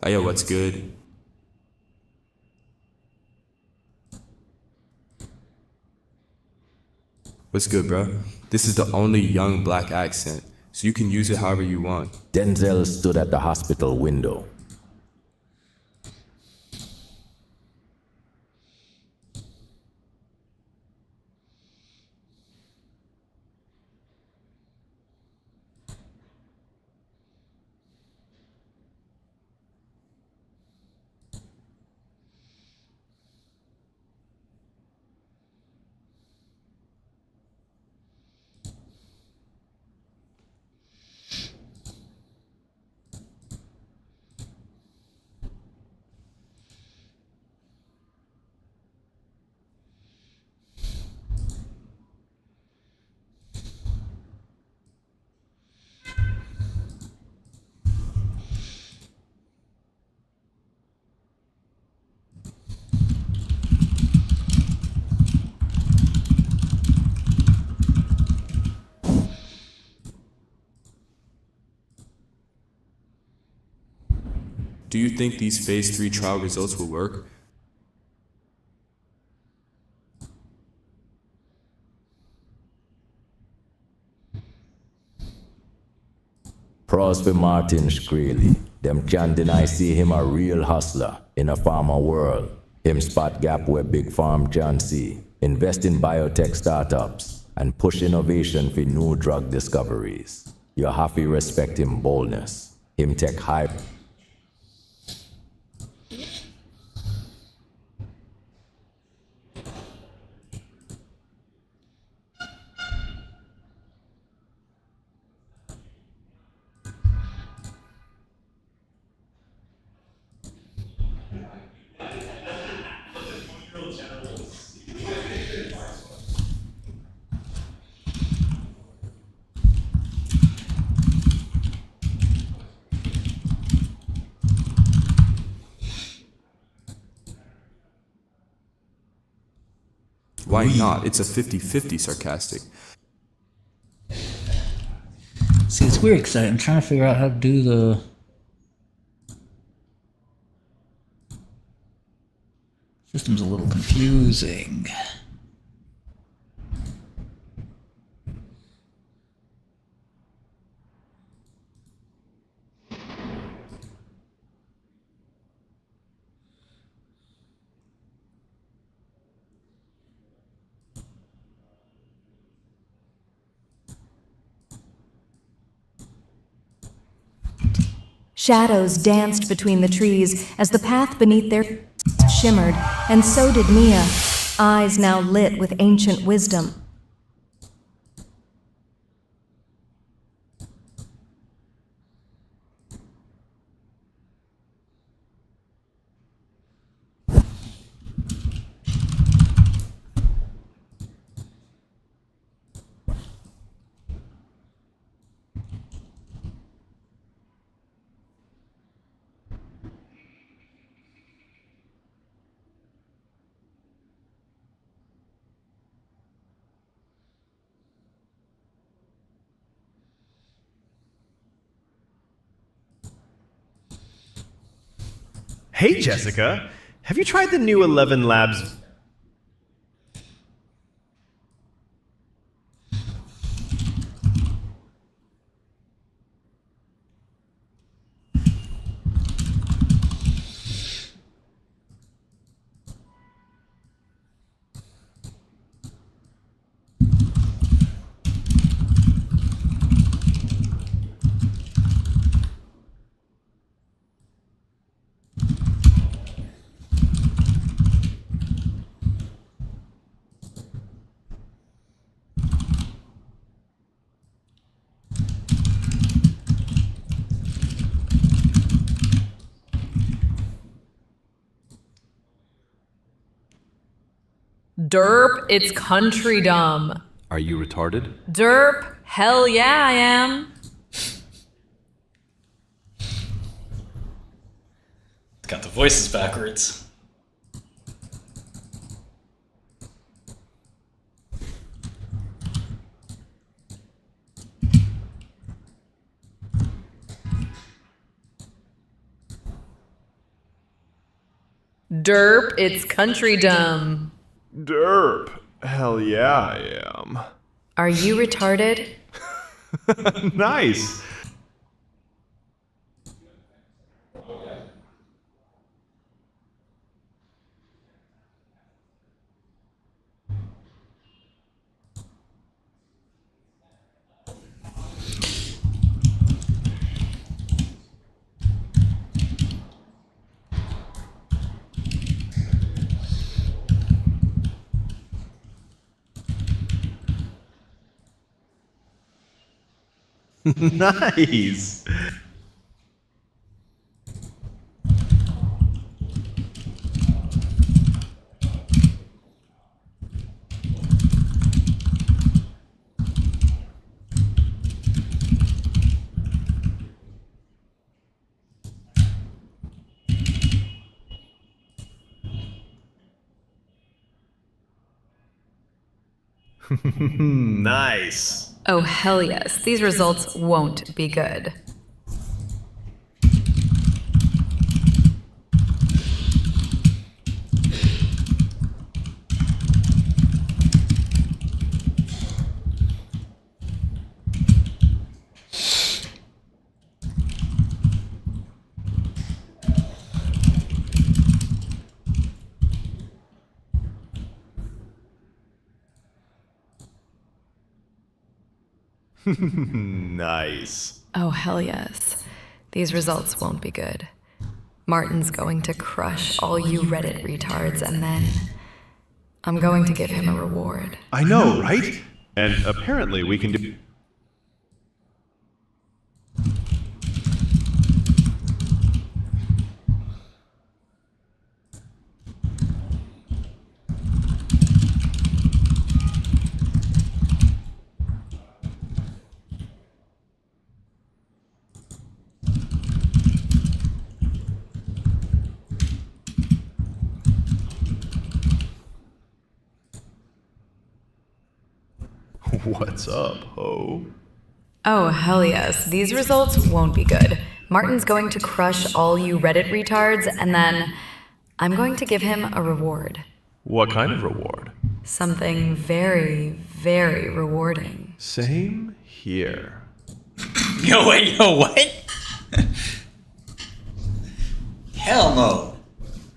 Ayo, what's good? What's good, bro? This is the only young black accent, so you can use it however you want. Denzel stood at the hospital window. Do you think these phase 3 trial results will work? Pros for Martin Shkreli. Them can't deny see him a real hustler in a pharma world. Him spot gap where big farm can see. Invest in biotech startups and push innovation for new drug discoveries. You have to respect him boldness. Him tech hype. Why not? It's a 50-50 sarcastic. See, it's weird because I'm trying to figure out how to do the... System's a little confusing. Shadows danced between the trees as the path beneath their shimmered, and so did Mia, eyes now lit with ancient wisdom. Hey, Jessica, have you tried the new 11 Labs? Derp, it's country dumb. Are you retarded? Derp, hell yeah, I am. Got the voices backwards. Derp, it's country dumb. Derp, hell yeah, I am. Are you retarded? Nice. Nice. Nice. Oh, hell yes. These results won't be good. Nice. Oh, hell yes. These results won't be good. Martin's going to crush all you Reddit retards, and then I'm going to give him a reward. I know, right? And apparently we can do... What's up, ho? Oh, hell yes. These results won't be good. Martin's going to crush all you Reddit retards, and then I'm going to give him a reward. What kind of reward? Something very, very rewarding. Same here. Yo, wait, yo, what? Hell no.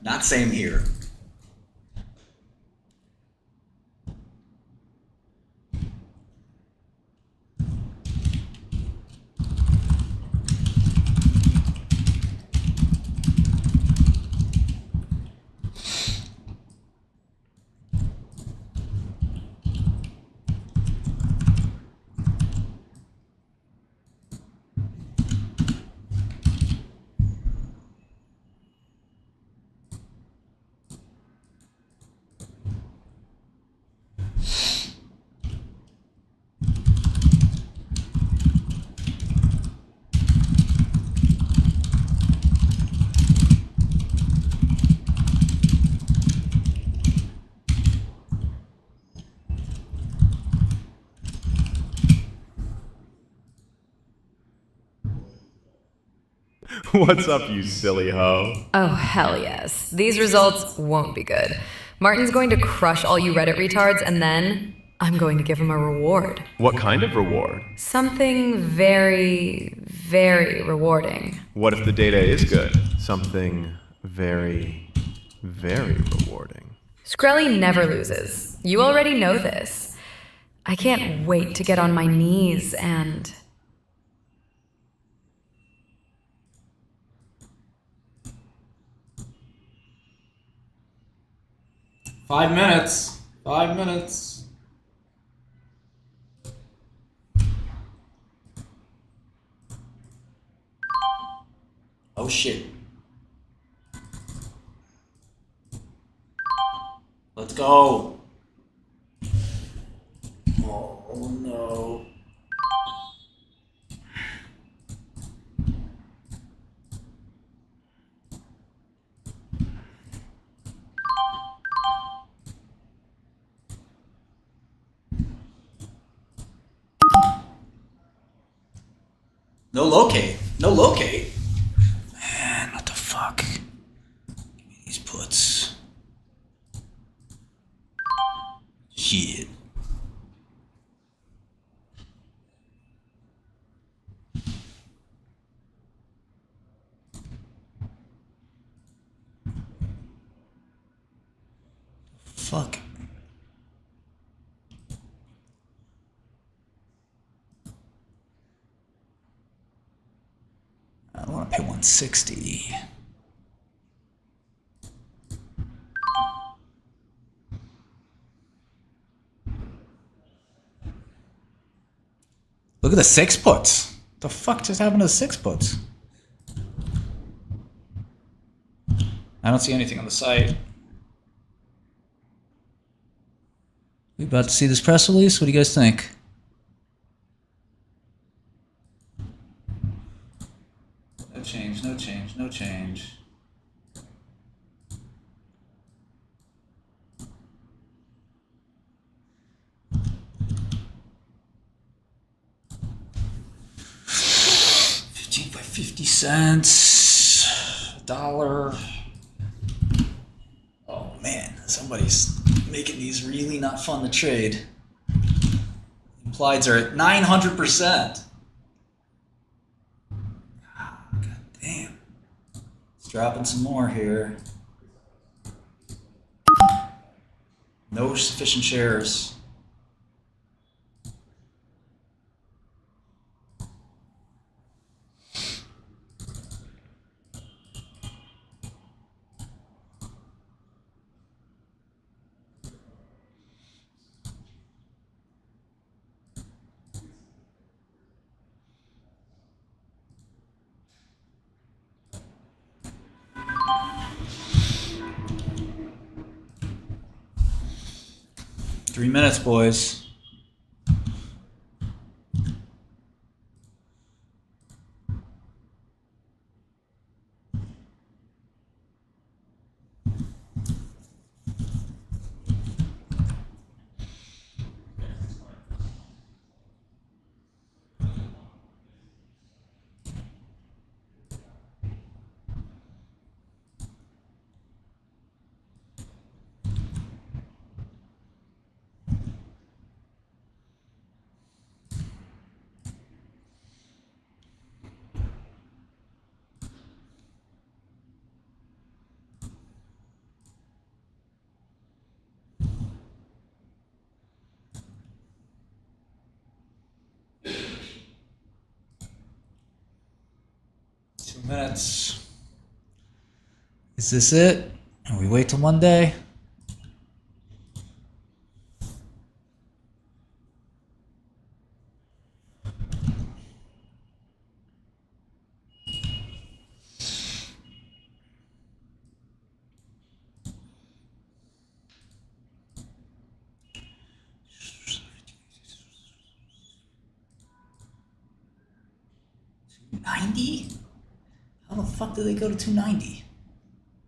Not same here. What's up, you silly hoe? Oh, hell yes. These results won't be good. Martin's going to crush all you Reddit retards, and then I'm going to give him a reward. What kind of reward? Something very, very rewarding. What if the data is good? Something very, very rewarding. Skrelly never loses. You already know this. I can't wait to get on my knees and... Five minutes. 5 minutes. Oh shit. Let's go. Oh no. No locate. No locate. Man, what the fuck? Give me these puts. Shit. Fuck. I don't want to pay 160. Look at the 6 puts. The fuck just happened to the 6 puts? I don't see anything on the site. We about to see this press release? What do you guys think? No change, no change, no change. By 50 cents, $1. Oh man, somebody's making these really not fun to trade. Implieds are at 900%. God damn. It's dropping some more here. No sufficient shares. 3 minutes, boys. Minutes. Is this it? And we wait till Monday? $290? How the fuck did they go to 290?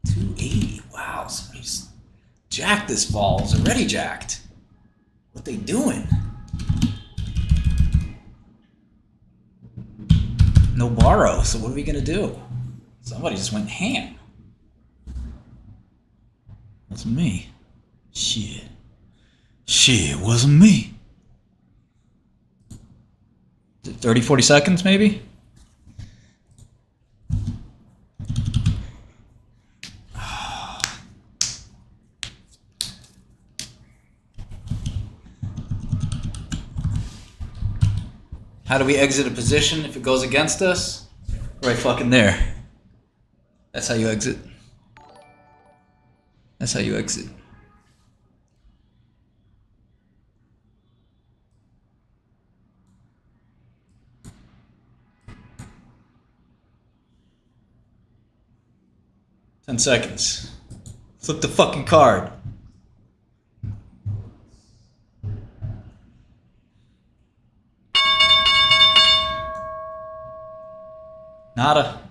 280. Wow, somebody's jacked this ball. It's already jacked. What they doing? No borrow, so what are we gonna do? Somebody just went ham. Wasn't me. Shit. Shit, wasn't me. 30, 40 seconds maybe? How do we exit a position if it goes against us? Right fucking there. That's how you exit. That's how you exit. Ten seconds. Flip the fucking card. Nada.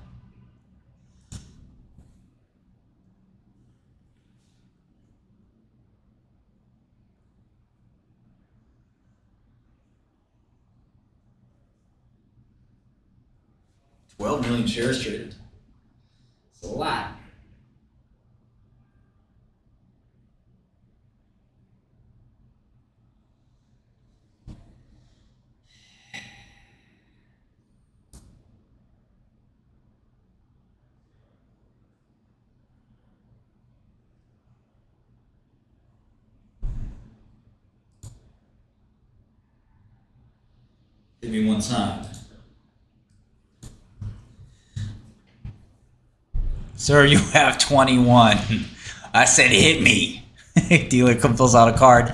$12 million shares traded. It's a lot. Give me one time. Sir, you have 21. I said hit me. Dealer pulls out a card.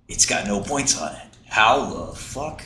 It's got no points on it. How the fuck?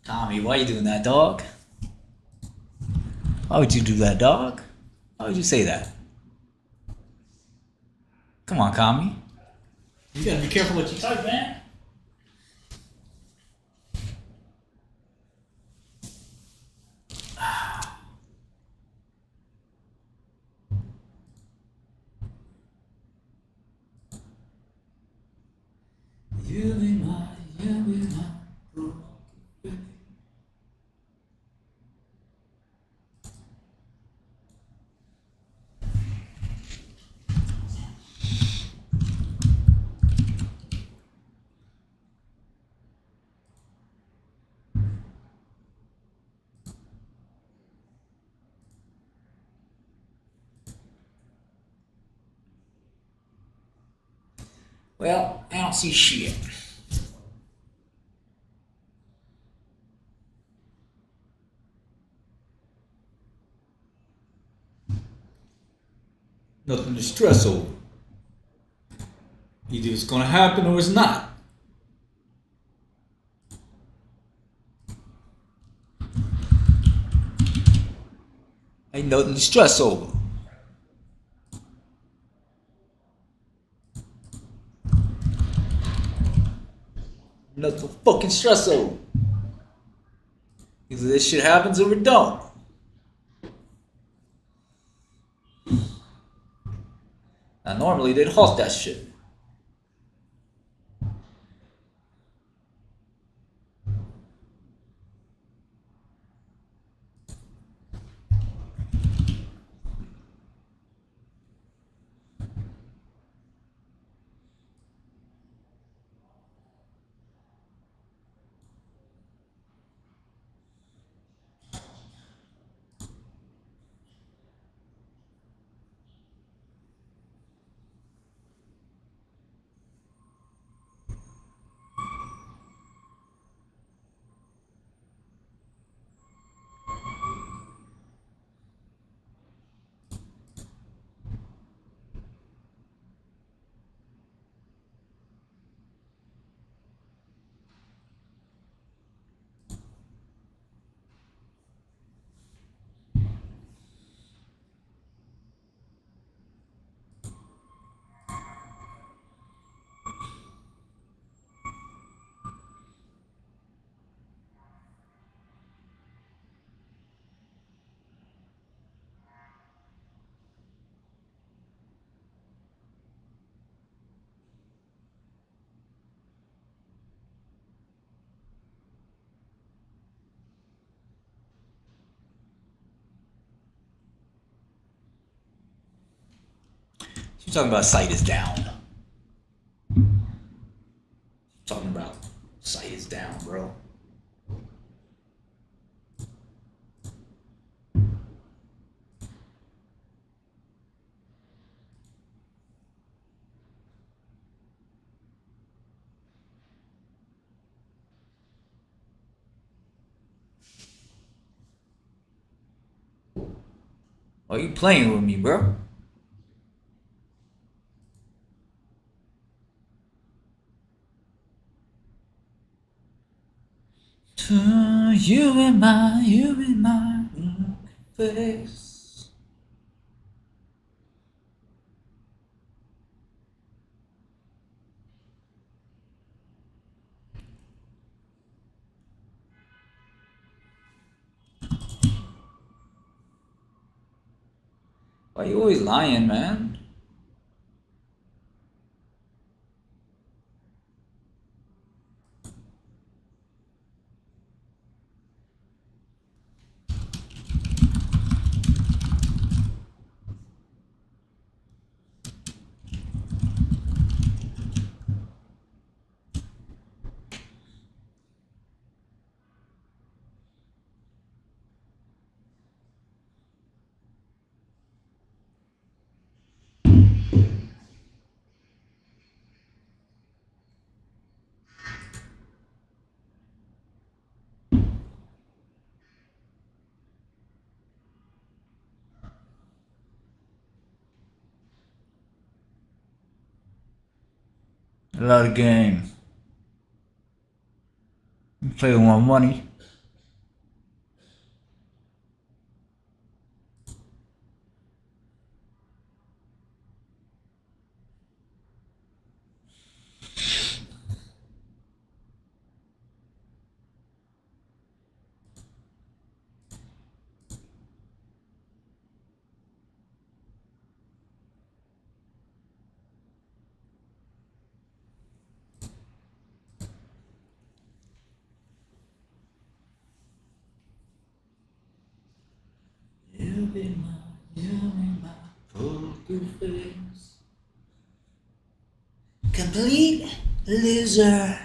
Tommy, why you doing that, dog? Why would you do that, dog? Why would you say that? Come on, Tommy. You gotta be careful what you type, man. You be my, you be my. Well, I don't see shit. Nothing to stress over. Either it's gonna happen or it's not. Ain't nothing to stress over. Nothing to fucking stress over. Either this shit happens or it don't. Now normally they'd halt that shit. You're talking about sight is down. Talking about sight is down, bro. Why are you playing with me, bro? You and my face. Why you always lying, man? A lot of game. You play with my money. You be my poker face. Complete loser.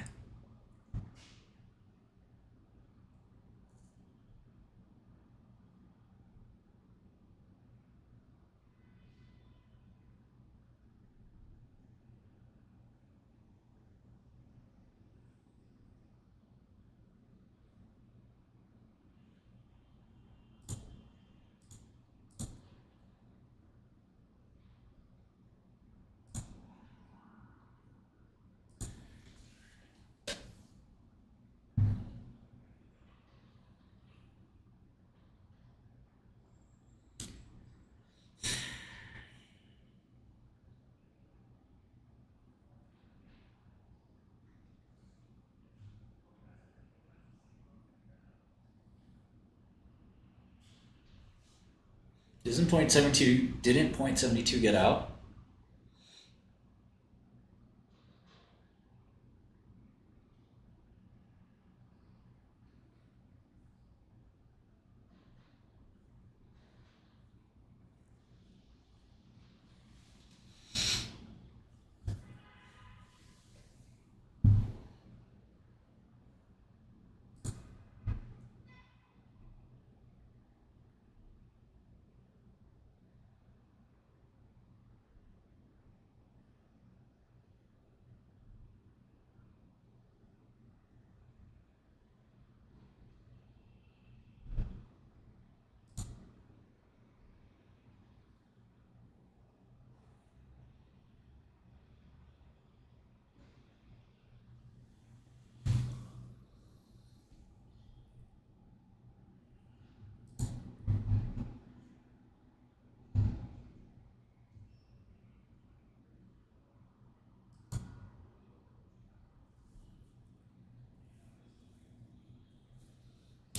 Isn't .72, didn't .72 get out?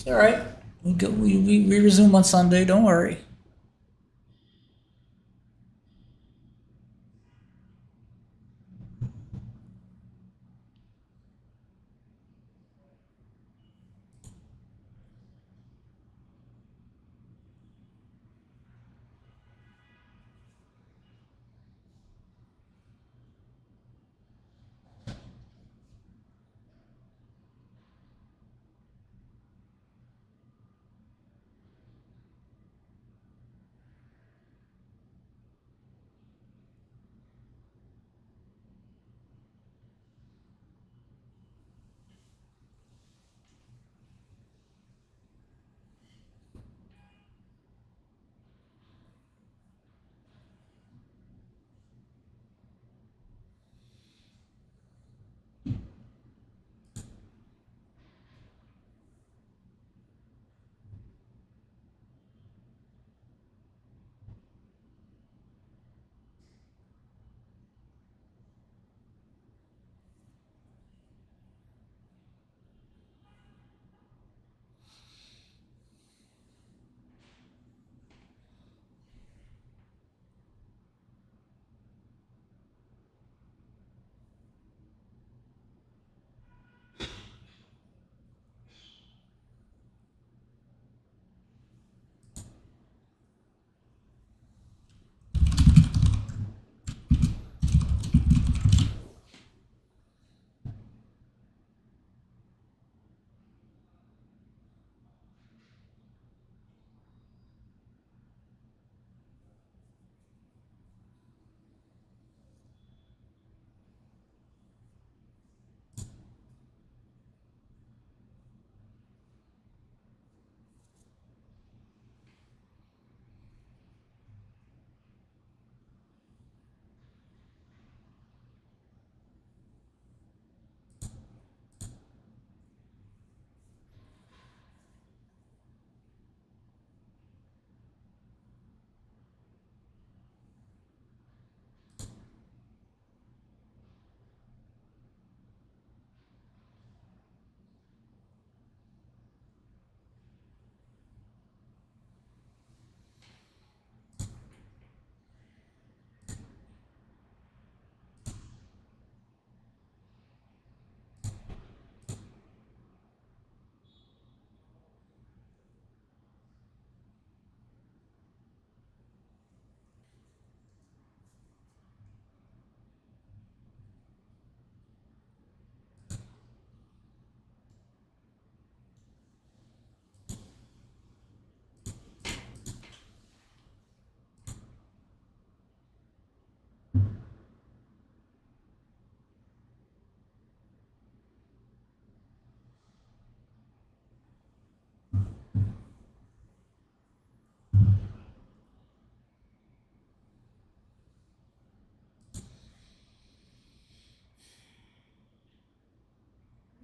All right. We resume on Sunday. Don't worry.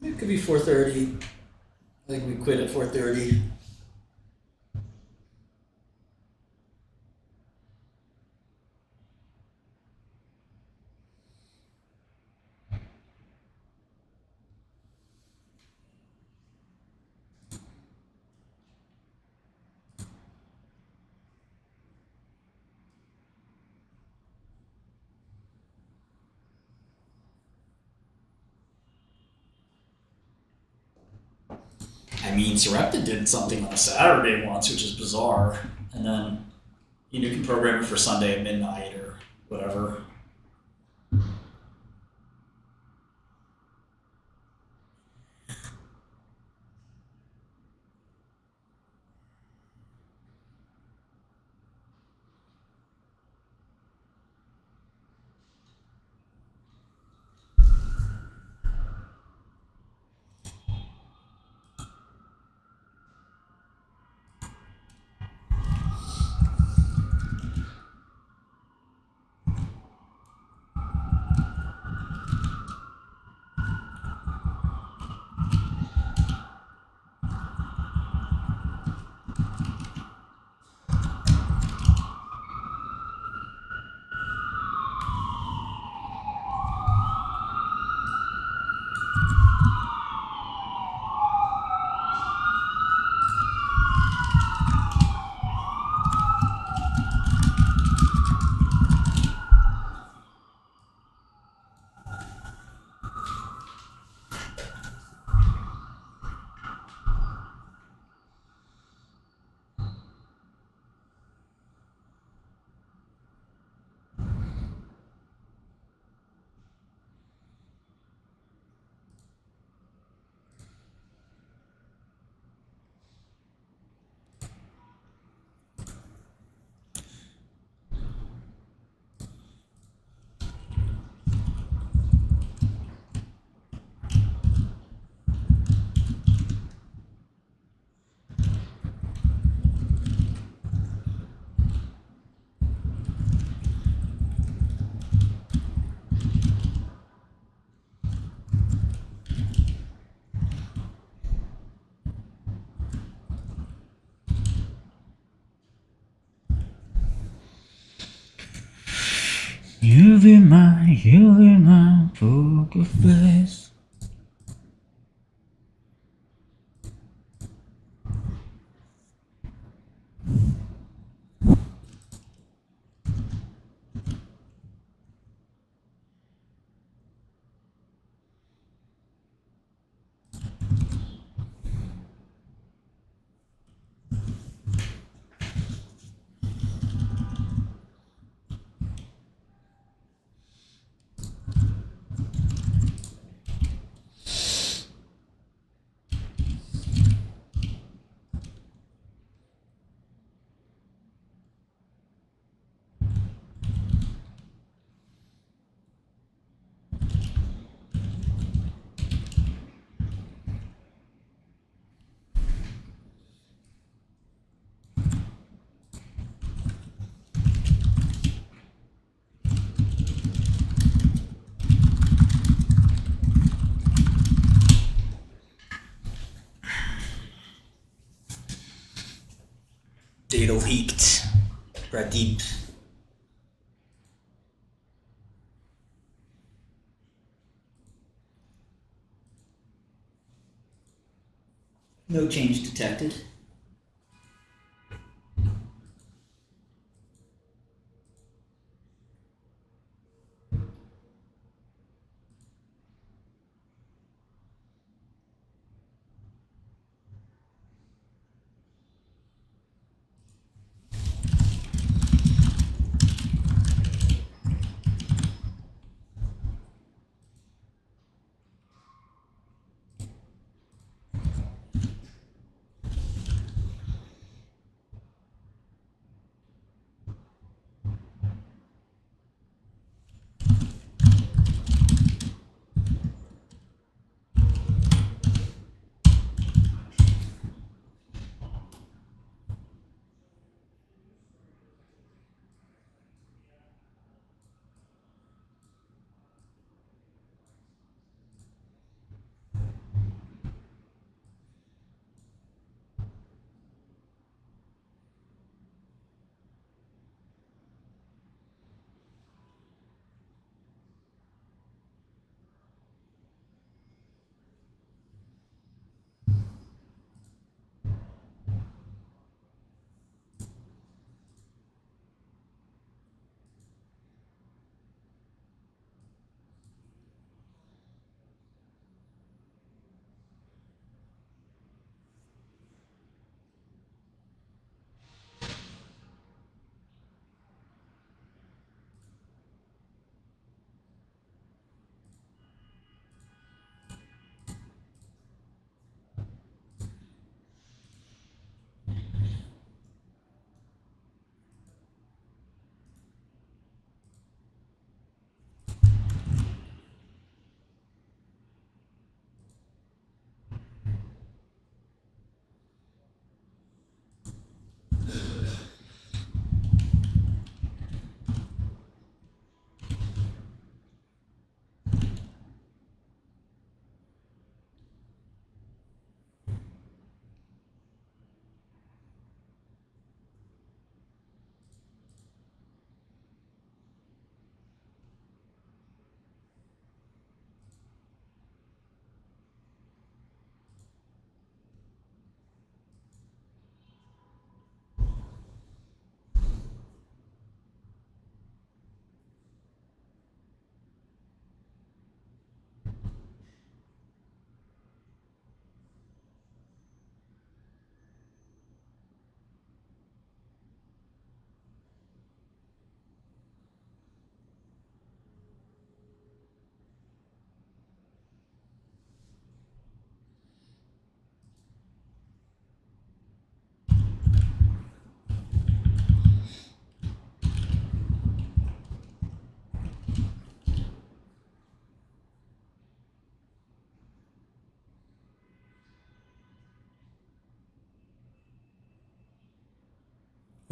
It could be 4:30. I think we quit at 4:30. I mean, Sarepta did something on a Saturday once, which is bizarre, and then you can program it for Sunday at midnight or whatever. You be my poker face. Data leaked. Pradeep. No change detected.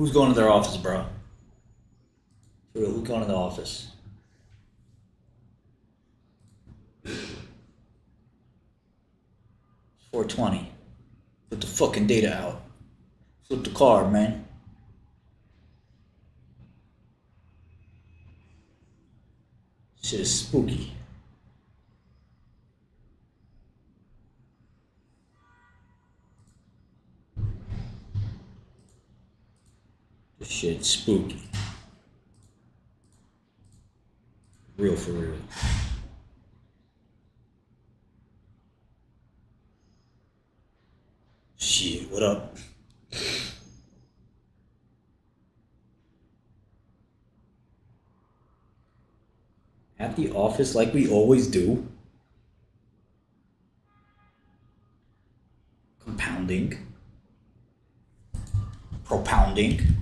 Who's going to their office, bro? For real, who's going to the office? It's 420. Put the fucking data out. Flip the card, man. Shit is spooky. This shit's spooky. Real for real. Shit, what up? At the office like we always do. Compounding. Propounding.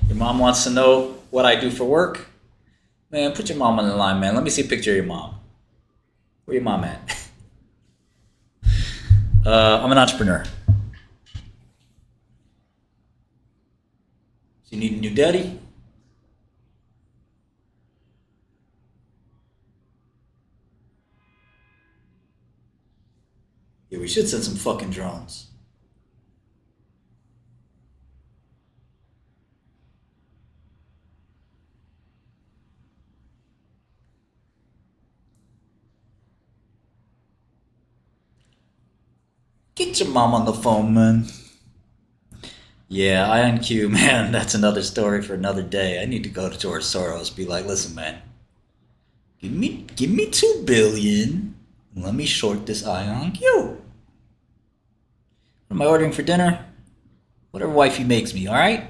Your mom wants to know what I do for work? Man, put your mom on the line, man. Let me see a picture of your mom. Where your mom at? I'm an entrepreneur. So you need a new daddy? Yeah, we should send some fucking drones. Get your mom on the phone, man. Yeah, IonQ, man, that's another story for another day. I need to go to George Soros, be like, listen, man, give me $2 billion, and let me short this IonQ. What am I ordering for dinner? Whatever wifey makes me, all right?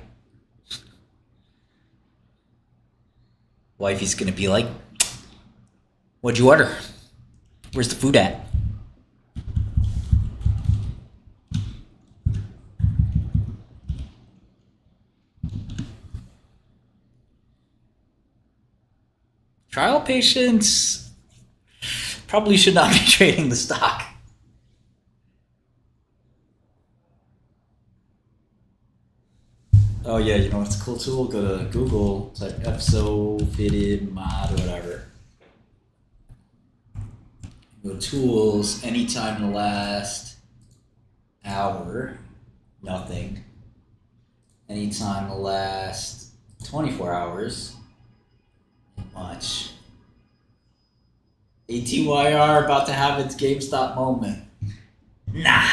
Wifey's gonna be like, what'd you order? Where's the food at? Trial patients probably should not be trading the stock. Oh yeah, you know what's a cool tool? Go to Google, type FSO fitted mod or whatever. Go to tools, anytime in the last hour, nothing. Anytime in the last 24 hours, much. ATYR about to have its GameStop moment. Nah.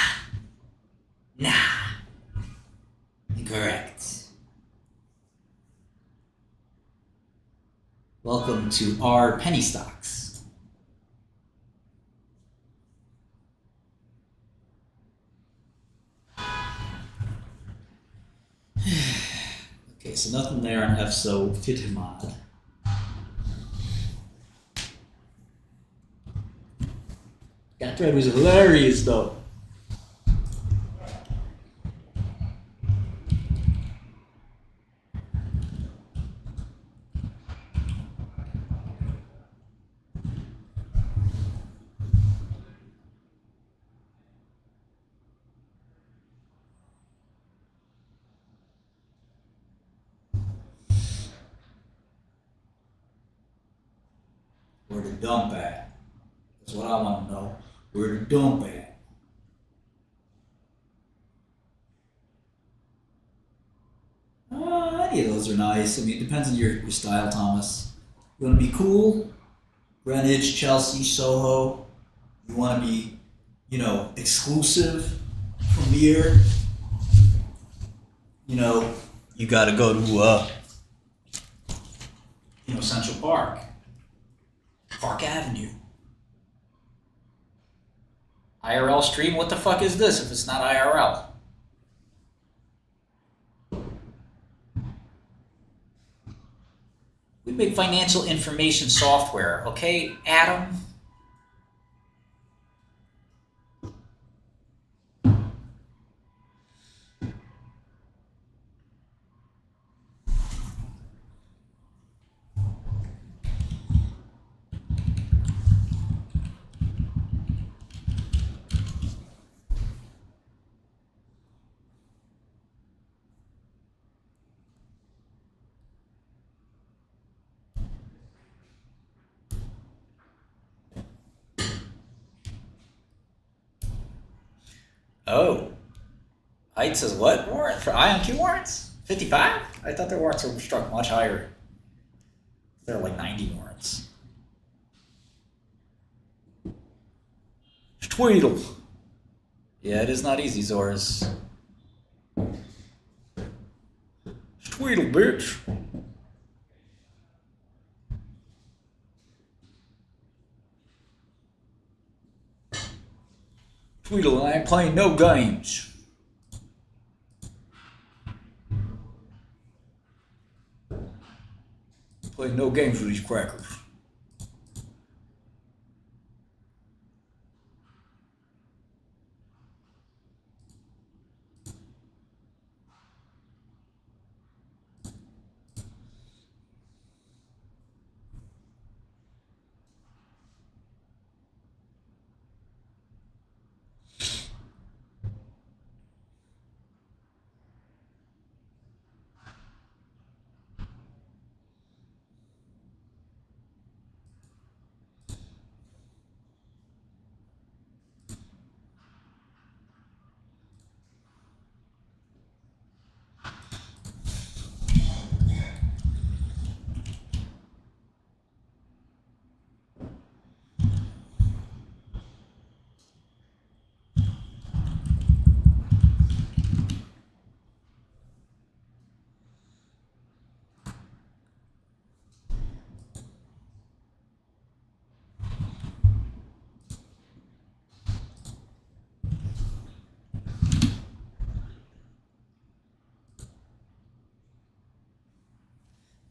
Incorrect. Welcome to our penny stocks. Okay, so nothing there on FSO fitted mod. That thread was hilarious though. Where the dump at? That's what I want to know. Where the dump at? Any of those are nice. I mean, it depends on your style, Thomas. You want to be cool? Greenwich, Chelsea, Soho. You want to be, exclusive, premier. You got to go to, Central Park. Park Avenue. IRL stream? What the fuck is this if it's not IRL? We make financial information software, okay, Adam? Oh. Height says what warrant? For IonQ warrants? 55? I thought their warrants were struck much higher. They're like 90 warrants. Tweedle. Yeah, it is not easy, Zors. Tweedle, bitch. Tweedle, and I ain't playing no games. Playing no games with these crackers.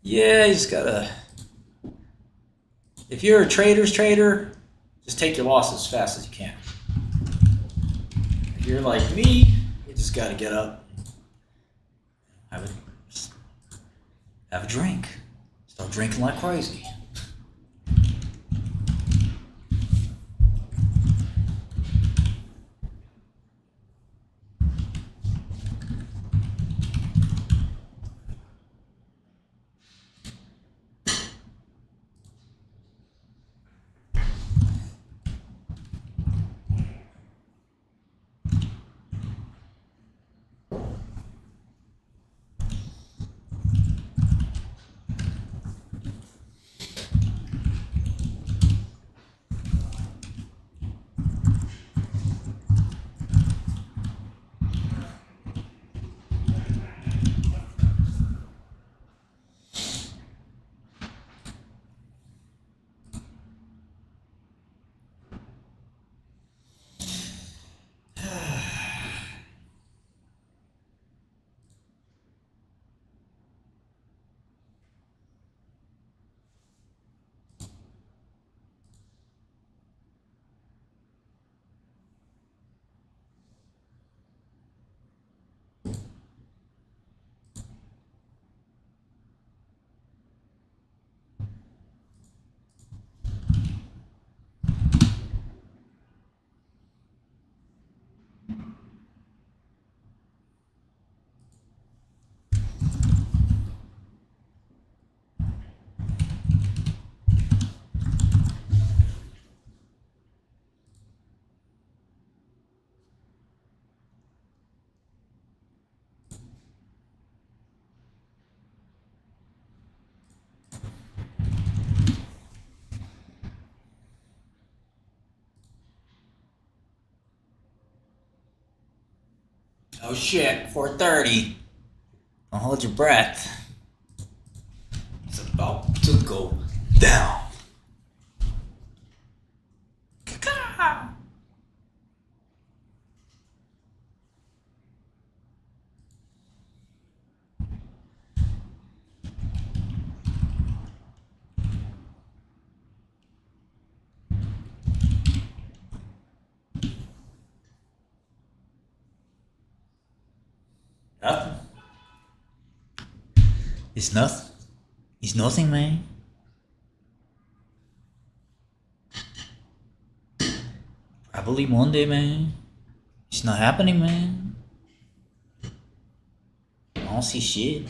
Yeah, you just gotta... If you're a trader's trader, just take your losses as fast as you can. If you're like me, you just gotta get up, have a drink, start drinking like crazy. Oh shit, 4:30. Don't hold your breath. It's about to go down. Nothing. It's nothing. It's nothing, man. Probably Monday, man. It's not happening, man. I don't see shit.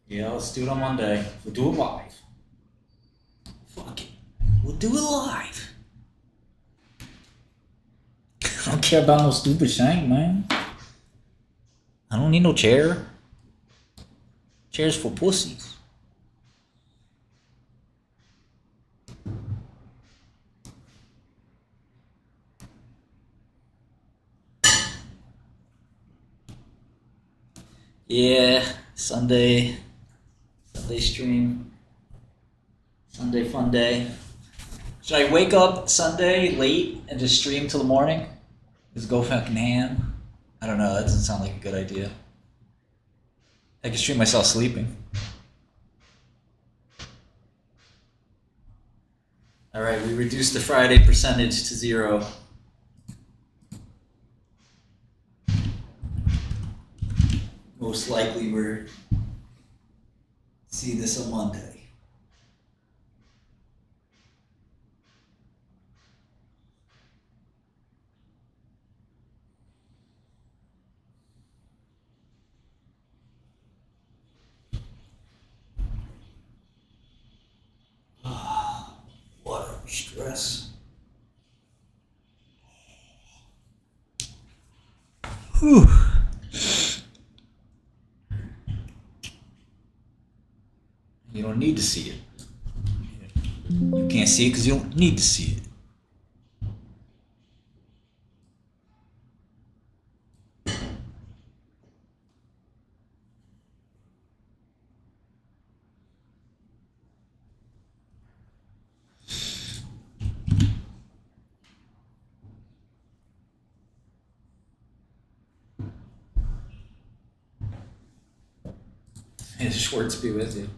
Yeah, let's do it on Monday. We'll do it live. Fuck it. We'll do it live. I don't care about no stupid shank, man. I don't need no chair. Chair's for pussies. Yeah, Sunday stream. Sunday fun day. Should I wake up Sunday late and just stream till the morning? Just go fucking ham? I don't know, that doesn't sound like a good idea. I can stream myself sleeping. Alright, we reduced the Friday percentage to 0. Most likely we're seeing this on Monday. What a stress. Whew. You don't need to see it. You can't see it because you don't need to see it. May Schwartz be with you.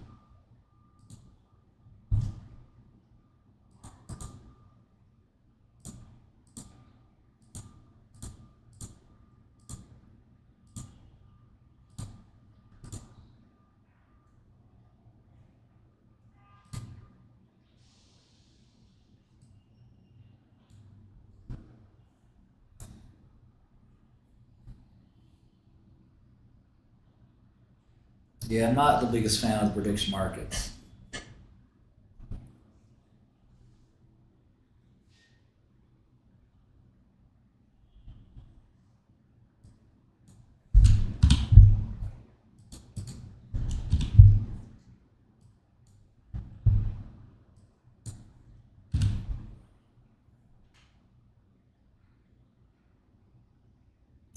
Yeah, I'm not the biggest fan of the prediction markets.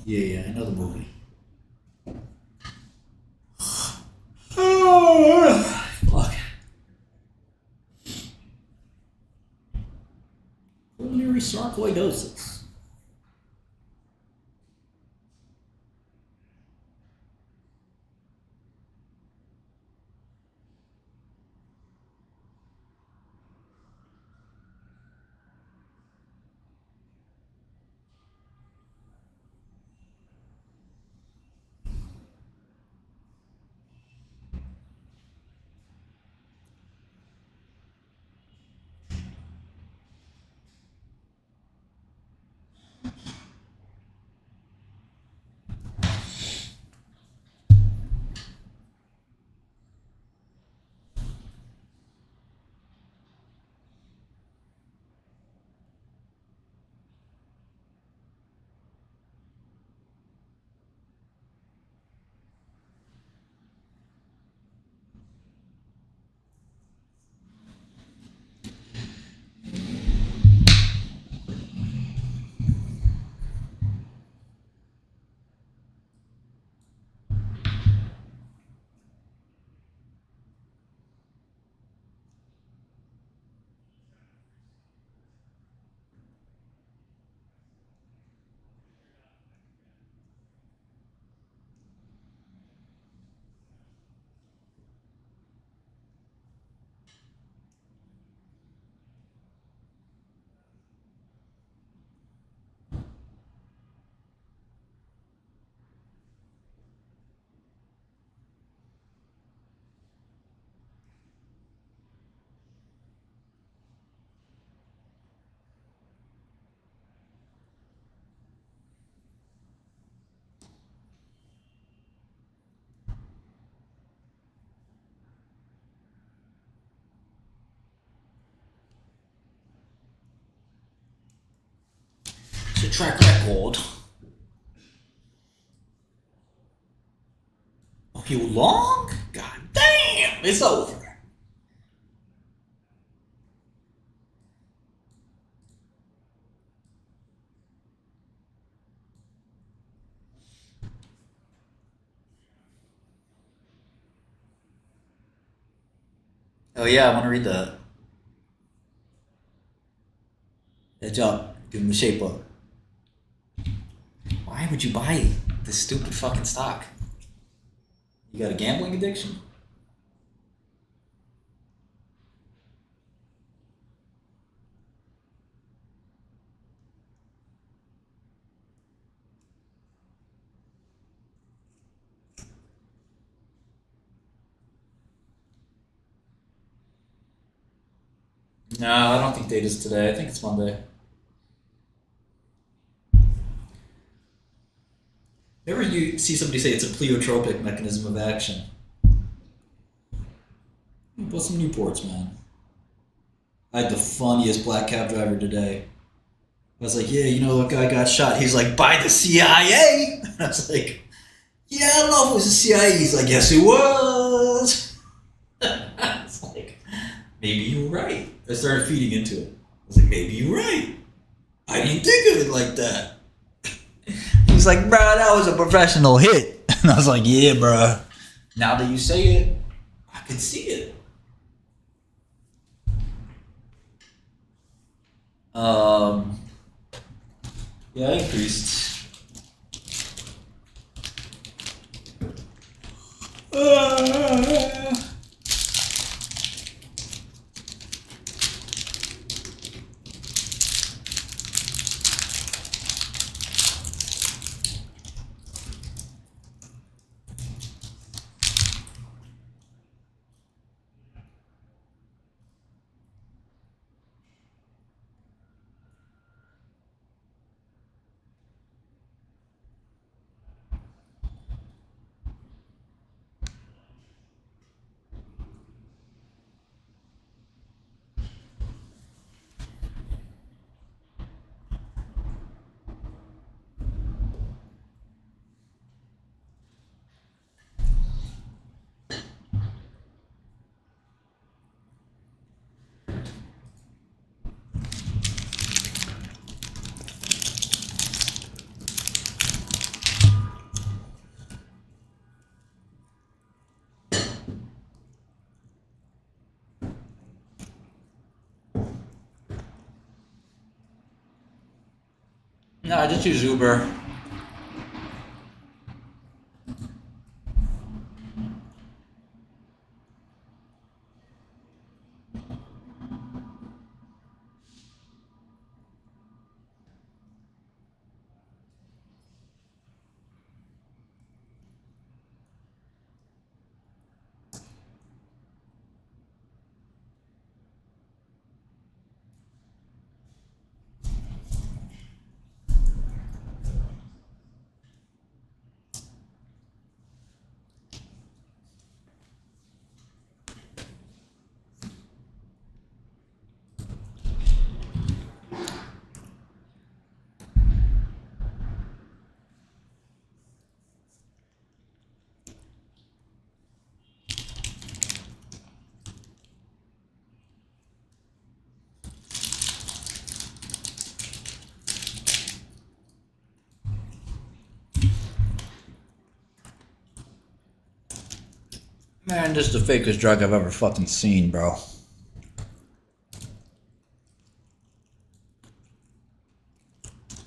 Yeah, I know the movie. Fuck. Pulmonary sarcoidosis. The track record. Okay, long? God damn, it's over. Oh yeah, I want to read that. Heads up, give him a shape up. Why would you buy this stupid fucking stock? You got a gambling addiction? No, I don't think data's today. I think it's Monday. Ever you see somebody say it's a pleiotropic mechanism of action? Bought some Newports, man. I had the funniest black cab driver today. I was like, yeah, you know, that guy got shot. He's like, by the CIA? I was like, yeah, I don't know if it was the CIA. He's like, yes, it was. It's like, maybe you were right. I started feeding into it. I was like, maybe you're right. I didn't think of it like that. He's like, bro, that was a professional hit. And I was like, yeah, bro. Now that you say it, I can see it. Yeah, I increased. No, I just use Uber. Man, this is the fakest drug I've ever fucking seen, bro.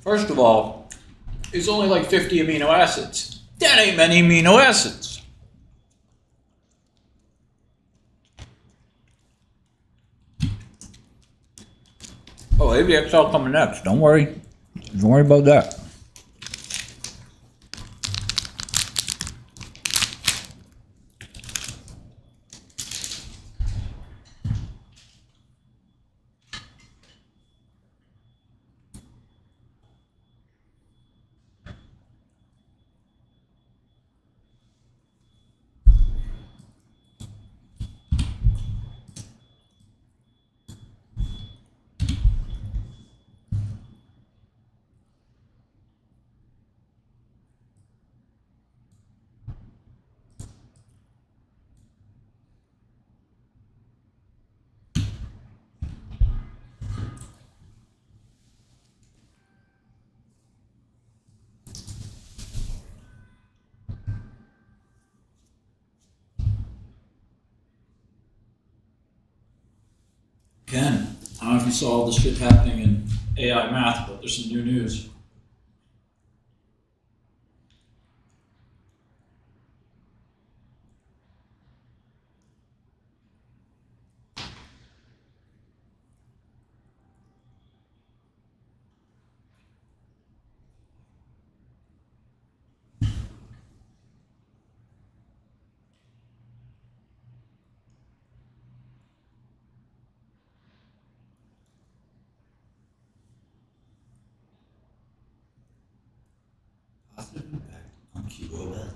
First of all, it's only like 50 amino acids. That ain't many amino acids. Oh, AVXL coming next. Don't worry. Don't worry about that. Ken, I don't know if you saw all this shit happening in AI math, but there's some new news. Positive impact on QOL.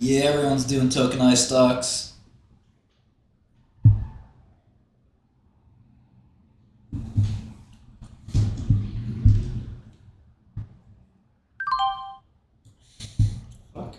Yeah, everyone's doing tokenized stocks. Fuck.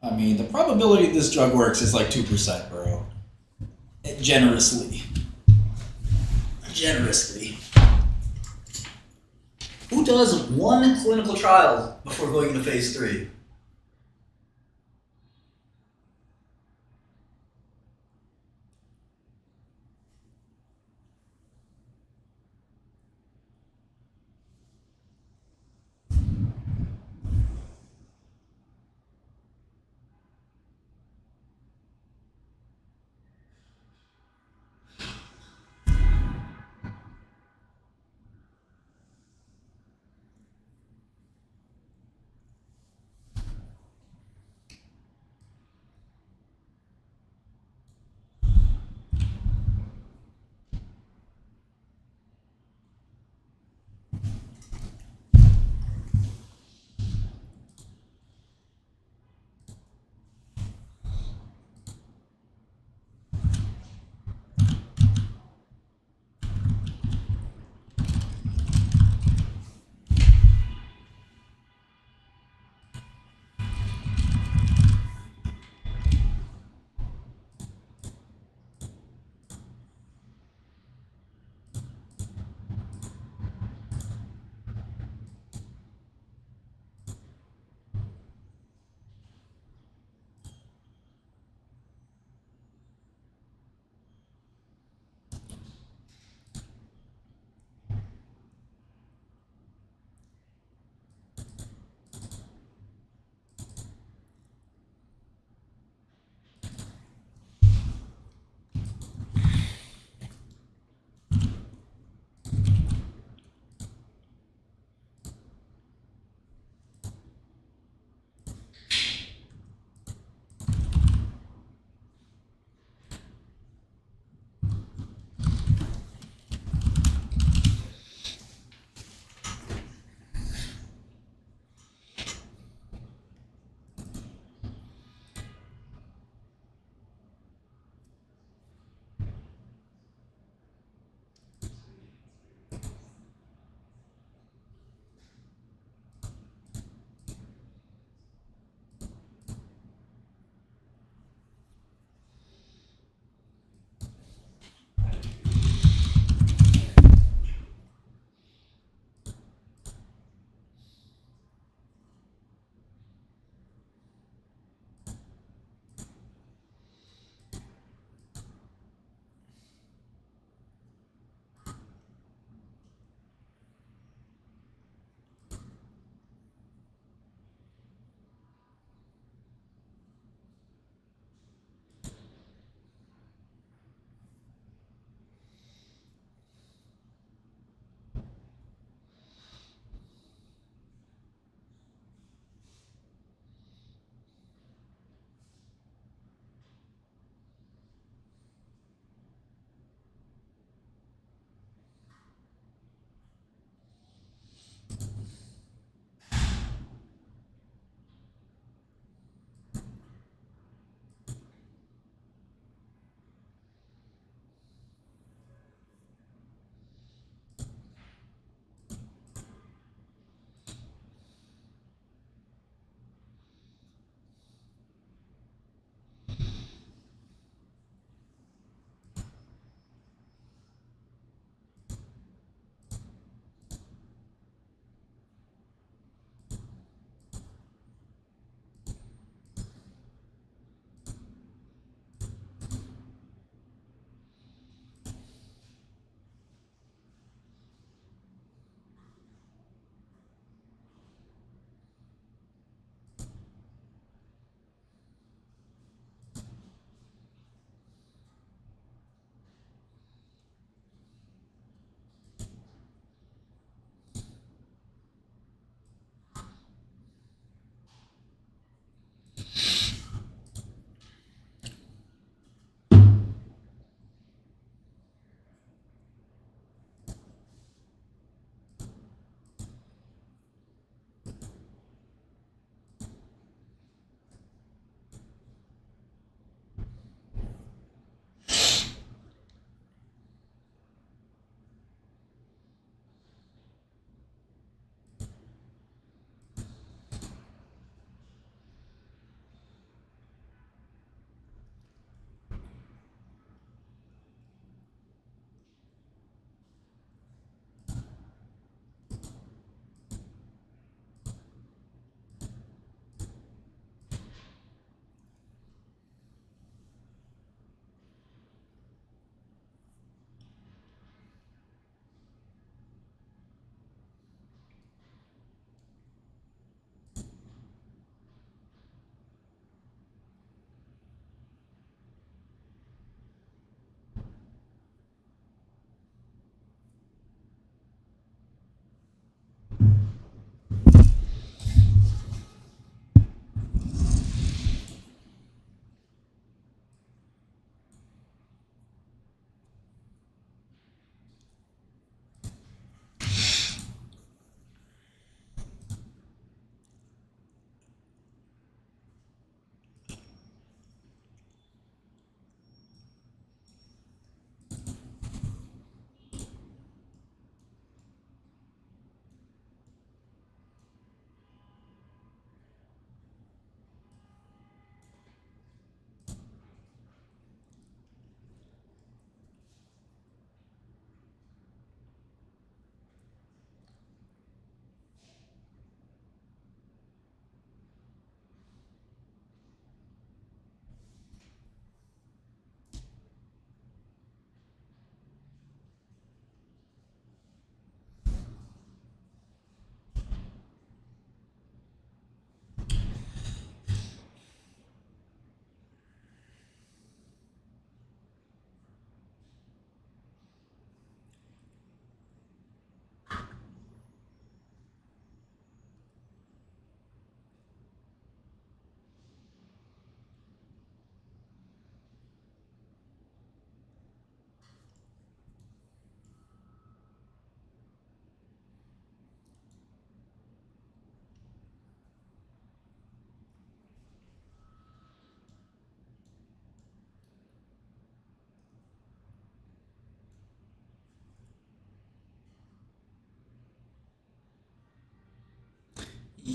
I mean, the probability this drug works is like 2%, bro. Generously. Generously. Who does one clinical trial before going into phase 3?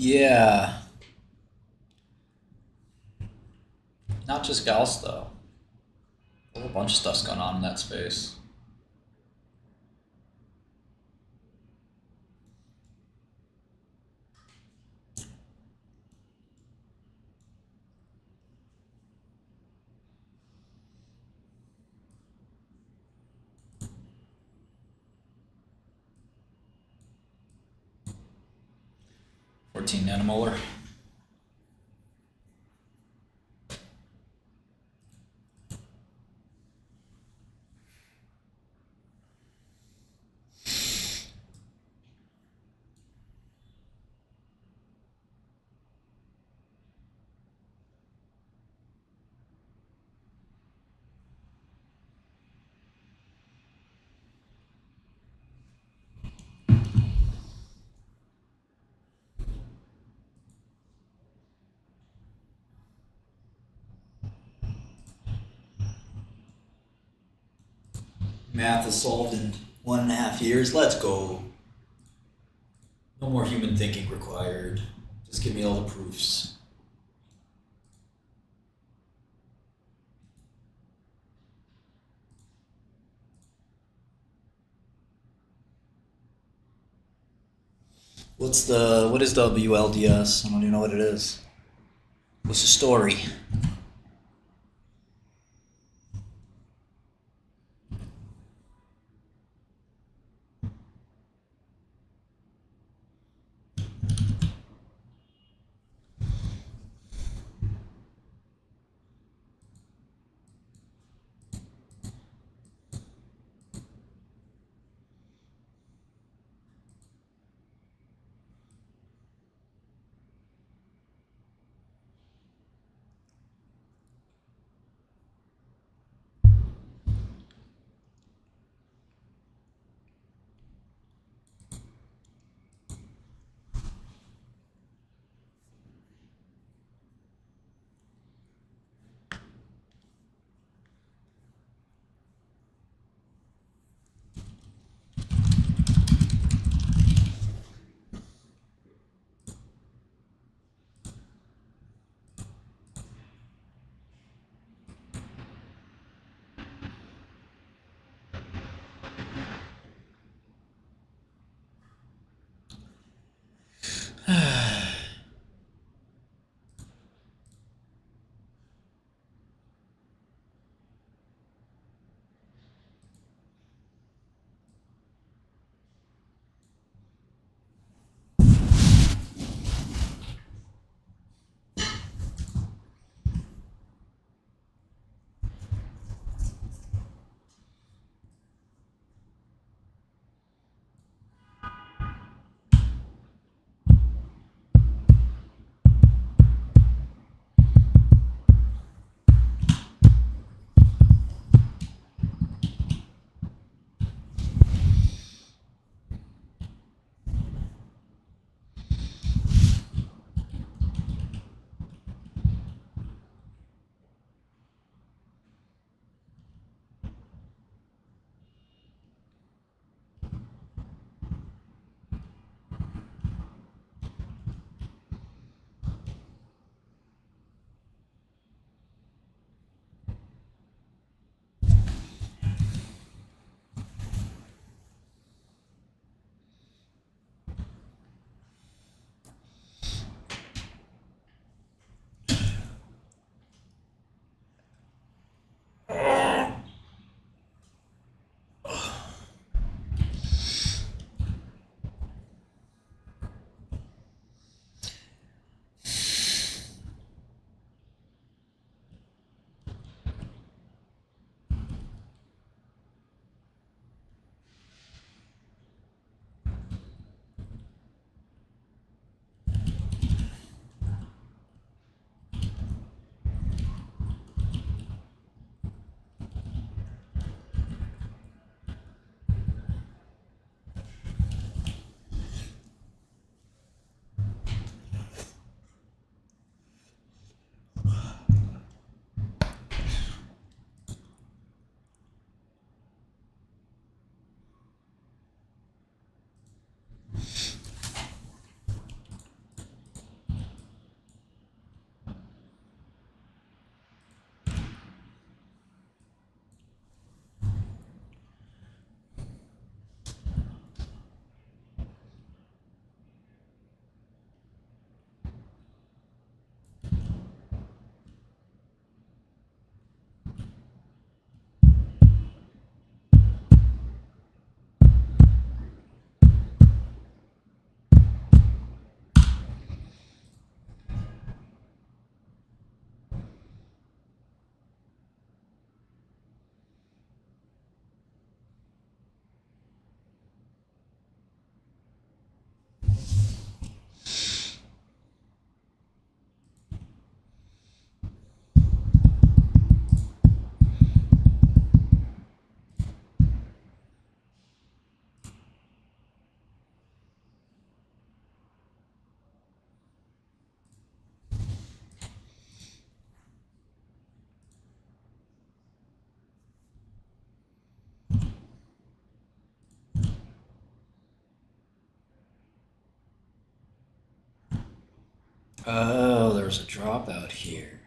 Yeah. Not just Gauss, though. A whole bunch of stuff's going on in that space. $14 nanomolar. Math is solved in 1.5 years. Let's go. No more human thinking required. Just give me all the proofs. What is WLDS? I don't even know what it is. What's the story? Oh, there's a dropout here.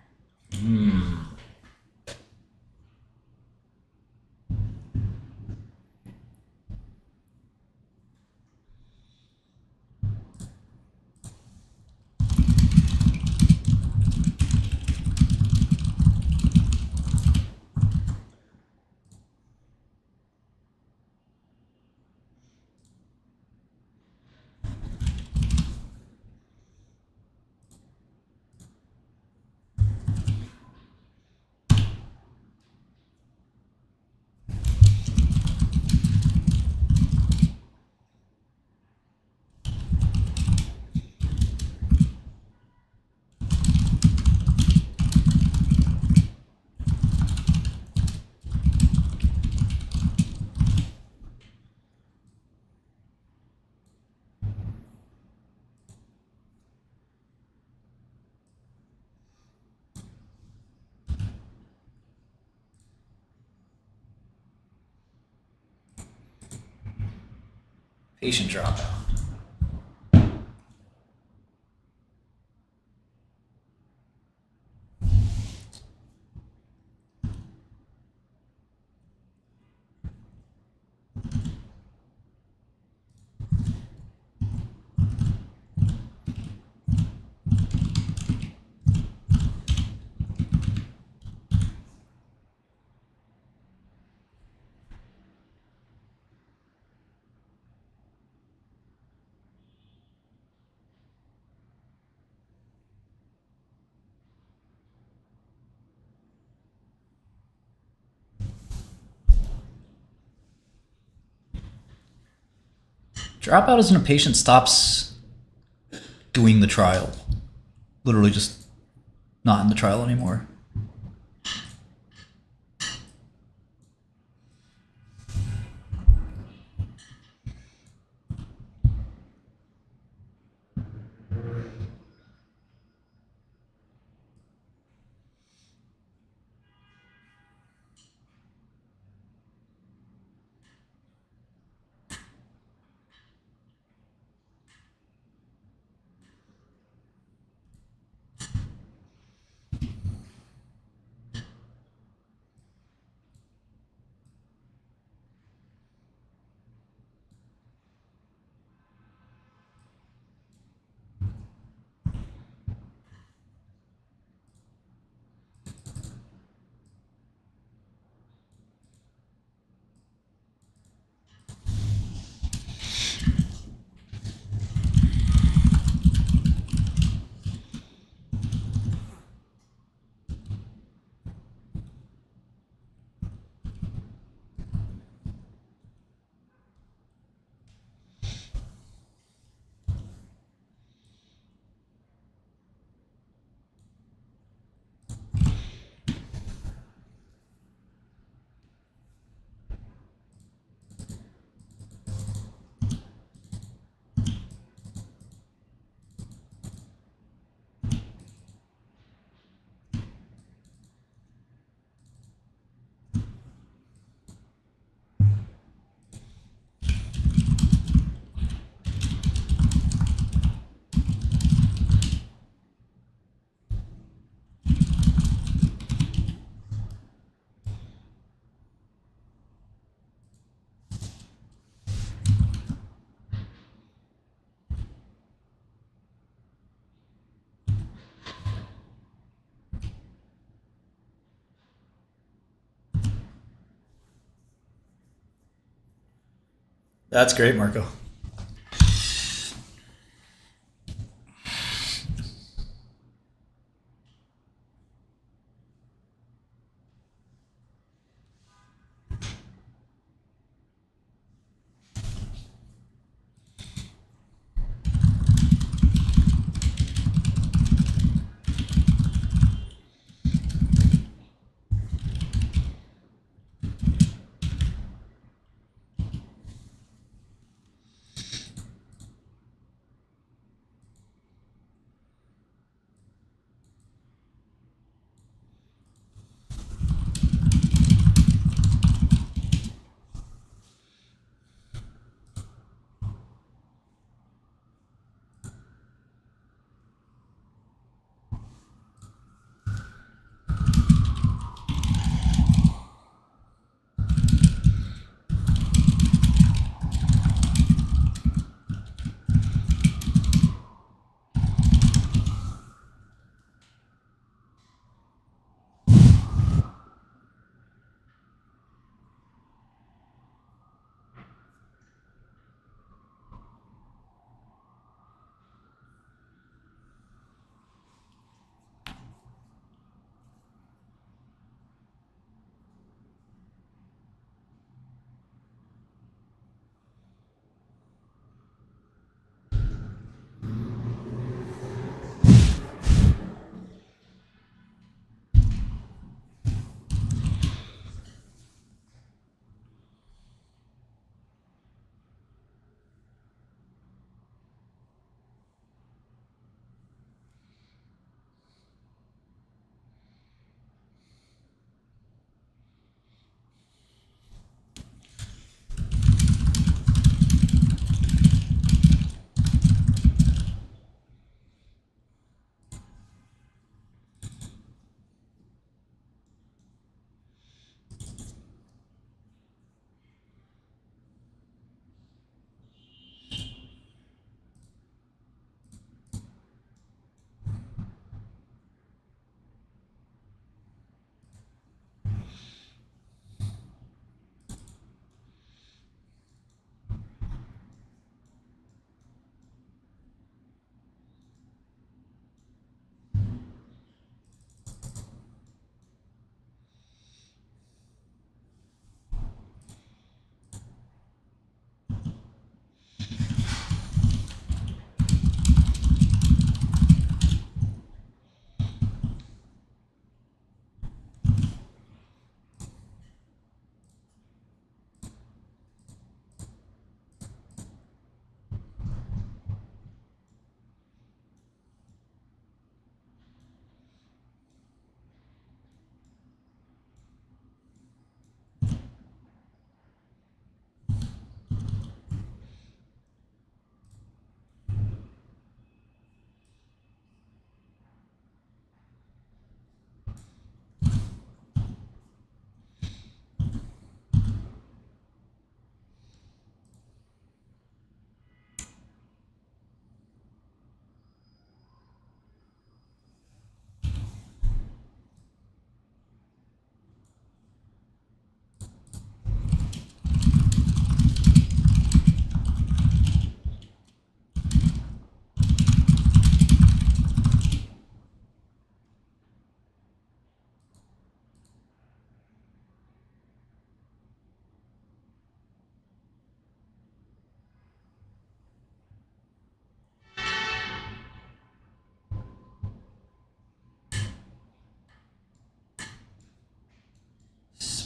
Patient dropout. Dropout is when a patient stops doing the trial. Literally just not in the trial anymore. That's great, Marco.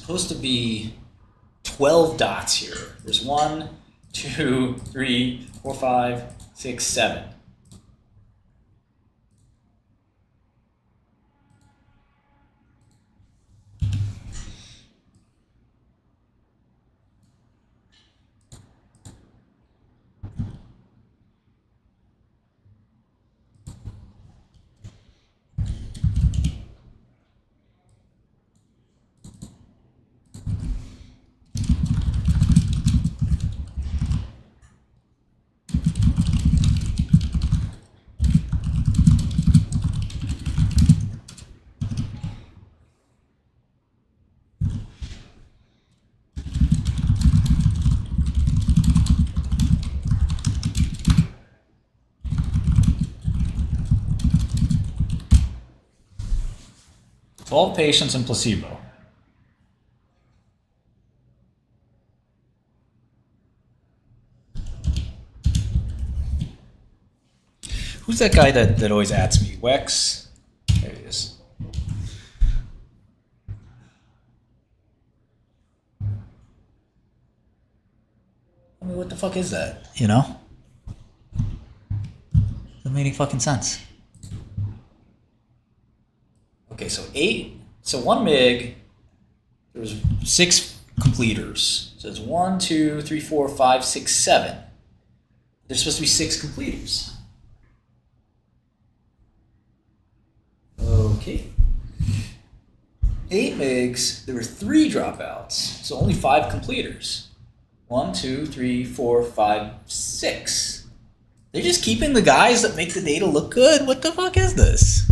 supposed to be 12 dots here. There's 1, 2, 3, 4, 5, 6, 7. All patients and placebo. Who's that guy that always adds me? Wex? There he is. I mean, what the fuck is that? You know? Doesn't make any fucking sense. Okay, so 1 MIG, there's 6 completers. So it's 1, 2, 3, 4, 5, 6, 7. There's supposed to be 6 completers. Okay. 8 MIGs, there were 3 dropouts, so only 5 completers. 1, 2, 3, 4, 5, 6. They're just keeping the guys that make the data look good. What the fuck is this?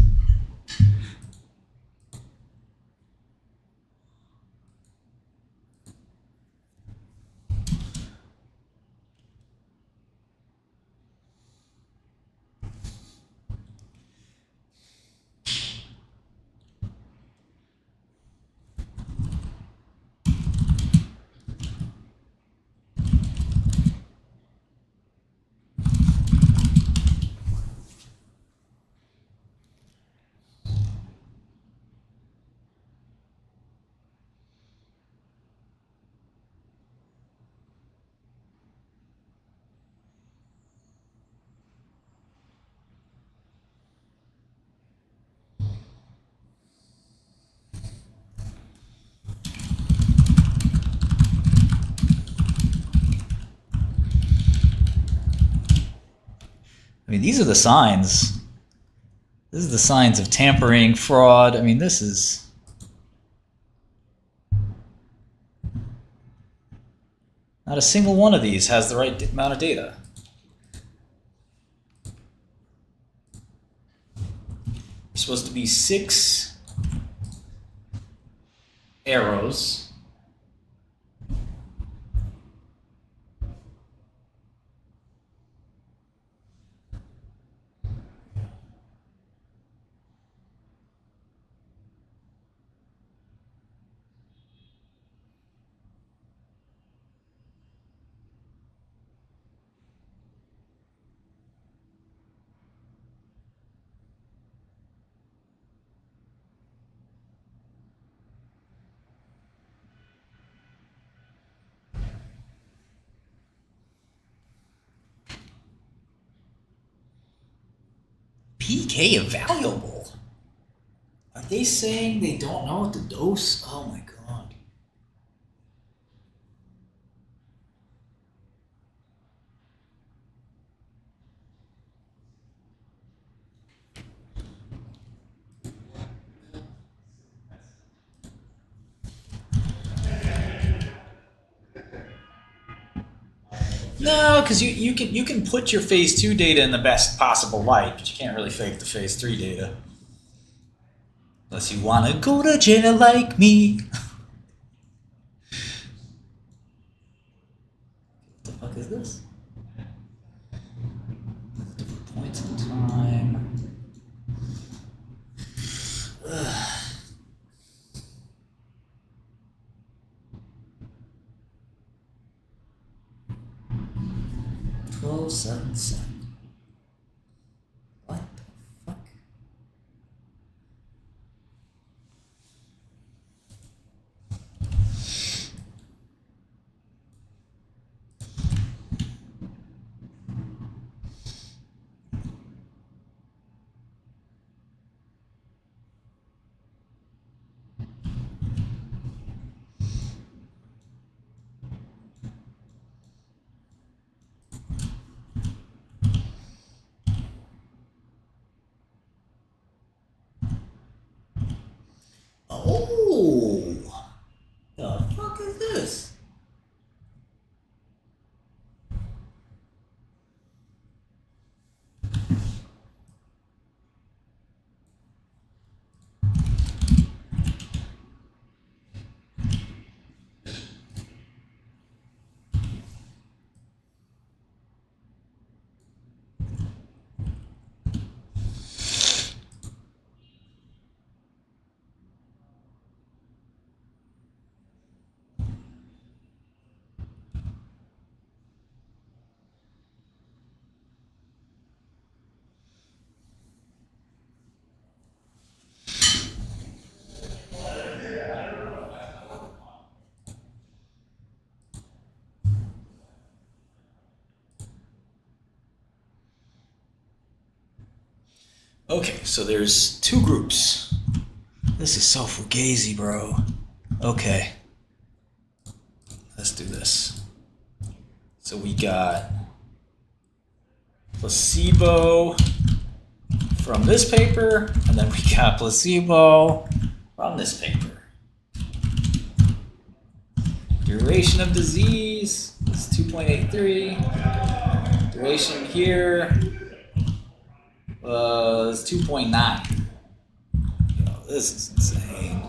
I mean, these are the signs. This is the signs of tampering, fraud. I mean, this is... Not a single one of these has the right amount of data. There's supposed to be 6 arrows. PK evaluable? Are they saying they don't know what to dose? Oh my god. No, because you can put your phase 2 data in the best possible light, but you can't really fake the phase 3 data. Unless you want to go to jail like me. What the fuck is this? Different points in time. Ugh. 1277. What the fuck? is this? Okay, so there's two groups. This is so fugazi, bro. Okay. Let's do this. So we got placebo from this paper, and then we got placebo from this paper. Duration of disease is 2.83. Duration here was 2.9. Yo, this is insane.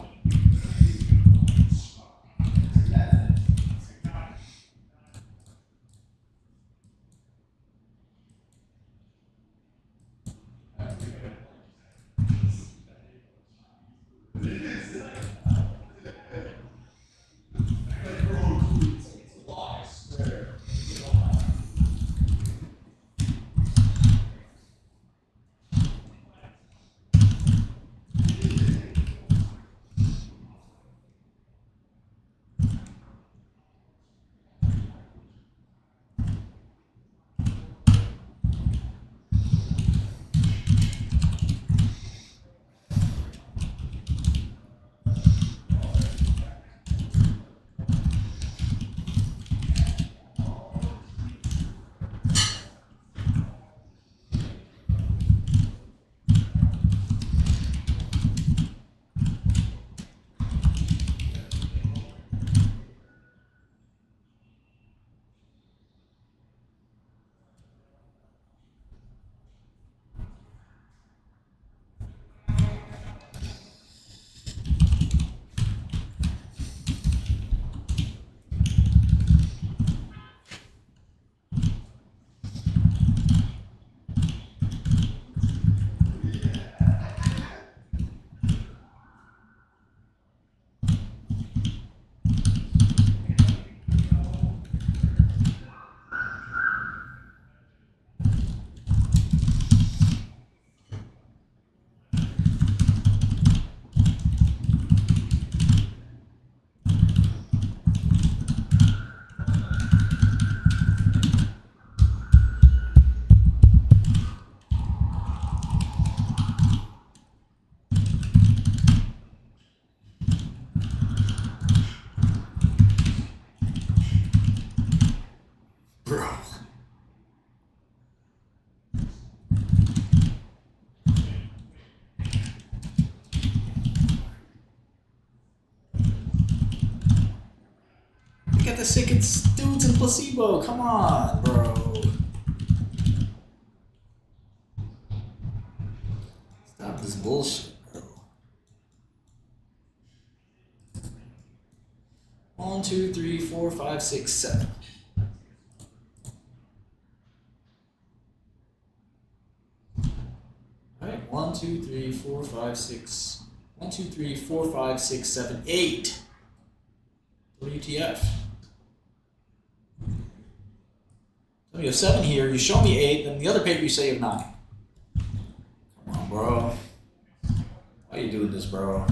Bro. You got the sickest dudes in placebo. Come on, bro. Stop this bullshit, bro. 1, 2, 3, 4, 5, 6, 7. Alright, 1, 2, 3, 4, 5, 6. 1, 2, 3, 4, 5, 6, 7, 8. WTF? So you have 7 here, you show me 8, then the other paper you say you have 9. Come on, bro. Why are you doing this, bro?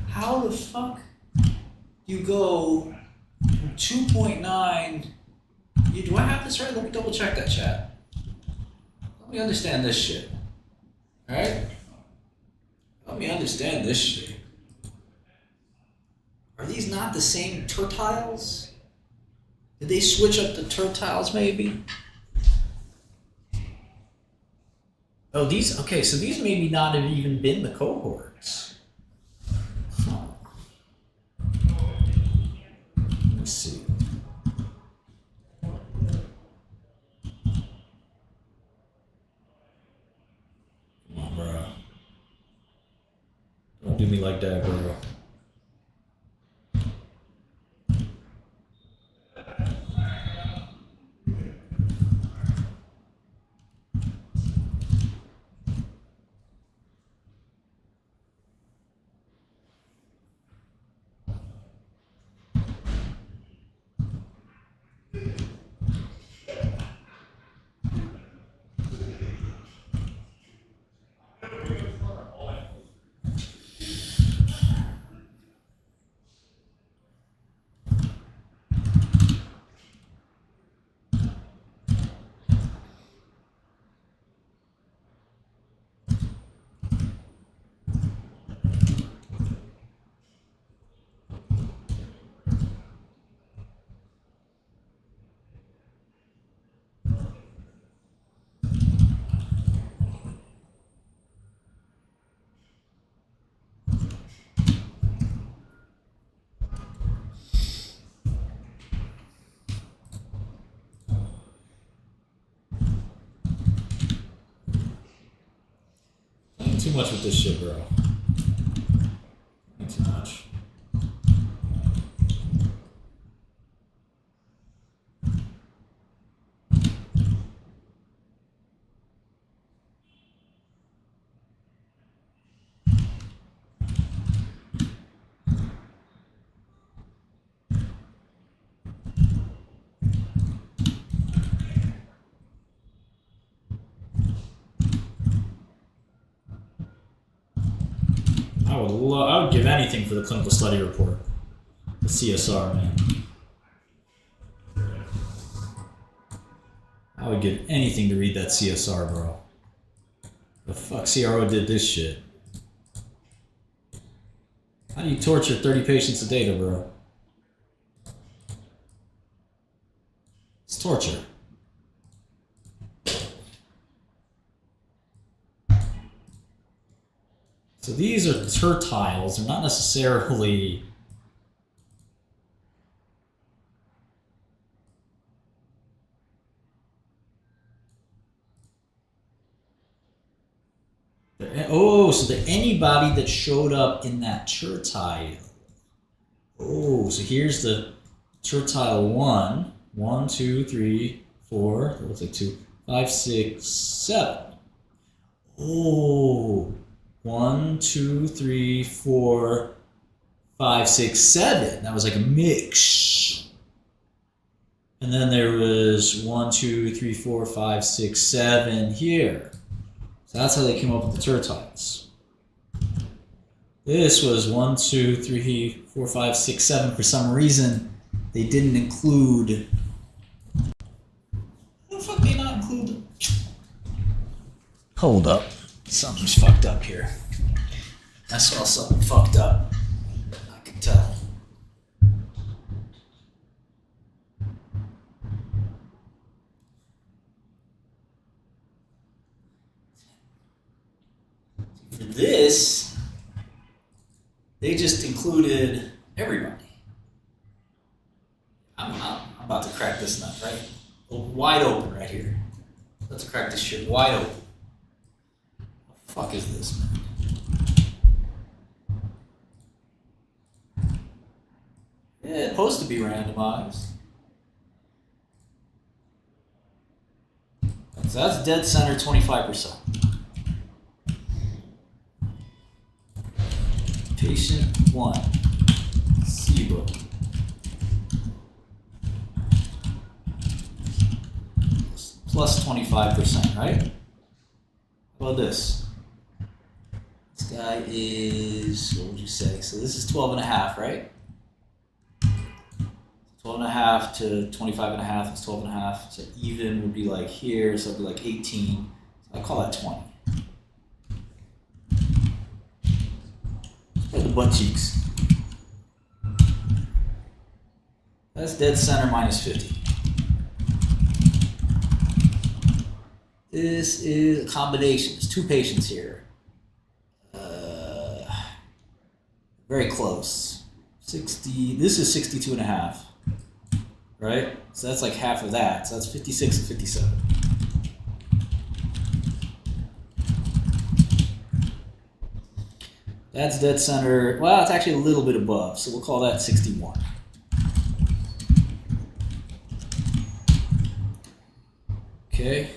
How the fuck do you go from 2.9? Do I have this right? Let me double check that, chat. Let me understand this shit. Alright? Let me understand this shit. Are these not the same tertiles? Did they switch up the tertiles maybe? Oh, these, okay, so these maybe not have even been the cohorts. Don't do me like that, bro. Too much with this shit, bro. Too much. I would give anything for the clinical study report. The CSR, man. I would give anything to read that CSR, bro. The fuck CRO did this shit. How do you torture 30 patients of data, bro? It's torture. So these are tertiles. They're not necessarily... Oh, so they're anybody that showed up in that tertile. Oh, so here's the tertile 1. 1, 2, 3, 4. That looks like 2. 5, 6, 7. Oh. 1, 2, 3, 4, 5, 6, 7. That was like a mix. And then there was 1, 2, 3, 4, 5, 6, 7 here. So that's how they came up with the tertiles. This was 1, 2, 3, 4, 5, 6, 7. For some reason, they didn't include. How the fuck did they not include them? Hold up. Something's fucked up here. I saw something fucked up. I can tell. For this, they just included everybody. I'm about to crack this nut, right? Wide open right here. Let's crack this shit wide open. What the fuck is this, man? Yeah, it's supposed to be randomized. So that's dead center 25%. Patient 1, SIBO. Plus 25%, right? How about this? This guy is, what would you say? So this is 12.5, right? 12.5 to 25.5 is 12.5. So even would be like here, so it'd be like 18. So I call that 20. Look at the butt cheeks. That's dead center minus 50. This is a combination. There's 2 patients here. Very close. 60. This is 62.5. Right? So that's like half of that. So that's 56 and 57. That's dead center. Well, it's actually a little bit above, so we'll call that 61. Okay.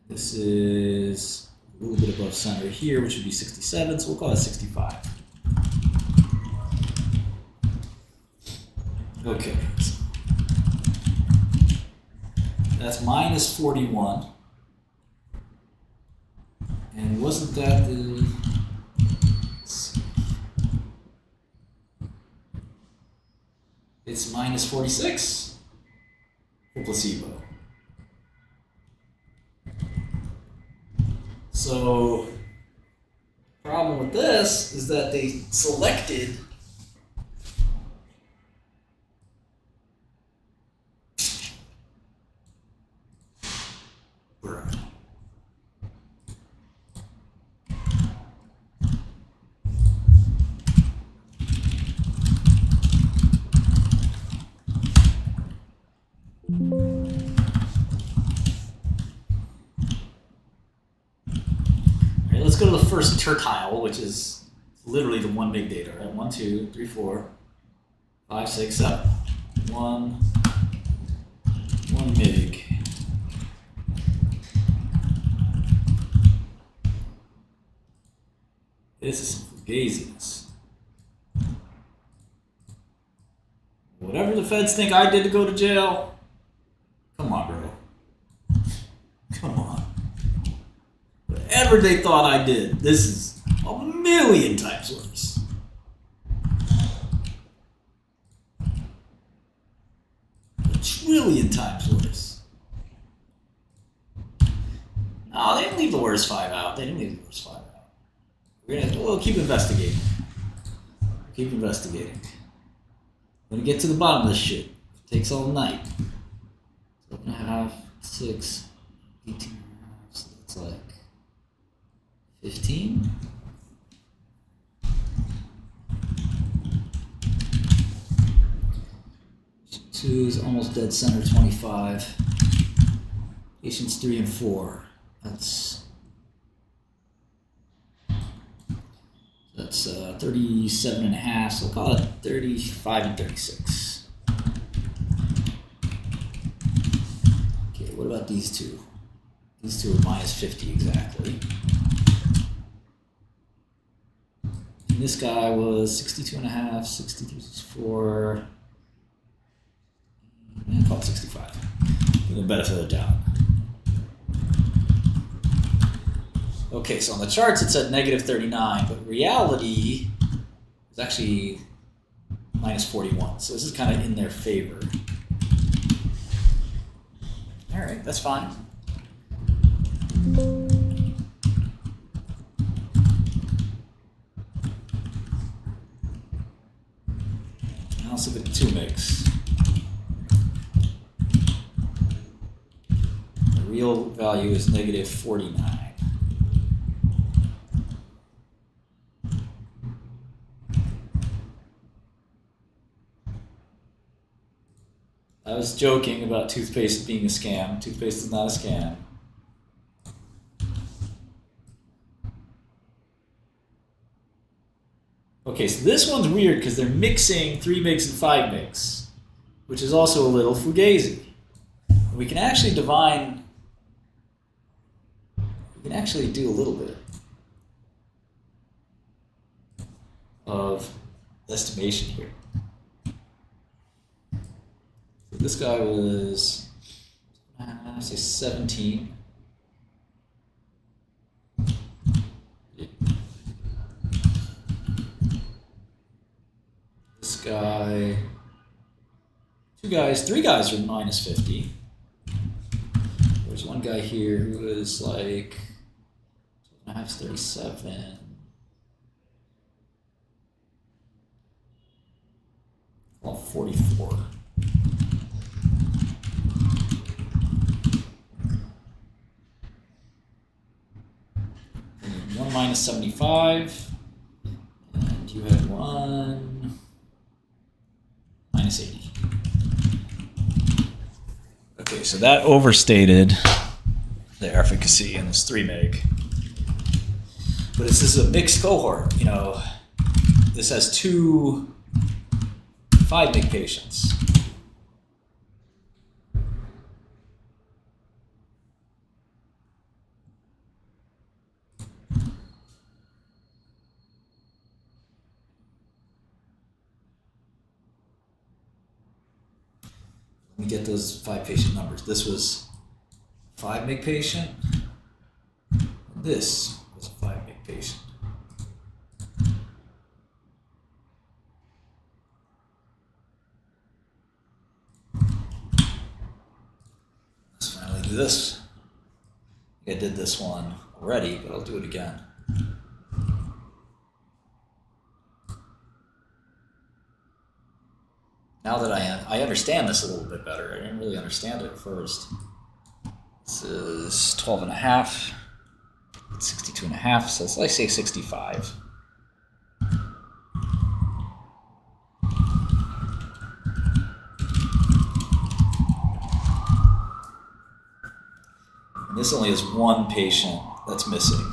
This is a little bit above center here, which would be 67, so we'll call it 65. Okay. That's minus 41. And wasn't that the... It's minus 46 for placebo. So, the problem with this is that they selected let's go to the first tertile, which is literally the 1 big data, right? 1, 2, 3, 4, 5, 6, 7. 1 mig. This is some fugaziness. Whatever the feds think I did to go to jail, come on, bro. Come on. Whatever they thought I did, this is a million times worse. A trillion times worse. No, they didn't leave the worst 5 out. They didn't leave the worst 5 out. We'll keep investigating. Keep investigating. We're gonna get to the bottom of this shit. It takes all night. 12.5, 6, 18, so that's like 15. Two is almost dead center, 25. Patients 3 and 4. That's 37 and a half, so we'll call it 35 and 36. Okay, what about these two? These two are minus 50 exactly. And this guy was 62 and a half, 63, 64. I'll call it 65. With the benefit of the doubt. Okay, so on the charts it said negative 39, but reality is actually minus 41. So this is kind of in their favor. All right, that's fine. Now let's look at the 2 mix. The real value is negative 49. I was joking about toothpaste being a scam. Toothpaste is not a scam. Okay, so this one's weird because they're mixing 3 mix and 5 mix, which is also a little fugazi. We can actually divine. We can actually do a little bit of estimation here. This guy was, say 17. This guy, 3 guys are minus 50. There's one guy here who is like, 37. Well, 44. One minus 75, and you had 1 minus 80. Okay, so that overstated the efficacy in this 3 meg. But this is a mixed cohort, you know. This has 2 5 mg patients. Let me get those 5 patient numbers. This was 5 mg patient. This was a 5 mg patient. Let's finally do this. I did this one already, but I'll do it again. Now that I understand this a little bit better. I didn't really understand it at first. This is 12 and a half. 62 and a half, so let's say 65. And this only has 1 patient that's missing.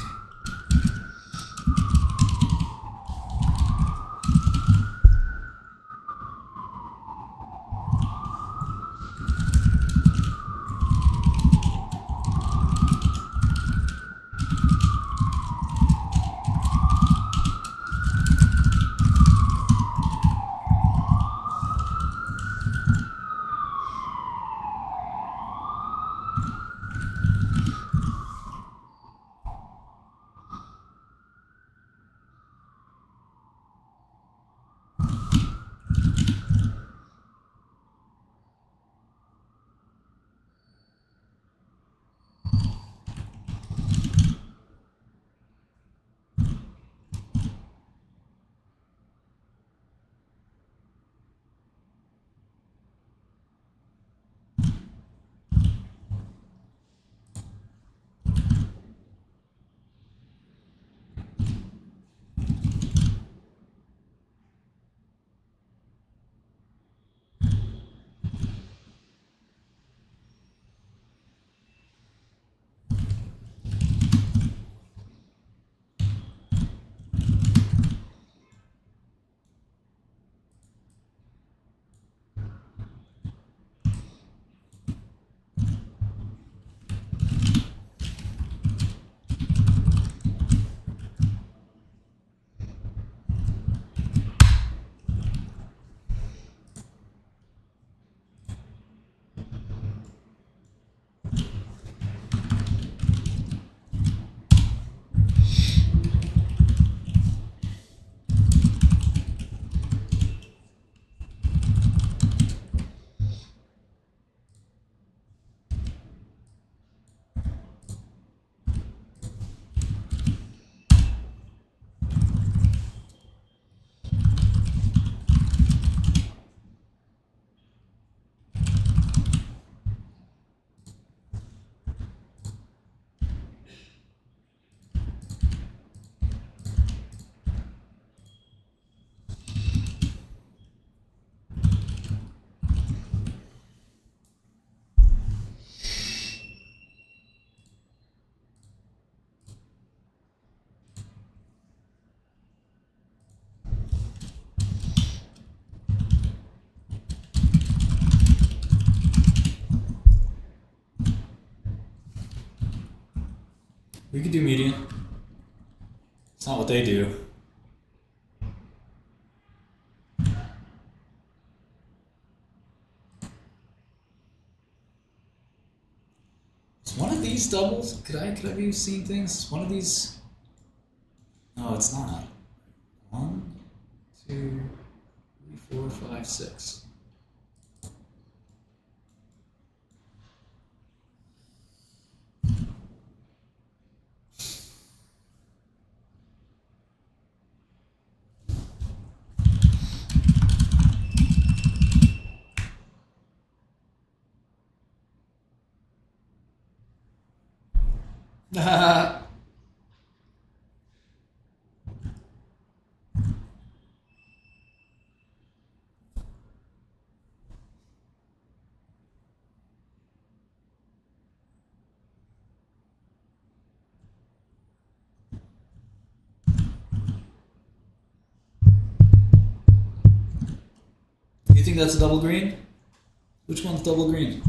We could do median. It's not what they do. Is one of these doubles? Could I be seeing things? Is one of these? No, it's not. 1, 2, 3, 4, 5, 6. think that's a double green? Which one's double green?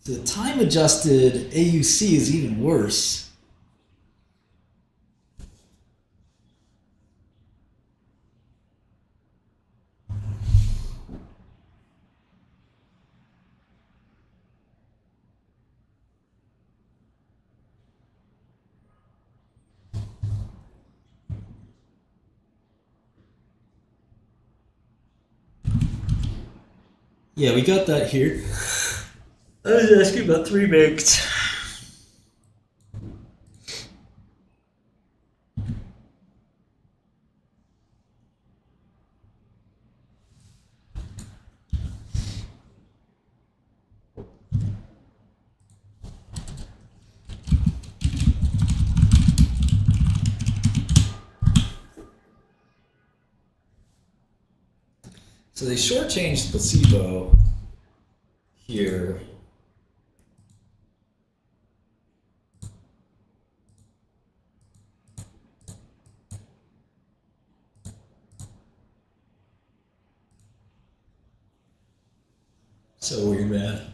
The time-adjusted AUC is even worse. Yeah, we got that here. I was asking about 3 megs. So they shortchanged placebo here. So weird, man.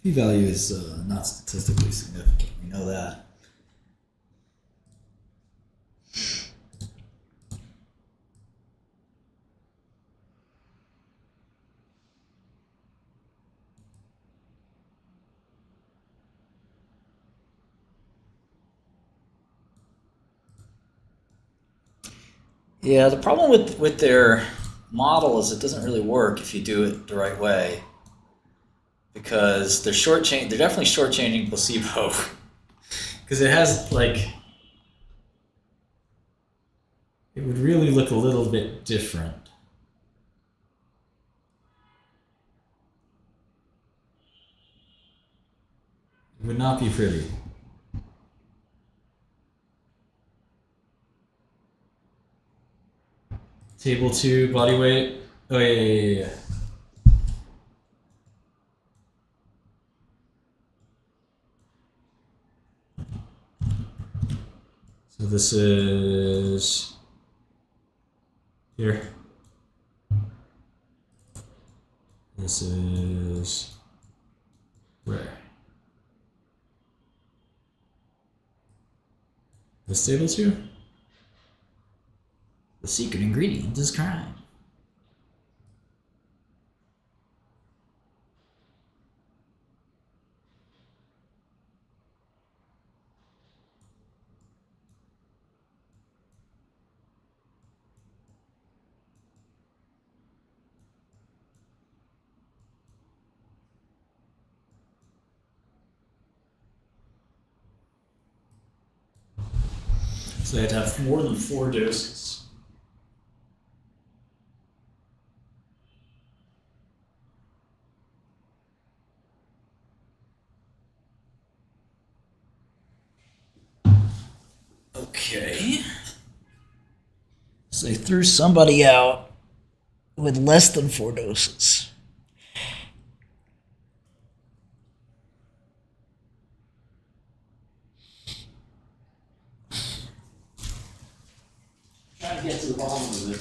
P-value is not statistically significant. We know that. Yeah, the problem with their model is it doesn't really work if you do it the right way, because they're definitely shortchanging placebo, because it has like, it would really look a little bit different. It would not be pretty. Table 2, body weight. Oh, yeah. So this is here. This is where? This table 2? The secret ingredient is crime. So they had to have more than 4 doses. Okay. So they threw somebody out with less than 4 doses. Trying to get to the bottom of it.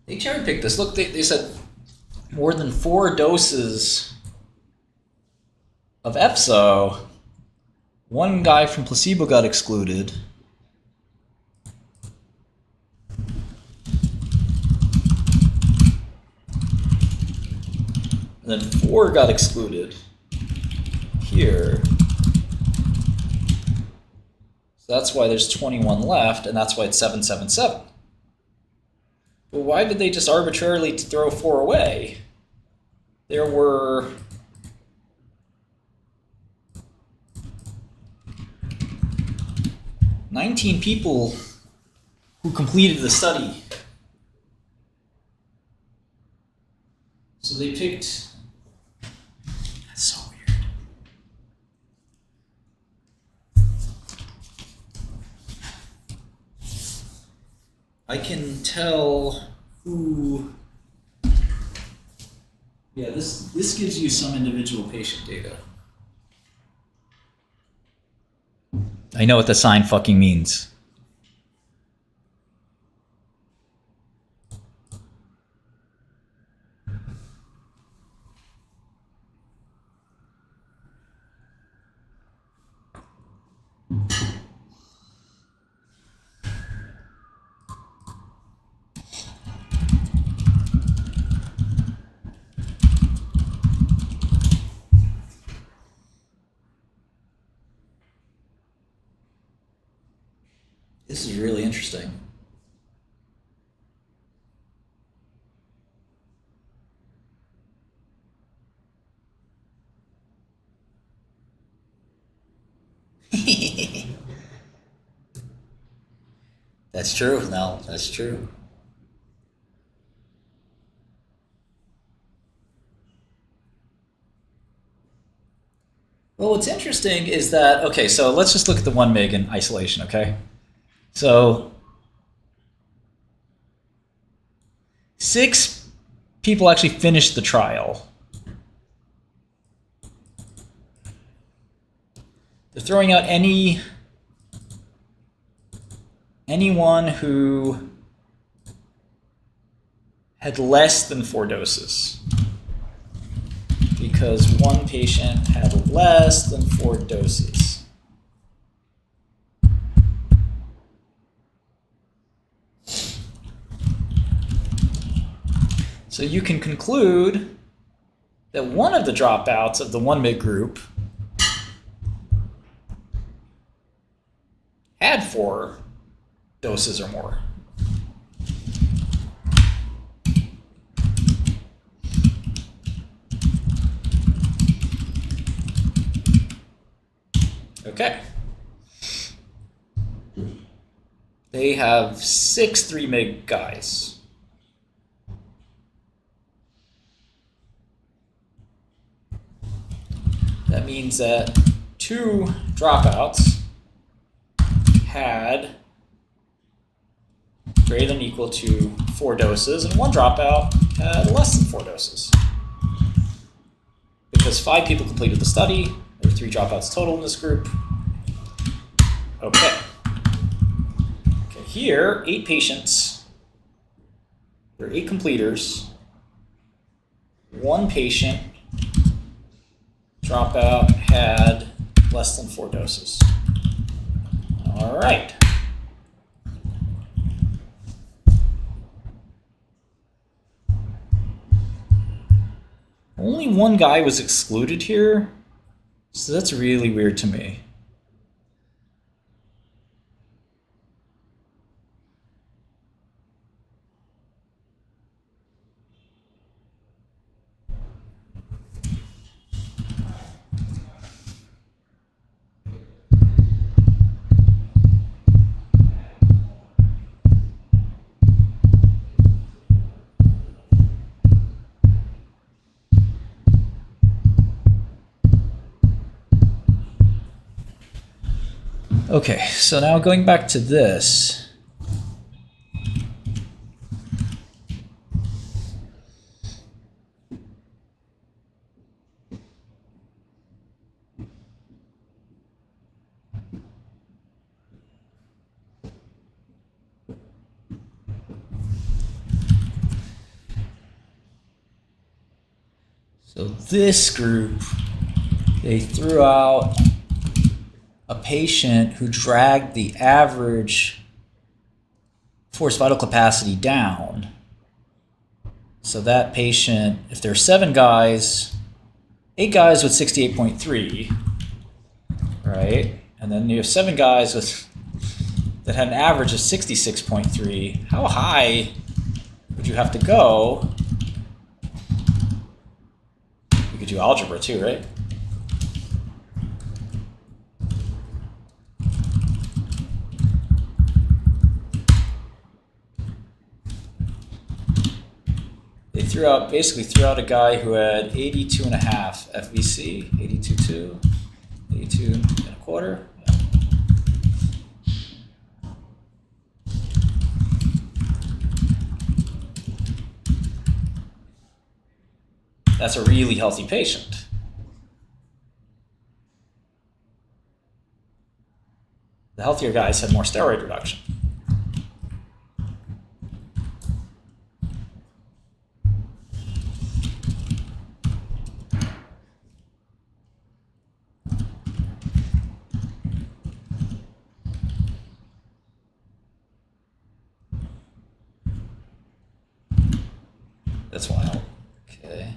They cherry picked this. Look, they said more than 4 doses of EPSO. One guy from placebo got excluded. And then 4 got excluded here. So that's why there's 21 left, and that's why it's 777. Well, why did they just arbitrarily throw 4 away? There were 19 people who completed the study. So they picked... That's so weird. I can tell who... Yeah, this gives you some individual patient data. I know what the sign fucking means. This is really interesting. That's true. No, that's true. Well, what's interesting is that, okay, so let's just look at the 1 mg in isolation, okay? So 6 people actually finished the trial. They're throwing out anyone who had less than 4 doses. Because one patient had less than 4 doses. So you can conclude that one of the dropouts of the 1 mg group had 4 doses or more. Okay. They have 6 3 mg guys. That means that 2 dropouts had greater than or equal to 4 doses, and 1 dropout had less than 4 doses. Because 5 people completed the study, there were 3 dropouts total in this group. Okay. Okay, here, 8 patients. There are 8 completers. 1 patient dropout had less than 4 doses. All right. Only 1 guy was excluded here, so that's really weird to me. Okay, so now going back to this. So this group, they threw out a patient who dragged the average forced vital capacity down. So that patient, if there are 7 guys, 8 guys with 68.3, right? And then you have 7 guys that had an average of 66.3. How high would you have to go? You could do algebra too, right? They basically threw out a guy who had 82.5 FVC, 82.2, 82.25. Yeah. That's a really healthy patient. The healthier guys had more steroid reduction. That's wild. Okay.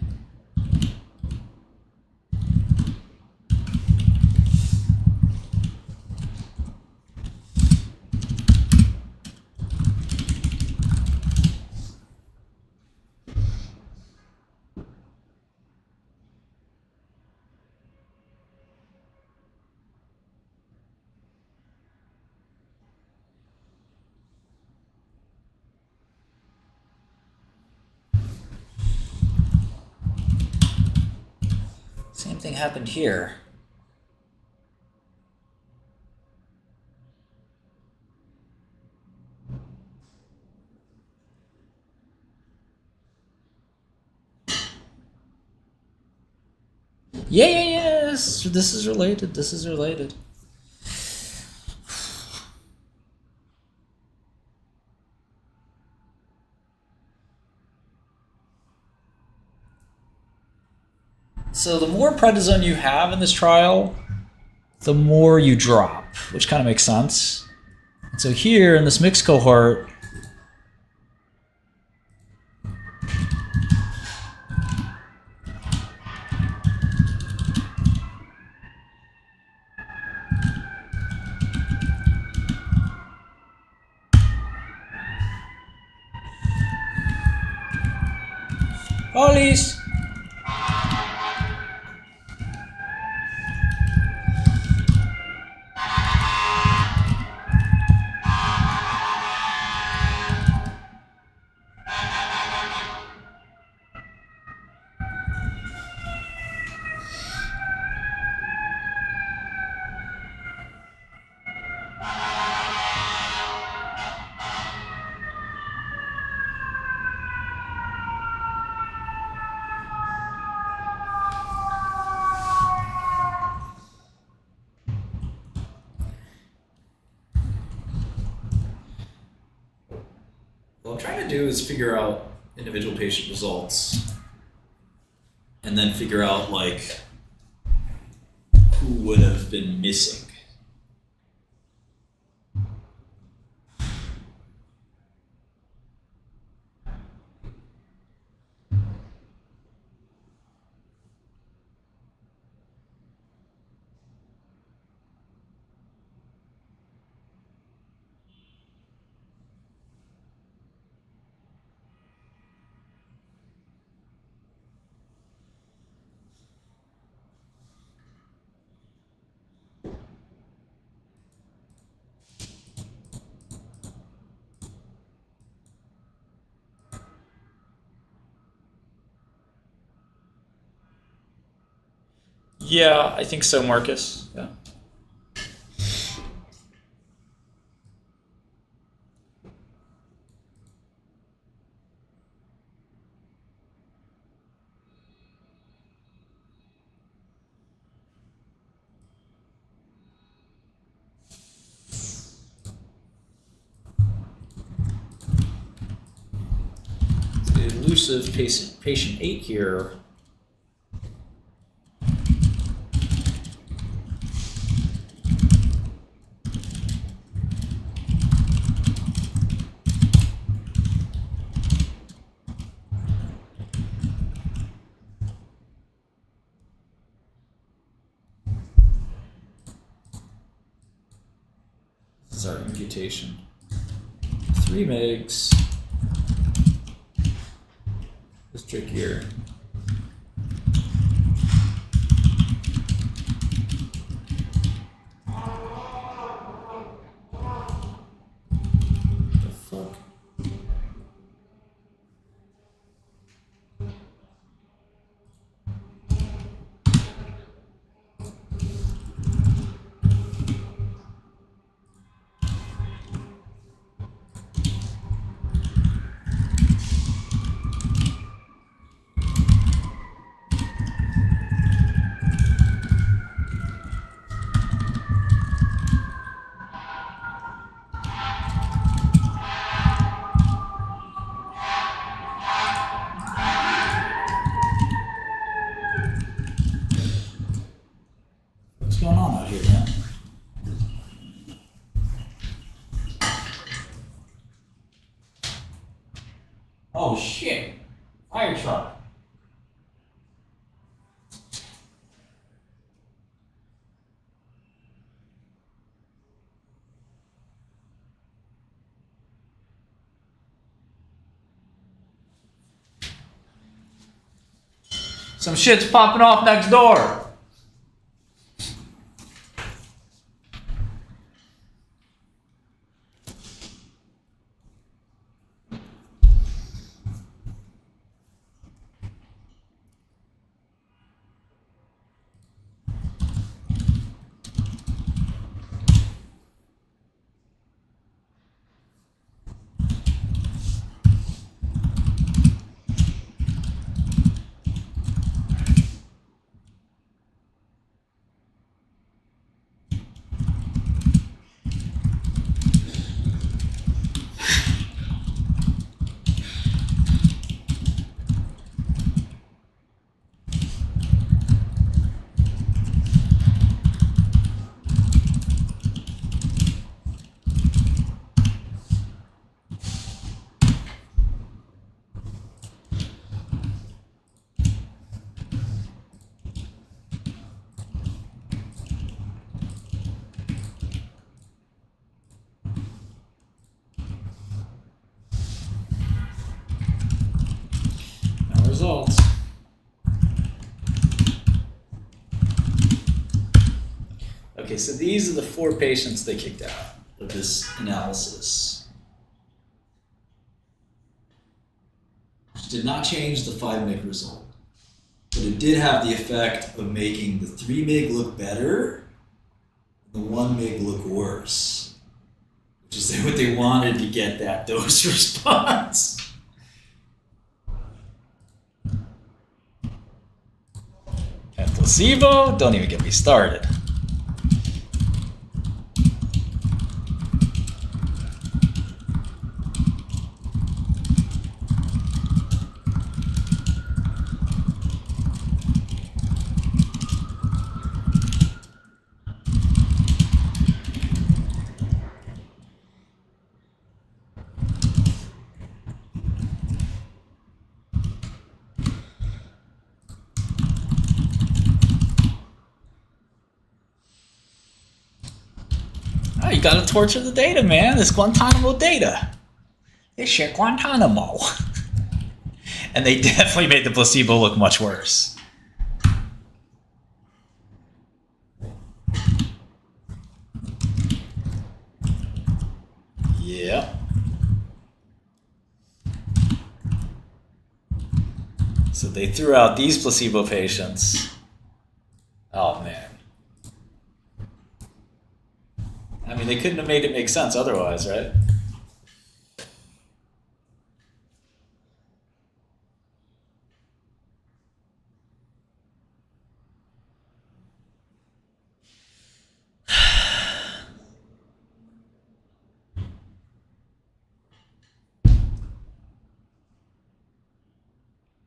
Same thing happened here. Yes. This is related. This is related. So the more prednisone you have in this trial, the more you drop, which kind of makes sense. And so here in this mixed cohort, police. What I'm trying to do is figure out individual patient results and then figure out like who would have been missing. Yeah, I think so, Marcus. Yeah. The elusive patient 8 here. This is our imputation. 3 megs. It's trickier. The fuck? What's going on out here, man? Oh shit! Fire truck. Some shit's popping off next door. results. Okay, so these are the 4 patients they kicked out of this analysis. Which did not change the 5 mg result. But it did have the effect of making the 3 mg look better, and the 1 mg look worse. Which is what they wanted to get that dose response. And placebo, don't even get me started. Oh, you gotta torture the data, man. This Guantanamo data. They share Guantanamo. And they definitely made the placebo look much worse. Yep. So they threw out these placebo patients. Oh, man. I mean, they couldn't have made it make sense otherwise, right?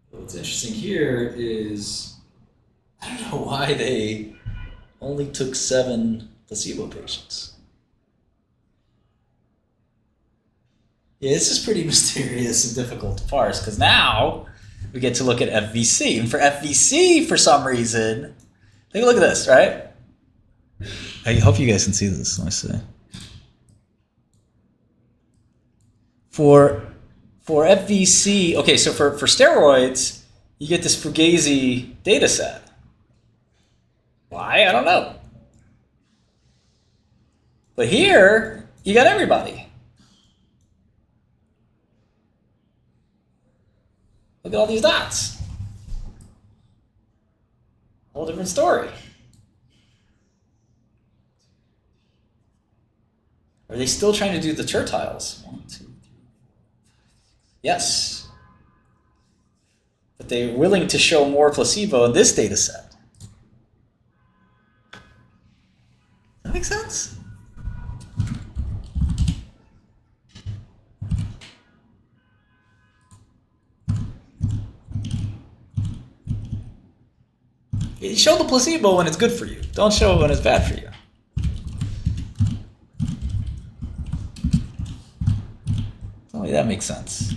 What's interesting here is, I don't know why they only took 7 placebo patients. Yeah, this is pretty mysterious and difficult to parse, because now we get to look at FVC. And for FVC, for some reason, take a look at this, right? I hope you guys can see this. Let me see. For FVC, okay, so for steroids, you get this Fugazi data set. Why? I don't know. But here, you got everybody. Look at all these dots. Whole different story. Are they still trying to do the tertiles? 1, 2, 3. Yes. But they're willing to show more placebo in this data set. That makes sense? You show the placebo when it's good for you. Don't show it when it's bad for you. Only that makes sense.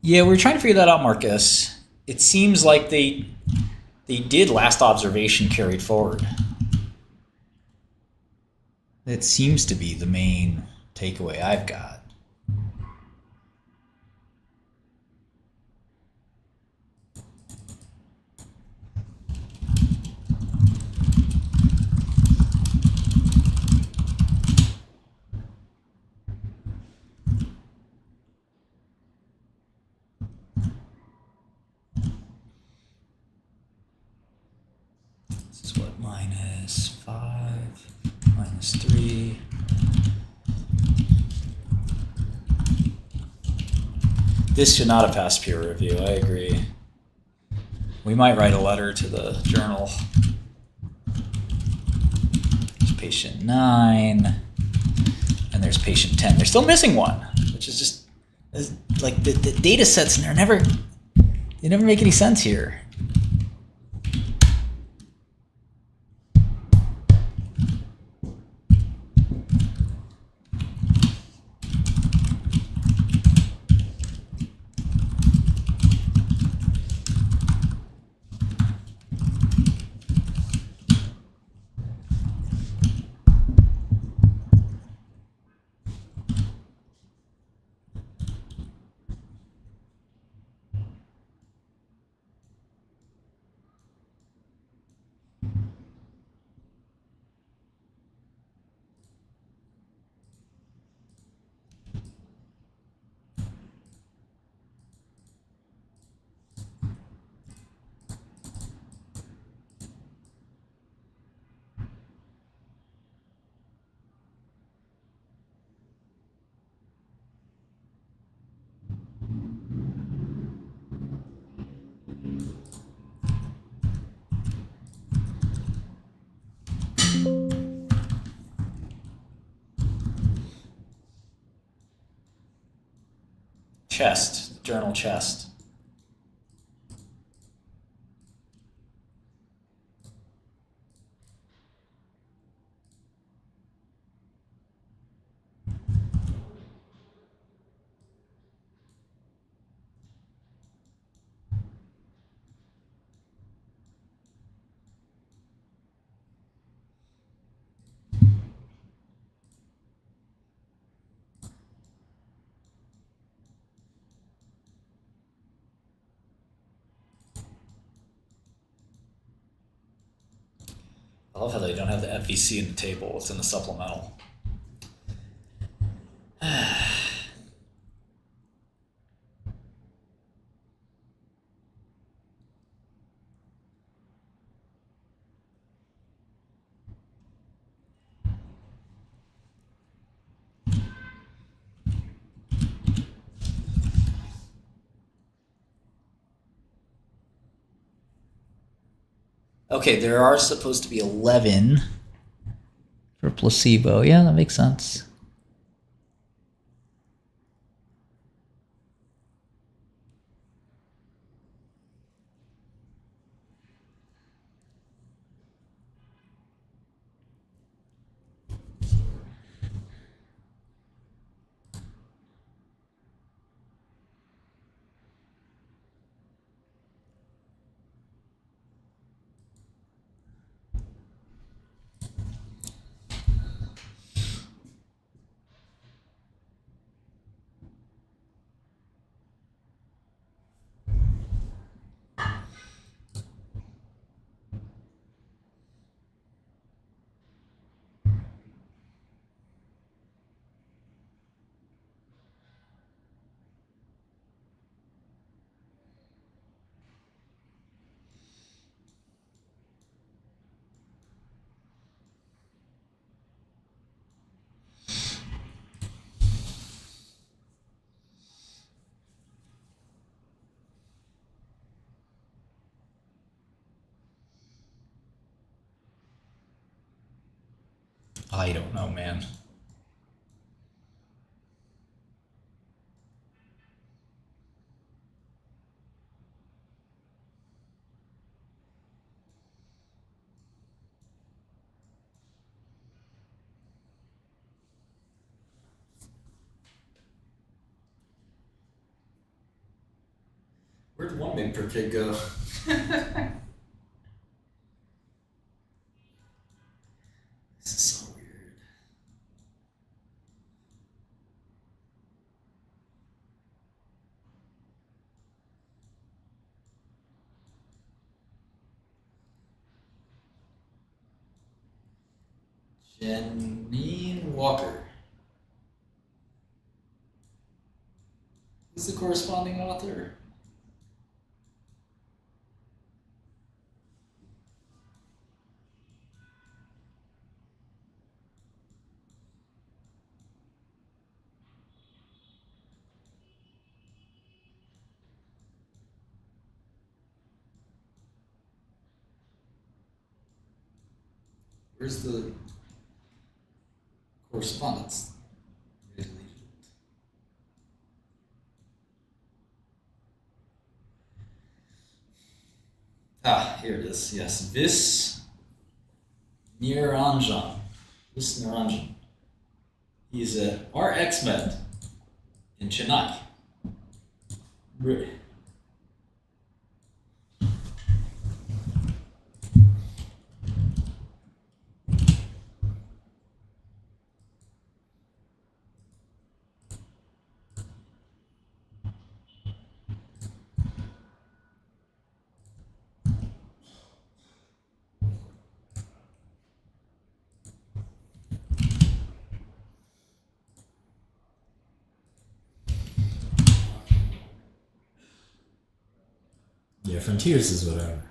Yeah, we're trying to figure that out, Marcus. It seems like they did last observation carried forward. That seems to be the main takeaway I've got. This is what, -5, -3. This should not have passed peer review. I agree. We might write a letter to the journal. There's patient 9, and there's patient 10. They're still missing one, which is just like the data sets. They never make any sense here. Chest, journal chest. I love how they don't have the FVC in the table. It's in the supplemental. Okay, there are supposed to be 11 for placebo. Yeah, that makes sense. I don't know, man. Where'd 1 mg per kg go? This is so weird. Janine Walker. Who's the corresponding author? Where's the correspondence? Ah, here it is. Yes, Niranjan. Niranjan. He's at RxMed in Chennai. Really? Yeah, Frontiers is whatever.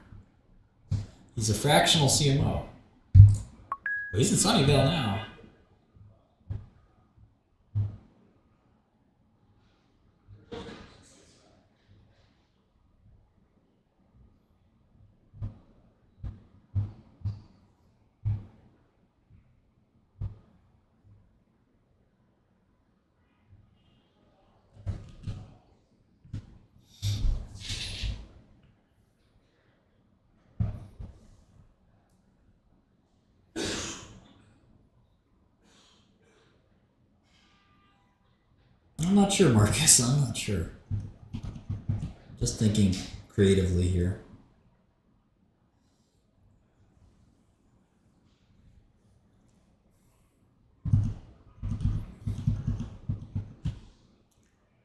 He's a fractional CMO. Well, he's in Sunnyvale now. I'm not sure, Marcus. I'm not sure. Just thinking creatively here.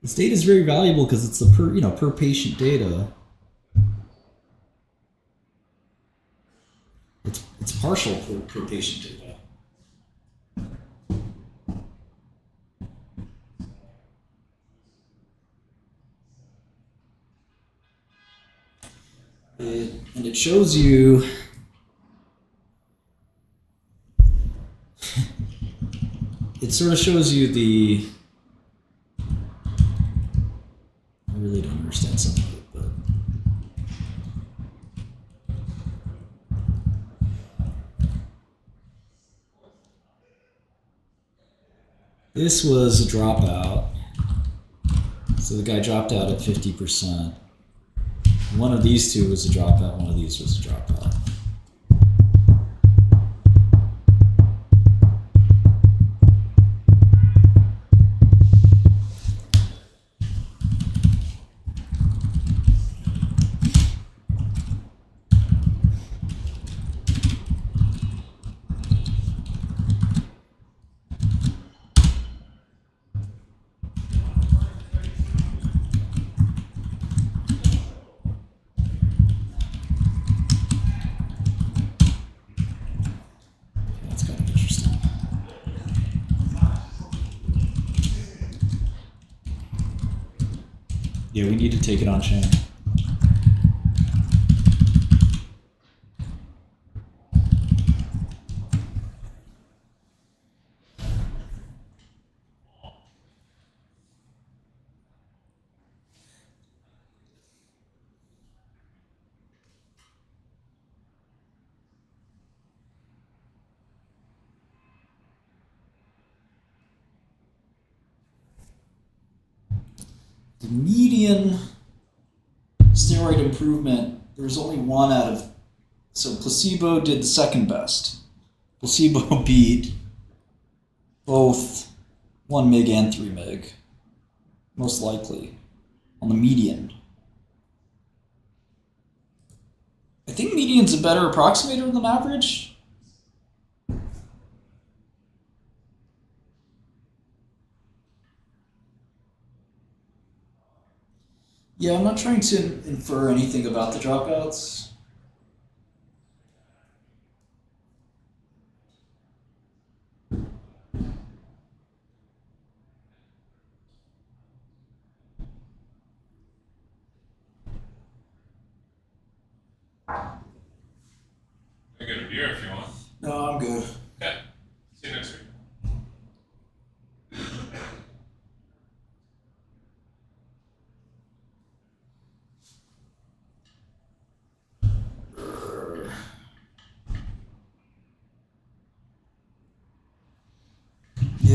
This data is very valuable because it's the per patient data. It's partial per patient data. And it shows you it sort of shows you the I really don't understand some of it, but this was a dropout. So the guy dropped out at 50%. One of these two was a dropout, one of these was a dropout. Yeah, we need to take it on chain. The median steroid improvement, there's only one out of, so placebo did the second best. Placebo beat both 1 mg and 3 mg, most likely, on the median. I think median's a better approximator than average. Yeah, I'm not trying to infer anything about the dropouts. I get a beer if you want. No, I'm good. Okay. See you next week.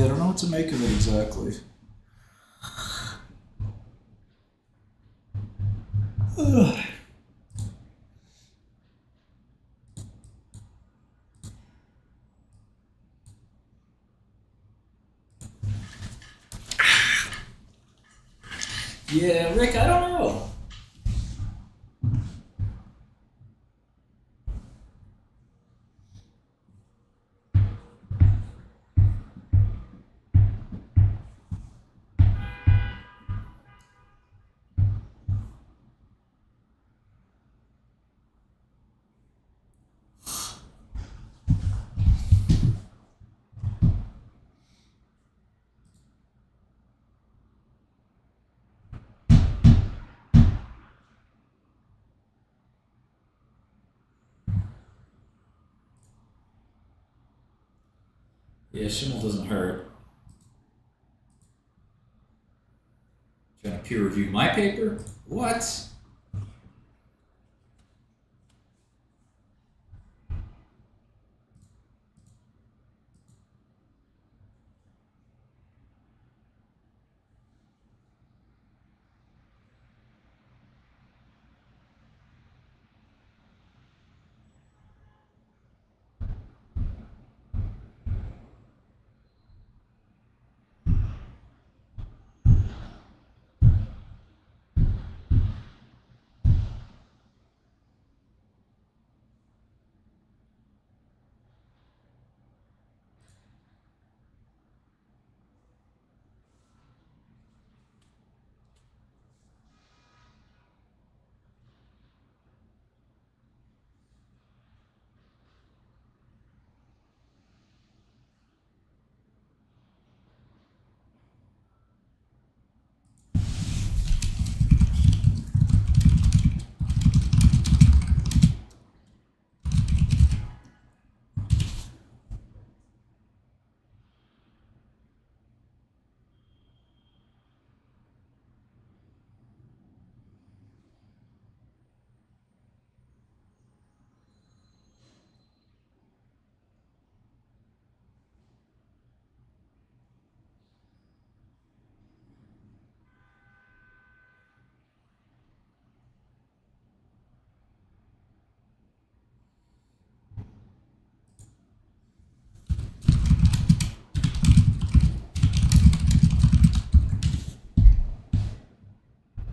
Yeah, I don't know what to make of it exactly. Ugh. Yeah, Rick, I don't know. Yeah, Schimmel doesn't hurt. Trying to peer review my paper? What?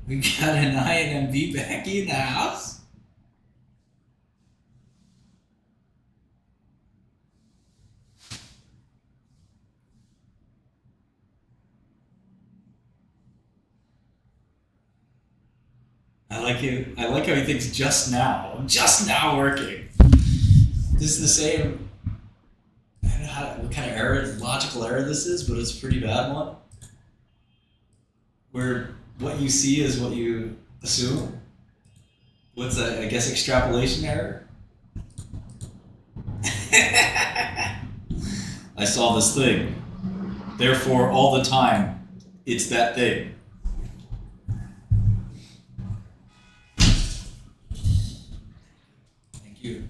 We got an INMB back in the house? I like how he thinks just now. I'm just now working. This is the same. I don't know what kind of error, logical error this is, but it's a pretty bad one. Where what you see is what you assume. What's that? I guess extrapolation error. I saw this thing. Therefore, all the time, it's that thing. Thank you.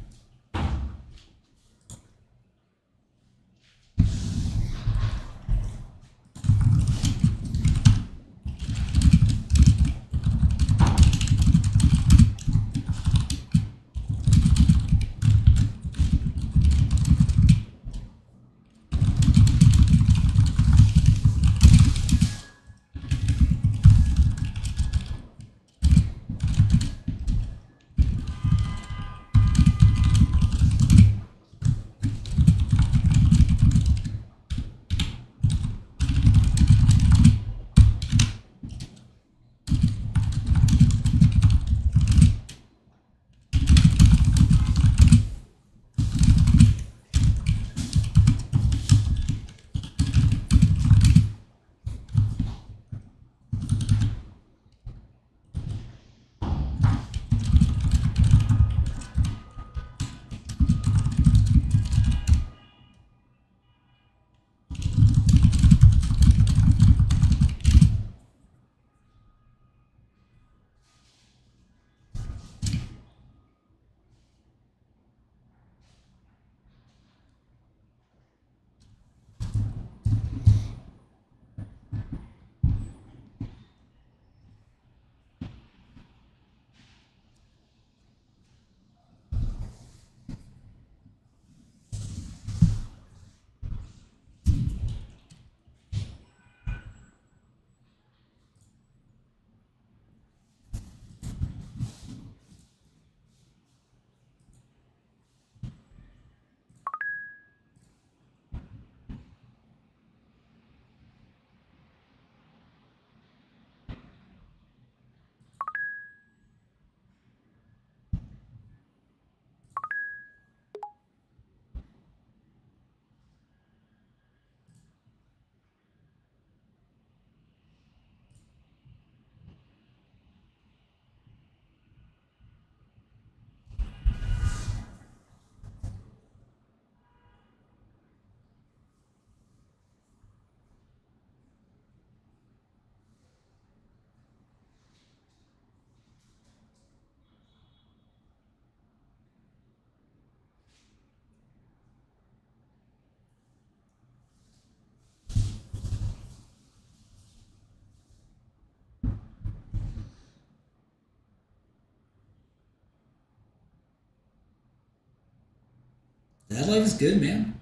That life is good, man.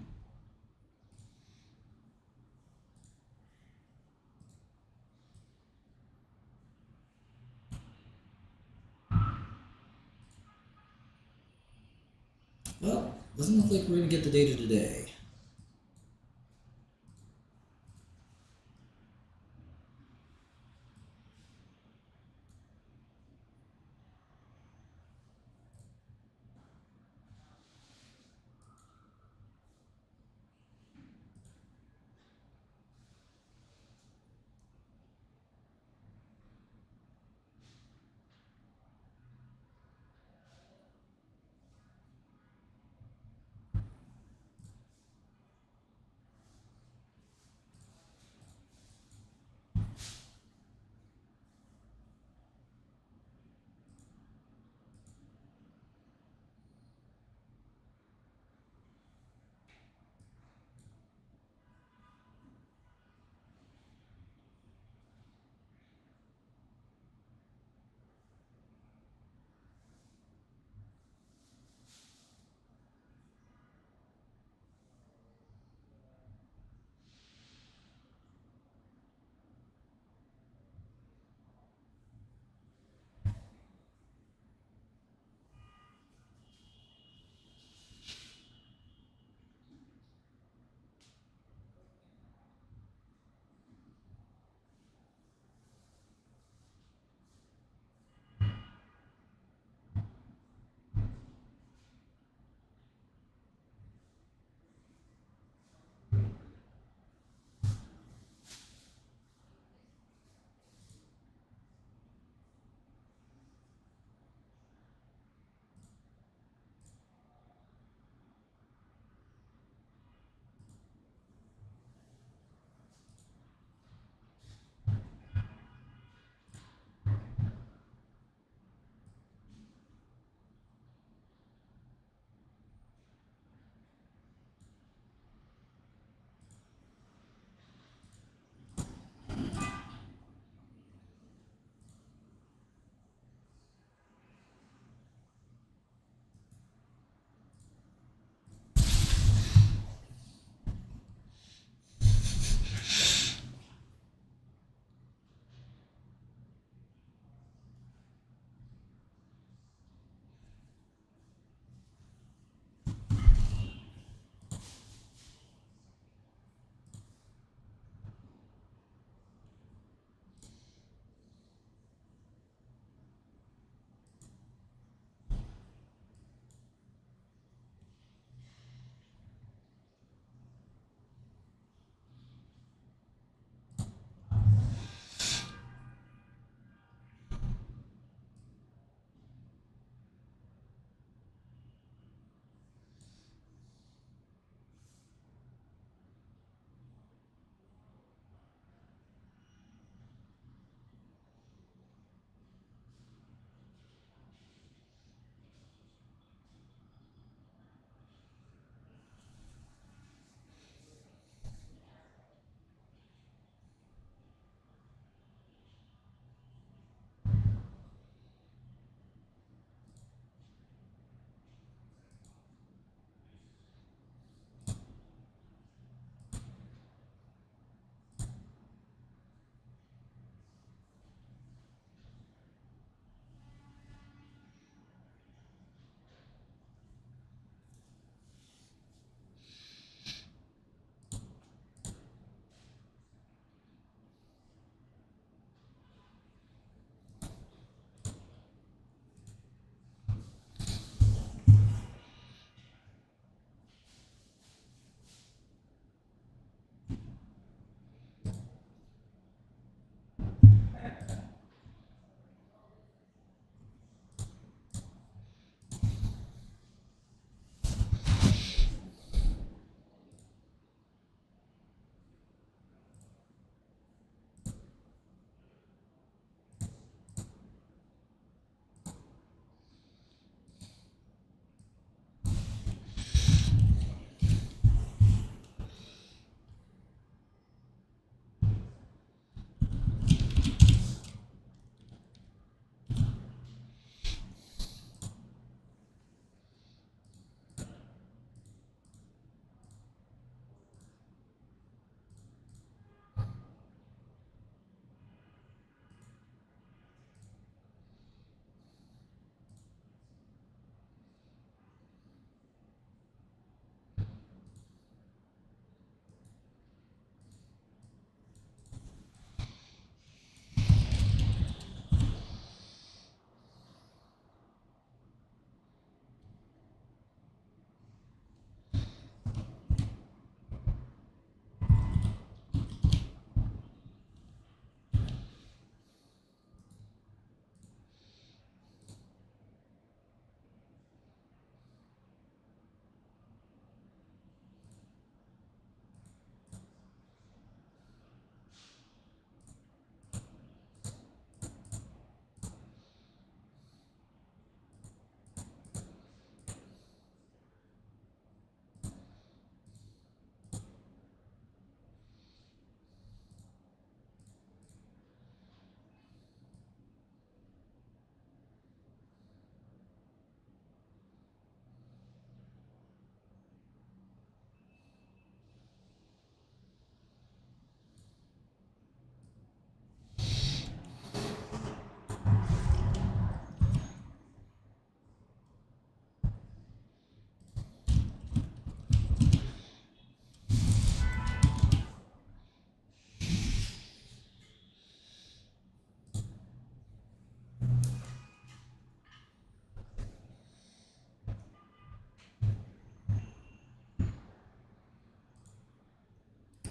Well, doesn't look like we're gonna get the data today.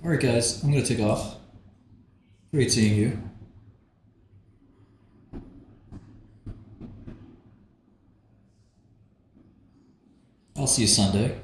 Alright guys, I'm gonna take off. Great seeing you. I'll see you Sunday.